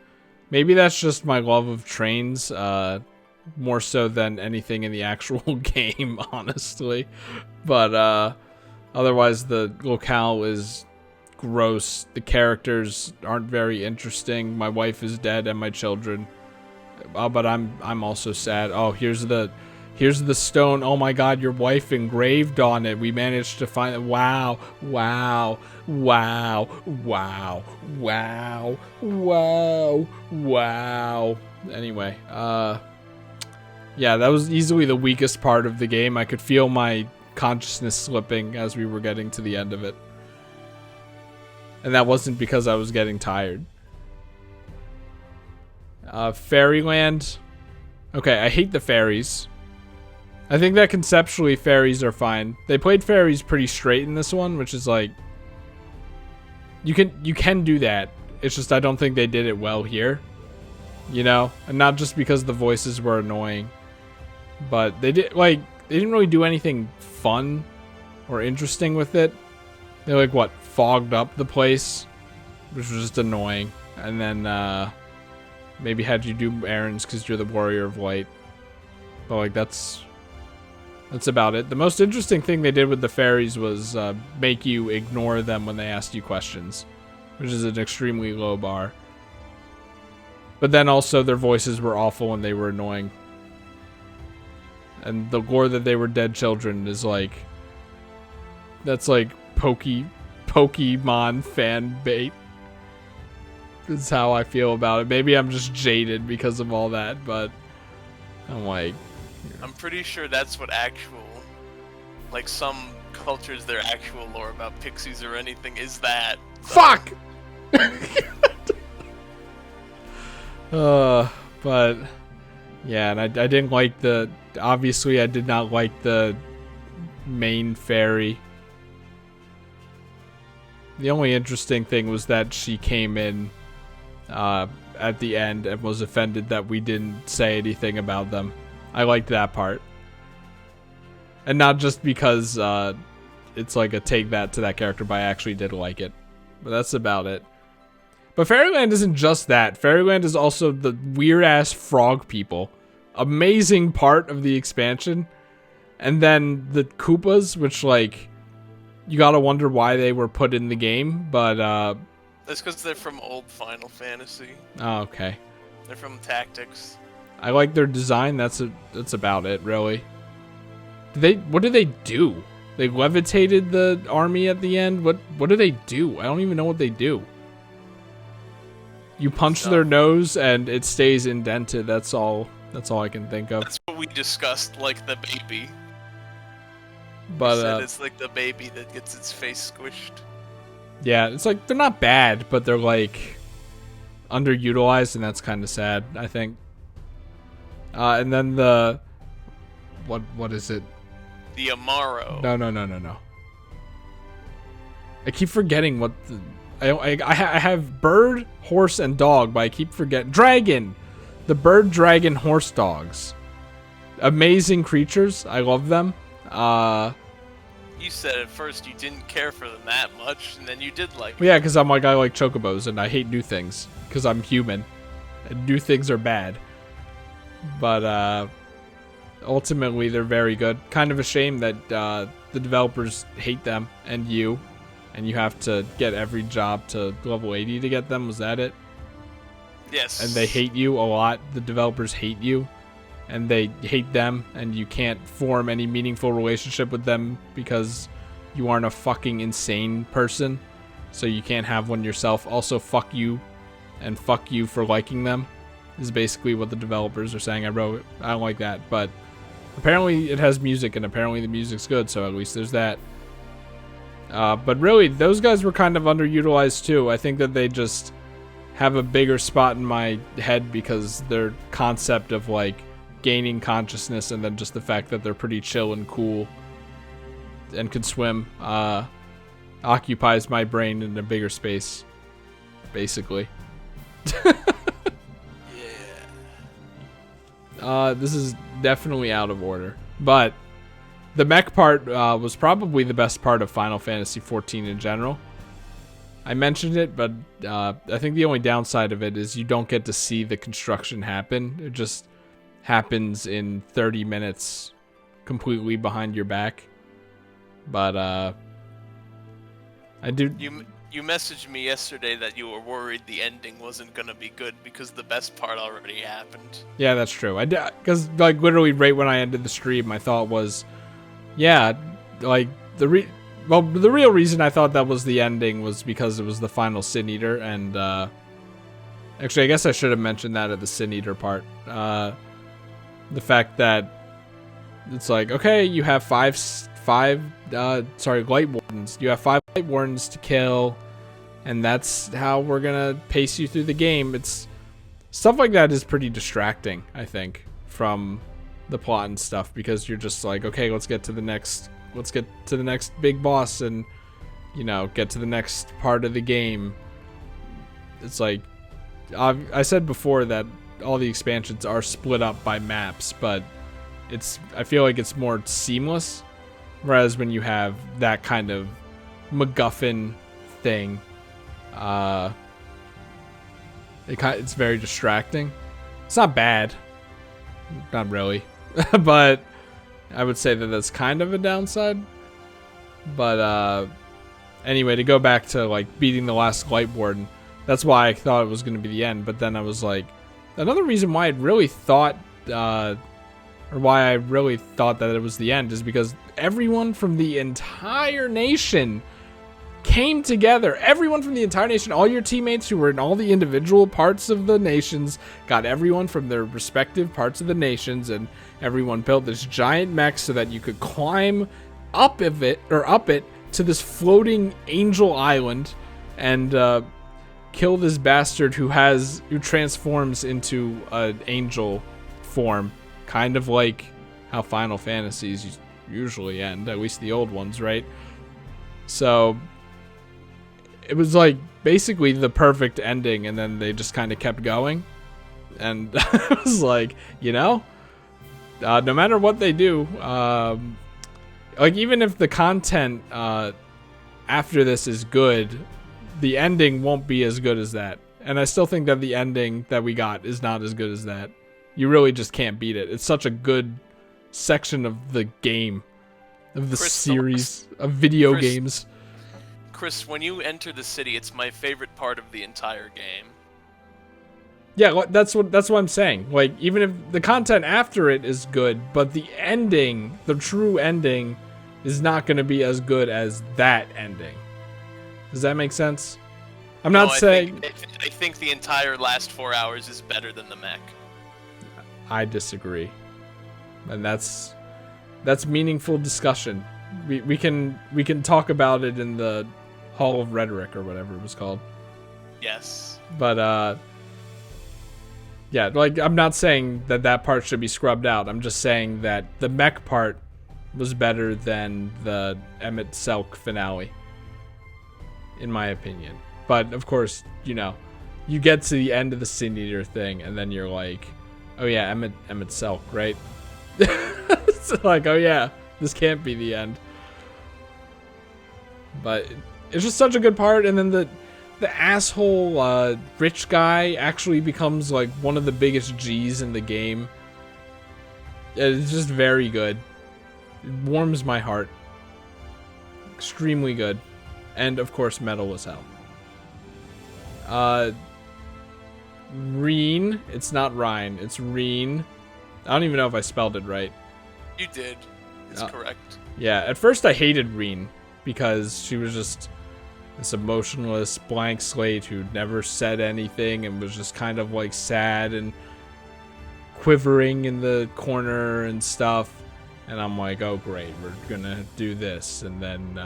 S2: Maybe that's just my love of trains, more so than anything in the actual game, honestly. But otherwise, the locale is gross. The characters aren't very interesting. My wife is dead and my children. But I'm also sad. Oh, here's the stone. Oh my God, your wife engraved on it. We managed to find it. Wow, wow, wow, wow, wow, wow, wow. Anyway, yeah, that was easily the weakest part of the game. I could feel my consciousness slipping as we were getting to the end of it. And that wasn't because I was getting tired. Fairyland. Okay, I hate the fairies. I think that conceptually fairies are fine. They played fairies pretty straight in this one, which is like, you can do that. It's just I don't think they did it well here. You know? And not just because the voices were annoying, but they didn't really do anything fun or interesting with it. They like what, fogged up the place, which was just annoying. And then maybe had you do errands because you're the warrior of light. But like that's about it. The most interesting thing they did with the fairies was make you ignore them when they asked you questions, which is an extremely low bar. But then also their voices were awful and they were annoying. And the lore that they were dead children is like, that's like Pokemon fan bait. Is how I feel about it. Maybe I'm just jaded because of all that, but I'm like,
S1: I'm pretty sure that's what actual, like some cultures, their actual lore about pixies or anything is that. So.
S2: Fuck! But yeah, and I didn't like obviously I did not like the main fairy. The only interesting thing was that she came in at the end and was offended that we didn't say anything about them. I liked that part. And not just because it's like a take that to that character, but I actually did like it. But that's about it. But Fairyland isn't just that. Fairyland is also the weird-ass frog people. Amazing part of the expansion. And then the Koopas, which, like, you gotta wonder why they were put in the game, but
S1: That's because they're from old Final Fantasy.
S2: Oh, okay.
S1: They're from Tactics.
S2: I like their design. That's about it, really. What do they do? They levitated the army at the end? What do they do? I don't even know what they do. You punch their nose and it stays indented. That's all I can think of.
S1: That's what we discussed, like the baby.
S2: But
S1: it's like the baby that gets its face squished.
S2: Yeah, it's like they're not bad, but they're like underutilized, and that's kind of sad, I think. And then the what is it?
S1: The Amaro.
S2: No. I keep forgetting what I have bird, horse, and dog, but I keep forgetting dragon. The bird, dragon, horse dogs. Amazing creatures. I love them.
S1: You said at first you didn't care for them that much, and then you did like.
S2: Yeah, because I'm like, I like chocobos, and I hate new things because I'm human, and new things are bad. But ultimately, they're very good. Kind of a shame that the developers hate them and you have to get every job to level 80 to get them. Was that it?
S1: Yes.
S2: And they hate you a lot. The developers hate you. And they hate them, and you can't form any meaningful relationship with them because you aren't a fucking insane person. so you can't have one yourself. Also, fuck you, and fuck you for liking them, is basically what the developers are saying. I don't like that, but apparently it has music, and apparently the music's good, so at least there's that. But really, those guys were kind of underutilized too. I think that they just have a bigger spot in my head because their concept of like gaining consciousness and then just the fact that they're pretty chill and cool and can swim occupies my brain in a bigger space, basically. This is definitely out of order, but the mech part was probably the best part of Final Fantasy XIV in general. I mentioned it, but I think the only downside of it is you don't get to see the construction happen. It just happens in 30 minutes completely behind your back. But I do...
S1: You messaged me yesterday that you were worried the ending wasn't gonna be good because the best part already happened.
S2: Yeah, that's true. Because like literally right when I ended the stream, my thought was, yeah, like the real reason I thought that was the ending was because it was the final Sin Eater, and actually I guess I should have mentioned that at the Sin Eater part. The fact that it's like, okay, you have light wardens. You have 5 light wardens to kill, and that's how we're gonna pace you through the game. It's stuff like that is pretty distracting, I think, from the plot and stuff, because you're just like, okay, let's get to the next big boss and, you know, get to the next part of the game. It's like, I said before that all the expansions are split up by maps, but I feel like it's more seamless, whereas when you have that kind of MacGuffin thing, it's very distracting. It's not bad, not really, but I would say that that's kind of a downside. But anyway, to go back to like beating the last light warden, that's why I thought it was going to be the end. But then I was like, another reason why I really thought that it was the end is because everyone from the entire nation came together. Everyone from the entire nation, all your teammates who were in all the individual parts of the nations, got everyone from their respective parts of the nations, and everyone built this giant mech so that you could climb up it to this floating angel island and kill this bastard who transforms into an angel form, kind of like how Final Fantasies usually end, at least the old ones, right? So it was like basically the perfect ending, and then they just kind of kept going, and I was like, you know, no matter what they do, like even if the content after this is good, the ending won't be as good as that. And I still think that the ending that we got is not as good as that. You really just can't beat it. It's such a good section of the game, of the series of video games.
S1: Chris, when you enter the city, it's my favorite part of the entire game.
S2: Yeah, that's what I'm saying. Like, even if the content after it is good, but the ending, the true ending, is not going to be as good as that ending. Does that make sense? I'm not saying...
S1: I think the entire last 4 hours is better than the mech.
S2: I disagree. And that's meaningful discussion. We can talk about it in the Hall of Rhetoric or whatever it was called.
S1: Yes.
S2: But yeah, like I'm not saying that part should be scrubbed out. I'm just saying that the mech part was better than the Emmett Selk finale, in my opinion. But of course, you know, you get to the end of the Sin Eater thing, and then you're like, oh yeah, Emmett Selk, right? It's like, oh yeah, this can't be the end. But it's just such a good part, and then the asshole rich guy actually becomes like one of the biggest G's in the game. It's just very good. It warms my heart. Extremely good. And of course, metal as hell. Reen. It's not Ryan. It's Reen. I don't even know if I spelled it right.
S1: You did. It's correct.
S2: Yeah, at first I hated Reen because she was just this emotionless blank slate who never said anything and was just kind of like sad and quivering in the corner and stuff. And I'm like, oh great, we're gonna do this, and then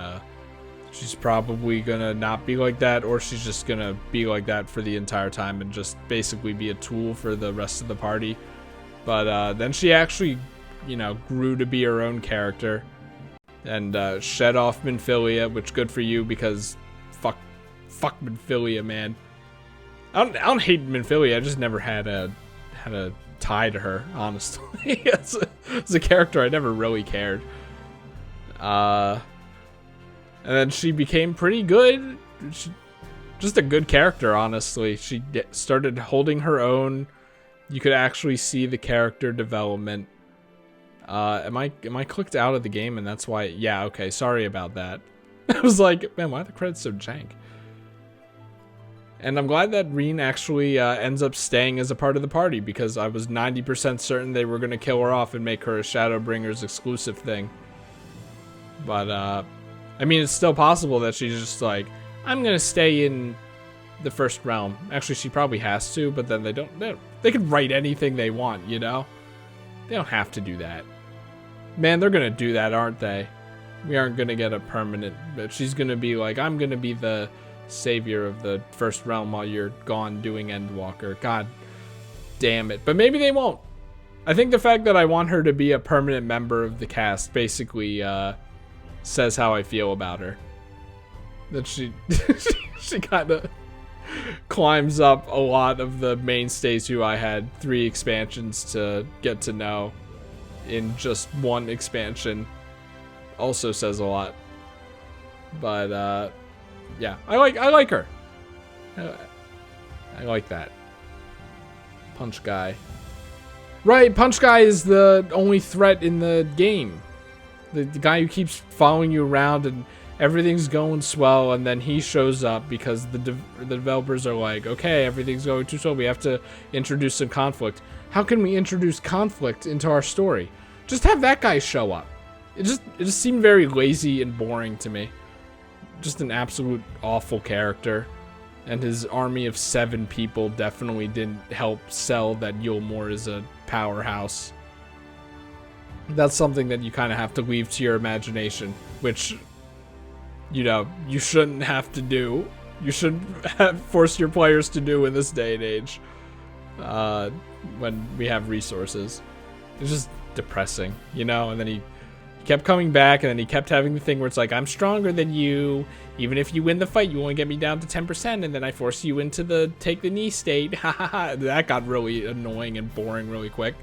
S2: she's probably gonna not be like that, or she's just gonna be like that for the entire time and just basically be a tool for the rest of the party. But then she actually, you know, grew to be her own character and shed off Minfilia, which good for you, because fuck Minfilia, man. I don't hate Minfilia. I just never had a tie to her, honestly. as a character, I never really cared. And then she became pretty good. Just a good character, honestly. She started holding her own. You could actually see the character development. Am I clicked out of the game, and that's why? Yeah, okay. Sorry about that. I was like, man, why are the credits so jank? And I'm glad that Reen actually ends up staying as a part of the party, because I was 90% certain they were going to kill her off and make her a Shadowbringers exclusive thing. But, I mean, it's still possible that she's just like, I'm going to stay in the First Realm. Actually, she probably has to, but then they can write anything they want, you know? They don't have to do that. Man, they're going to do that, aren't they? We aren't going to get a permanent, but she's going to be like, I'm going to be the savior of the First Realm while you're gone doing Endwalker. God damn it. But maybe they won't. I think the fact that I want her to be a permanent member of the cast basically says how I feel about her. That she she kind of climbs up a lot of the mainstays who I had 3 expansions to get to know in just one expansion. Also says a lot. But yeah, I like her. I like that. Punch Guy. Right, Punch Guy is the only threat in the game. The guy who keeps following you around and everything's going swell, and then he shows up because the developers are like, okay, everything's going too slow. We have to introduce some conflict. How can we introduce conflict into our story? Just have that guy show up. It just seemed very lazy and boring to me. Just an absolute awful character, and his army of 7 people definitely didn't help sell that Yulmore is a powerhouse. That's something that you kind of have to leave to your imagination, which, you know, you shouldn't have to do. You shouldn't force your players to do in this day and age, when we have resources. It's just depressing, you know. And then he kept coming back, and then he kept having the thing where it's like, I'm stronger than you. Even if you win the fight, you only get me down to 10%, and then I force you into the take the knee state. Ha ha ha. That got really annoying and boring really quick.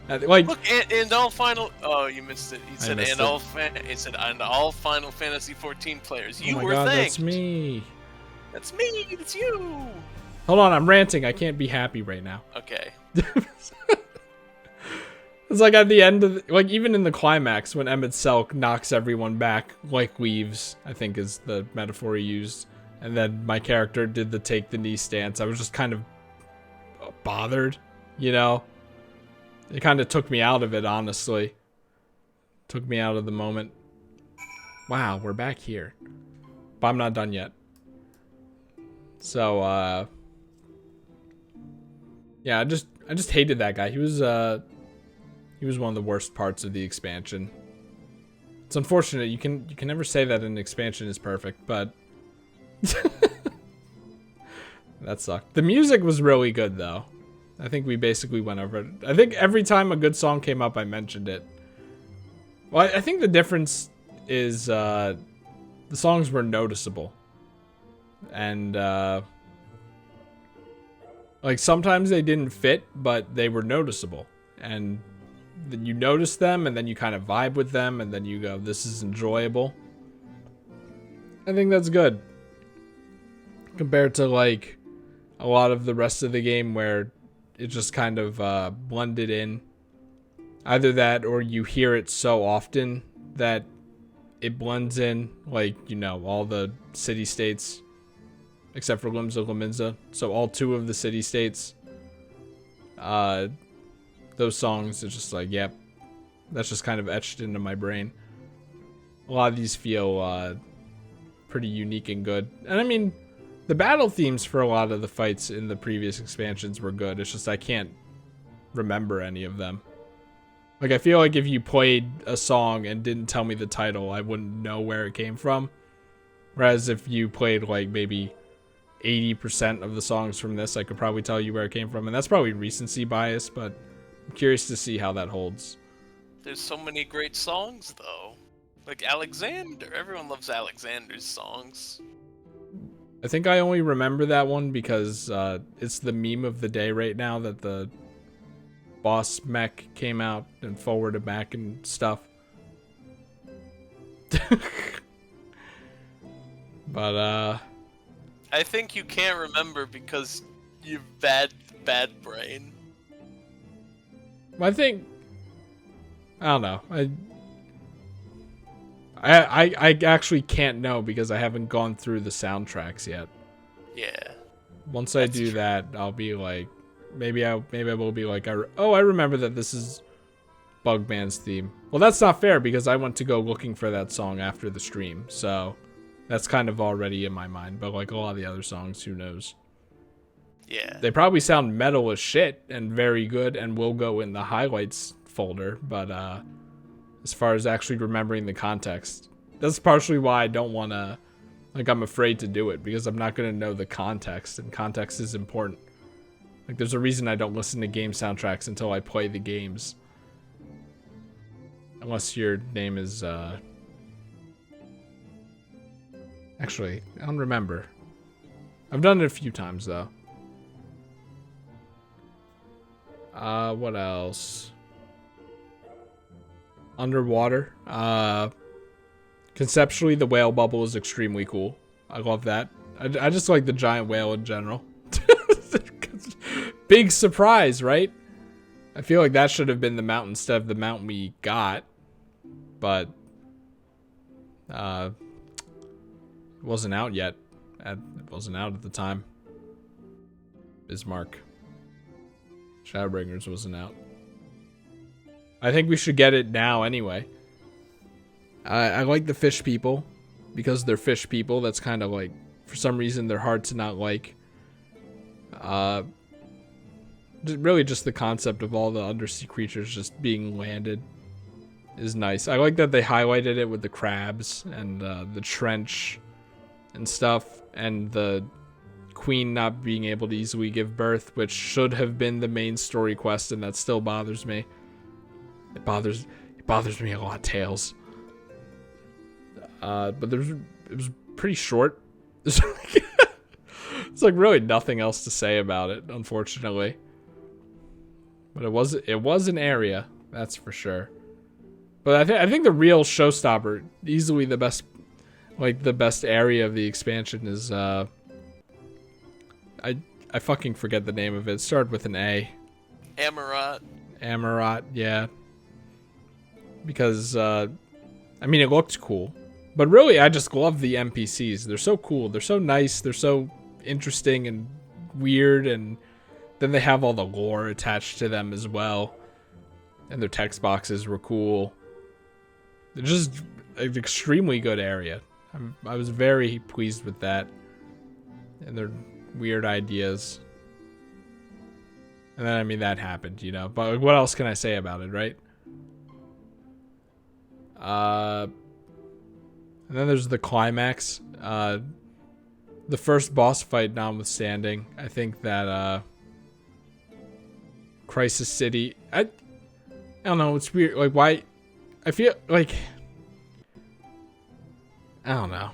S2: Like,
S1: look, and all final. Oh, you missed it. He said, and all. It said, and all Final Fantasy 14 players. You
S2: oh my
S1: were
S2: God,
S1: thanked.
S2: that's me.
S1: That's me. That's you.
S2: Hold on, I'm ranting. I can't be happy right now.
S1: Okay.
S2: It's like at the end of like even in the climax when Emmett Selk knocks everyone back like leaves, I think is the metaphor he used, and then my character did the take the knee stance. I was just kind of bothered, you know. It kind of took me out of it, honestly. Took me out of the moment. Wow, we're back here, but I'm not done yet. So yeah, I just hated that guy. He was one of the worst parts of the expansion. It's unfortunate. You can never say that an expansion is perfect, but that sucked. The music was really good, though. I think we basically went over it. I think every time a good song came up, I mentioned it. Well, I think the difference is the songs were noticeable. And like sometimes they didn't fit, but they were noticeable. And then you notice them, and then you kind of vibe with them, and then you go, this is enjoyable. I think that's good. Compared to like a lot of the rest of the game where it just kind of blended in. Either that or you hear it so often that it blends in, like, you know, all the city-states except for Limsa Lominsa. So all 2 of the city-states. Those songs are just like, yep, that's just kind of etched into my brain. A lot of these feel pretty unique and good. And I mean, the battle themes for a lot of the fights in the previous expansions were good. It's just I can't remember any of them. Like, I feel like if you played a song and didn't tell me the title, I wouldn't know where it came from. Whereas if you played, like, maybe 80% of the songs from this, I could probably tell you where it came from. And that's probably recency bias, but I'm curious to see how that holds.
S1: There's so many great songs, though. Like Alexander. Everyone loves Alexander's songs.
S2: I think I only remember that one because it's the meme of the day right now that the boss mech came out and forward and back and stuff. But
S1: I think you can't remember because you've bad brain.
S2: I think I don't know. I actually can't know because I haven't gone through the soundtracks yet.
S1: Yeah.
S2: Once I do that, I'll be like, maybe I will be like, I remember that this is Bugman's theme. Well, that's not fair because I went to go looking for that song after the stream, so that's kind of already in my mind. But like a lot of the other songs, who knows?
S1: Yeah.
S2: They probably sound metal as shit and very good and will go in the highlights folder, but as far as actually remembering the context, that's partially why I don't want to, like, I'm afraid to do it because I'm not going to know the context, and context is important. Like, there's a reason I don't listen to game soundtracks until I play the games. Unless your name is, actually, I don't remember. I've done it a few times, though. What else? Underwater. Conceptually, the whale bubble is extremely cool. I love that. I just like the giant whale in general. Big surprise, right? I feel like that should have been the mount instead of the mount we got. But it wasn't out yet. It wasn't out at the time. Bismarck. Shadowbringers wasn't out. I think we should get it now anyway. I like the fish people because they're fish people. That's kind of like, for some reason, they're hard to not like. Really just the concept of all the undersea creatures just being landed is nice. I like that they highlighted it with the crabs and the trench and stuff, and the queen not being able to easily give birth, which should have been the main story quest, and that still bothers me. It bothers me a lot, Tails. But it was pretty short. It's like really nothing else to say about it, unfortunately. But it was an area, that's for sure. But I think the real showstopper, easily the best, like the best area of the expansion is I fucking forget the name of it. It started with an A. Amarat, yeah. Because I mean, it looked cool. But really, I just love the NPCs. They're so cool. They're so nice. They're so interesting and weird. And then they have all the lore attached to them as well. And their text boxes were cool. They're just an extremely good area. I was very pleased with that. And their weird ideas. And then, I mean, that happened, you know. But what else can I say about it, right? And then there's the climax. The first boss fight notwithstanding, I think that Crisis City, I don't know, it's weird. Like, why? I feel like, I don't know.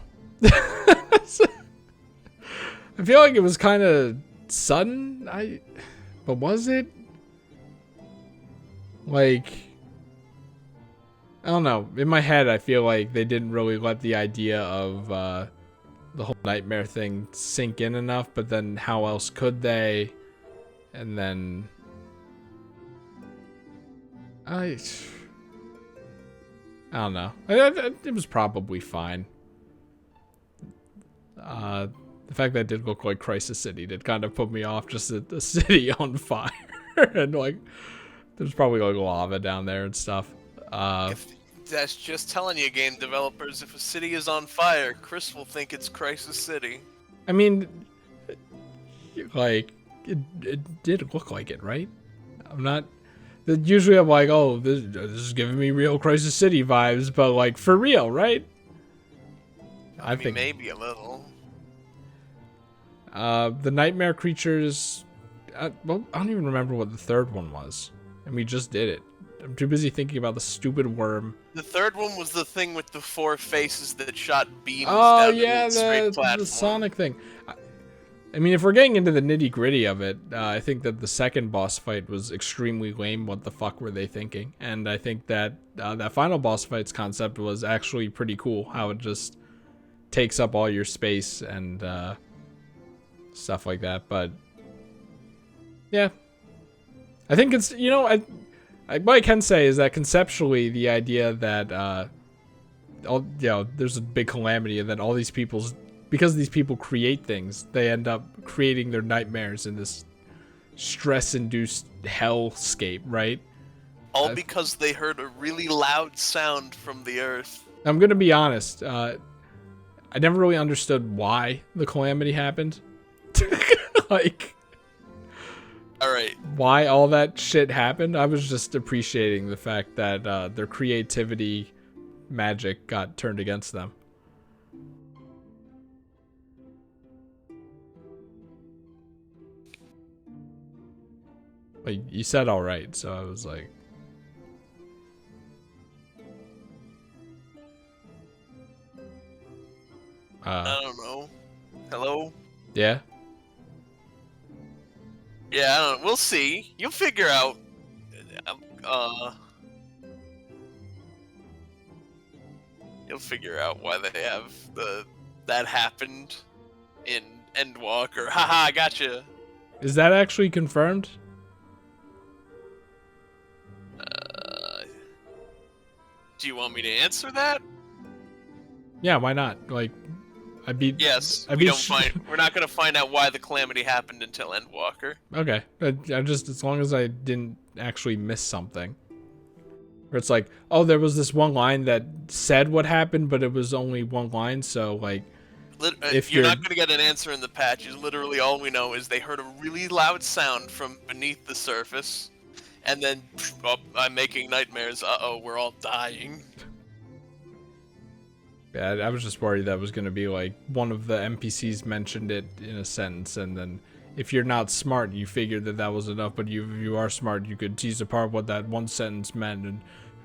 S2: I feel like it was kind of sudden. But was it? Like, I don't know. In my head, I feel like they didn't really let the idea of the whole nightmare thing sink in enough. But then, how else could they? And then, I don't know. It was probably fine. The fact that it did look like Crisis City did kind of put me off, just the city on fire. And like, there's probably like lava down there and stuff.
S1: That's just telling you, game developers, if a city is on fire, Chris will think it's Crisis City.
S2: I mean, like, it did look like it, right? I'm not... Usually I'm like, oh, this is giving me real Crisis City vibes, but, like, for real, right?
S1: I mean, maybe a little.
S2: The nightmare creatures... well, I don't even remember what the third one was. And we just did it. I'm too busy thinking about the stupid worm.
S1: The third one was the thing with the 4 faces that shot beams
S2: Oh,
S1: down
S2: yeah,
S1: the straight platform.
S2: the Sonic thing. I mean, if we're getting into the nitty-gritty of it, I think that the second boss fight was extremely lame. What the fuck were they thinking? And I think that that final boss fight's concept was actually pretty cool. How it just takes up all your space and stuff like that. But yeah, I think it's, you know, what I can say is that conceptually, the idea that there's a big calamity and that all these because these people create things, they end up creating their nightmares in this stress-induced hellscape, right?
S1: All because they heard a really loud sound from the earth.
S2: I'm gonna be honest. I never really understood why the calamity happened. Like,
S1: all right,
S2: why all that shit happened. I was just appreciating the fact that their creativity magic got turned against them. Like, you said all right, so I was like,
S1: I don't know. Hello?
S2: Yeah?
S1: Yeah, I don't know. We'll see. You'll figure out. You'll figure out why they have that happened in Endwalker. Haha, gotcha.
S2: Is that actually confirmed?
S1: Do you want me to answer that?
S2: Yeah, why not? Like,
S1: Yes,
S2: we're
S1: not gonna find out why the calamity happened until Endwalker.
S2: Okay, I just, as long as I didn't actually miss something. Where it's like, oh, there was this one line that said what happened, but it was only one line, so like, if
S1: you're not gonna get an answer in the patches. Literally, all we know is they heard a really loud sound from beneath the surface, and then, oh, I'm making nightmares. Uh-oh, we're all dying.
S2: Yeah, I was just worried that was going to be like one of the NPCs mentioned it in a sentence, and then if you're not smart, you figured that was enough, but if you are smart, you could tease apart what that one sentence meant and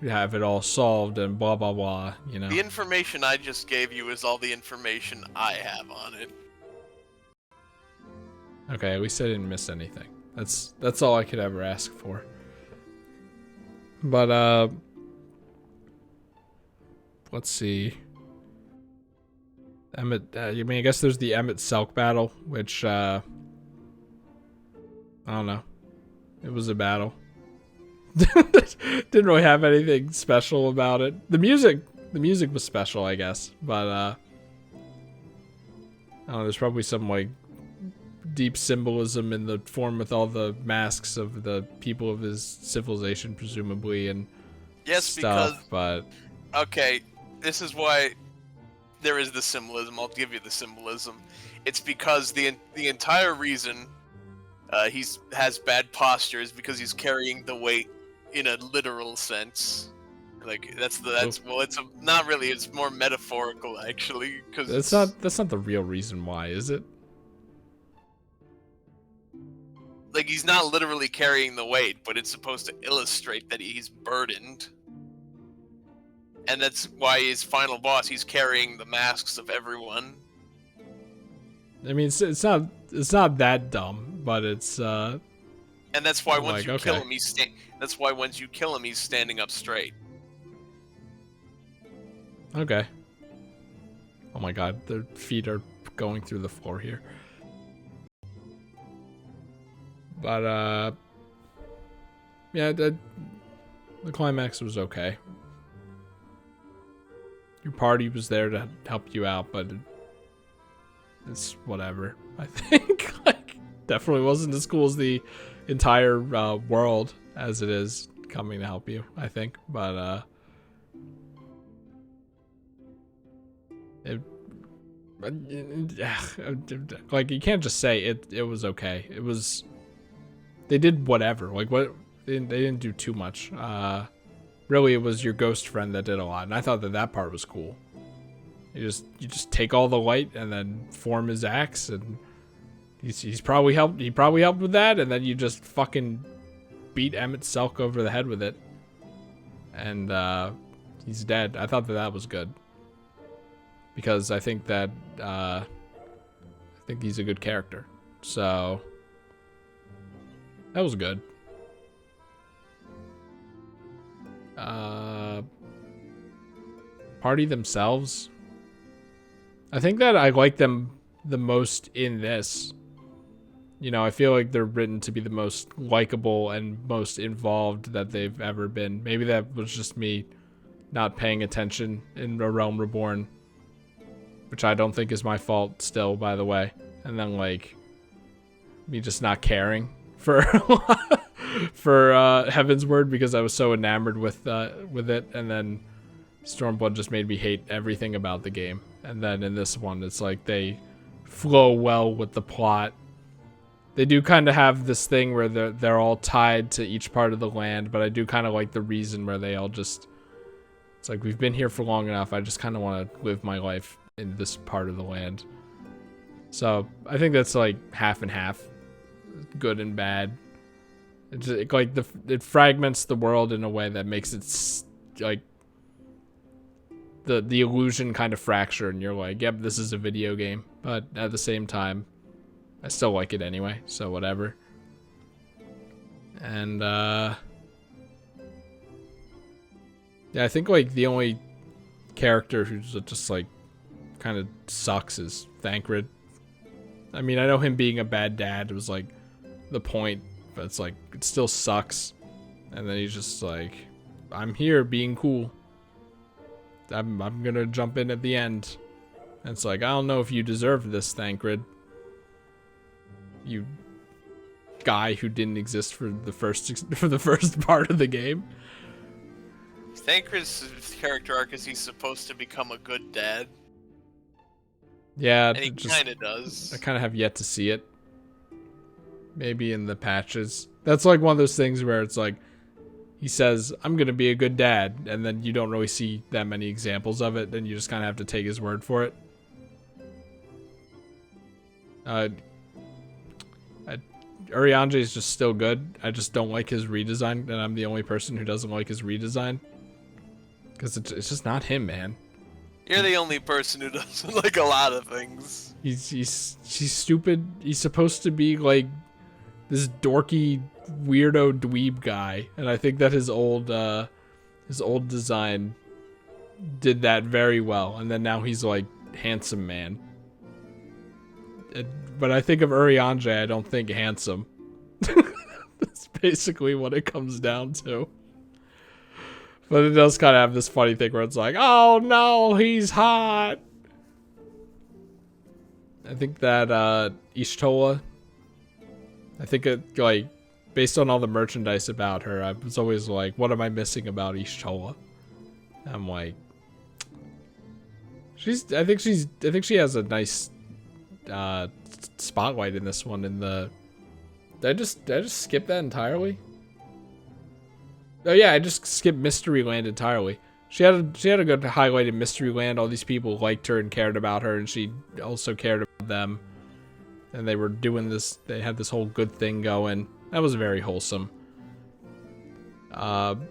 S2: have it all solved and blah, blah, blah, you know?
S1: The information I just gave you is all the information I have on it.
S2: Okay, at least I didn't miss anything. That's all I could ever ask for. But, let's see. Emmett, I mean, I guess there's the Emmett Selk battle, which, I don't know. It was a battle. Didn't really have anything special about it. The music was special, I guess, but, I don't know, there's probably some, like, deep symbolism in the form with all the masks of the people of his civilization, presumably, and stuff, but...
S1: Okay, this is why there is the symbolism. I'll give you the symbolism. It's because the entire reason he has bad posture is because he's carrying the weight in a literal sense. Like well, it's not really. It's more metaphorical actually. Because
S2: that's not the real reason why, is it?
S1: Like, he's not literally carrying the weight, but it's supposed to illustrate that he's burdened. And that's why his final boss, he's carrying the masks of everyone.
S2: I mean, it's not that dumb, but it's
S1: and that's why once
S2: like,
S1: you kill him, that's why once you kill him, he's standing up straight.
S2: Okay. Oh my god, their feet are going through the floor here. But yeah, the climax was okay. Your party was there to help you out, but it's whatever. I think like definitely wasn't as cool as the entire world as it is coming to help you, I think. But Like, you can't just say it was okay. It was, they did whatever. Like, what, they didn't do too much. Really, it was your ghost friend that did a lot, and I thought that part was cool. You just take all the light and then form his axe, and he's probably helped. He probably helped with that, and then you just fucking beat Emmett Selk over the head with it, and he's dead. I thought that was good because I think that I think he's a good character. So that was good. Party themselves. I think that I like them the most in this. You know, I feel like they're written to be the most likable and most involved that they've ever been. Maybe that was just me not paying attention in A Realm Reborn, which I don't think is my fault still, by the way. And then, like, me just not caring for for Heaven's Word because I was so enamored with it, and then Stormblood just made me hate everything about the game. And then in this one, it's like they flow well with the plot. They do kind of have this thing where they're all tied to each part of the land, but I do kind of like the reason where they all just, it's like, we've been here for long enough. I just kind of want to live my life in this part of the land. So I think that's like half and half, good and bad. It's just, like, it fragments the world in a way that makes it like the illusion kind of fracture, and you're like, yep, this is a video game, but at the same time, I still like it anyway, so whatever. And yeah, I think like the only character who's just like kind of sucks is Thancred. I mean, I know him being a bad dad was like the point, but it's like, it still sucks. And then he's just like, I'm here being cool. I'm gonna jump in at the end. And it's like, I don't know if you deserve this, Thancred. You guy who didn't exist for the first part of the game.
S1: Thancred's character arc is he's supposed to become a good dad.
S2: Yeah,
S1: and he kind of does.
S2: I kind of have yet to see it. Maybe in the patches. That's like one of those things where it's like, he says, I'm gonna be a good dad, and then you don't really see that many examples of it, then you just kind of have to take his word for it. Urianger is just still good. I just don't like his redesign, and I'm the only person who doesn't like his redesign. Because it's just not him, man.
S1: You're the only person who doesn't like a lot of things.
S2: He's stupid. He's supposed to be like this dorky weirdo dweeb guy, and I think that his old design did that very well. And then now he's like handsome man. But I think of Urianger, I don't think handsome. That's basically what it comes down to. But it does kind of have this funny thing where it's like, oh no, he's hot. I think that Ishtola, I think it, like, based on all the merchandise about her, I was always like, what am I missing about Ishtola? I'm like, I think she has a nice spotlight in this one. In the, did I just skip that entirely? Oh yeah, I just skipped Mystery Land entirely. She had a good highlight in Mystery Land. All these people liked her and cared about her, and she also cared about them. And they were doing this. They had this whole good thing going. That was very wholesome. And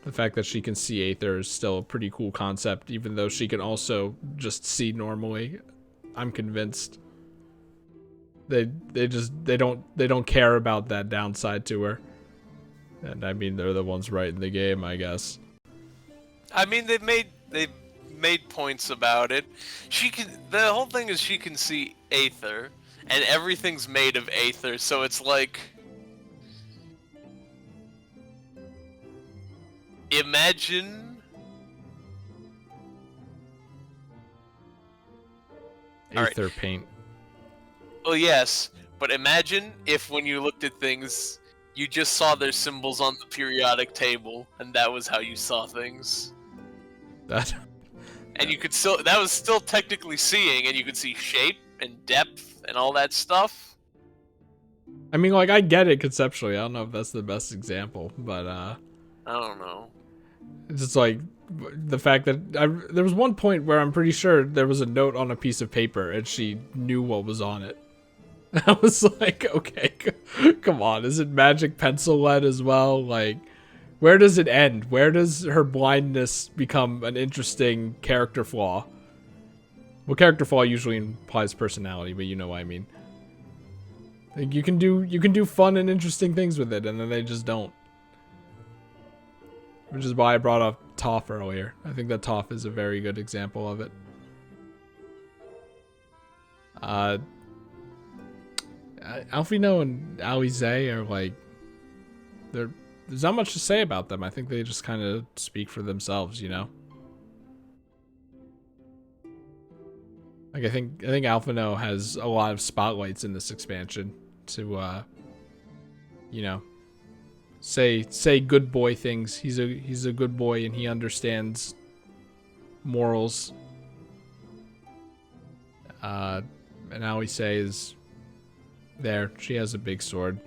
S2: the fact that she can see Aether is still a pretty cool concept, even though she can also just see normally. I'm convinced. They don't care about that downside to her. And I mean, they're the ones writing the game, I guess.
S1: I mean, they've made points about it. The whole thing is she can see Aether, and everything's made of Aether, so it's like, imagine
S2: Aether paint.
S1: Well, yes, but imagine if when you looked at things, you just saw their symbols on the periodic table, and that was how you saw things.
S2: That.
S1: And you could still, that was still technically seeing, and you could see shape and depth and all that stuff.
S2: I mean, like, I get it conceptually. I don't know if that's the best example, but
S1: I don't know.
S2: it's just like the fact that there was one point where I'm pretty sure there was a note on a piece of paper and she knew what was on it. I was like, okay, come on. Is it magic pencil lead as well? Like, where does it end? Where does her blindness become an interesting character flaw? Well, character flaw usually implies personality, but you know what I mean. Like, you can do fun and interesting things with it, and then they just don't. Which is why I brought up Toph earlier. I think that Toph is a very good example of it. Alphino and Alize are like, there's not much to say about them. I think they just kind of speak for themselves, you know? Like, I think Alphino has a lot of spotlights in this expansion to, you know, say good boy things. He's a good boy and he understands morals. And Alize is there. She has a big sword.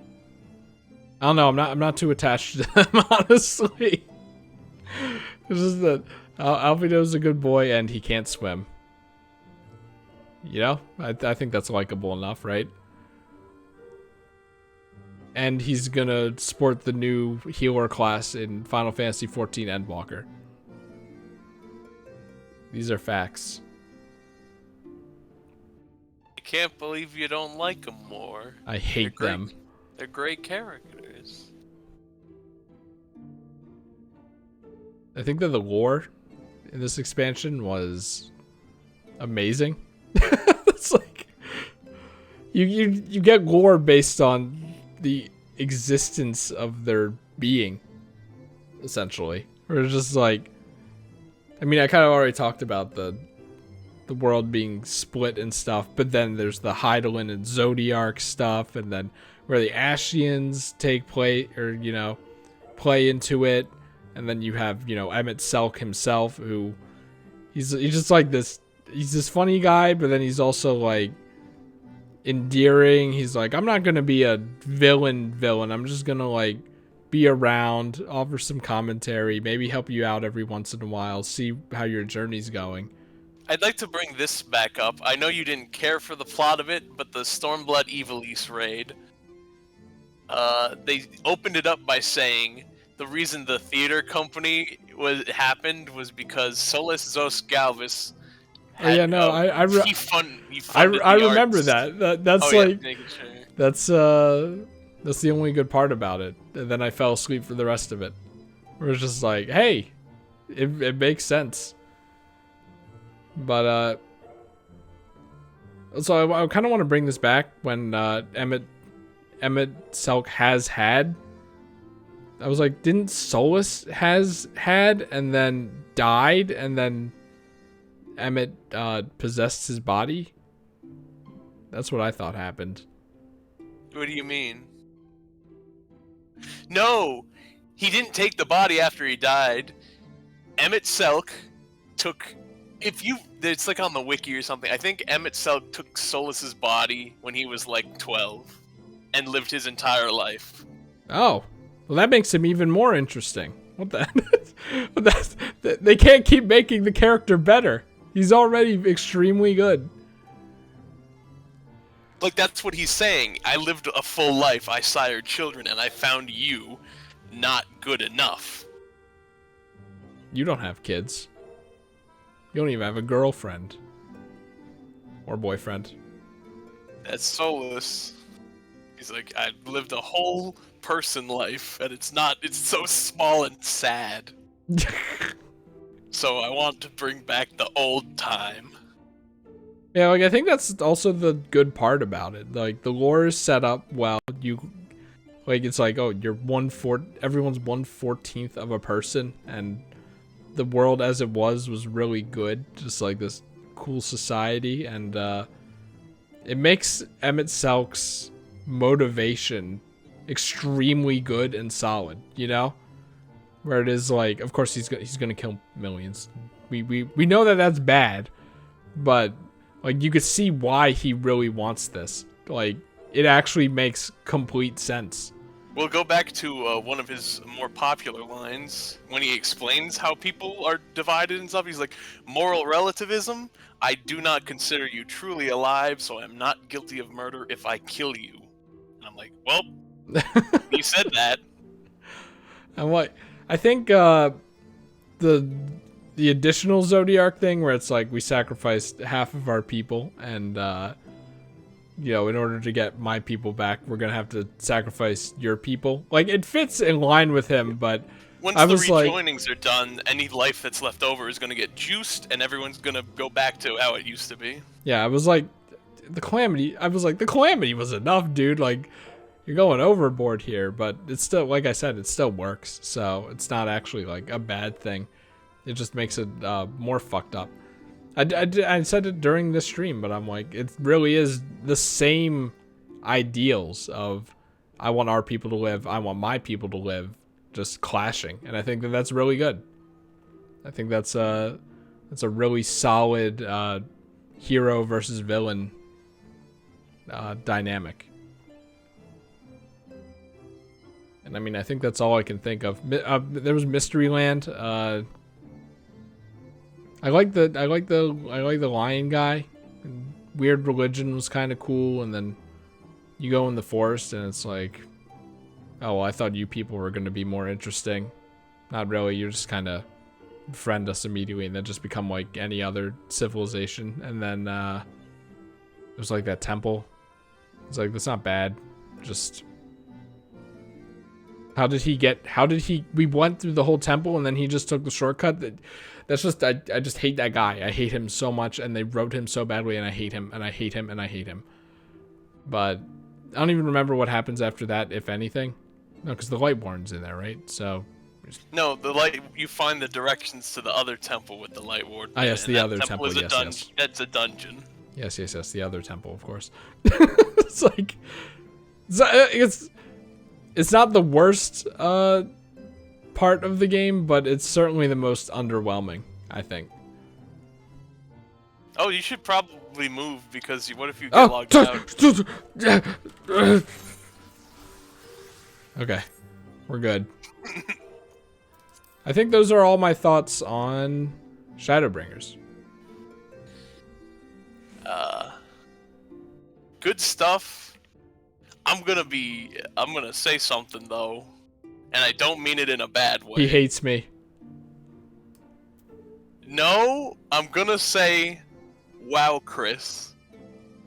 S2: I don't know. I'm not too attached to them, honestly. It's just that Alphino's a good boy and he can't swim. You know, I think that's likable enough, right? And he's gonna sport the new healer class in Final Fantasy XIV Endwalker. These are facts.
S1: I can't believe you don't like them more.
S2: I hate them.
S1: They're great characters.
S2: I think that the lore in this expansion was amazing. It's like you get lore based on the existence of their being, essentially. Or it's just like, I mean, I kind of already talked about the world being split and stuff, but then there's the Hydaelyn and Zodiark stuff, and then where the Ashians take play, or, you know, play into it, and then you have, you know, Emmett Selk himself, who he's just like this. He's this funny guy, but then he's also like endearing. He's like, I'm not gonna be a villain. I'm just gonna like be around, offer some commentary, maybe help you out every once in a while, see how your journey's going.
S1: I'd like to bring this back up. I know you didn't care for the plot of it, but the Stormblood Evilise raid, they opened it up by saying the reason the theater company happened was because Solus Zos Galvis had,
S2: oh yeah, no,
S1: he funded
S2: I
S1: the
S2: remember
S1: arts.
S2: that's
S1: Oh,
S2: like
S1: yeah, making sure.
S2: that's the only good part about it. And then I fell asleep for the rest of it. Where it's just like, hey, it makes sense. But so I kind of want to bring this back when Emmett Selk has had. I was like, didn't Solus has had and then died and then Emmett possessed his body? That's what I thought happened.
S1: What do you mean? No, he didn't take the body after he died. Emmett Selk took, it's like on the wiki or something. I think Emmett Selk took Solus's body when he was like 12 and lived his entire life.
S2: Oh, well, that makes him even more interesting. What the? They can't keep making the character better. He's already extremely good.
S1: Like, that's what he's saying. I lived a full life. I sired children, and I found you not good enough.
S2: You don't have kids. You don't even have a girlfriend. Or boyfriend.
S1: That's Solus. He's like, I lived a whole person life, and it's so small and sad. So I want to bring back the old time.
S2: Yeah, like, I think that's also the good part about it. Like, the lore is set up well. It's like, oh, everyone's 1/14th of a person, and the world as it was really good. Just like this cool society, and it makes Emmett Selk's motivation extremely good and solid, you know? Where it is like, of course he's gonna kill millions. we know that that's bad, but like you could see why he really wants this. Like it actually makes complete sense.
S1: We'll go back to one of his more popular lines when he explains how people are divided and stuff. He's like, moral relativism? I do not consider you truly alive, so I'm not guilty of murder if I kill you. And I'm like, well, you said that.
S2: And what I think the additional Zodiac thing where it's like we sacrificed half of our people and you know, in order to get my people back, we're gonna have to sacrifice your people. Like it fits in line with him, but
S1: once
S2: I
S1: the
S2: was like,
S1: rejoinings are done, any life that's left over is gonna get juiced, and everyone's gonna go back to how it used to be.
S2: yeah, I was like, the Calamity. I was like, the Calamity was enough, dude. Like, you're going overboard here, but it's still, like I said, it still works. So it's not actually like a bad thing. It just makes it more fucked up. I said it during this stream, but I'm like, it really is the same ideals of I want our people to live, I want my people to live, just clashing, and I think that that's really good. I think that's a really solid hero versus villain dynamic. And I mean, I think that's all I can think of. There was Mysteryland. I like the lion guy. Weird religion was kind of cool, and then you go in the forest and it's like, oh, well, I thought you people were going to be more interesting. Not really. You're just kind of befriend us immediately and then just become like any other civilization. And then it was like that temple. It's like, that's not bad. Just we went through the whole temple and then he just took the shortcut. That's just, I just hate that guy. I hate him so much, and they wrote him so badly, and I hate him, and I hate him, and I hate him. But I don't even remember what happens after that, if anything. No, because the Lightborn's in there, right? So.
S1: No, you find the directions to the other temple with the Light Ward.
S2: Ah, yes, the other temple,
S1: is
S2: yes.
S1: That's a dungeon.
S2: Yes, the other temple, of course. It's like, it's not the worst part of the game, but it's certainly the most underwhelming, I think.
S1: Oh, you should probably move, because what if you get logged out?
S2: Okay, we're good. I think those are all my thoughts on Shadowbringers.
S1: Good stuff. I'm gonna say something though, and I don't mean it in a bad way.
S2: He hates me.
S1: No, I'm gonna say, wow, Chris.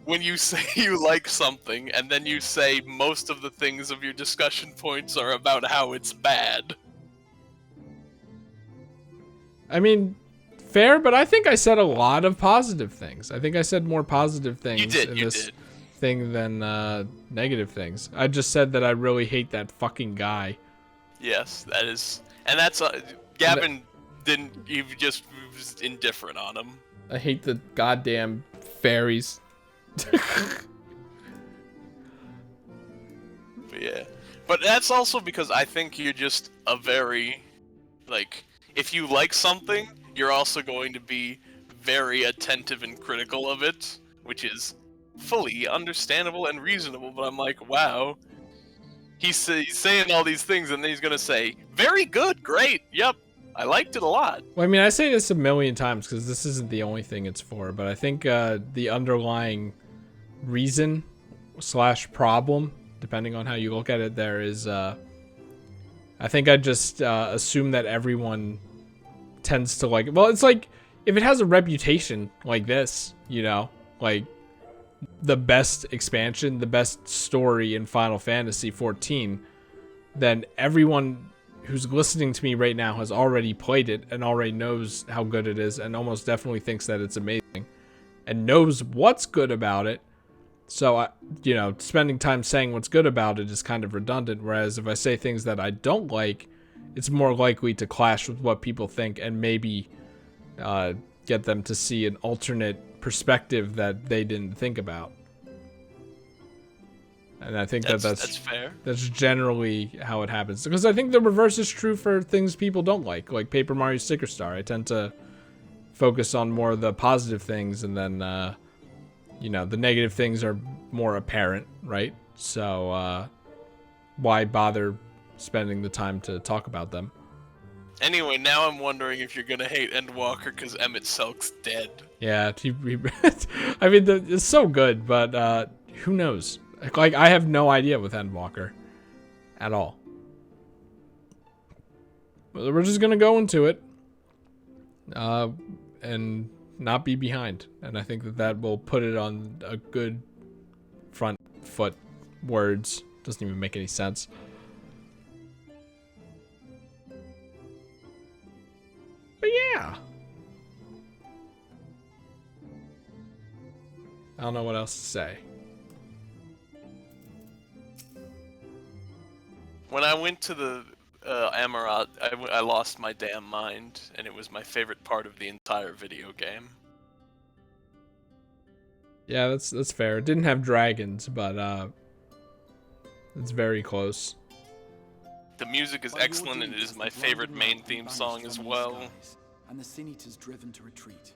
S1: When you say you like something, and then you say most of the things of your discussion points are about how it's bad.
S2: I mean, fair, but I think I said a lot of positive things. I think I said more positive things in this thing than negative things. I just said that I really hate that fucking guy.
S1: Yes, that is, and that's Gavin he was indifferent on him.
S2: I hate the goddamn fairies.
S1: Yeah, but that's also because I think you're just a very, like, if you like something, you're also going to be very attentive and critical of it, which is fully understandable and reasonable. But I'm like, wow, he's saying all these things, and then he's gonna say, very good, great, yep, I liked it a lot.
S2: Well, I mean, I say this a million times because this isn't the only thing it's for, but I think the underlying reason / problem, depending on how you look at it, there is I think I just assume that everyone tends to like it. Well, it's like if it has a reputation like this, you know, like the best expansion, the best story in Final Fantasy 14, then everyone who's listening to me right now has already played it and already knows how good it is and almost definitely thinks that it's amazing and knows what's good about it. So, you know, spending time saying what's good about it is kind of redundant, whereas if I say things that I don't like, it's more likely to clash with what people think and maybe get them to see an alternate perspective that they didn't think about. And I think that's
S1: fair.
S2: That's generally how it happens. Because I think the reverse is true for things people don't like Paper Mario Sticker Star. I tend to focus on more of the positive things, and then, you know, the negative things are more apparent, right? So, why bother spending the time to talk about them?
S1: Anyway, now I'm wondering if you're gonna hate Endwalker because Emmett Selk's dead.
S2: Yeah, I mean, it's so good, but who knows? Like, I have no idea with Endwalker at all. But we're just gonna go into it, and not be behind, and I think that will put it on a good front foot. Words doesn't even make any sense. But yeah. I don't know what else to say.
S1: When I went to the Amarat, I lost my damn mind, and it was my favorite part of the entire video game.
S2: Yeah, that's fair. It didn't have dragons, but it's very close.
S1: The music is excellent, and it is my favorite main theme song as well.
S12: And the Sin Eaters driven to retreat.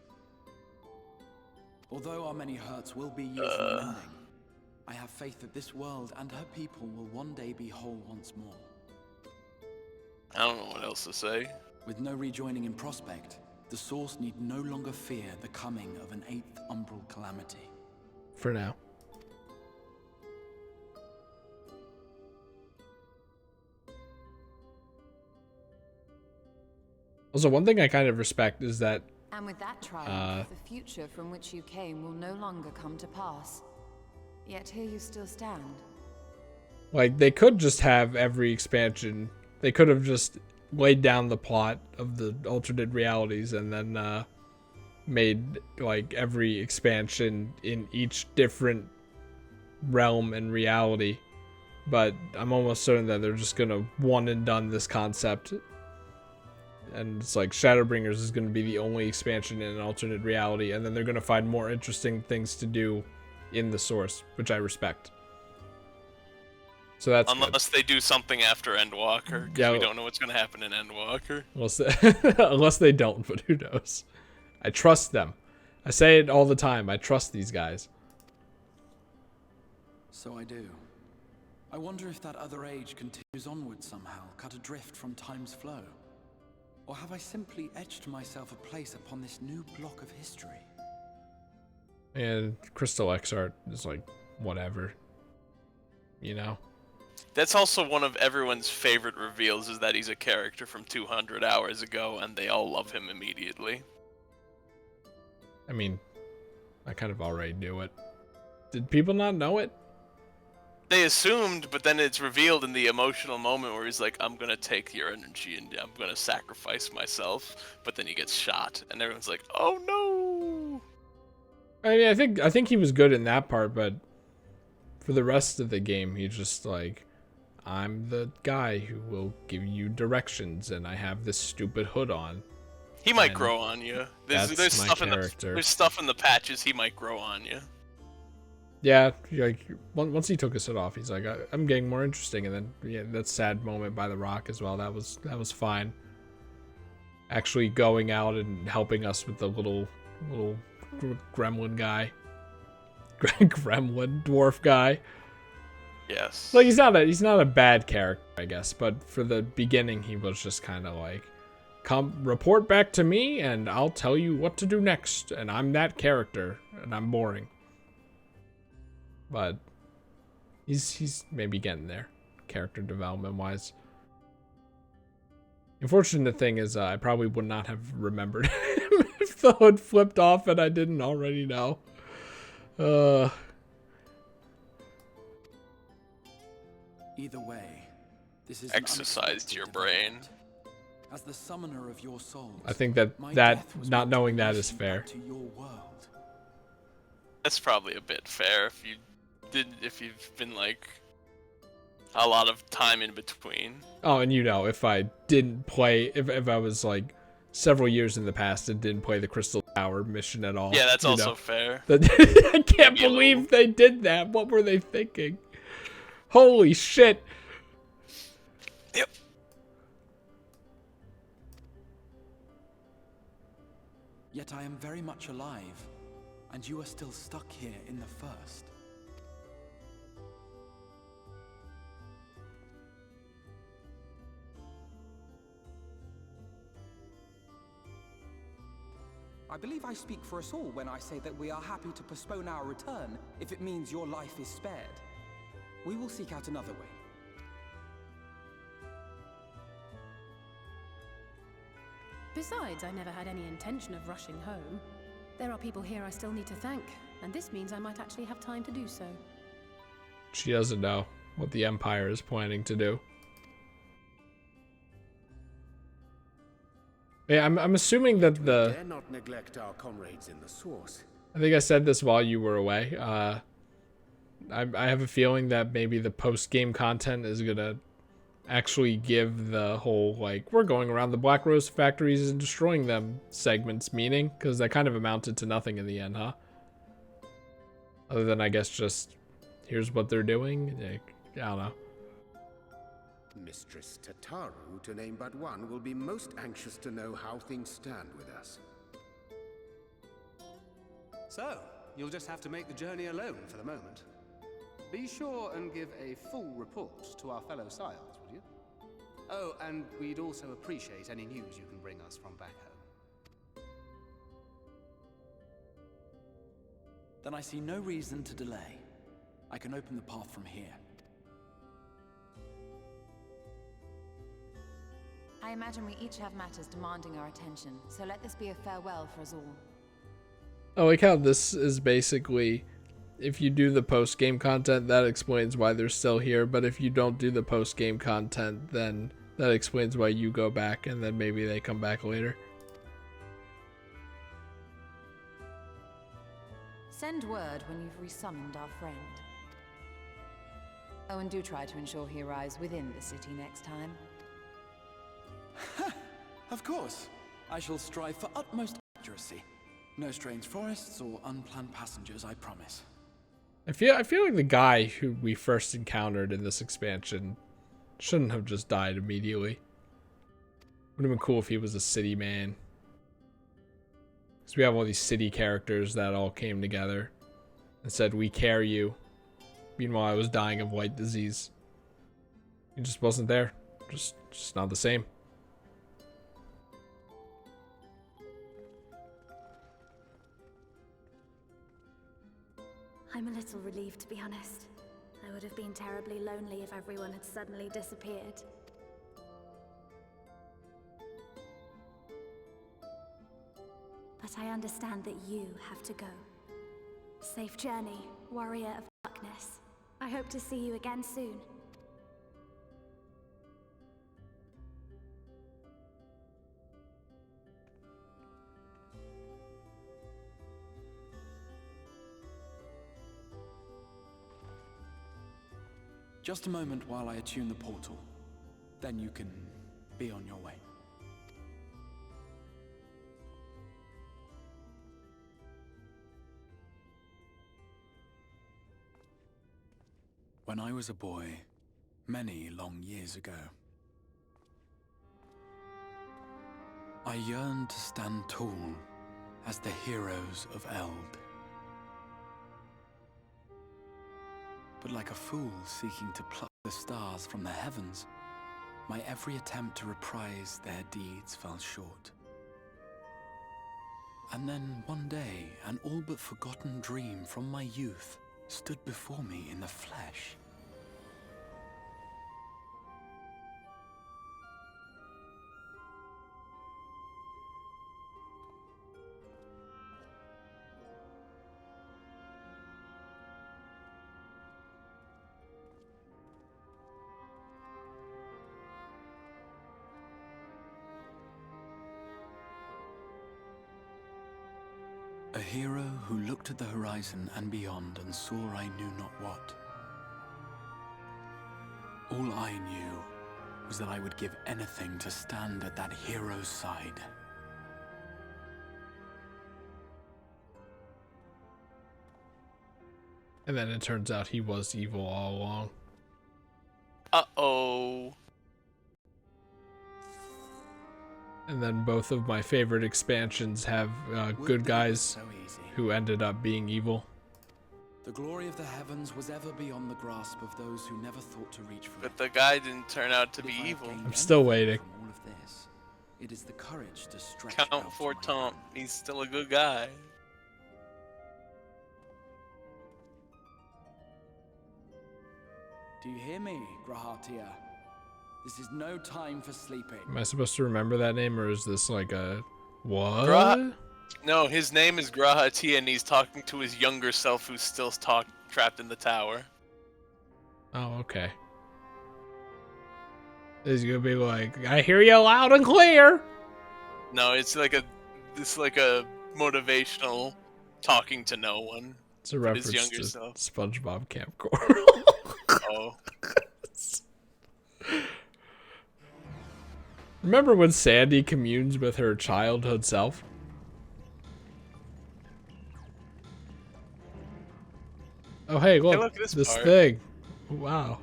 S12: Although our many hurts will be years in the mending, I have faith that this world and her people will one day be whole once more.
S1: I don't know what else to say.
S12: With no rejoining in prospect, the Source need no longer fear the coming of an 8th umbral calamity.
S2: For now. Also, one thing I kind of respect is that
S6: And with that triumph, the future from which you came will no longer come to pass. Yet here you still stand.
S2: like, they could just have every expansion. They could have just laid down the plot of the alternate realities and then made like every expansion in each different realm and reality. But I'm almost certain that they're just gonna one and done this concept. And it's like Shadowbringers is going to be the only expansion in an alternate reality, and then they're going to find more interesting things to do in the source, which I respect. So that's
S1: unless they do something after Endwalker, because we don't know what's going to happen in Endwalker.
S2: Unless they don't, but who knows? I trust them. I say it all the time. I trust these guys.
S12: So I do. I wonder if that other age continues onward somehow, cut adrift from time's flow. Or have I simply etched myself a place upon this new block of history?
S2: And Crystal X-Art is like, whatever. You know?
S1: That's also one of everyone's favorite reveals, is that he's a character from 200 hours ago, and they all love him immediately.
S2: I mean, I kind of already knew it. Did people not know it?
S1: They assumed, but then it's revealed in the emotional moment where he's like, I'm gonna take your energy and I'm gonna sacrifice myself, but then he gets shot, and everyone's like, oh no!
S2: I mean, I think he was good in that part, but for the rest of the game, he's just like, I'm the guy who will give you directions, and I have this stupid hood on.
S1: He might grow on you. There's stuff
S2: character.
S1: there's stuff in the patches he might grow on you.
S2: Yeah, like once he took his hood off, he's like, I'm getting more interesting, and then yeah, that sad moment by the rock as well. That was fine. Actually, going out and helping us with the little gremlin guy, gremlin dwarf guy.
S1: Yes.
S2: Like he's not a bad character, I guess, but for the beginning, he was just kind of like, come report back to me, and I'll tell you what to do next, and I'm that character, and I'm boring. But he's maybe getting there, character development wise. The unfortunate thing is I probably would not have remembered him if the hood flipped off and I didn't already know.
S12: Either way, this is
S1: exercise your brain.
S12: As the summoner of your souls,
S2: I think that not knowing that is fair.
S12: To your world.
S1: That's probably a bit fair if you've been like a lot of time in between.
S2: Oh, and you know, if I didn't play, if I was like several years in the past and didn't play the Crystal Tower mission at all.
S1: Yeah, that's also fair.
S2: I can't believe they did that. What were they thinking? Holy shit.
S1: Yep.
S12: Yet I am very much alive, and you are still stuck here in the First.
S5: I believe I speak for us all when I say that we are happy to postpone our return if it means your life is spared. We will seek out another way.
S8: Besides, I never had any intention of rushing home. There are people here I still need to thank, and this means I might actually have time to do so.
S2: She doesn't know what the Empire is planning to do. Yeah, I'm assuming that the...
S9: Dare not neglect our comrades in the source.
S2: I think I said this while you were away. I have a feeling that maybe the post-game content is gonna actually give the whole, like, we're going around the Black Rose factories and destroying them segments meaning, because that kind of amounted to nothing in the end, huh? Other than, I guess, just, here's what they're doing. Like, I don't know.
S9: Mistress Tataru, to name but one, will be most anxious to know how things stand with us.
S7: So, you'll just have to make the journey alone for the moment. Be sure and give a full report to our fellow scions, would you? Oh, and we'd also appreciate any news you can bring us from back home.
S12: Then I see no reason to delay. I can open the path from here.
S6: I imagine we each have matters demanding our attention, so let this be a farewell for us all.
S2: I like how this is basically, if you do the post-game content, that explains why they're still here, but if you don't do the post-game content, then that explains why you go back, and then maybe they come back later.
S6: Send word when you've resummoned our friend. Oh, and do try to ensure he arrives within the city next time.
S12: Of course. I shall strive for utmost accuracy. No strange forests or unplanned passengers, I promise.
S2: I feel like the guy who we first encountered in this expansion shouldn't have just died immediately. Would have been cool if he was a city man. Because we have all these city characters that all came together and said, we care you. Meanwhile, I was dying of white disease. He just wasn't there. Just not the same.
S13: I'm a little relieved, to be honest. I would have been terribly lonely if everyone had suddenly disappeared. But I understand that you have to go. Safe journey, warrior of darkness. I hope to see you again soon.
S12: Just a moment while I attune the portal. Then you can be on your way. When I was a boy, many long years ago, I yearned to stand tall as the heroes of Eld. But like a fool seeking to pluck the stars from the heavens, my every attempt to reprise their deeds fell short. And then one day, an all but forgotten dream from my youth stood before me in the flesh. A hero who looked at the horizon and beyond and saw I knew not what. All I knew was that I would give anything to stand at that hero's side.
S2: And then it turns out he was evil all along.
S1: Uh-oh.
S2: And then both of my favorite expansions have good guys who ended up being evil.
S12: The glory of the heavens was ever beyond the grasp of those who never thought to reach for it.
S1: But the guy didn't turn out to be
S12: If I have
S1: evil.
S12: gained
S2: I'm still
S12: anything
S2: waiting.
S12: from all of this, it is the courage to stretch
S1: Count
S12: out
S1: for
S12: my
S1: Tom.
S12: hand.
S1: He's still a good guy.
S12: Do you hear me, Grahatia? This is no time for sleeping.
S2: Am I supposed to remember that name, or is this like a what?
S1: No, his name is Grahati, and he's talking to his younger self who's still trapped in the tower.
S2: Oh, okay. He's gonna be like, I hear you loud and clear.
S1: No, it's like a motivational talking to no one.
S2: It's a
S1: His
S2: reference
S1: younger
S2: to
S1: self.
S2: SpongeBob Camp Coral.
S1: Oh.
S2: Remember when Sandy communes with her childhood self? Oh, hey, look,
S1: look at
S2: this
S1: part.
S2: thing. Wow.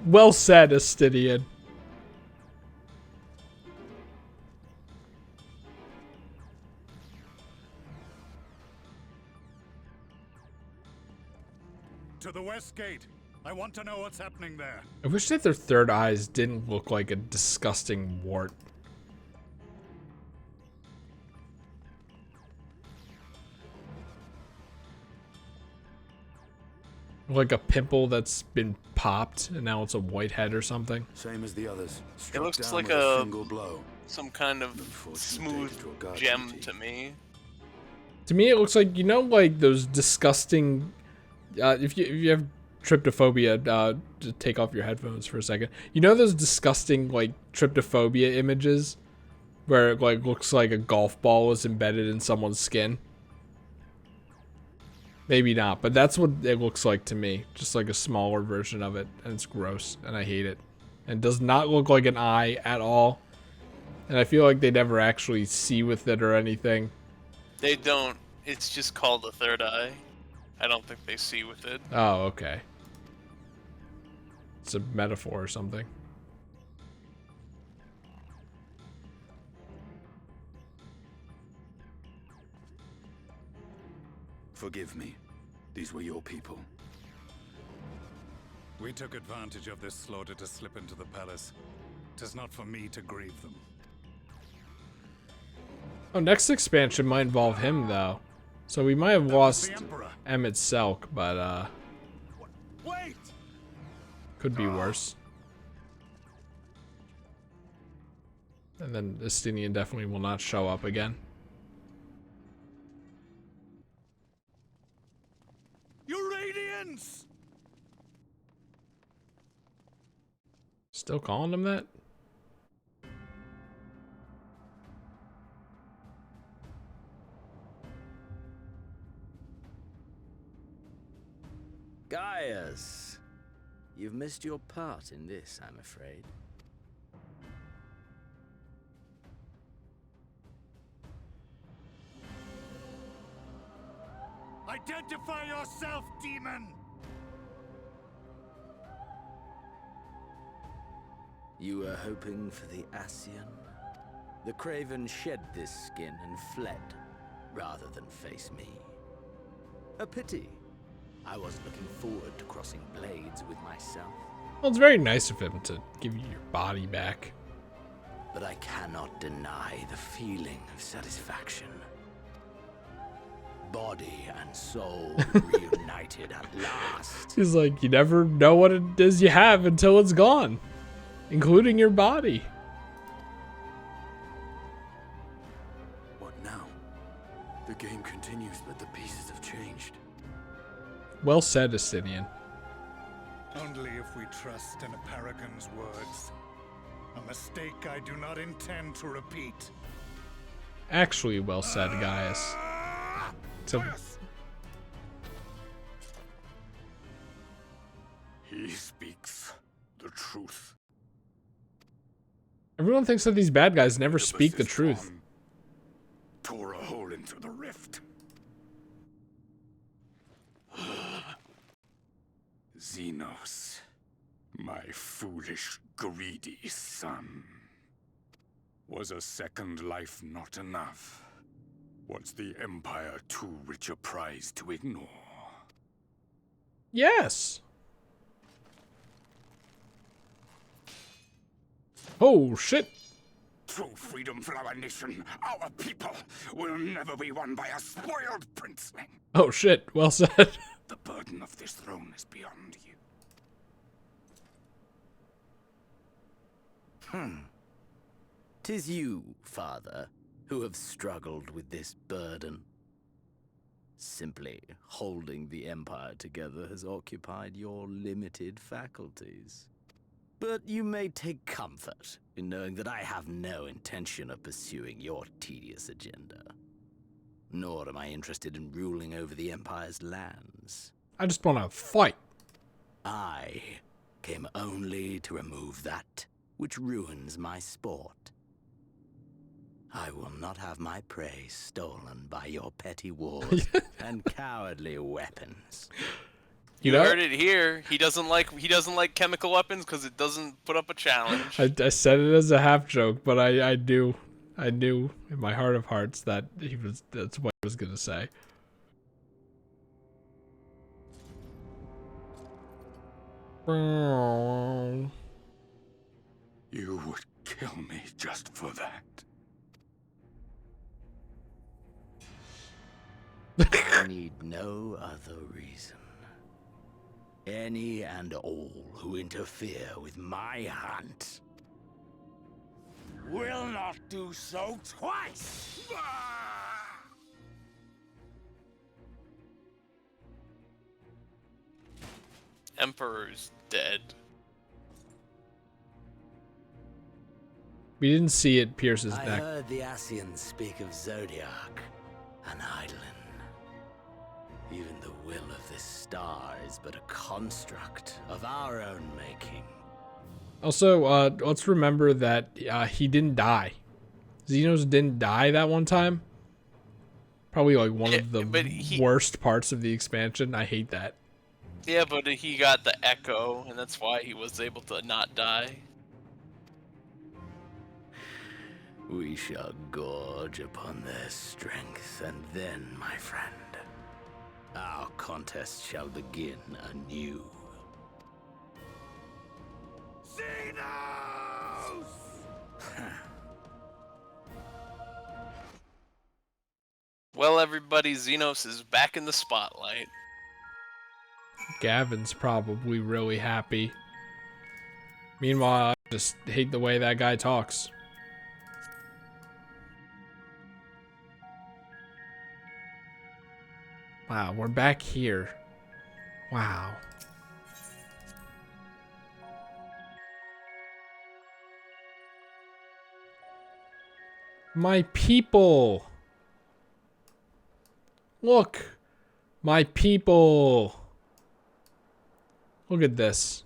S2: Well said, Astidian.
S9: To the west gate. I want to know what's happening there.
S2: I wish that their third eyes didn't look like a disgusting wart. Like a pimple that's been popped and now it's a whitehead or something.
S15: Same as the others.
S1: It looks like
S15: single blow.
S1: some kind of smooth gem to me.
S2: To me, it looks like, you know, like those disgusting. If you have tryptophobia, to take off your headphones for a second. You know those disgusting like tryptophobia images, where it like looks like a golf ball is embedded in someone's skin. Maybe not, but that's what it looks like to me. Just like a smaller version of it, and it's gross, and I hate it. And it does not look like an eye at all. And I feel like they never actually see with it or anything.
S1: They don't. It's just called a third eye. I don't think they see with it.
S2: Oh, okay. It's a metaphor or something.
S15: Forgive me. These were your people.
S9: We took advantage of this slaughter to slip into the palace. 'Tis not for me to grieve them.
S2: Oh, next expansion might involve him, though. So we might have lost Emmett Selk, but,
S9: Wait!
S2: could be worse. And then Estinian definitely will not show up again.
S9: Uranians!
S2: Still calling him that?
S16: Gaius, you've missed your part in this, I'm afraid.
S9: Identify yourself, demon!
S16: You were hoping for the Ascian? The Craven shed this skin and fled, rather than face me. A pity. I was looking forward to crossing blades with myself.
S2: Well, it's very nice of him to give you your body back.
S16: But I cannot deny the feeling of satisfaction. Body and soul reunited at last.
S2: He's like, you never know what it is you have until it's gone. Including your body.
S15: What now? The game continues, but the pieces have changed.
S2: Well said, Estinian.
S9: Only if we trust in a paragon's words. A mistake I do not intend to repeat.
S2: Actually, well said, Gaius. So,
S15: He speaks the truth.
S2: everyone thinks that these bad guys never speak the truth.
S15: Tore a hole into the rift. Xenos, my foolish, greedy son. Was a second life not enough? Was the Empire too rich a prize to ignore?
S2: Yes. Oh, shit.
S15: True freedom for our nation, our people, will never be won by a spoiled princeling.
S2: Oh, shit. Well said.
S15: The burden of this throne is beyond you.
S16: Tis you, father, who have struggled with this burden. Simply holding the Empire together has occupied your limited faculties. But you may take comfort in knowing that I have no intention of pursuing your tedious agenda. Nor am I interested in ruling over the Empire's lands.
S2: I just want to fight.
S16: I came only to remove that which ruins my sport. I will not have my prey stolen by your petty wars and cowardly weapons.
S1: You heard it here. He doesn't like chemical weapons because it doesn't put up a challenge.
S2: I said it as a half joke, but I knew in my heart of hearts that that's what he was gonna say.
S15: You would kill me just for that.
S16: I need no other reason. Any and all who interfere with my hunt will not do so twice!
S1: Emperor's dead.
S2: We didn't see it pierce his
S16: I
S2: neck.
S16: heard the Ascians speak of Zodiac, an Eidolon. Even the will of this star is but a construct of our own making.
S2: Also, let's remember that he didn't die. Xenos didn't die that one time. Probably like one of the worst parts of the expansion. I hate that.
S1: Yeah, but he got the echo, and that's why he was able to not die.
S16: We shall gorge upon their strength, and then, my friend, our contest shall begin anew.
S15: Xenos!
S1: Well, everybody, Xenos is back in the spotlight.
S2: Gavin's probably really happy. Meanwhile, I just hate the way that guy talks. Wow, we're back here. Wow. My people. Look. My people. Look at this.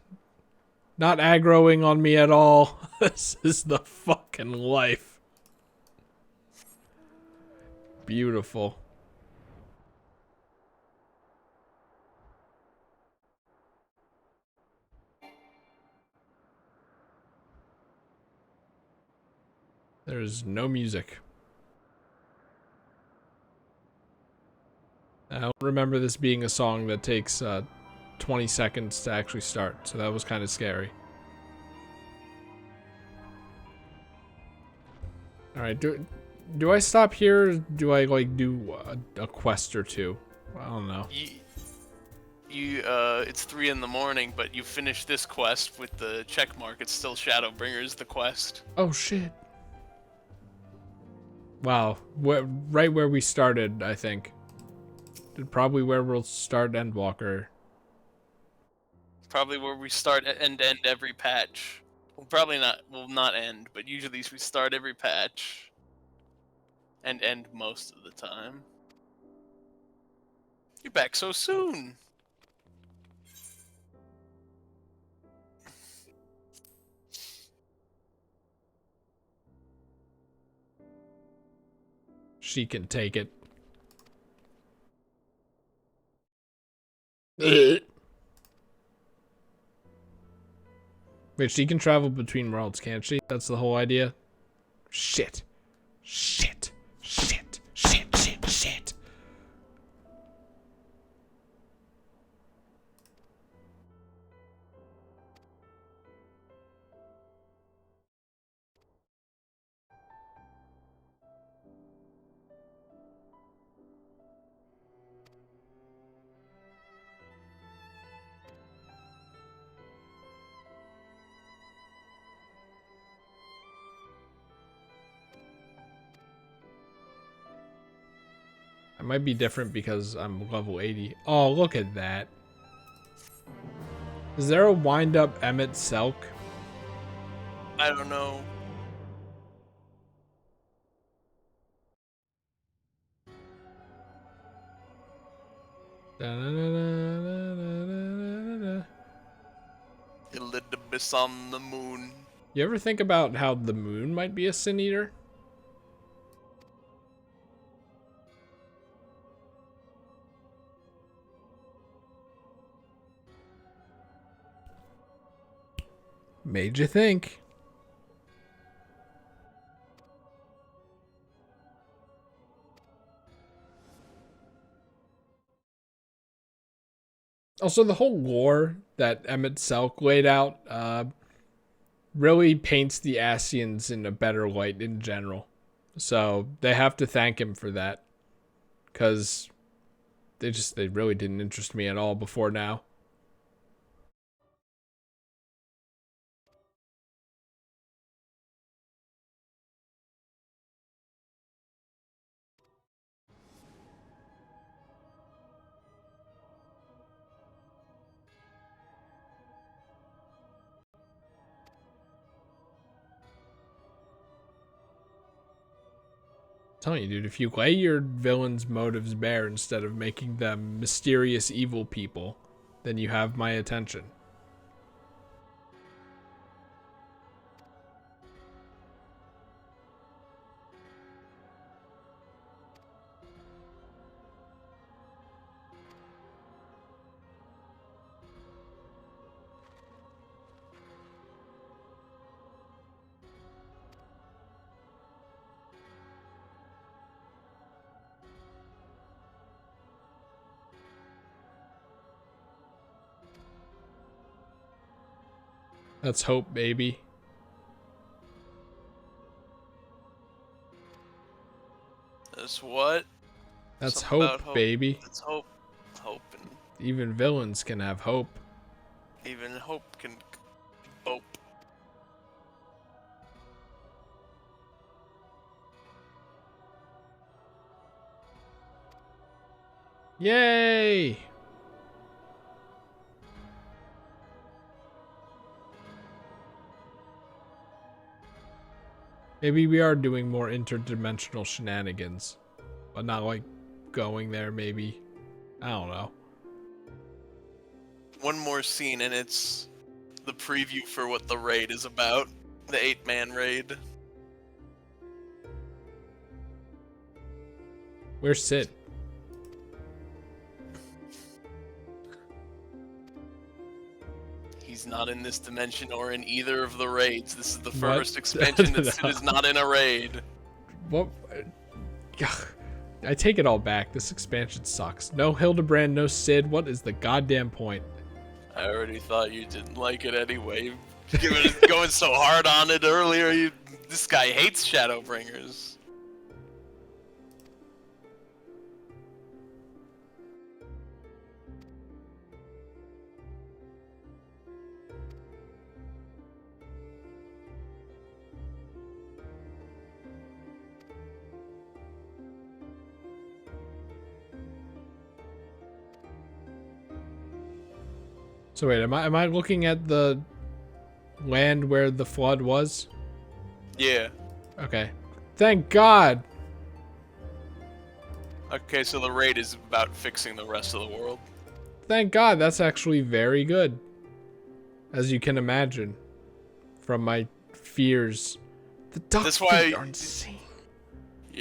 S2: Not aggroing on me at all. This is the fucking life. Beautiful. There's no music. I don't remember this being a song that takes 20 seconds to actually start, so that was kind of scary. Alright, do I stop here, or do I like do a quest or two? I don't know.
S1: It's 3 in the morning, but you finish this quest with the check mark. It's still Shadowbringer's the quest.
S2: Oh shit. Wow, right where we started, I think. Probably where we'll start Endwalker.
S1: Probably where we start and end every patch. Well, probably not. Well, not end, but usually we start every patch and end most of the time. You're back so soon.
S2: She can take it. Wait, she can travel between worlds, can't she? That's the whole idea? Shit. Shit. Shit. Shit. Shit. Shit. It might be different because I'm level 80. Oh, look at that. Is there a wind-up Emmett Selk?
S1: I don't know. Elidibus on the moon.
S2: You ever think about how the moon might be a Sin Eater? Made you think. Also, the whole lore that Emmett Selk laid out really paints the Ascians in a better light in general. So they have to thank him for that. Because they really didn't interest me at all before now. I'm telling you, dude, if you lay your villains' motives bare instead of making them mysterious evil people, then you have my attention. That's hope, baby.
S1: That's what?
S2: That's
S1: Something about
S2: hope, baby.
S1: That's hope. Hope and
S2: Even villains can have hope.
S1: even hope can hope.
S2: Yay! Maybe we are doing more interdimensional shenanigans. But not like going there, maybe. I don't know.
S1: One more scene and it's the preview for what the raid is about. The 8-man raid.
S2: Where's Sid?
S1: He's not in this dimension or in either of the raids. This is the
S2: What?
S1: first expansion that Sid is not in a raid.
S2: What? Ugh. I take it all back. This expansion sucks. No Hildebrand, no Sid. What is the goddamn point?
S1: I already thought you didn't like it anyway. Going so hard on it earlier. This guy hates Shadowbringers.
S2: So wait, am I looking at the land where the flood was?
S1: Yeah.
S2: Okay. Thank God.
S1: Okay, so the raid is about fixing the rest of the world.
S2: Thank God. That's actually very good. As you can imagine from my fears. The duck
S1: That's why
S2: feet are insane.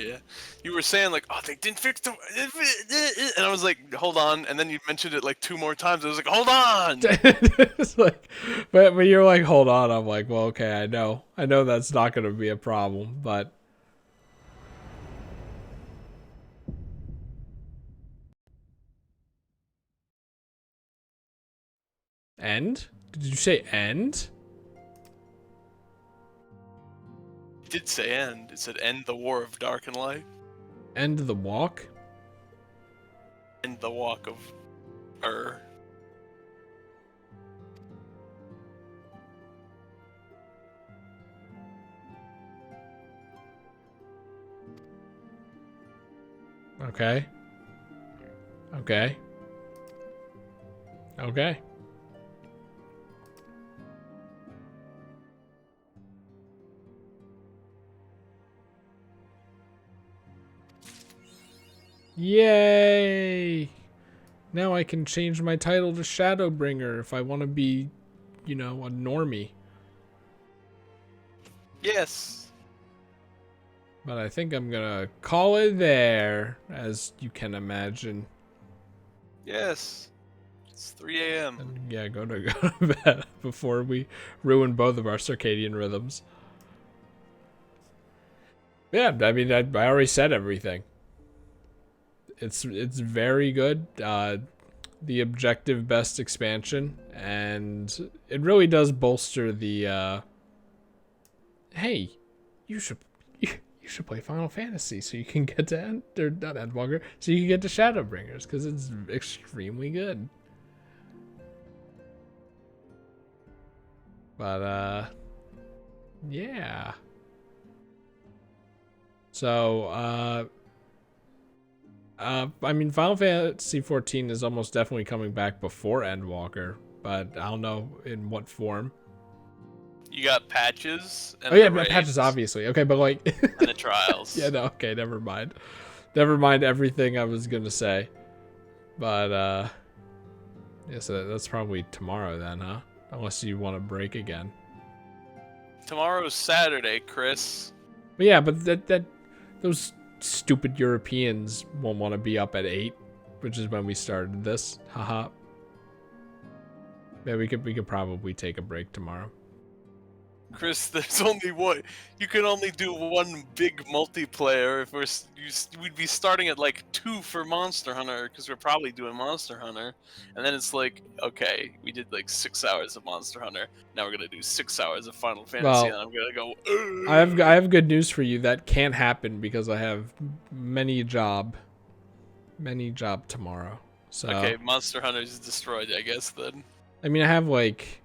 S1: Yeah. You were saying like, oh, they didn't fix the, and I was like, hold on, and then you mentioned it like 2 more times. I was like, hold on.
S2: It's like, but you're like, hold on. I'm like, well, okay, I know that's not gonna be a problem, but. End? Did you say end?
S1: It did say end. It said end the war of dark and light.
S2: End the walk?
S1: End the walk of
S2: Okay. Okay. Okay. Yay! Now I can change my title to Shadowbringer if I want to be, you know, a normie.
S1: Yes.
S2: But I think I'm gonna call it there, as you can imagine.
S1: Yes. It's 3 a.m.
S2: And yeah, go to bed before we ruin both of our circadian rhythms. Yeah, I mean, I already said everything. It's very good. The objective best expansion, and it really does bolster the. Hey, you should play Final Fantasy so you can get to not Endwalker, so you can get to Shadowbringers because it's extremely good. But yeah. So I mean, Final Fantasy 14 is almost definitely coming back before Endwalker, but I don't know in what form.
S1: You got patches. And
S2: Oh yeah,
S1: the
S2: patches
S1: raids
S2: obviously. Okay, but like
S1: and the trials.
S2: Yeah, no, okay, never mind. Never mind everything I was gonna say. But yeah, so that's probably tomorrow then, huh? Unless you want to break again.
S1: Tomorrow's Saturday, Chris.
S2: But yeah, but that those stupid Europeans won't want to be up at 8, which is when we started this. Haha. Yeah, we could probably take a break tomorrow.
S1: Chris, there's only one. You can only do one big multiplayer. If we'd be starting at like 2 for Monster Hunter because we're probably doing Monster Hunter, and then it's like, okay, we did like 6 hours of Monster Hunter. Now we're gonna do 6 hours of Final Fantasy, and I'm gonna go.
S2: I have good news for you. That can't happen because I have many job tomorrow. So
S1: okay, Monster Hunter is destroyed, I guess then.
S2: I mean, I have like.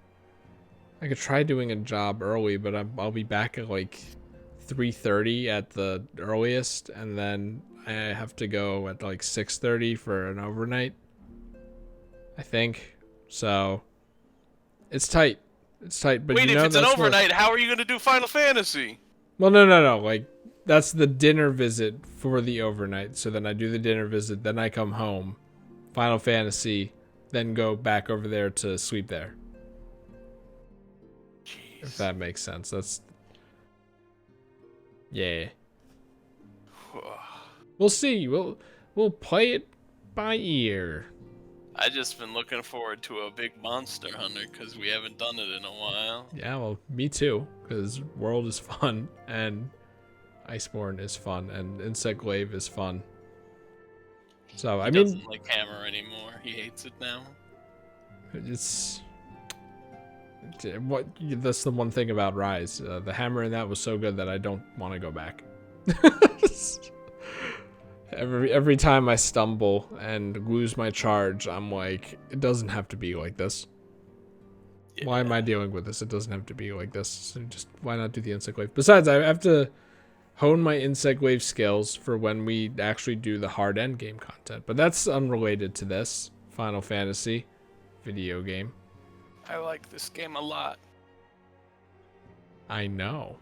S2: I could try doing a job early, but I'll be back at like 3:30 at the earliest, and then I have to go at like 6:30 for an overnight. I think so. It's tight. It's tight, but
S1: wait,
S2: you know,
S1: if it's an overnight, how are you gonna do Final Fantasy?
S2: Well, no. Like that's the dinner visit for the overnight. So then I do the dinner visit, then I come home, Final Fantasy, then go back over there to sleep there. If that makes sense. That's yeah. We'll see. We'll play it by ear.
S1: I just been looking forward to a big Monster Hunter because we haven't done it in a while.
S2: Yeah, well, me too. Because World is fun and Iceborne is fun and Insect Glaive is fun. So
S1: He
S2: I mean,
S1: doesn't like Hammer anymore. He hates it now.
S2: It's what that's the one thing about Rise. The hammer in that was so good that I don't want to go back. Every time I stumble and lose my charge, I'm like, it doesn't have to be like this. Yeah. Why am I dealing with this? It doesn't have to be like this. So just why not do the Insect Wave? Besides, I have to hone my Insect Wave skills for when we actually do the hard end game content. But that's unrelated to this Final Fantasy video game.
S1: I like this game a lot.
S2: I know.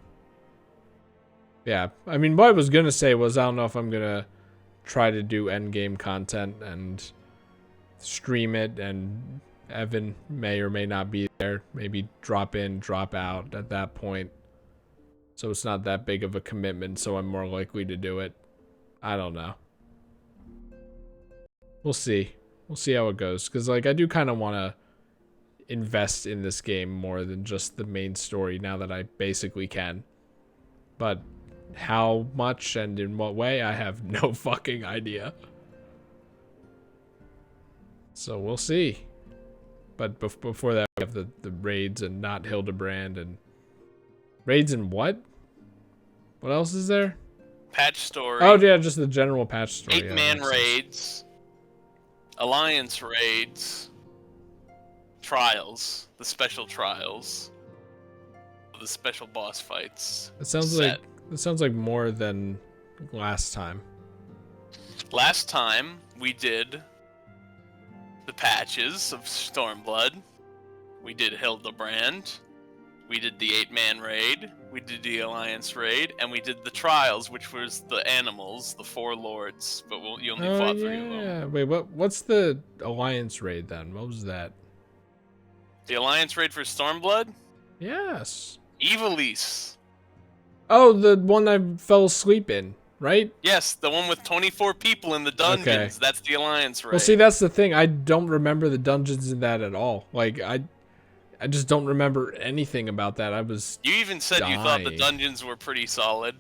S2: Yeah, I mean, what I was gonna say was I don't know if I'm gonna try to do endgame content and stream it, and Evan may or may not be there. Maybe drop in, drop out at that point. So it's not that big of a commitment, so I'm more likely to do it. I don't know. We'll see. We'll see how it goes. Because, like, I do kind of want to invest in this game more than just the main story now that I basically can. But how much and in what way, I have no fucking idea. So we'll see. But before that, we have the raids and not Hildebrand and... Raids and what? What else is there?
S1: Patch story.
S2: Oh, yeah, just the general patch story.
S1: 8-man raids. Alliance raids. Trials. The special trials. The special boss fights.
S2: It sounds like more than last time.
S1: Last time we did the patches of Stormblood. We did Hildebrand. We did the 8-man raid. We did the Alliance raid, and we did the trials, which was the animals, the 4 lords. But you only fought 3 of them.
S2: Wait, what's the Alliance raid then? What was that?
S1: The Alliance raid for Stormblood?
S2: Yes.
S1: Evilise.
S2: Oh, the one I fell asleep in, right?
S1: Yes, the one with 24 people in the dungeons.
S2: Okay.
S1: That's the Alliance raid.
S2: Well, see, that's the thing. I don't remember the dungeons in that at all. Like, I just don't remember anything about that.
S1: You even said
S2: dying.
S1: You thought the dungeons were pretty solid.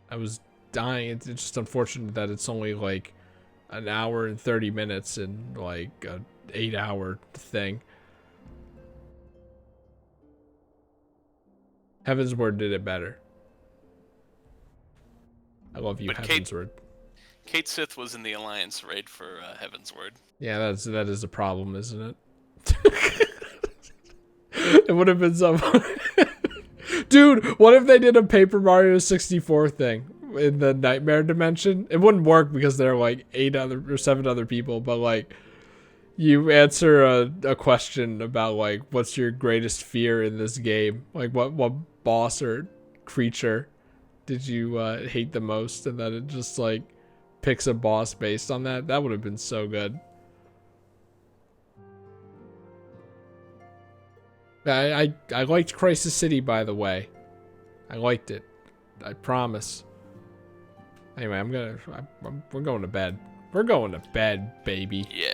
S2: I was dying. It's just unfortunate that it's only like an hour and 30 minutes and like a 8-hour thing. Heavensward did it better. I love you, Heavensward.
S1: Kate Sith was in the Alliance raid for Heavensward.
S2: Yeah, that is a problem, isn't it? It would have been so funny. Dude, what if they did a Paper Mario 64 thing in the Nightmare Dimension? It wouldn't work because there are like 7 other people, but like you answer a question about like what's your greatest fear in this game? Like what boss or creature did you hate the most, and then it just like picks a boss based on that. That would have been so good. I liked Crisis City, by the way. I liked it. I promise. Anyway, we're going to bed. We're going to bed, baby.
S1: Yeah.